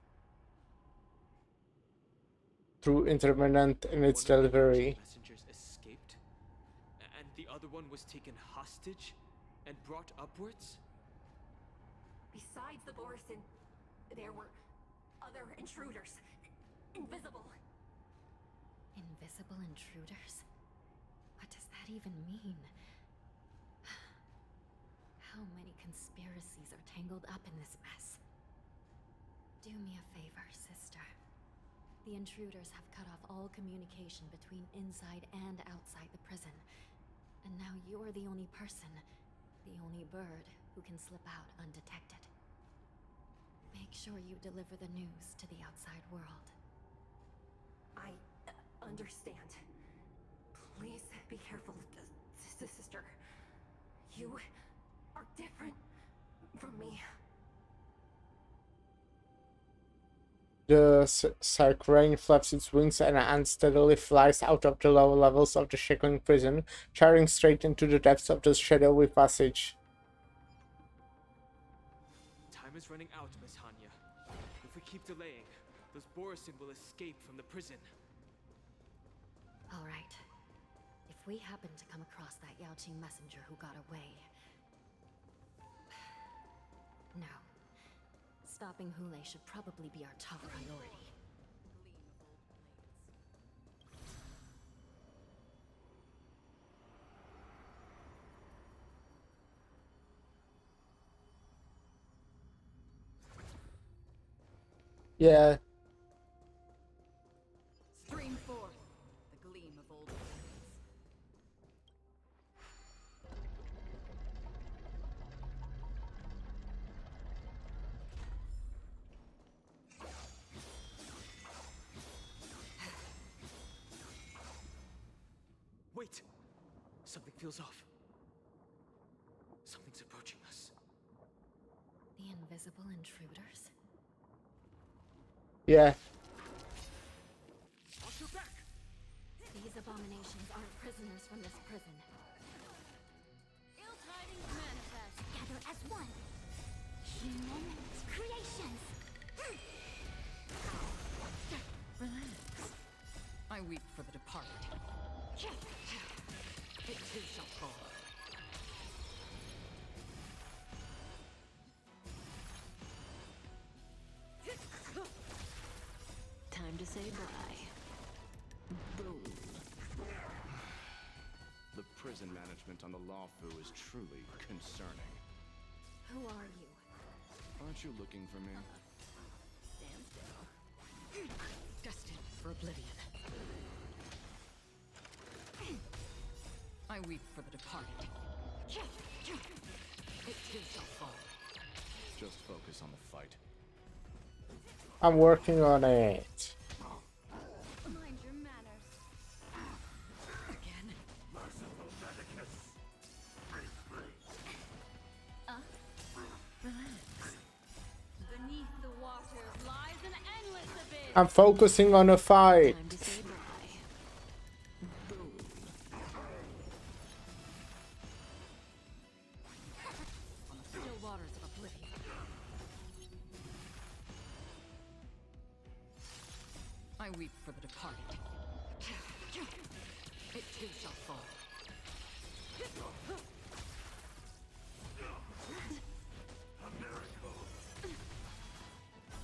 Speaker 1: Through intermittent in its delivery.
Speaker 5: Messengers escaped, and the other one was taken hostage and brought upwards?
Speaker 14: Besides the Borisin, there were other intruders. Invisible.
Speaker 13: Invisible intruders? What does that even mean? How many conspiracies are tangled up in this mess? Do me a favor, sister. The intruders have cut off all communication between inside and outside the prison. And now you're the only person, the only bird, who can slip out undetected. Make sure you deliver the news to the outside world.
Speaker 14: I understand. Please be careful, sister. You are different from me.
Speaker 1: The Cycrane flaps its wings and unsteadily flies out of the lower levels of the shackling prison, charging straight into the depths of the shadowy passage.
Speaker 5: Time is running out, Miss Hanya. If we keep delaying, those Borisin will escape from the prison.
Speaker 13: All right. If we happen to come across that Yaoqing messenger who got away... No. Stopping Hule should probably be our top priority.
Speaker 1: Yeah.
Speaker 12: Stream forth the gleam of old blades.
Speaker 5: Wait! Something feels off. Something's approaching us.
Speaker 13: The invisible intruders?
Speaker 1: Yeah.
Speaker 5: Watch your back!
Speaker 13: These abominations aren't prisoners from this prison.
Speaker 3: Ill tidings manifest. Gather as one. Human creations.
Speaker 12: Relax. I weep for the departed. It too shall fall. Time to say bye. Boom.
Speaker 17: The prison management on the Lawfu is truly concerning.
Speaker 13: Who are you?
Speaker 17: Aren't you looking for me?
Speaker 12: Stand still. Destined for oblivion. I weep for the departed. It too shall fall.
Speaker 17: Just focus on the fight.
Speaker 1: I'm working on it.
Speaker 3: Mind your manners.
Speaker 12: Again? Relax.
Speaker 3: Beneath the waters lies an endless abyss.
Speaker 1: I'm focusing on a fight.
Speaker 12: Time to say bye. Boom. On the still waters of oblivion. I weep for the departed. It too shall fall.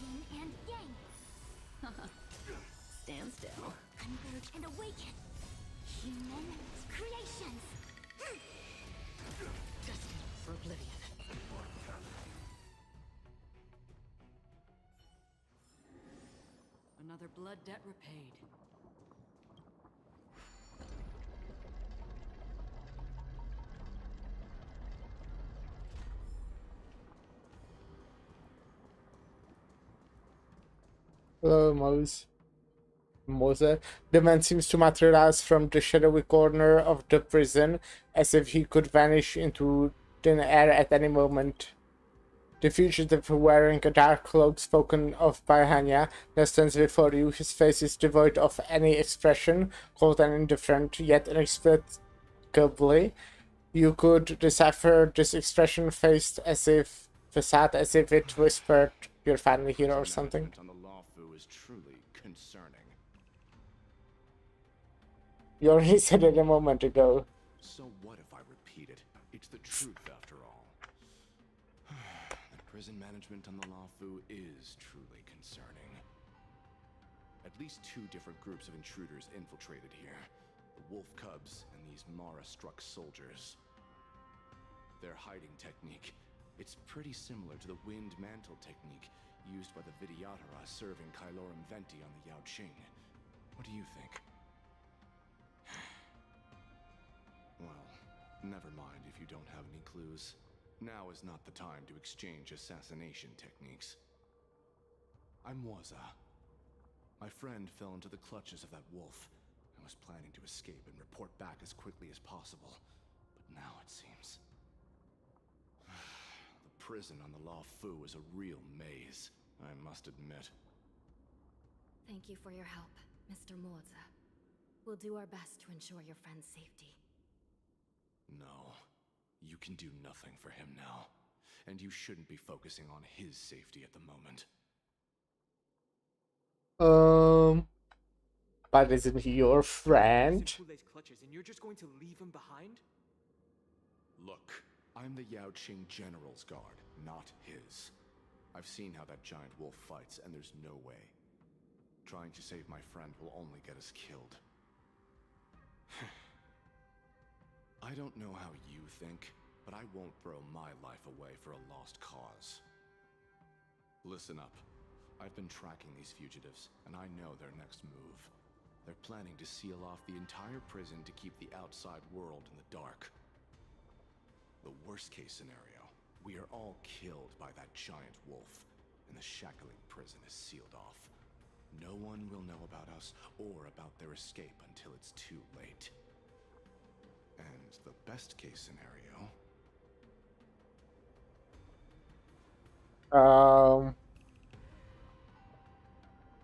Speaker 3: Yin and yang.
Speaker 12: Stand still.
Speaker 3: Converge and awaken. Human creations.
Speaker 12: Destined for oblivion. Another blood debt repaid.
Speaker 1: Hello, Mose. The man seems to materialize from the shadowy corner of the prison, as if he could vanish into thin air at any moment. The fugitive, wearing a dark cloak spoken of by Hanya, now stands before you. His face is devoid of any expression, cold and indifferent, yet inexplicably. You could decipher this expression faced as if facade, as if it whispered, "You're finally here" or something.
Speaker 17: On the Lawfu is truly concerning.
Speaker 1: You already said it a moment ago.
Speaker 17: So what if I repeat it? It's the truth after all. The prison management on the Lawfu is truly concerning. At least two different groups of intruders infiltrated here. The Wolf Cubs and these Mara-struck soldiers. Their hiding technique, it's pretty similar to the Wind Mantle technique used by the Vidyadhara serving Kylorum Venti on the Yaoqing. What do you think? Well, never mind if you don't have any clues. Now is not the time to exchange assassination techniques. I'm Waza. My friend fell into the clutches of that wolf. I was planning to escape and report back as quickly as possible. But now it seems... the prison on the La Fu is a real maze, I must admit.
Speaker 13: Thank you for your help, Mr. Moza. We'll do our best to ensure your friend's safety.
Speaker 17: No. You can do nothing for him now. And you shouldn't be focusing on his safety at the moment.
Speaker 1: But isn't he your friend?
Speaker 5: Clutches, and you're just going to leave him behind?
Speaker 17: Look, I'm the Yaoqing General's guard, not his. I've seen how that giant wolf fights, and there's no way. Trying to save my friend will only get us killed. I don't know how you think, but I won't throw my life away for a lost cause. Listen up. I've been tracking these fugitives, and I know their next move. They're planning to seal off the entire prison to keep the outside world in the dark. The worst case scenario, we are all killed by that giant wolf, and the shackling prison is sealed off. No one will know about us or about their escape until it's too late. And the best case scenario...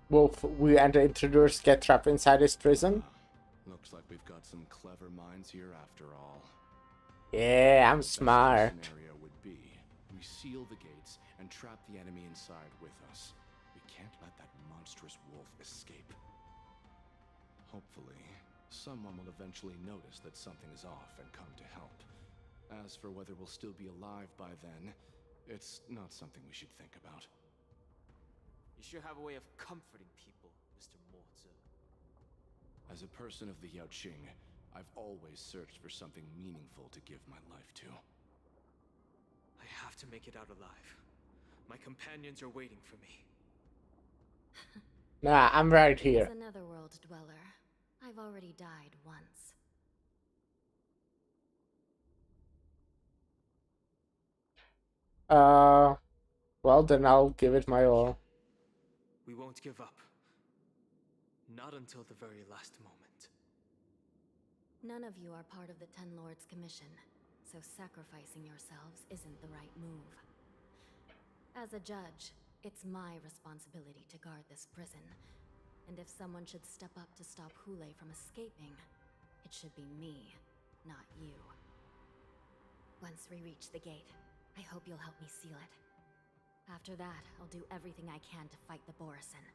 Speaker 1: Wolf, we and the intruders get trapped inside his prison?
Speaker 17: Looks like we've got some clever minds here after all.
Speaker 1: Yeah, I'm
Speaker 17: The
Speaker 1: smart.
Speaker 17: best case scenario would be we seal the gates and trap the enemy inside with us. We can't let that monstrous wolf escape. Hopefully, someone will eventually notice that something is off and come to help. As for whether we'll still be alive by then, it's not something we should think about.
Speaker 5: You sure have a way of comforting people, Mr. Moza.
Speaker 17: As a person of the Yaoqing, I've always searched for something meaningful to give my life to.
Speaker 5: I have to make it out alive. My companions are waiting for me.
Speaker 1: Nah, I'm right here.
Speaker 13: As another world dweller, I've already died once.
Speaker 1: Well, then I'll give it my all.
Speaker 5: We won't give up. Not until the very last moment.
Speaker 13: None of you are part of the Ten Lords Commission, so sacrificing yourselves isn't the right move. As a judge, it's my responsibility to guard this prison, and if someone should step up to stop Hule from escaping, it should be me, not you. Once we reach the gate, I hope you'll help me seal it. After that, I'll do everything I can to fight the Borisin,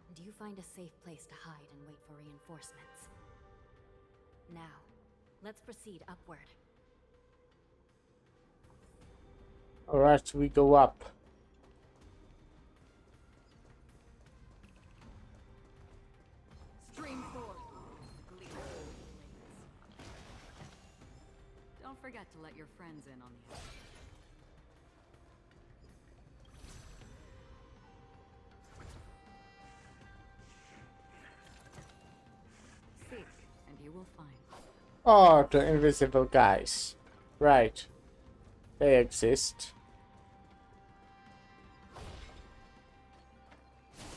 Speaker 13: and you find a safe place to hide and wait for reinforcements. Now, let's proceed upward.
Speaker 1: Alright, we go up.
Speaker 12: Stream forth, gleamful blades. Don't forget to let your friends in on the action. Seek, and you will find.
Speaker 1: Oh, the invisible guys. Right. They exist.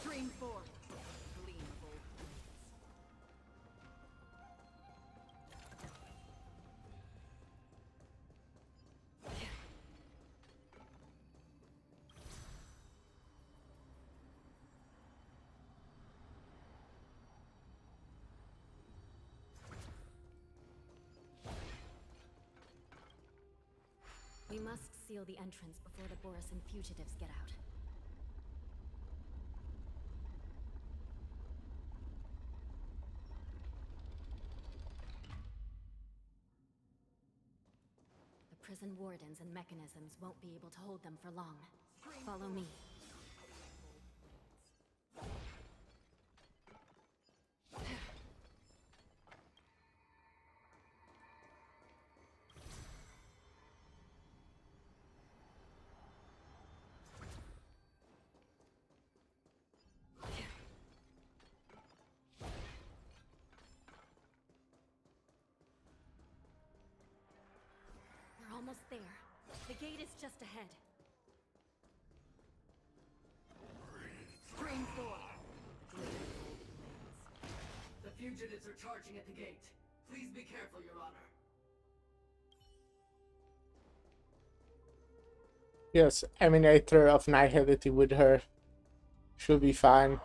Speaker 12: Stream forth, gleamful blades.
Speaker 13: We must seal the entrance before the Borisin fugitives get out. The prison wardens and mechanisms won't be able to hold them for long. Follow me.
Speaker 14: almost there. The gate is just ahead.
Speaker 20: Stream forth. The fugitives are charging at the gate. Please be careful, Your Honor.
Speaker 1: Yes, Emanator of Nihility with her. Should be fine.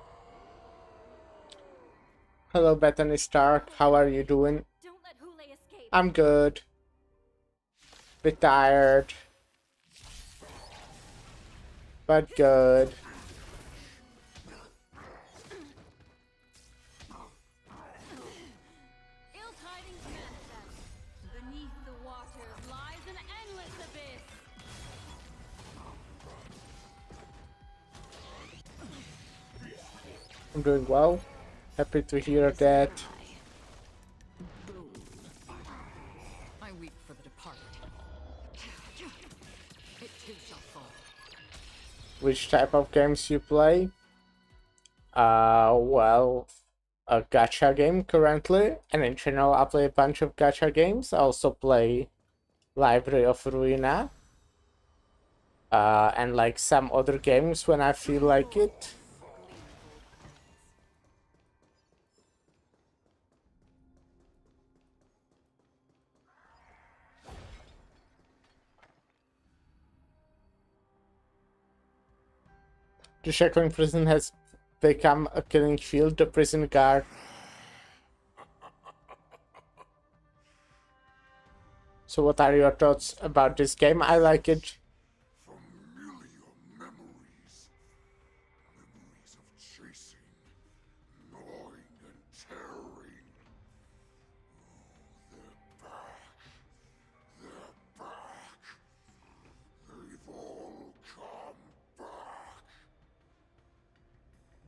Speaker 1: Hello, Bethany Stark. How are you doing?
Speaker 14: Don't let Hule escape.
Speaker 1: I'm good. Bit tired. But good.
Speaker 14: Ill tidings manifest. Beneath the waters lies an endless abyss.
Speaker 1: I'm doing well. Happy to hear that.
Speaker 2: I weep for the departed. It too shall fall.
Speaker 1: Which type of games you play? Well, a gacha game currently, and in general I play a bunch of gacha games. I also play Library of Ruina, and like some other games when I feel like it. The Shackling prison has become a killing field. The prison guard. So what are your thoughts about this game? I like it.
Speaker 9: Familiar memories. Memories of chasing, gnawing, and tearing. Oh, they're back. They're back. They've all come back.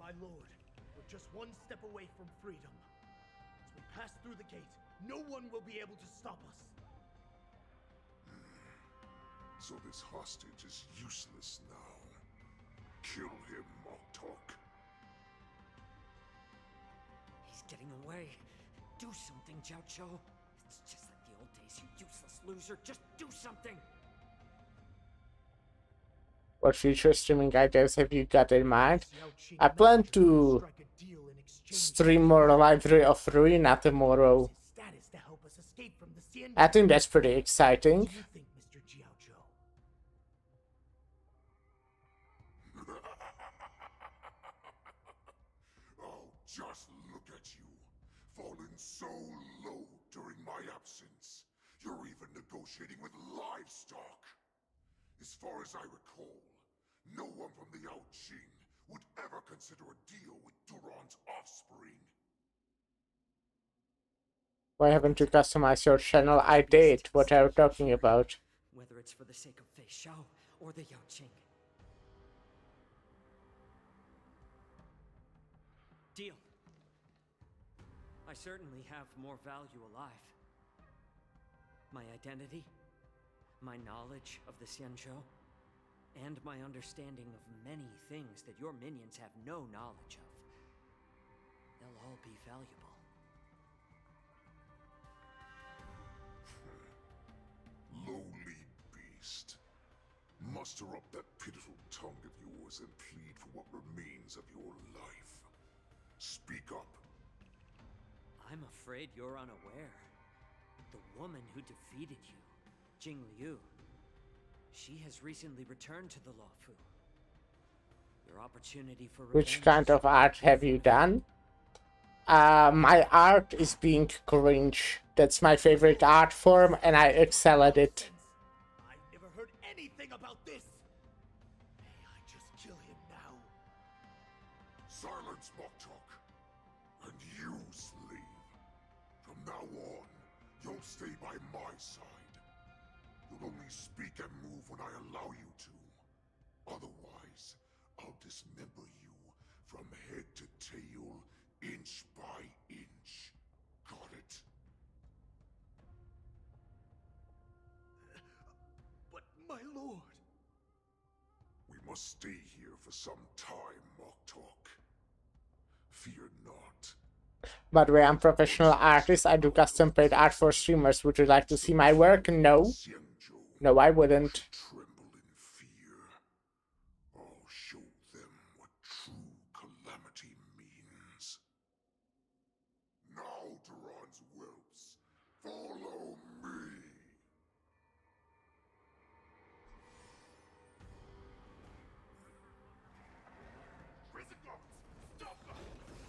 Speaker 18: My lord, we're just one step away from freedom. As we pass through the gate, no one will be able to stop us.
Speaker 9: So this hostage is useless now. Kill him, Moktok.
Speaker 11: He's getting away. Do something, Jiaoqiu. It's just like the old days, you useless loser. Just do something.
Speaker 1: What future streaming ideas have you got in mind? I plan to stream more Library of Ruina tomorrow. I think that's pretty exciting.
Speaker 9: Oh, just look at you. Fallen so low during my absence. You're even negotiating with livestock. As far as I recall, no one from the Yao Qing would ever consider a deal with Duran's offspring.
Speaker 1: Why haven't you customized your channel? I did. What are you talking about?
Speaker 11: Whether it's for the sake of Fei Shao or the Yao Qing. Deal. I certainly have more value alive. My identity, my knowledge of the Xianzhou, and my understanding of many things that your minions have no knowledge of. They'll all be valuable.
Speaker 9: Lowly beast. Muster up that pitiful tongue of yours and plead for what remains of your life. Speak up.
Speaker 11: I'm afraid you're unaware. The woman who defeated you, Jing Liu, she has recently returned to the Luofu. Your opportunity for revenge.
Speaker 1: Which kind of art have you done? My art is being cringe. That's my favorite art form, and I excel at it.
Speaker 18: I've never heard anything about this. May I just kill him now?
Speaker 9: Silence, Moktok. And you, slave. From now on, you'll stay by my side. You'll only speak and move when I allow you to. Otherwise, I'll dismember you from head to tail, inch by inch. Got it?
Speaker 18: But my lord...
Speaker 9: We must stay here for some time, Moktok. Fear not.
Speaker 1: By the way, I'm a professional artist. I do custom paid art for streamers. Would you like to see my work? No. No, I wouldn't.
Speaker 9: Tremble in fear. I'll show them what true calamity means. Now, Duran's whelps, follow me.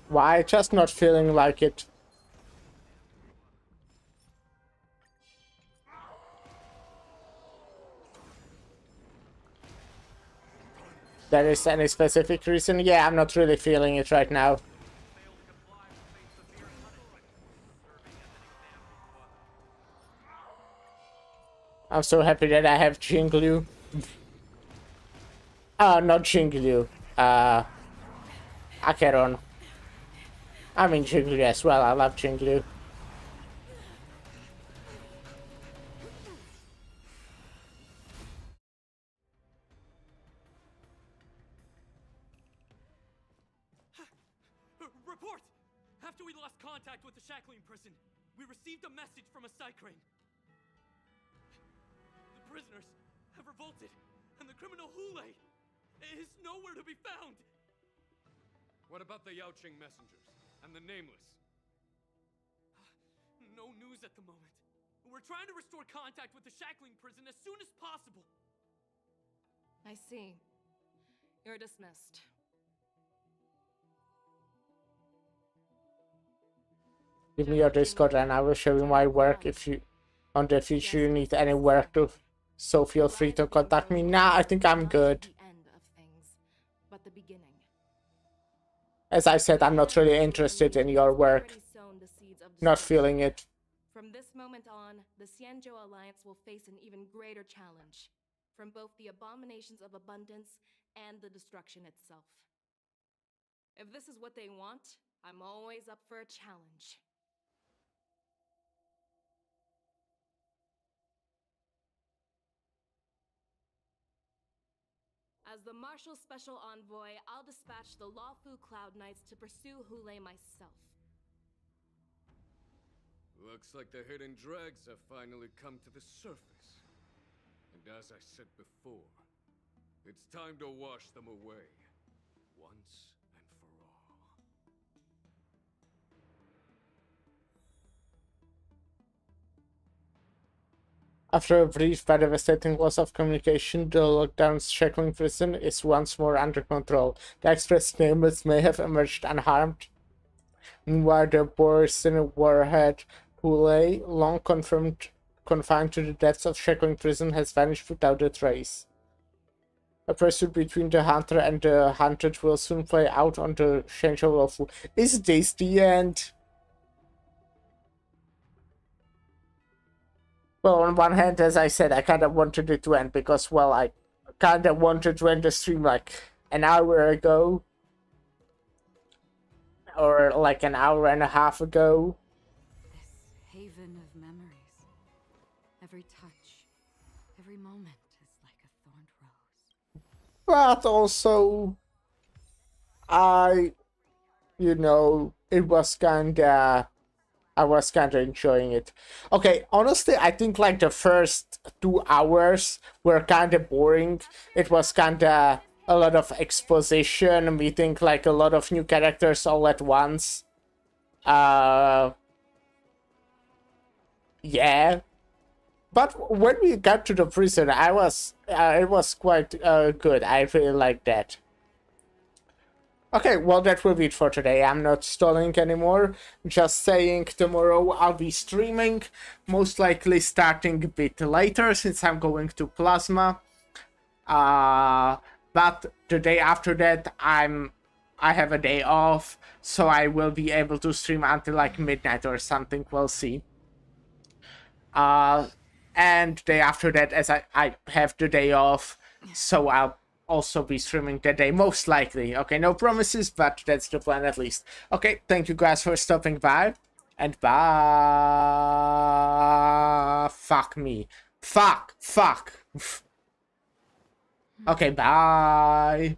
Speaker 1: Why? Just not feeling like it. There is any specific reason? Yeah, I'm not really feeling it right now. I'm so happy that I have Jinglu. Not Jinglu. Acheron. I mean Jinglu as well. I love Jinglu.
Speaker 5: Report! After we lost contact with the shackling prison, we received a message from a Psycrane. The prisoners have revolted, and the criminal Hule is nowhere to be found.
Speaker 4: What about the Yaoqing messengers and the Nameless?
Speaker 5: No news at the moment. We're trying to restore contact with the shackling prison as soon as possible.
Speaker 19: I see. You're dismissed.
Speaker 1: Give me your Discord and I will show you my work if you on the future you need any work to, so feel free to contact me. Nah, I think I'm good.
Speaker 19: But the beginning.
Speaker 1: As I said, I'm not really interested in your work. Not feeling it.
Speaker 19: From this moment on, the Xianzhou Alliance will face an even greater challenge, from both the abominations of abundance and the destruction itself. If this is what they want, I'm always up for a challenge. As the Marshal Special Envoy, I'll dispatch the Lawfu Cloud Knights to pursue Hule myself.
Speaker 4: Looks like the hidden dregs have finally come to the surface. And as I said before, it's time to wash them away, once and for all.
Speaker 1: After a brief but devastating loss of communication, the lockdown's shackling prison is once more under control. The Express Nameless may have emerged unharmed. Meanwhile, the Borison warhead Hule, long confined to the depths of shackling prison, has vanished without a trace. A pursuit between the hunter and the hunted will soon play out on the Xianzhou Lawfu. Is this the end? Well, on one hand, as I said, I kind of wanted it to end because, well, I kind of wanted to end the stream like an hour ago. Or like an hour and a half ago.
Speaker 12: This haven of memories. Every touch, every moment is like a thorned rose.
Speaker 1: But also, I was kinda enjoying it. Okay, honestly, I think like the first 2 hours were kinda boring. It was kinda a lot of exposition, meeting like a lot of new characters all at once. Yeah. But when we got to the prison, it was quite good. I really liked that. Okay, well, that will be it for today. I'm not stalling anymore. Just saying tomorrow I'll be streaming, most likely starting a bit later since I'm going to Plasma. But the day after that I have a day off, so I will be able to stream until like midnight or something. We'll see. And day after that, as I have the day off, so I'll also be streaming that day, most likely. Okay, no promises, but that's the plan at least. Okay, thank you guys for stopping by, and bye. Fuck me. Fuck. Okay, bye.